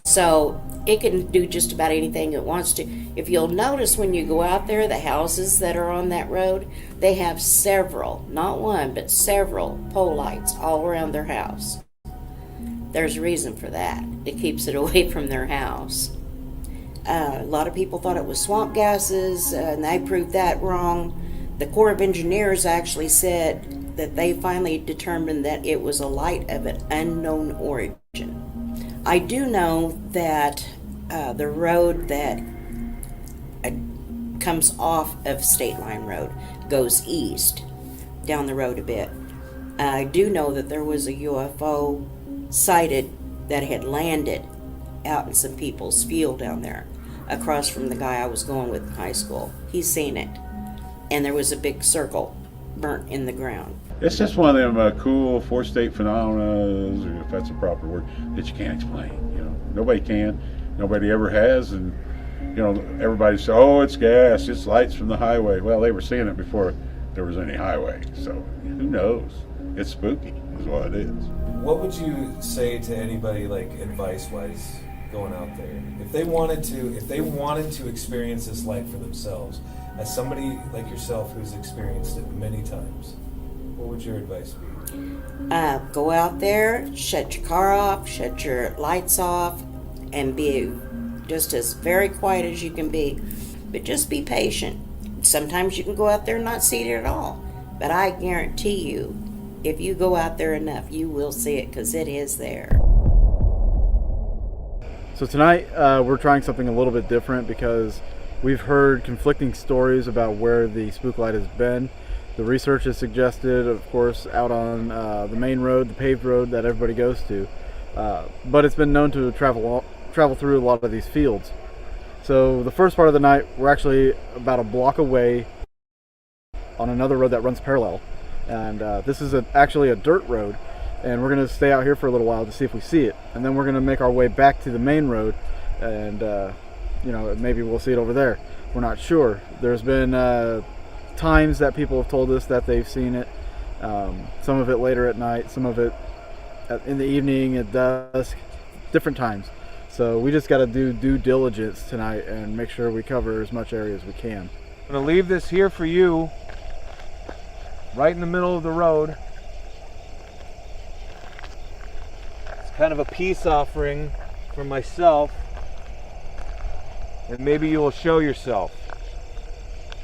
So it can do just about anything it wants to. If you'll notice when you go out there, the houses that are on that road, they have several, not one, but several pole lights all around their house. There's a reason for that. It keeps it away from their house. A lot of people thought it was swamp gases, and they proved that wrong. The Corps of Engineers actually said that they finally determined that it was a light of an unknown origin. I do know that the road that comes off of State Line Road goes east, down the road a bit. I do know that there was a UFO sighted that had landed out in some people's field down there, across from the guy I was going with in high school. He's seen it. And there was a big circle burnt in the ground. It's just one of them cool four-state phenomena, or if that's a proper word, that you can't explain. You know, nobody can, nobody ever has, and you know, everybody says, "Oh, it's gas, it's lights from the highway." Well, they were seeing it before there was any highway, so who knows? It's spooky, is what it is. What would you say to anybody, like advice-wise, going out there, if they wanted to experience this light for themselves, as somebody like yourself who's experienced it many times? What would your advice be? Go out there, shut your car off, shut your lights off, and be just as very quiet as you can be. But just be patient. Sometimes you can go out there and not see it at all. But I guarantee you, if you go out there enough, you will see it, because it is there. So tonight we're trying something a little bit different, because we've heard conflicting stories about where the spook light has been. The research has suggested, of course, out on the main road, the paved road that everybody goes to. But it's been known to travel through a lot of these fields. So the first part of the night, we're actually about a block away on another road that runs parallel. And this is actually a dirt road. And we're going to stay out here for a little while to see if we see it. And then we're going to make our way back to the main road. And, you know, maybe we'll see it over there. We're not sure. There's been times that people have told us that they've seen it. Some of it later at night, some of it in the evening, at dusk, different times. So we just got to do due diligence tonight and make sure we cover as much area as we can. I'm going to leave this here for you, right in the middle of the road. It's kind of a peace offering for myself, and maybe you will show yourself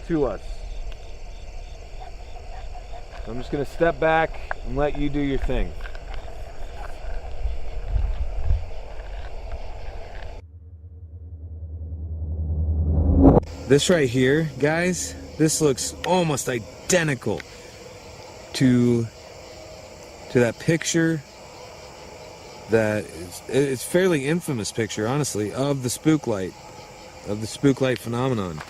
to us. I'm just going to step back and let you do your thing. This right here, guys, this looks almost identical to that picture that it's fairly infamous picture, honestly, of the spook light phenomenon.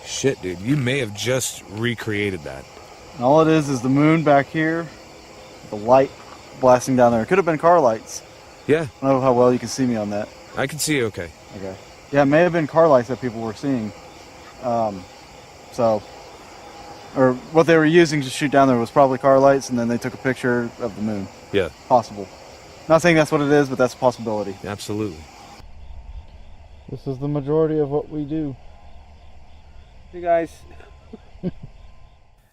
Shit, dude, you may have just recreated that. And all it is the moon back here, the light blasting down there. It could have been car lights. Yeah. I don't know how well you can see me on that. I can see you okay. Okay. Yeah, it may have been car lights that people were seeing. Or what they were using to shoot down there was probably car lights, and then they took a picture of the moon. Yeah. Possible. Not saying that's what it is, but that's a possibility. Absolutely. This is the majority of what we do. Hey guys.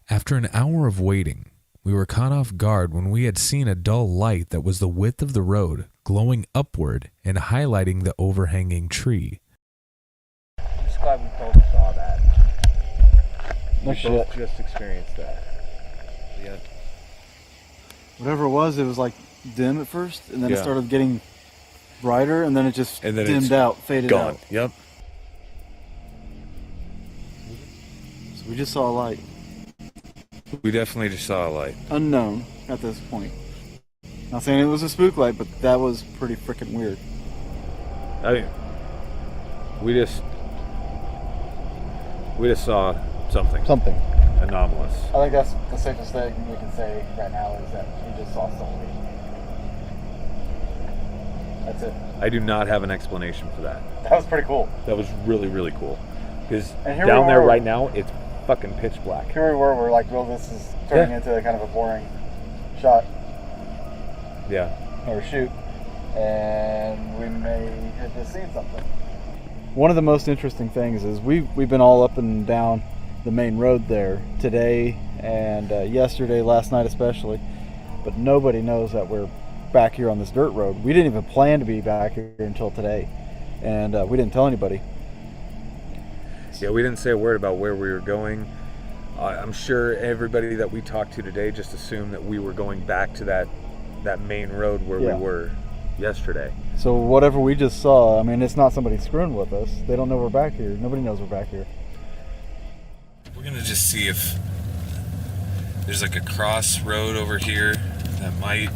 After an hour of waiting, we were caught off guard when we had seen a dull light that was the width of the road, glowing upward and highlighting the overhanging tree. I'm just glad we both saw that. No We shit. both just experienced that. Yeah. Whatever it was like dim at first, and then it Yeah. started getting brighter, and then it just And then dimmed it's out, faded gone. out. Yep. So we just saw a light. We definitely just saw a light. Unknown at this point. Not saying it was a spook light, but that was pretty freaking weird. I mean, we just saw something. Something. Anomalous. I think that's the safest thing we can say right now is that we just saw something. That's it. I do not have an explanation for that. That was pretty cool. That was really, really cool. Because And here down we there were- right now, it's fucking pitch black. Here we were like, well, this is turning into kind of a boring shot Yeah. or shoot, and we may have just seen something. One of the most interesting things is we've been all up and down the main road there today and yesterday, last night especially, but nobody knows that we're back here on this dirt road. We didn't even plan to be back here until today, and we didn't tell anybody. Yeah, we didn't say a word about where we were going. I'm sure everybody that we talked to today just assumed that we were going back to that main road where Yeah. we were yesterday. So whatever we just saw, I mean, it's not somebody screwing with us. They don't know we're back here. Nobody knows we're back here. We're gonna just see if there's like a crossroad over here that might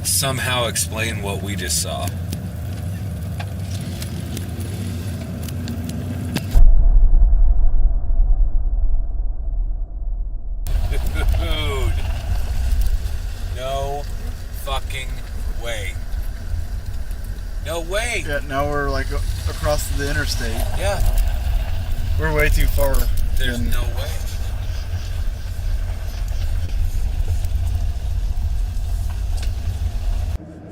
somehow explain what we just saw. Dude, no fucking way. No way. Yeah, now we're like across the interstate. Yeah. We're way too far. There's no way.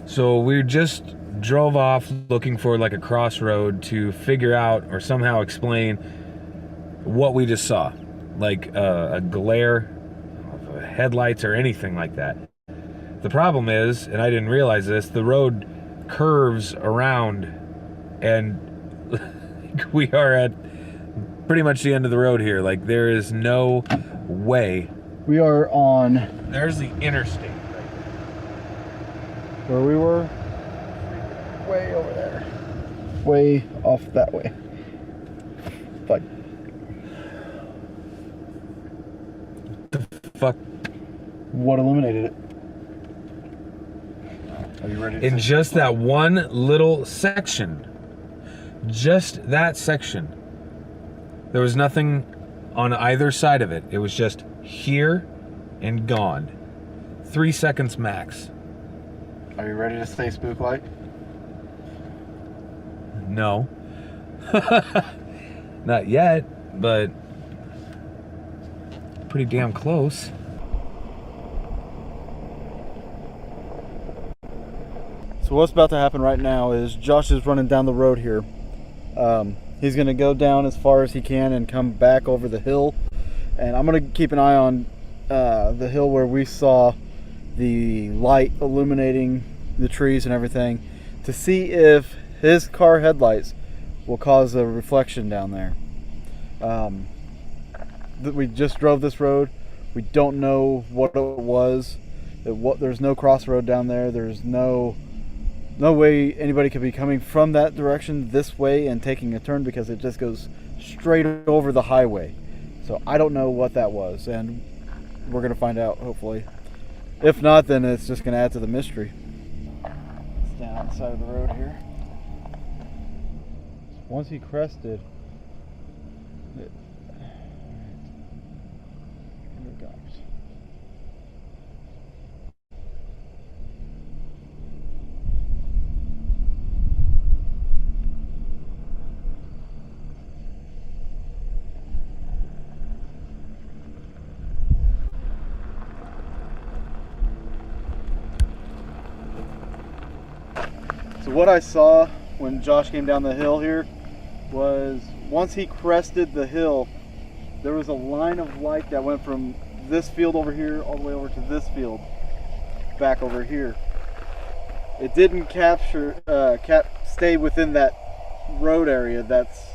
So we just drove off looking for like a crossroad to figure out or somehow explain what we just saw. Like a glare of headlights or anything like that. The problem is, and I didn't realize this, the road curves around and we are at pretty much the end of the road here. Like there is no way. We are on There's the interstate. where we were. Way over there. Way off that way. Like. Fuck. What eliminated it? Are you ready to In say just that one little section. Just that section. There was nothing on either side of it. It was just here and gone. 3 seconds max. Are you ready to stay spook-like? No. Not yet, but pretty damn close. So what's about to happen right now is Josh is running down the road here. He's going to go down as far as he can and come back over the hill. And I'm going to keep an eye on the hill where we saw the light illuminating the trees and everything to see if his car headlights will cause a reflection down there. We just drove this road. We don't know what it was. There's no crossroad down there. There's no way anybody could be coming from that direction this way and taking a turn because it just goes straight over the highway. So I don't know what that was, and we're going to find out, hopefully. If not, then it's just going to add to the mystery. It's down the side of the road here. Once he crested, here it goes. So what I saw when Josh came down the hill here was once he crested the hill, there was a line of light that went from this field over here all the way over to this field back over here. It didn't stay within that road area that's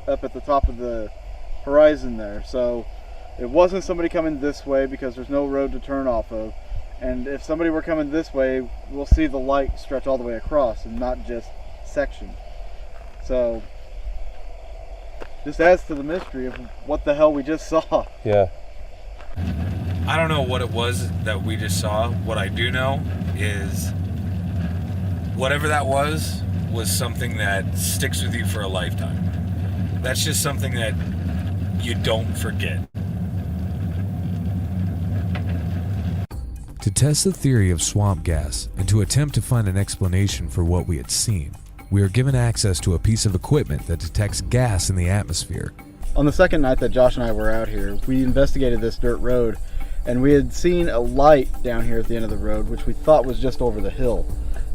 up at the top of the horizon there. So it wasn't somebody coming this way because there's no road to turn off of. And if somebody were coming this way, we'll see the light stretch all the way across and not just sectioned. So this adds to the mystery of what the hell we just saw. Yeah. I don't know what it was that we just saw. What I do know is whatever that was something that sticks with you for a lifetime. That's just something that you don't forget. To test the theory of swamp gas and to attempt to find an explanation for what we had seen, we are given access to a piece of equipment that detects gas in the atmosphere. On the second night that Josh and I were out here, we investigated this dirt road, and we had seen a light down here at the end of the road, which we thought was just over the hill.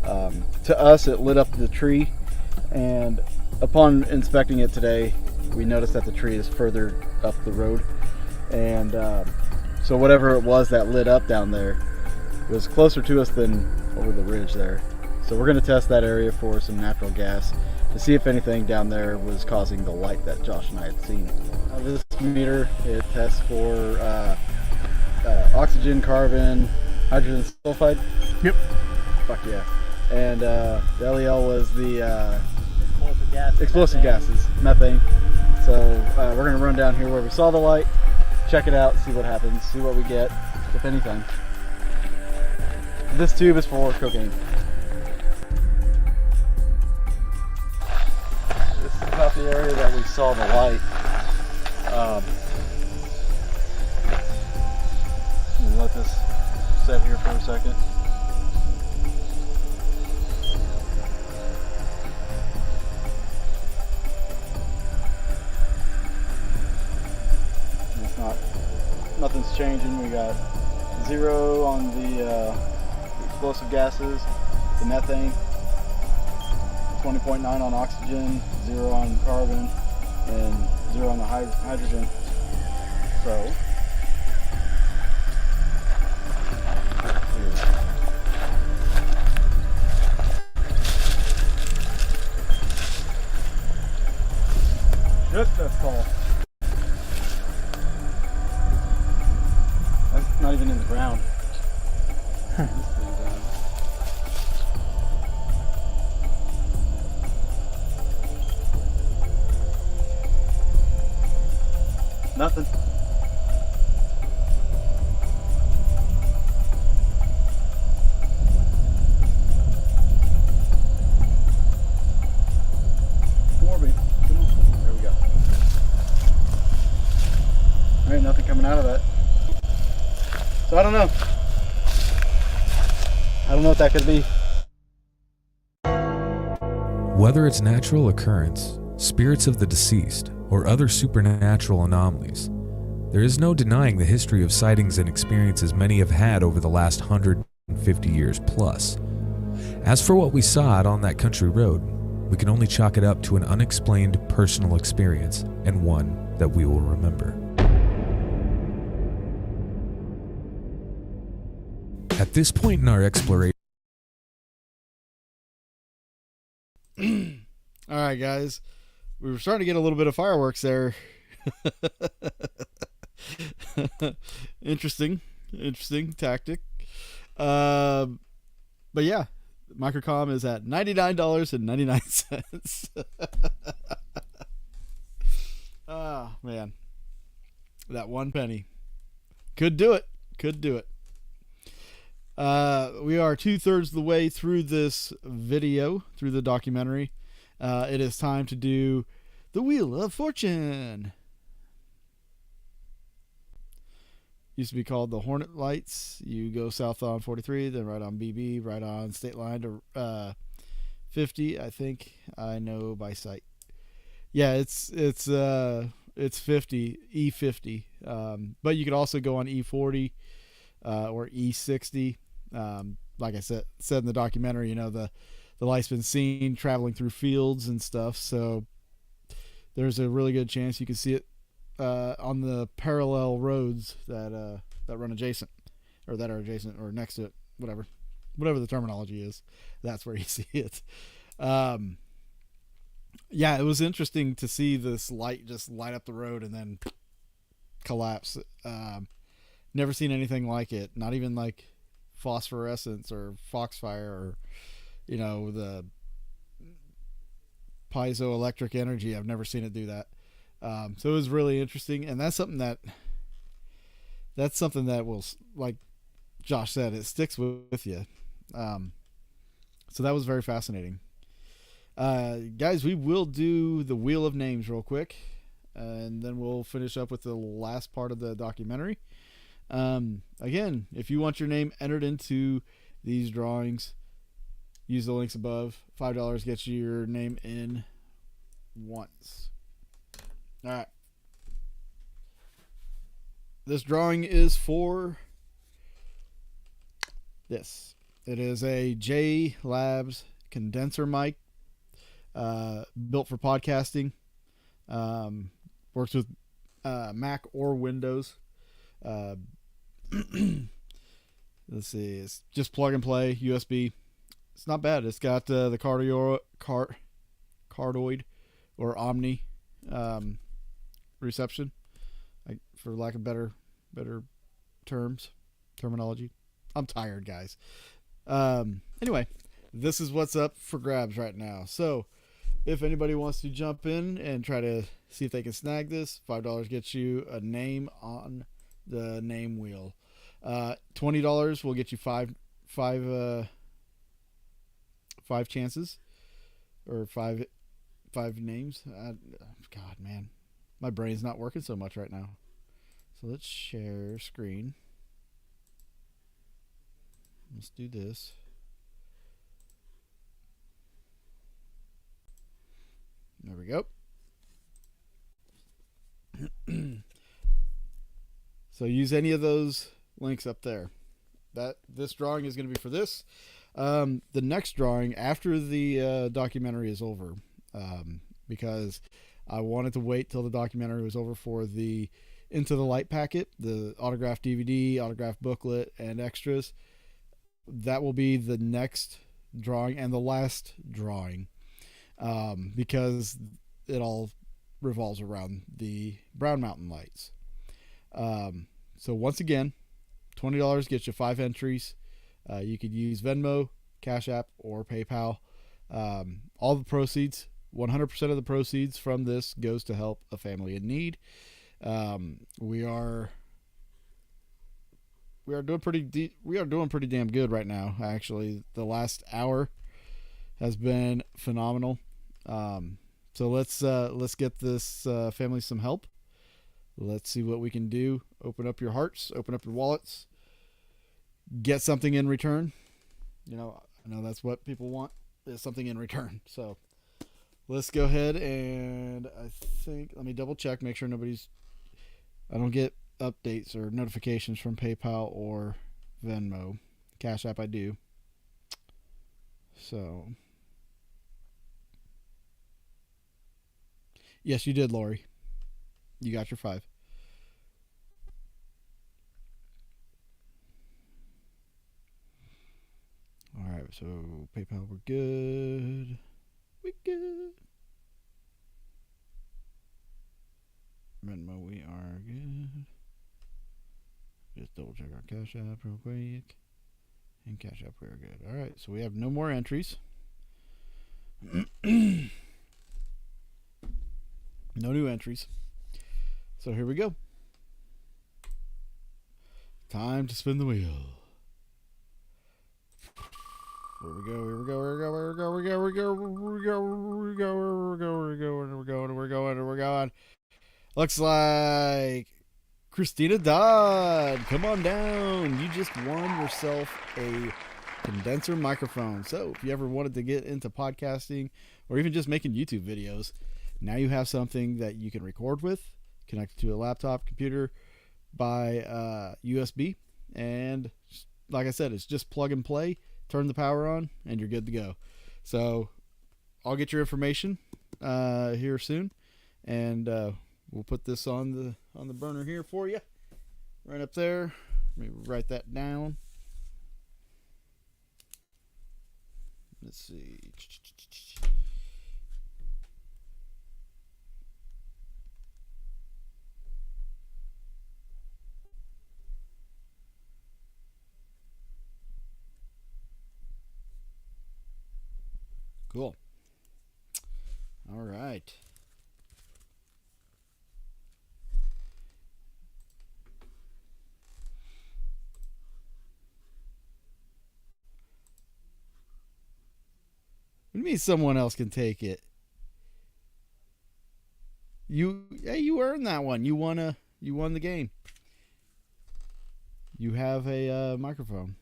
To us, it lit up the tree, and upon inspecting it today, we noticed that the tree is further up the road. And so whatever it was that lit up down there was closer to us than over the ridge there. So we're going to test that area for some natural gas to see if anything down there was causing the light that Josh and I had seen. This meter, it tests for oxygen, carbon, hydrogen sulfide. Yep. Fuck yeah. And the LEL was the explosive gases, methane. So we're going to run down here where we saw the light, check it out, see what happens, see what we get, if anything. This tube is for cocaine. This is about the area that we saw the light. Let this set here for a second. It's not, nothing's changing. We got 0 on the explosive gases, the methane, 20.9 on oxygen, 0 on carbon, and 0 on the hydrogen. So just that's tall. That's not even in the ground. Nothing. More beat. Come on. There we go. Alright, nothing coming out of that. So I don't know. I don't know what that could be. Whether it's natural occurrence, spirits of the deceased, or other supernatural anomalies, there is no denying the history of sightings and experiences many have had over the last 150 years plus. As for what we saw out on that country road, we can only chalk it up to an unexplained personal experience, and one that we will remember. At this point in our exploration, all right, guys, we were starting to get a little bit of fireworks there. Interesting tactic. But yeah, Microkom is at $99.99. Oh man, that 1 penny could do it. We are 2/3 of the way through this video, through the documentary. It is time to do the Wheel of Fortune. Used to be called the Hornet Lights. You go south on 43, then right on BB, right on State Line to 50. I think I know by sight. Yeah, it's 50, E50. But you could also go on E40 or E60. Like I said in the documentary, the light's been seen traveling through fields and stuff, so there's a really good chance you can see it on the parallel roads that run adjacent, or that are adjacent or next to it, whatever the terminology is. That's where you see it. Yeah, it was interesting to see this light just light up the road and then collapse. Never seen anything like it. Not even like phosphorescence or foxfire or the piezoelectric energy. I've never seen it do that. So it was really interesting, and that's something that will, like Josh said, it sticks with you. So that was very fascinating. Guys, we will do the Wheel of Names real quick. and then we'll finish up with the last part of the documentary. Again, if you want your name entered into these drawings, use the links above. $5 gets you your name in once. All right. This drawing is for this. It is a J Labs condenser mic, built for podcasting. Works with Mac or Windows. Let's see. It's just plug and play USB. It's not bad. It's got the cardioid or Omni reception, for lack of better terminology. I'm tired, guys. Anyway, this is what's up for grabs right now. So if anybody wants to jump in and try to see if they can snag this, $5 gets you a name on the name wheel. $20 will get you five chances, or five names. God, man, my brain's not working so much right now. So let's share screen. Let's do this. There we go. So use any of those links up there. This drawing is going to be for this. The next drawing after the documentary is over, because I wanted to wait till the documentary was over for the Into the Light packet, the autographed DVD, autographed booklet, and extras. That will be the next drawing and the last drawing, because it all revolves around the Brown Mountain lights. So once again, $20 gets you 5 entries. You could use Venmo, CashApp, or PayPal. All the proceeds, 100% of the proceeds from this goes to help a family in need. We are doing pretty damn good right now. Actually, the last hour has been phenomenal. So let's get this family some help. Let's see what we can do. Open up your hearts, open up your wallets, get something in return. I know that's what people want, is something in return. So let's go ahead and let me double check, make sure I don't get updates or notifications from PayPal or Venmo. Cash App I do. So yes, you did, Lori. You got your 5. All right, so PayPal, we're good. We good. Venmo, we are good. Just double check our Cash App real quick. And Cash App, we're good. All right, so we have no more entries. No new entries. So here we go. Time to spin the wheel. Here we go. We're going. Looks like Christina Dodd. Come on down. You just won yourself a condenser microphone. So if you ever wanted to get into podcasting or even just making YouTube videos, now you have something that you can record with, connect it to a laptop, computer by USB, and like I said, it's just plug and play, turn the power on, and you're good to go. So I'll get your information here soon, and we'll put this on the burner here for you, right up there. Let me write that down. Let's see. Cool. All right. What do you mean someone else can take it? you earned that one. You won the game. You have a microphone.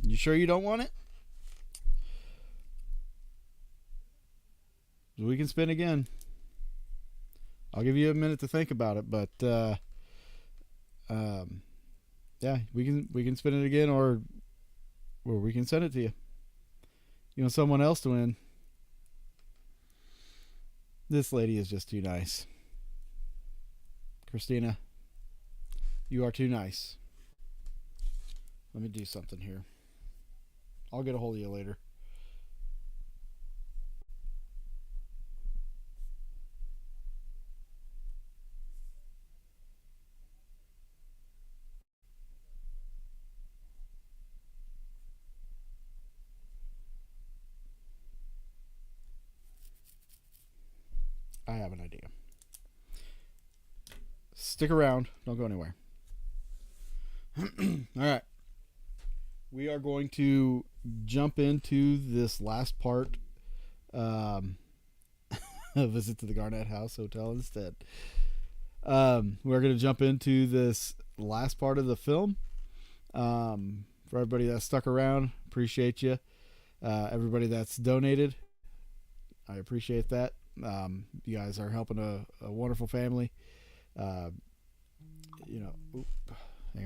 You sure you don't want it? We can spin again. I'll give you a minute to think about it, but yeah, we can spin it again, or we can send it to you. You want someone else to win? This lady is just too nice. Christina, you are too nice. Let me do something here. I'll get a hold of you later. I have an idea. Stick around. Don't go anywhere. All right. We are going to jump into this last part. A visit to the Garnett House Hotel instead. We're going to jump into this last part of the film. For everybody that stuck around, appreciate you. Everybody that's donated, I appreciate that. You guys are helping a wonderful family. Hang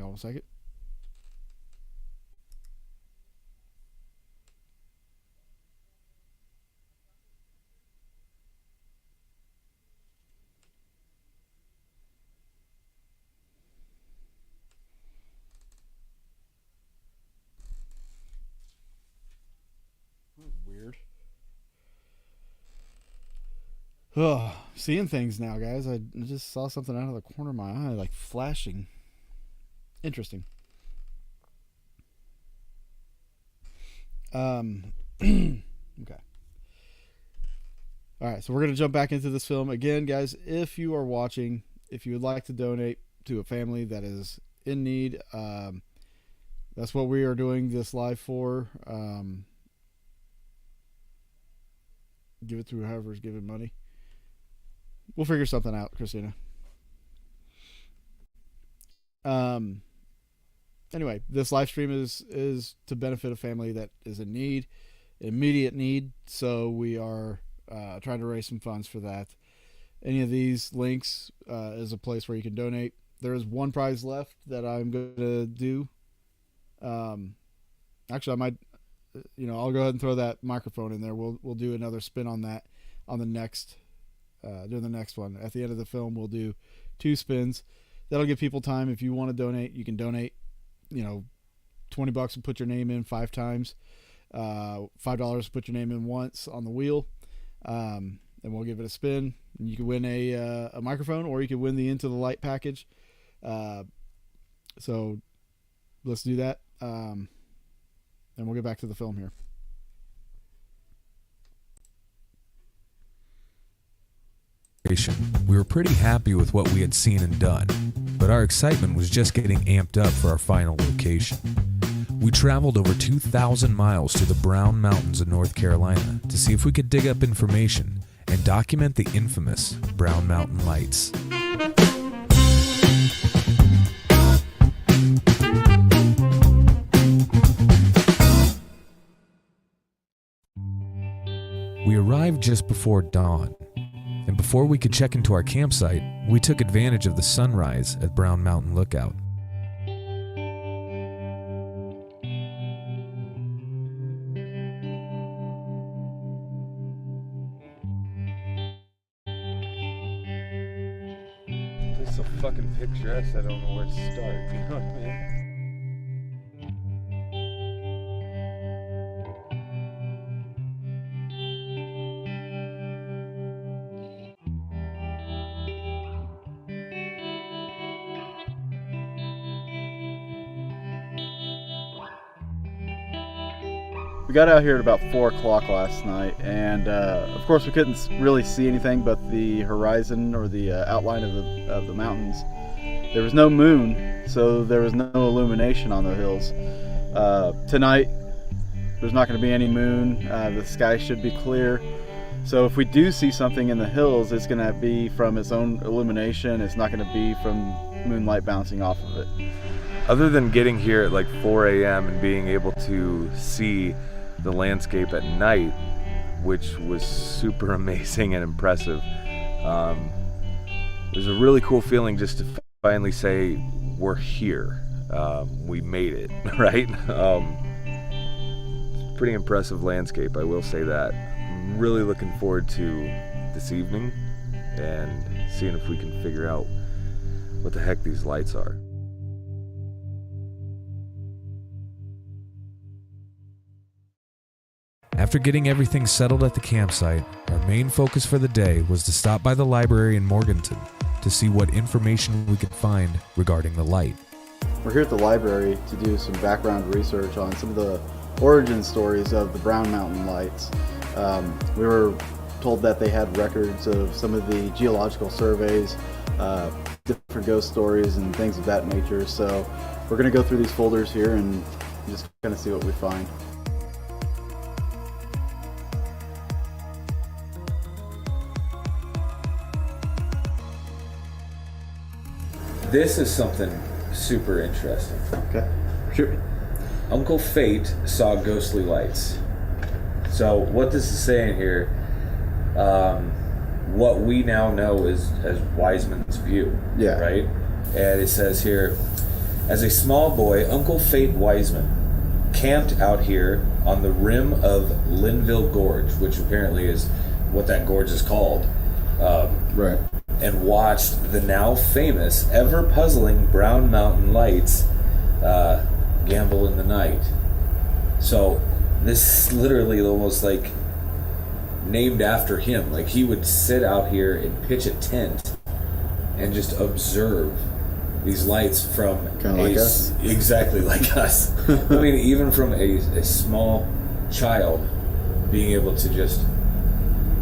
on a second. Weird. Oh, seeing things now, guys. I just saw something out of the corner of my eye, like flashing. Interesting. Okay. All right, so we're going to jump back into this film. Again, guys, if you are watching, if you would like to donate to a family that is in need, that's what we are doing this live for. Give it to whoever's giving money. We'll figure something out, Christina. Anyway, this live stream is to benefit a family that is in need, immediate need. So we are trying to raise some funds for that. Any of these links is a place where you can donate. There is one prize left that I'm going to do. Actually, I might, I'll go ahead and throw that microphone in there. We'll do another spin on that on the next, during the next one. At the end of the film, we'll do 2 spins. That'll give people time. If you want to donate, you can donate, $20 and put your name in 5 times. $5 put your name in once on the wheel. And we'll give it a spin. And you can win a microphone, or you can win the Into the Light package. So let's do that. And we'll get back to the film here. We were pretty happy with what we had seen and done, but our excitement was just getting amped up for our final location. We traveled over 2,000 miles to the Brown Mountains of North Carolina to see if we could dig up information and document the infamous Brown Mountain Lights. We arrived just before dawn, and before we could check into our campsite, we took advantage of the sunrise at Brown Mountain Lookout. It's so fucking picturesque, I don't know where to start, you know what I mean? We got out here at about 4 o'clock last night, and of course we couldn't really see anything but the horizon or the outline of the mountains. There was no moon, so there was no illumination on the hills. Tonight there's not going to be any moon. The sky should be clear. So if we do see something in the hills, it's going to be from its own illumination. It's not going to be from moonlight bouncing off of it. Other than getting here at like 4 a.m. and being able to see the landscape at night, which was super amazing and impressive, it was a really cool feeling just to finally say, we're here. We made it, right? Pretty impressive landscape, I will say that. I'm really looking forward to this evening and seeing if we can figure out what the heck these lights are. After getting everything settled at the campsite, our main focus for the day was to stop by the library in Morganton to see what information we could find regarding the light. We're here at the library to do some background research on some of the origin stories of the Brown Mountain lights. We were told that they had records of some of the geological surveys, different ghost stories and things of that nature. So we're going to go through these folders here and just kind of see what we find. This is something super interesting. Okay, sure. Uncle Fate saw ghostly lights. So what this is saying here, what we now know is as Wiseman's view, Yeah. right? And it says here, as a small boy, Uncle Fate Wiseman camped out here on the rim of Linville Gorge, which apparently is what that gorge is called. Right. And watched the now famous, ever-puzzling Brown Mountain lights gamble in the night. So this is literally almost like named after him. Like he would sit out here and pitch a tent and just observe these lights from kind of like us. Exactly like us. I mean, even from a small child being able to just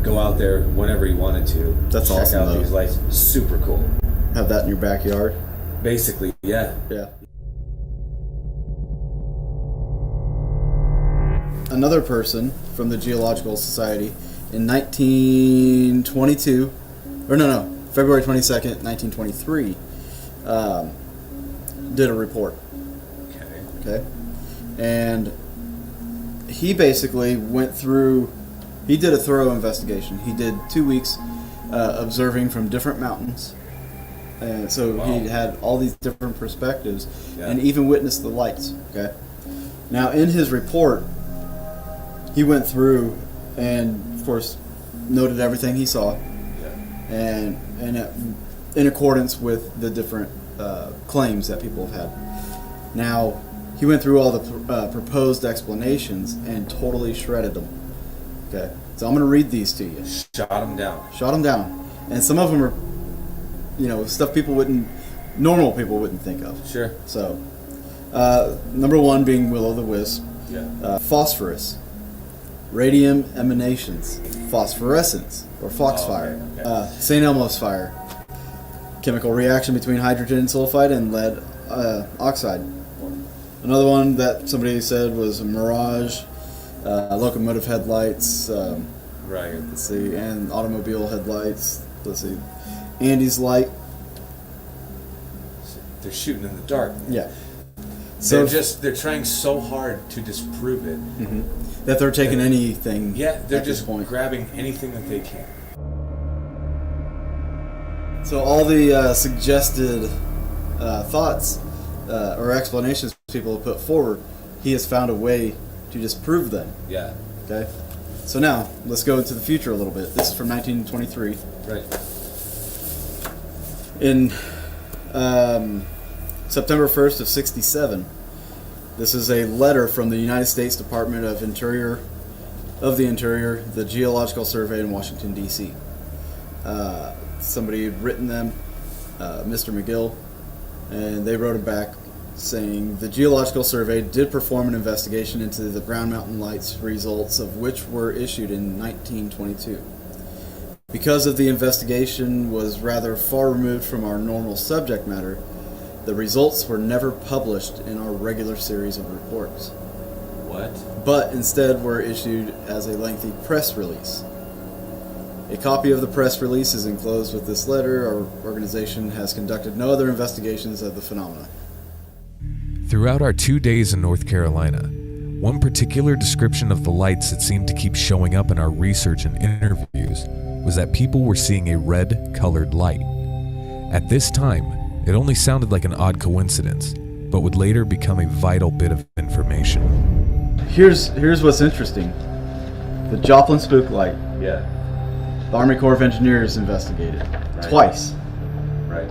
go out there whenever he wanted to. That's check awesome, out though. these lights. Super cool. Have that in your backyard? Basically, yeah. Yeah. Another person from the Geological Society in 1922, February 22nd, 1923, did a report. Okay. And he basically went through, he did a thorough investigation. He did 2 weeks observing from different mountains. And so he had all these different perspectives and even witnessed the lights. Okay. Now, in his report, he went through and, of course, noted everything he saw, and in accordance with the different claims that people have had. Now, he went through all the proposed explanations and totally shredded them. Okay, so I'm going to read these to you. Shot them down. Shot them down, and some of them are, stuff normal people wouldn't think of. Sure. So, number one being will-o'-the-wisp. Yeah. Phosphorus. Radium emanations, phosphorescence, or foxfire, St. Elmo's fire, chemical reaction between hydrogen sulfide and lead oxide. Another one that somebody said was a mirage, locomotive headlights, right. Let's see, and automobile headlights. Let's see, Andy's light. They're shooting in the dark. Yeah. So they're trying so hard to disprove it. Mm-hmm. That they're taking anything. Yeah, they're just grabbing anything that they can. So all the suggested thoughts or explanations people have put forward, he has found a way to disprove them. Yeah. Okay. So now let's go into the future a little bit. This is from 1923. Right. In September 1st of 67. This is a letter from the United States Department of the Interior, the Geological Survey in Washington, D.C. Somebody had written them, Mr. McGill, and they wrote it back saying, the Geological Survey did perform an investigation into the Brown Mountain lights, results of which were issued in 1922. Because of the investigation was rather far removed from our normal subject matter, the results were never published in our regular series of reports. What? But instead were issued as a lengthy press release. A copy of the press release is enclosed with this letter. Our organization has conducted no other investigations of the phenomena. Throughout our 2 days in North Carolina, one particular description of the lights that seemed to keep showing up in our research and interviews was that people were seeing a red-colored light. At this time, it only sounded like an odd coincidence, but would later become a vital bit of information. Here's what's interesting. The Joplin spook light. Yeah. The Army Corps of Engineers investigated twice. Right.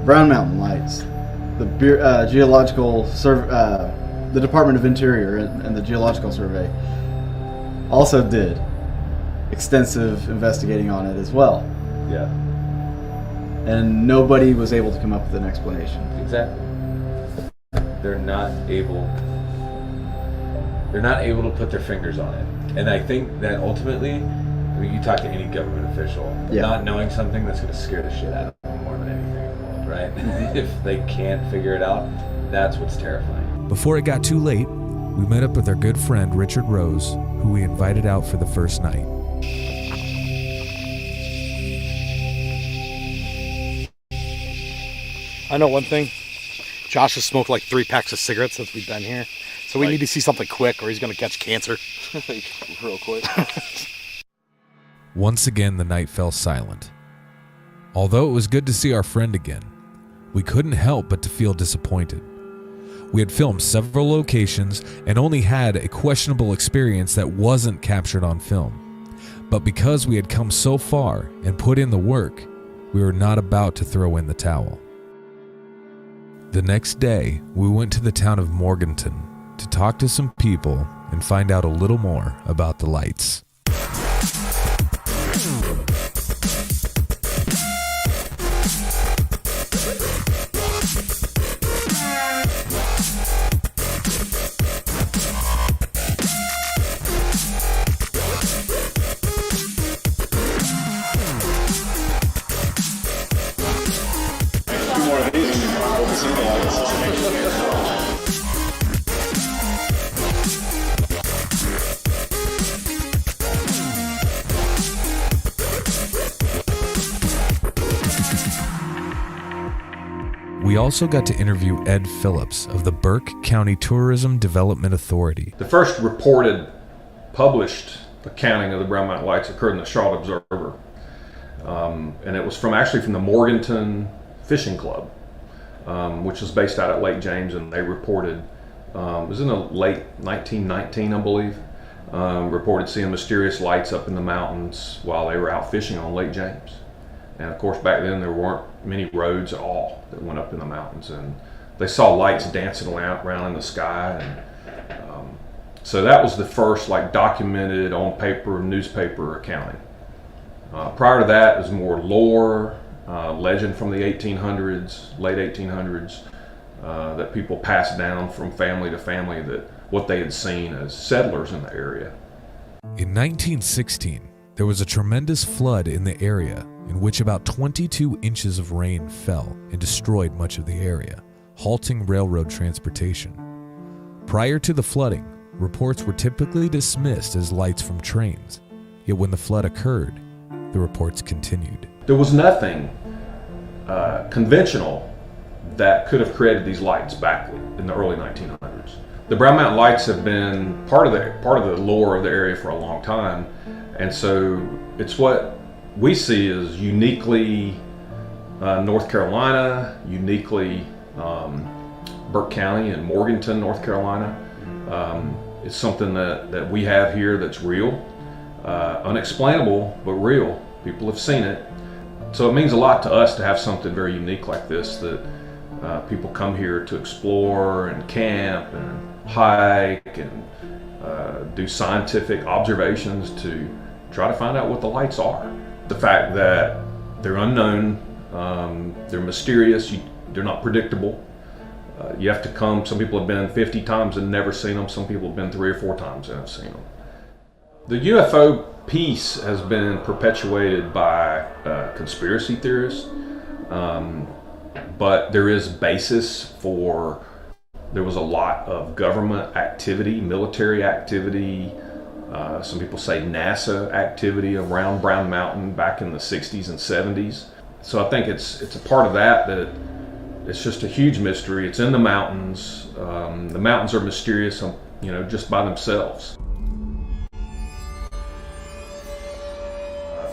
Brown Mountain lights. The the Department of Interior and the Geological Survey also did extensive investigating on it as well. Yeah. And nobody was able to come up with an explanation. Exactly. They're not able to put their fingers on it. And I think that ultimately, I mean, you talk to any government official, not knowing something, that's going to scare the shit out of them more than anything in the world, right? If they can't figure it out, that's what's terrifying. Before it got too late, we met up with our good friend Richard Rose, who we invited out for the first night. I know one thing. Josh has smoked like 3 packs of cigarettes since we've been here. So we need to see something quick or he's going to catch cancer. Real quick. Once again, the night fell silent. Although it was good to see our friend again, we couldn't help but to feel disappointed. We had filmed several locations and only had a questionable experience that wasn't captured on film. But because we had come so far and put in the work, we were not about to throw in the towel. The next day, we went to the town of Morganton to talk to some people and find out a little more about the lights. We also got to interview Ed Phillips of the Burke County Tourism Development Authority. The first reported, published accounting of the Brown Mountain Lights occurred in the Charlotte Observer. And it was actually from the Morganton Fishing Club, which was based out at Lake James, and they reported, it was in the late 1919, I believe, reported seeing mysterious lights up in the mountains while they were out fishing on Lake James. And of course, back then there weren't many roads at all that went up in the mountains, and they saw lights dancing around in the sky. And so that was the first documented on paper newspaper accounting. Prior to that, it was more lore, legend from the 1800s, late 1800s, that people passed down from family to family, that what they had seen as settlers in the area. In 1916, there was a tremendous flood in the area in which about 22 inches of rain fell and destroyed much of the area, halting railroad transportation. Prior to the flooding, reports were typically dismissed as lights from trains, yet when the flood occurred, the reports continued. There was nothing conventional that could have created these lights back in the early 1900s. The Brown Mountain Lights have been part of the lore of the area for a long time, and so it's what we see as uniquely North Carolina, uniquely Burke County and Morganton, North Carolina. It's something that we have here that's real, unexplainable, but real. People have seen it. So it means a lot to us to have something very unique like this, that people come here to explore and camp and hike and do scientific observations to try to find out what the lights are. The fact that they're unknown, they're mysterious, they're not predictable. You have to come. Some people have been 50 times and never seen them. Some people have been 3 or 4 times and have seen them. The UFO piece has been perpetuated by conspiracy theorists, but there is basis for, there was a lot of government activity, military activity, Some people say NASA activity around Brown Mountain back in the 60s and 70s. So I think it's a part of that it's just a huge mystery. It's in the mountains. The mountains are mysterious, just by themselves.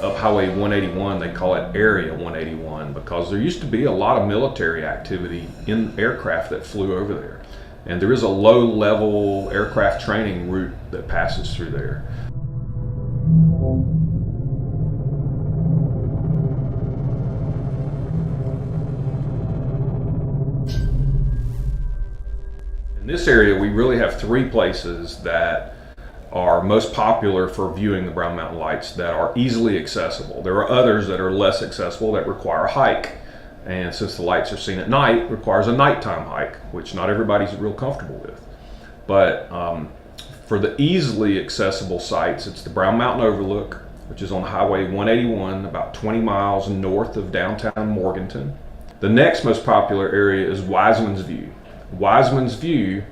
Up Highway 181, they call it Area 181 because there used to be a lot of military activity in aircraft that flew over there. And there is a low-level aircraft training route that passes through there. In this area, we really have three places that are most popular for viewing the Brown Mountain Lights that are easily accessible. There are others that are less accessible that require a hike. And since the lights are seen at night, it requires a nighttime hike, which not everybody's real comfortable with. But for the easily accessible sites, it's the Brown Mountain Overlook, which is on Highway 181, about 20 miles north of downtown Morganton. The next most popular area is Wiseman's View. Wiseman's View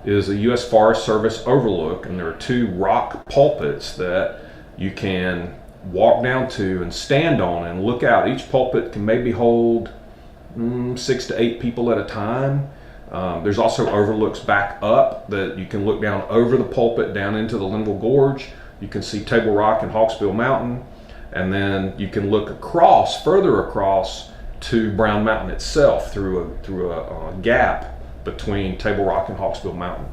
is a U.S. Forest Service overlook, and there are two rock pulpits that you can walk down to and stand on and look out. Each pulpit can maybe hold 6 to 8 people at a time. There's also overlooks back up that you can look down over the pulpit down into the Linville Gorge. You can see Table Rock and Hawksbill Mountain, and then you can look across, further across to Brown Mountain itself through a gap between Table Rock and Hawksbill Mountain.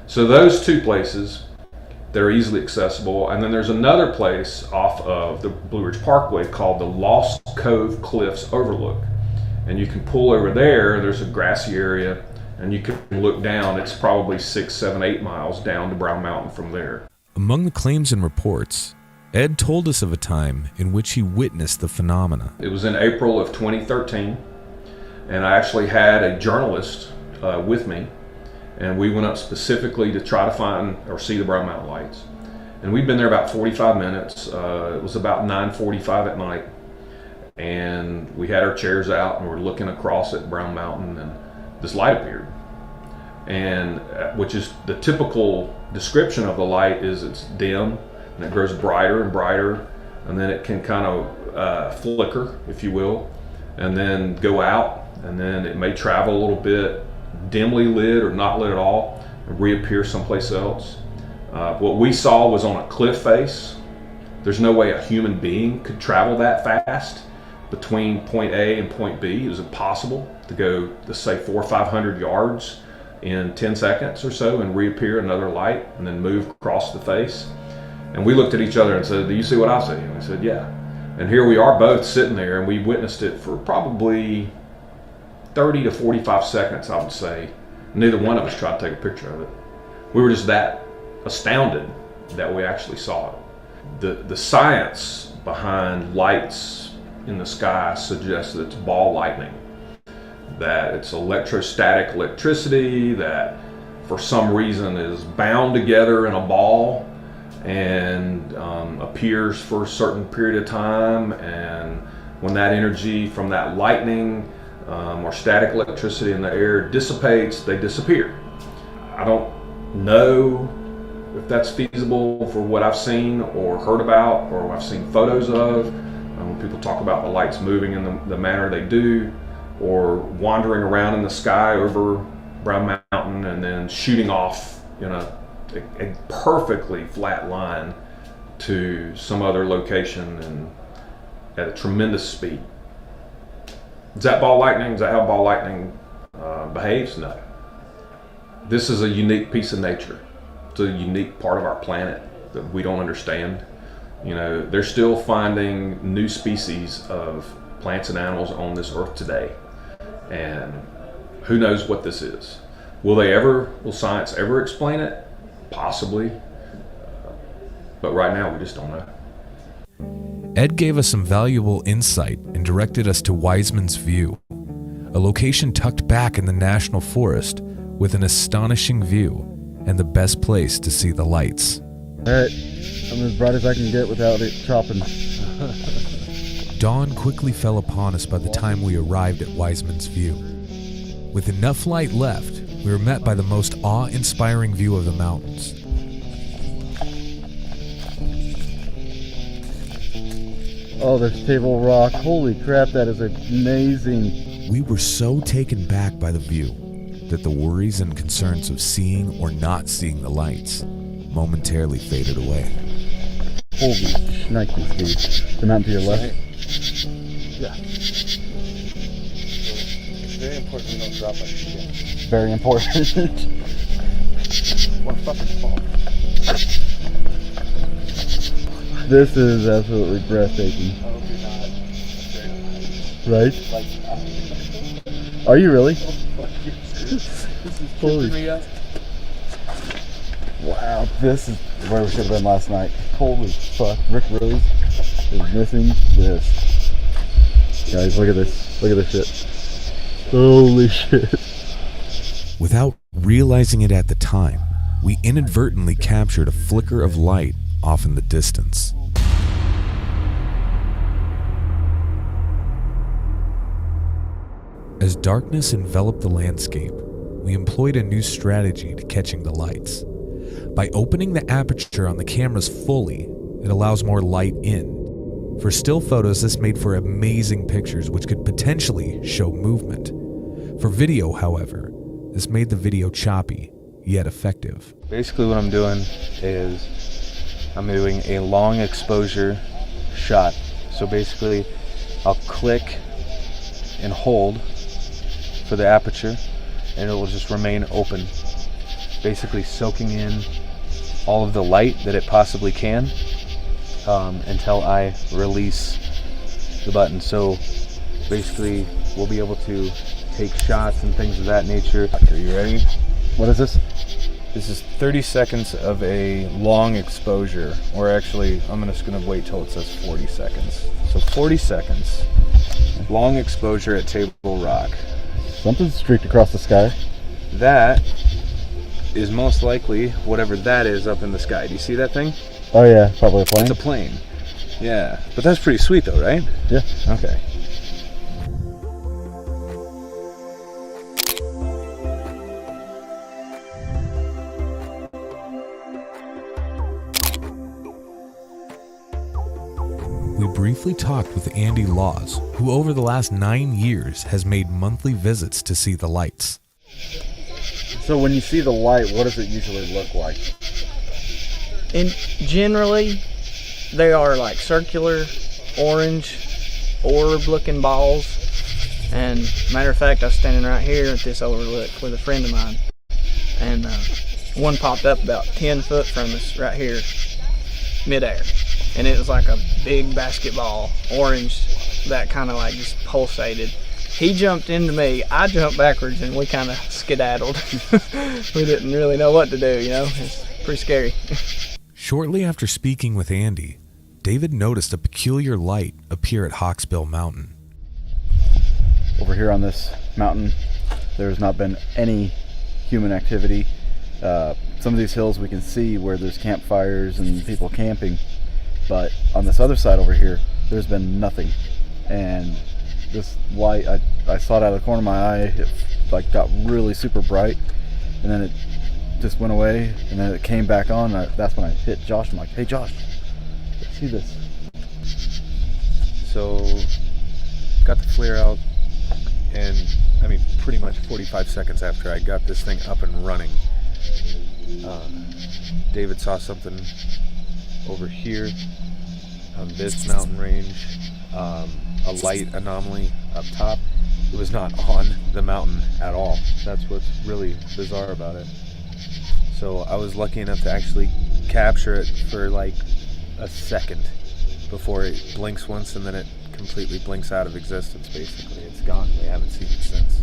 So those two places, they're easily accessible. And then there's another place off of the Blue Ridge Parkway called the Lost Cove Cliffs Overlook. And you can pull over there, there's a grassy area, and you can look down. It's probably 6, 7, 8 miles down to Brown Mountain from there. Among the claims and reports, Ed told us of a time in which he witnessed the phenomena. It was in April of 2013, and I actually had a journalist with me, and we went up specifically to try to find or see the Brown Mountain Lights. And we'd been there about 45 minutes. It was about 9:45 at night, and we had our chairs out and we're looking across at Brown Mountain, and this light appeared. And which is the typical description of the light is it's dim and it grows brighter and brighter, and then it can kind of flicker, if you will, and then go out, and then it may travel a little bit, dimly lit or not lit at all, and reappear someplace else. What we saw was on a cliff face. There's no way a human being could travel that fast between point A and point B. It was impossible to go, let's say, 400 or 500 yards in 10 seconds or so and reappear another light and then move across the face. And we looked at each other and said, "Do you see what I see?" And we said, "Yeah." And here we are both sitting there, and we witnessed it for probably 30 to 45 seconds, I would say. Neither one of us tried to take a picture of it. We were just that astounded that we actually saw it. The science behind lights in the sky suggests that it's ball lightning, that it's electrostatic electricity that for some reason is bound together in a ball and appears for a certain period of time, and when that energy from that lightning or static electricity in the air dissipates, they disappear. I don't know if that's feasible for what I've seen or heard about or I've seen photos of. When people talk about the lights moving in the manner they do, or wandering around in the sky over Brown Mountain and then shooting off in a perfectly flat line to some other location and at a tremendous speed. Is that ball lightning? Is that how ball lightning behaves? No. This is a unique piece of nature. It's a unique part of our planet that we don't understand. You know, they're still finding new species of plants and animals on this earth today. And who knows what this is? Will science ever explain it? Possibly. But right now we just don't know. Ed gave us some valuable insight and directed us to Wiseman's View, a location tucked back in the National Forest with an astonishing view and the best place to see the lights. Alright, I'm as bright as I can get without it chopping. Dawn quickly fell upon us by the time we arrived at Wiseman's View. With enough light left, we were met by the most awe-inspiring view of the mountains. Oh, there's Table Rock. Holy crap, that is amazing. We were so taken back by the view that the worries and concerns of seeing or not seeing the lights momentarily faded away. Holy shnikes, dude. The mountain to your left? Yeah. It's very important you don't drop like shit. Very important. One fucking fall. This is absolutely breathtaking. I hope you're not Right? Like, Are you really? this is Holy tripping me up. Wow, this is where we should have been last night. Holy fuck, Rick Rose is missing this. Guys, look at this. Look at this shit. Holy shit. Without realizing it at the time, we inadvertently captured a flicker of light off in the distance. As darkness enveloped the landscape, we employed a new strategy to catching the lights. By opening the aperture on the cameras fully, it allows more light in. For still photos, this made for amazing pictures which could potentially show movement. For video, however, this made the video choppy, yet effective. Basically what I'm doing is I'm doing a long exposure shot. So basically I'll click and hold for the aperture and it will just remain open, basically soaking in all of the light that it possibly can until I release the button. So basically we'll be able to take shots and things of that nature. Are you ready? What is this? This is 30 seconds of a long exposure, or actually I'm just gonna wait till it says 40 seconds. So 40 seconds, long exposure at Table Rock. Something's streaked across the sky. That is most likely whatever that is up in the sky. Do you see that thing? Oh yeah, probably a plane. It's a plane. Yeah, but that's pretty sweet though, right? Yeah. Okay. We briefly talked with Andy Laws, who over the last 9 years has made monthly visits to see the lights. So when you see the light, what does it usually look like? And generally, they are like circular, orange, orb-looking balls. And matter of fact, I was standing right here at this overlook with a friend of mine, and one popped up about 10 foot from us right here, midair. And it was like a big basketball, orange, that kind of like just pulsated. He jumped into me, I jumped backwards, and we kind of skedaddled. We didn't really know what to do, you know? It's pretty scary. Shortly after speaking with Andy, David noticed a peculiar light appear at Hawksbill Mountain. Over here on this mountain, there's not been any human activity. Some of these hills we can see where there's campfires and people camping. But on this other side over here, there's been nothing. And this light, I saw it out of the corner of my eye. It like got really super bright, and then it just went away, and then it came back on. That's when I hit Josh. I'm like, "Hey, Josh, see this?" So got the flare out, and I mean, pretty much 45 seconds after I got this thing up and running, David saw something over here on this mountain range, a light anomaly up top. It was not on the mountain at all. That's what's really bizarre about it. So I was lucky enough to actually capture it for like a second before it blinks once, and then it completely blinks out of existence. Basically, it's gone. We haven't seen it since.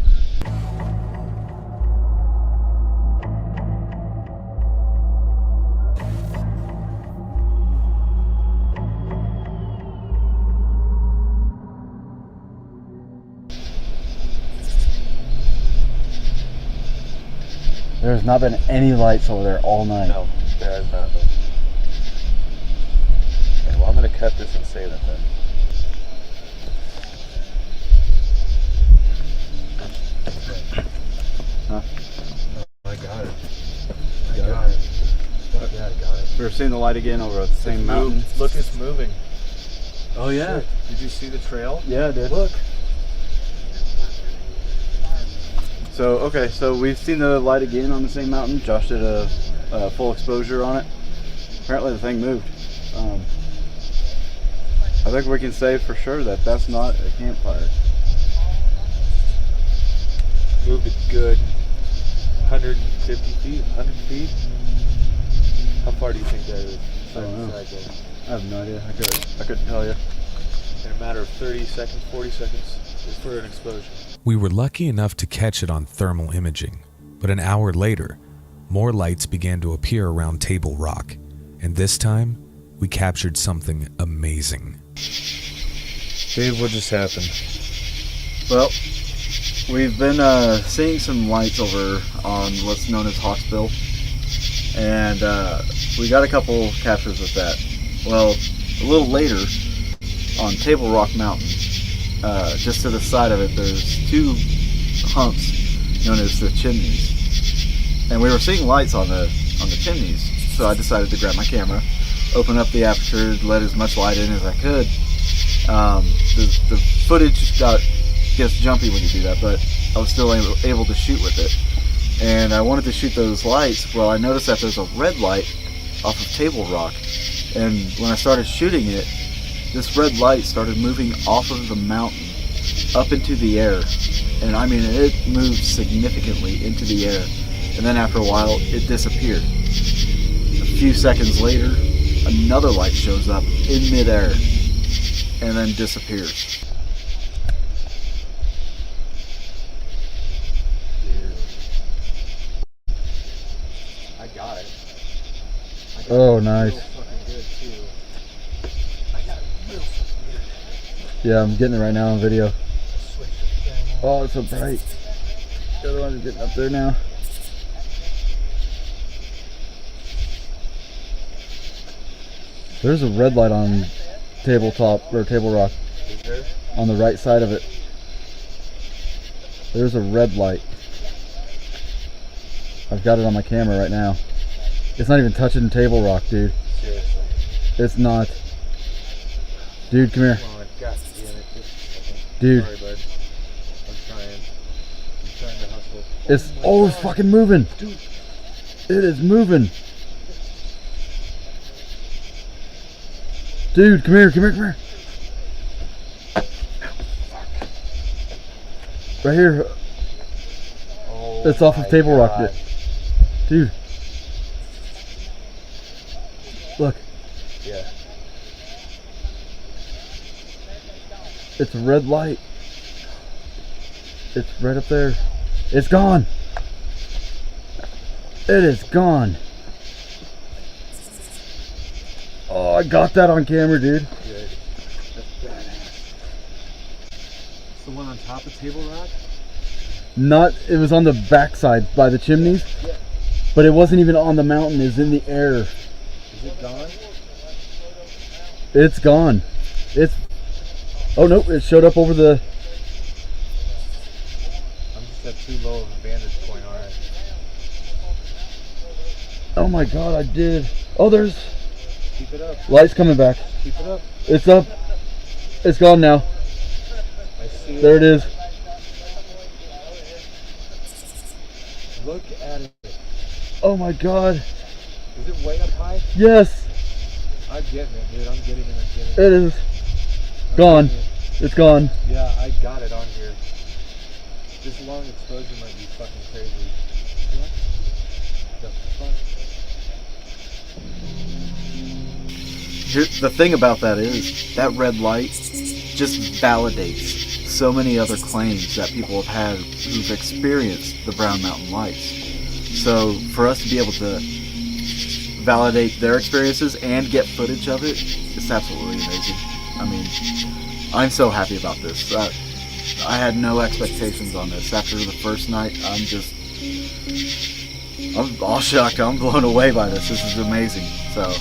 There's not been any lights over there all night. No, there has not been. Okay, well, I'm going to cut this and save it then. Huh? I got it. I got it. Yeah, I got it. We're seeing the light again over the same mountain. Look, it's moving. Oh yeah. Shit. Did you see the trail? Yeah, I did. Look. So we've seen the light again on the same mountain. Josh did a full exposure on it. Apparently the thing moved. I think we can say for sure that that's not a campfire. Moved a good 150 feet, 100 feet. How far do you think that is? I don't know. I have no idea. I couldn't tell you. In a matter of 30 seconds, 40 seconds, is for an explosion. We were lucky enough to catch it on thermal imaging, but an hour later, more lights began to appear around Table Rock, and this time, we captured something amazing. Dave, what just happened? Well, we've been seeing some lights over on what's known as Hawksbill, and we got a couple captures with that. Well, a little later, on Table Rock Mountain, just to the side of it, there's two humps known as the chimneys, and we were seeing lights on the chimneys. So I decided to grab my camera, open up the aperture, let as much light in as I could. The footage gets jumpy when you do that, but I was still able to shoot with it. And I wanted to shoot those lights. Well, I noticed that there's a red light off of Table Rock, and when I started shooting it, this red light started moving off of the mountain up into the air. And I mean, it moved significantly into the air. And then after a while, it disappeared. A few seconds later, another light shows up in midair and then disappears. I got it. Oh, nice. Yeah, I'm getting it right now on video. Oh, it's so bright. The other one's getting up there now. There's a red light on Tabletop or Table Rock. Is there? On the right side of it. There's a red light. I've got it on my camera right now. It's not even touching Table Rock, dude. Seriously. It's not. Dude, come here. Come on, God damn it. Dude. Sorry, bud. I'm trying to hustle. It's fucking moving. Dude. It is moving. Dude, come here. Right here. Oh, it's off of Table Rock, dude. Look. Yeah. It's a red light. It's right up there. It's gone. It is gone. Oh, I got that on camera, dude. Good. That's badass. It's the one on top of Table Rock? It was on the backside by the chimneys, Yeah. but it wasn't even on the mountain. It's in the air. Is it gone? It's gone. Oh no, it showed up over the... I'm just at too low of a vantage point on it. Oh my god, I did. Oh, there's... Keep it up. Light's coming back. Keep it up. It's up. It's gone now. I see it. There it is. Look at it. Oh my god. Is it way up high? Yes. I'm getting it, dude. I'm getting it. It is. Gone. It's gone. Yeah, I got it on here. This long exposure might be fucking crazy. What the fuck? The thing about that is, that red light just validates so many other claims that people have had who've experienced the Brown Mountain Lights. So for us to be able to validate their experiences and get footage of it, it's absolutely amazing. I mean, I'm so happy about this. I had no expectations on this. After the first night, I'm all shocked. I'm blown away by this. This is amazing. So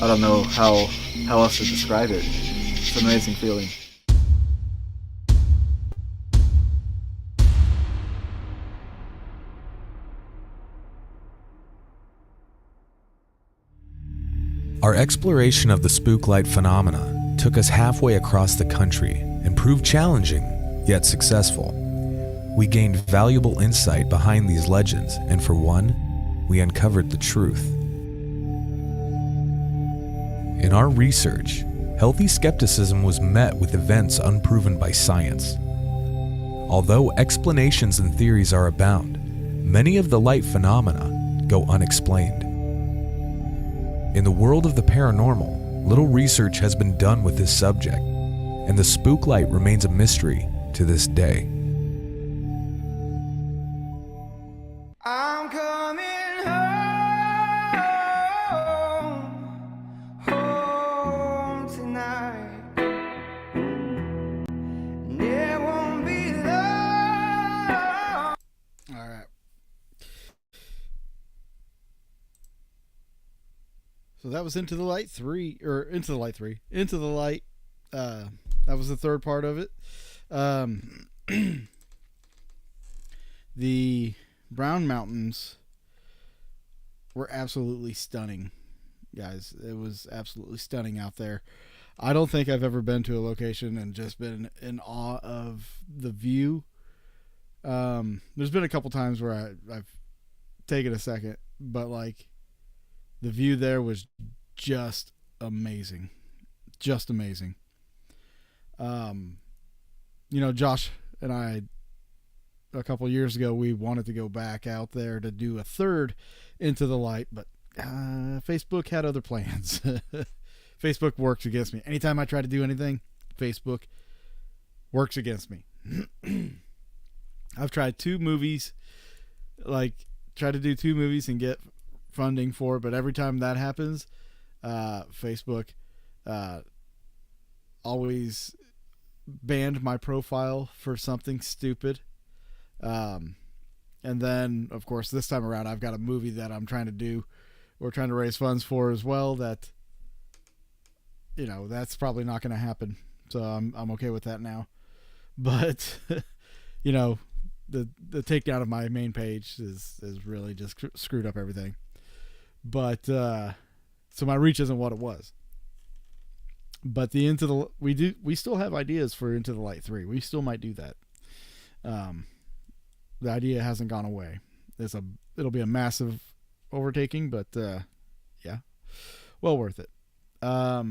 I don't know how else to describe it. It's an amazing feeling. Our exploration of the spook light phenomena took us halfway across the country and proved challenging, yet successful. We gained valuable insight behind these legends, and for one, we uncovered the truth. In our research, healthy skepticism was met with events unproven by science. Although explanations and theories are abound, many of the light phenomena go unexplained. In the world of the paranormal, little research has been done with this subject, and the spook light remains a mystery to this day. I'm coming home tonight. And it won't be long. All right. So that was Into the Light 3, or Into the Light 3. Into the Light. That was the third part of it. The Brown Mountains were absolutely stunning, guys. It was absolutely stunning out there. I don't think I've ever been to a location and just been in awe of the view. There's been a couple times where I've taken a second, but like the view there was just amazing. Just amazing. You know, Josh and I, a couple years ago, we wanted to go back out there to do a third Into the Light, but Facebook had other plans. Facebook works against me. Anytime I try to do anything, Facebook works against me. I've tried 2 movies, try to do 2 movies and get funding for it, but every time that happens, Facebook always banned my profile for something stupid. And then, of course, this time around, I've got a movie that I'm trying to do. We're trying to raise funds for as well. That, you know, that's probably not going to happen. So I'm okay with that now. But, you know, the takedown of my main page is really just screwed up everything. But so my reach isn't what it was. But we still have ideas for Into the Light 3. We still might do that. The idea hasn't gone away. It'll be a massive overtaking, but yeah, well worth it. I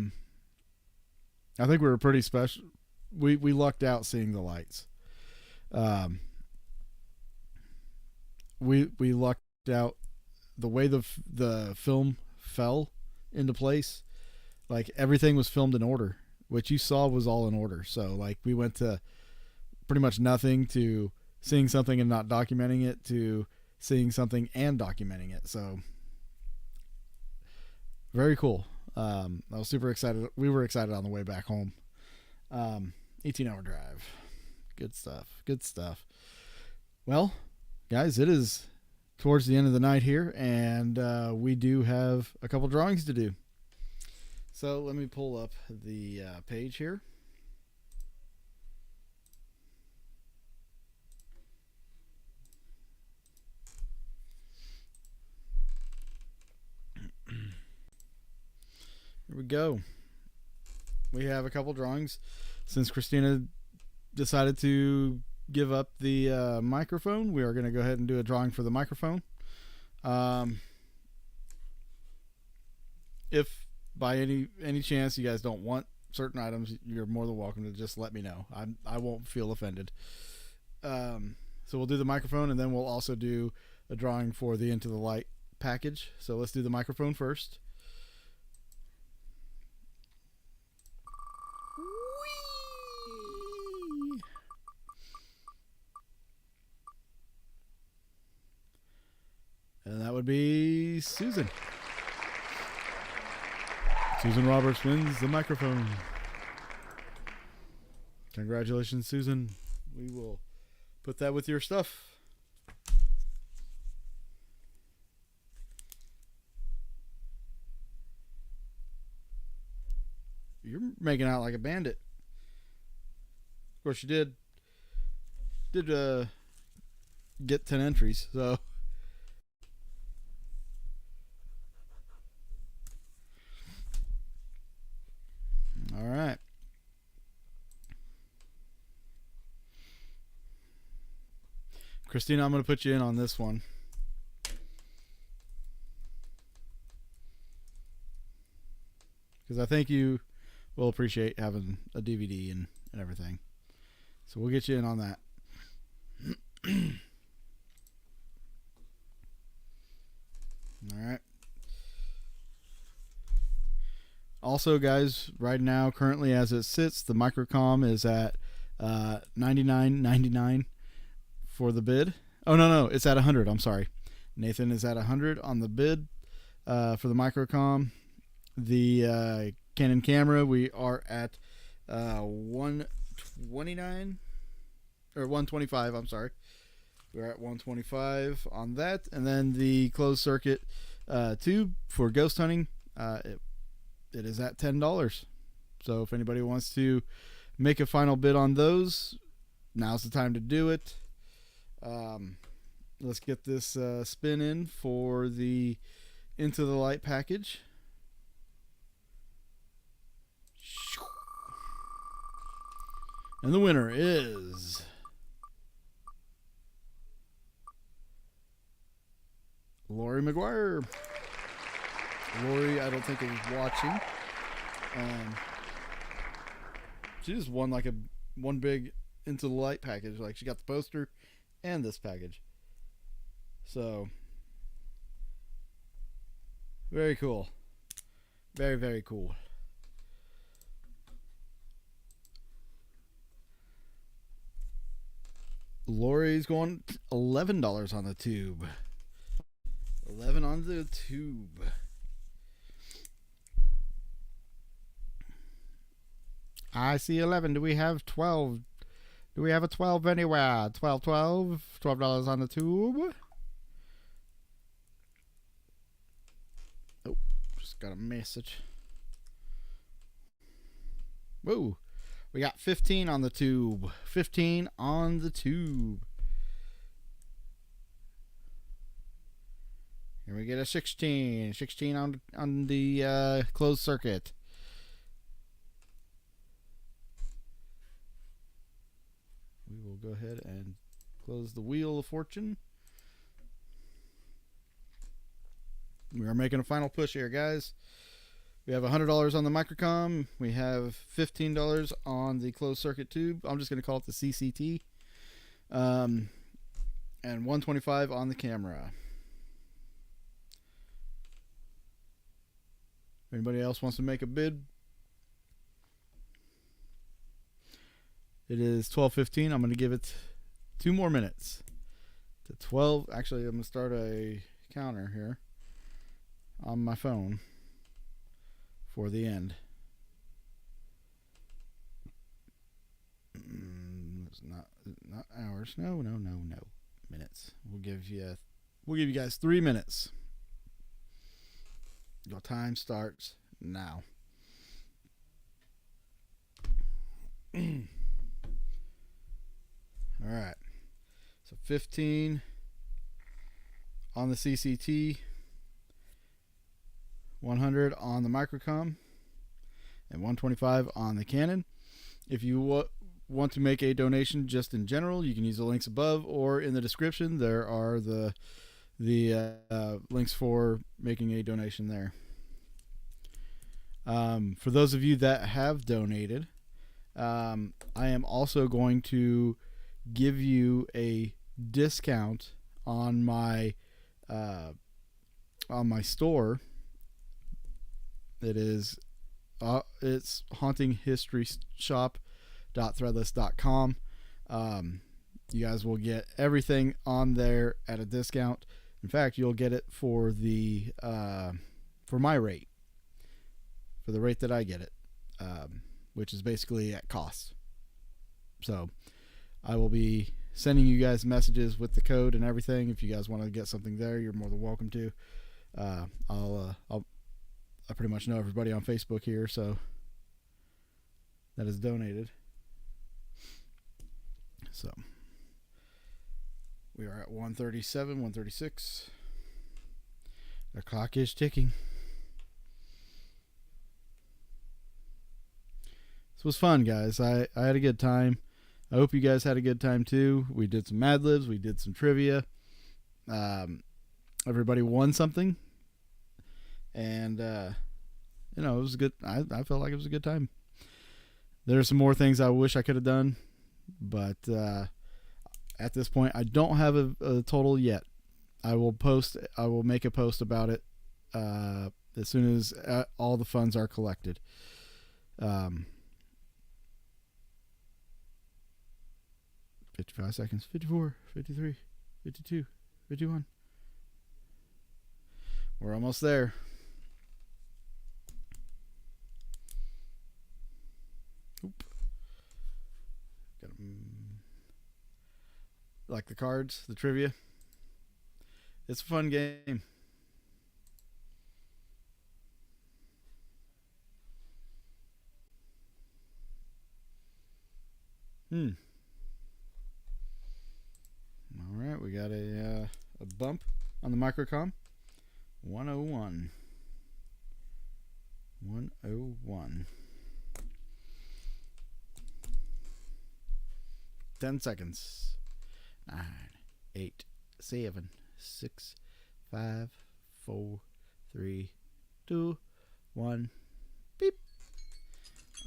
think we were pretty special. We lucked out seeing the lights. We lucked out the way the film fell into place. Like everything was filmed in order. What you saw was all in order. So like we went to pretty much nothing to seeing something and not documenting it to seeing something and documenting it. So very cool. I was super excited. We were excited on the way back home. 18-hour drive. Good stuff. Good stuff. Well, guys, it is towards the end of the night here, and we do have a couple drawings to do. So let me pull up the page here. Here we go. We have a couple drawings. Since Christina decided to give up the microphone, we are going to go ahead and do a drawing for the microphone. If by any chance you guys don't want certain items, you're more than welcome to just let me know. I won't feel offended. So we'll do the microphone, and then we'll also do a drawing for the Into the Light package. So let's do the microphone first. And that would be Susan. Susan Roberts wins the microphone. Congratulations, Susan. We will put that with your stuff. You're making out like a bandit. Of course, you did get 10 entries, so... All right. Christina, I'm going to put you in on this one. Because I think you will appreciate having a DVD and everything. So we'll get you in on that. All right. Also, guys, right now, currently as it sits, the Microkom is at $99.99 for the bid. Oh, no, it's at $100. I'm sorry. Nathan is at $100 on the bid for the Microkom. The Canon camera, we are at $129 or $125. I'm sorry. We're at $125 on that, and then the closed circuit tube for ghost hunting, it is at $10. So if anybody wants to make a final bid on those, now's the time to do it. Let's get this spin in for the Into the Light package. And the winner is Lori McGuire. Lori, I don't think is watching. She just won like one big Into the Light package. Like she got the poster and this package. So very cool. Very, very cool. Lori's going $11 on the tube. 11 on the tube. I see 11. Do we have 12? Do we have a 12 anywhere? 12. $12 on the tube. Oh, just got a message. Whoa. We got 15 on the tube. 15 on the tube. Here we get a 16. 16 on the closed circuit. We will go ahead and close the Wheel of Fortune. We are making a final push here, guys. We have $100 on the Microkom. We have $15 on the closed circuit tube. I'm just going to call it the CCT. And $125 on the camera. Anybody else wants to make a bid? It is 12:15. I'm going to give it 2 more minutes to 12. Actually, I'm going to start a counter here on my phone for the end. It's not hours. No. Minutes. We'll give you guys 3 minutes. Your time starts now. All right. So 15 on the CCT, 100 on the Microkom, and 125 on the Canon. If you want to make a donation just in general, you can use the links above or in the description. There are the links for making a donation there. For those of you that have donated, I am also going to give you a discount on my store. It is it's hauntinghistoryshop.threadless.com. You guys will get everything on there at a discount. In fact, you'll get it for the for my rate, for the rate that I get it, which is basically at cost. So I will be sending you guys messages with the code and everything. If you guys want to get something there, you're more than welcome to. I pretty much know everybody on Facebook here, so that is donated. So we are at 137, 136. The clock is ticking. This was fun, guys. I had a good time. I hope you guys had a good time too. We did some Mad Libs. We did some trivia. Everybody won something. And, it was good. I felt like it was a good time. There's some more things I wish I could have done. But at this point, I don't have a total yet. I will make a post about it as soon as all the funds are collected. 55 seconds. 54, 53, 52, 51. We're almost there. Oop. Like the cards, the trivia. It's a fun game. All right, we got a bump on the Microkom. 101. 101. 10 seconds. 9, 8, 7, 6, 5, 4, 3, 2, 1. Beep.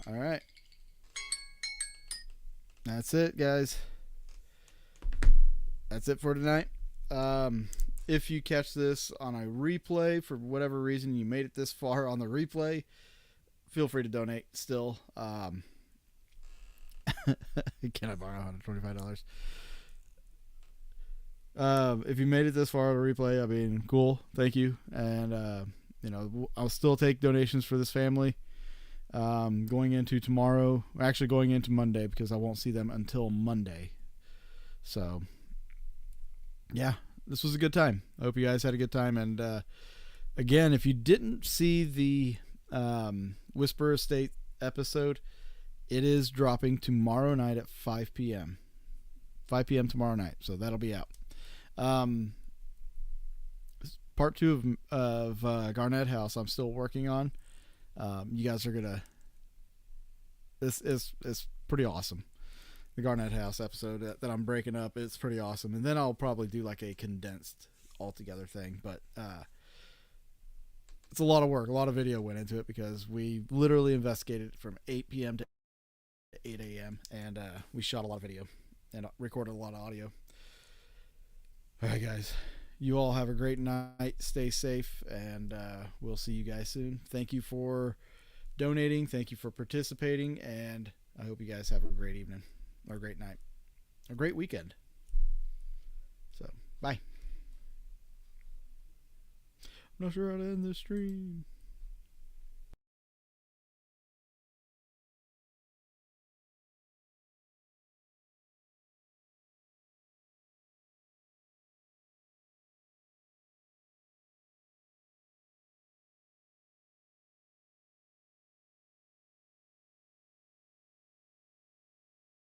All right. That's it, guys. That's it for tonight. If you catch this on a replay, for whatever reason you made it this far on the replay, feel free to donate still. Can I borrow $125? If you made it this far on a replay, I mean, cool. Thank you. And, I'll still take donations for this family. Going into tomorrow, actually going into Monday, because I won't see them until Monday. So, yeah, this was a good time. I hope you guys had a good time. And, again, if you didn't see the Whisper Estate episode, it is dropping tomorrow night at 5 p.m. 5 p.m. tomorrow night. So that'll be out. Part 2 of Garnett House I'm still working on. You guys are gonna. This is pretty awesome. The Garnett House episode that I'm breaking up, it's pretty awesome. And then I'll probably do like a condensed altogether thing. But it's a lot of work. A lot of video went into it because we literally investigated from 8 p.m. to 8 a.m. and we shot a lot of video and recorded a lot of audio. All right, guys. You all have a great night. Stay safe, and we'll see you guys soon. Thank you for donating. Thank you for participating, and I hope you guys have a great evening or a great night, a great weekend. So, bye. I'm not sure how to end this stream.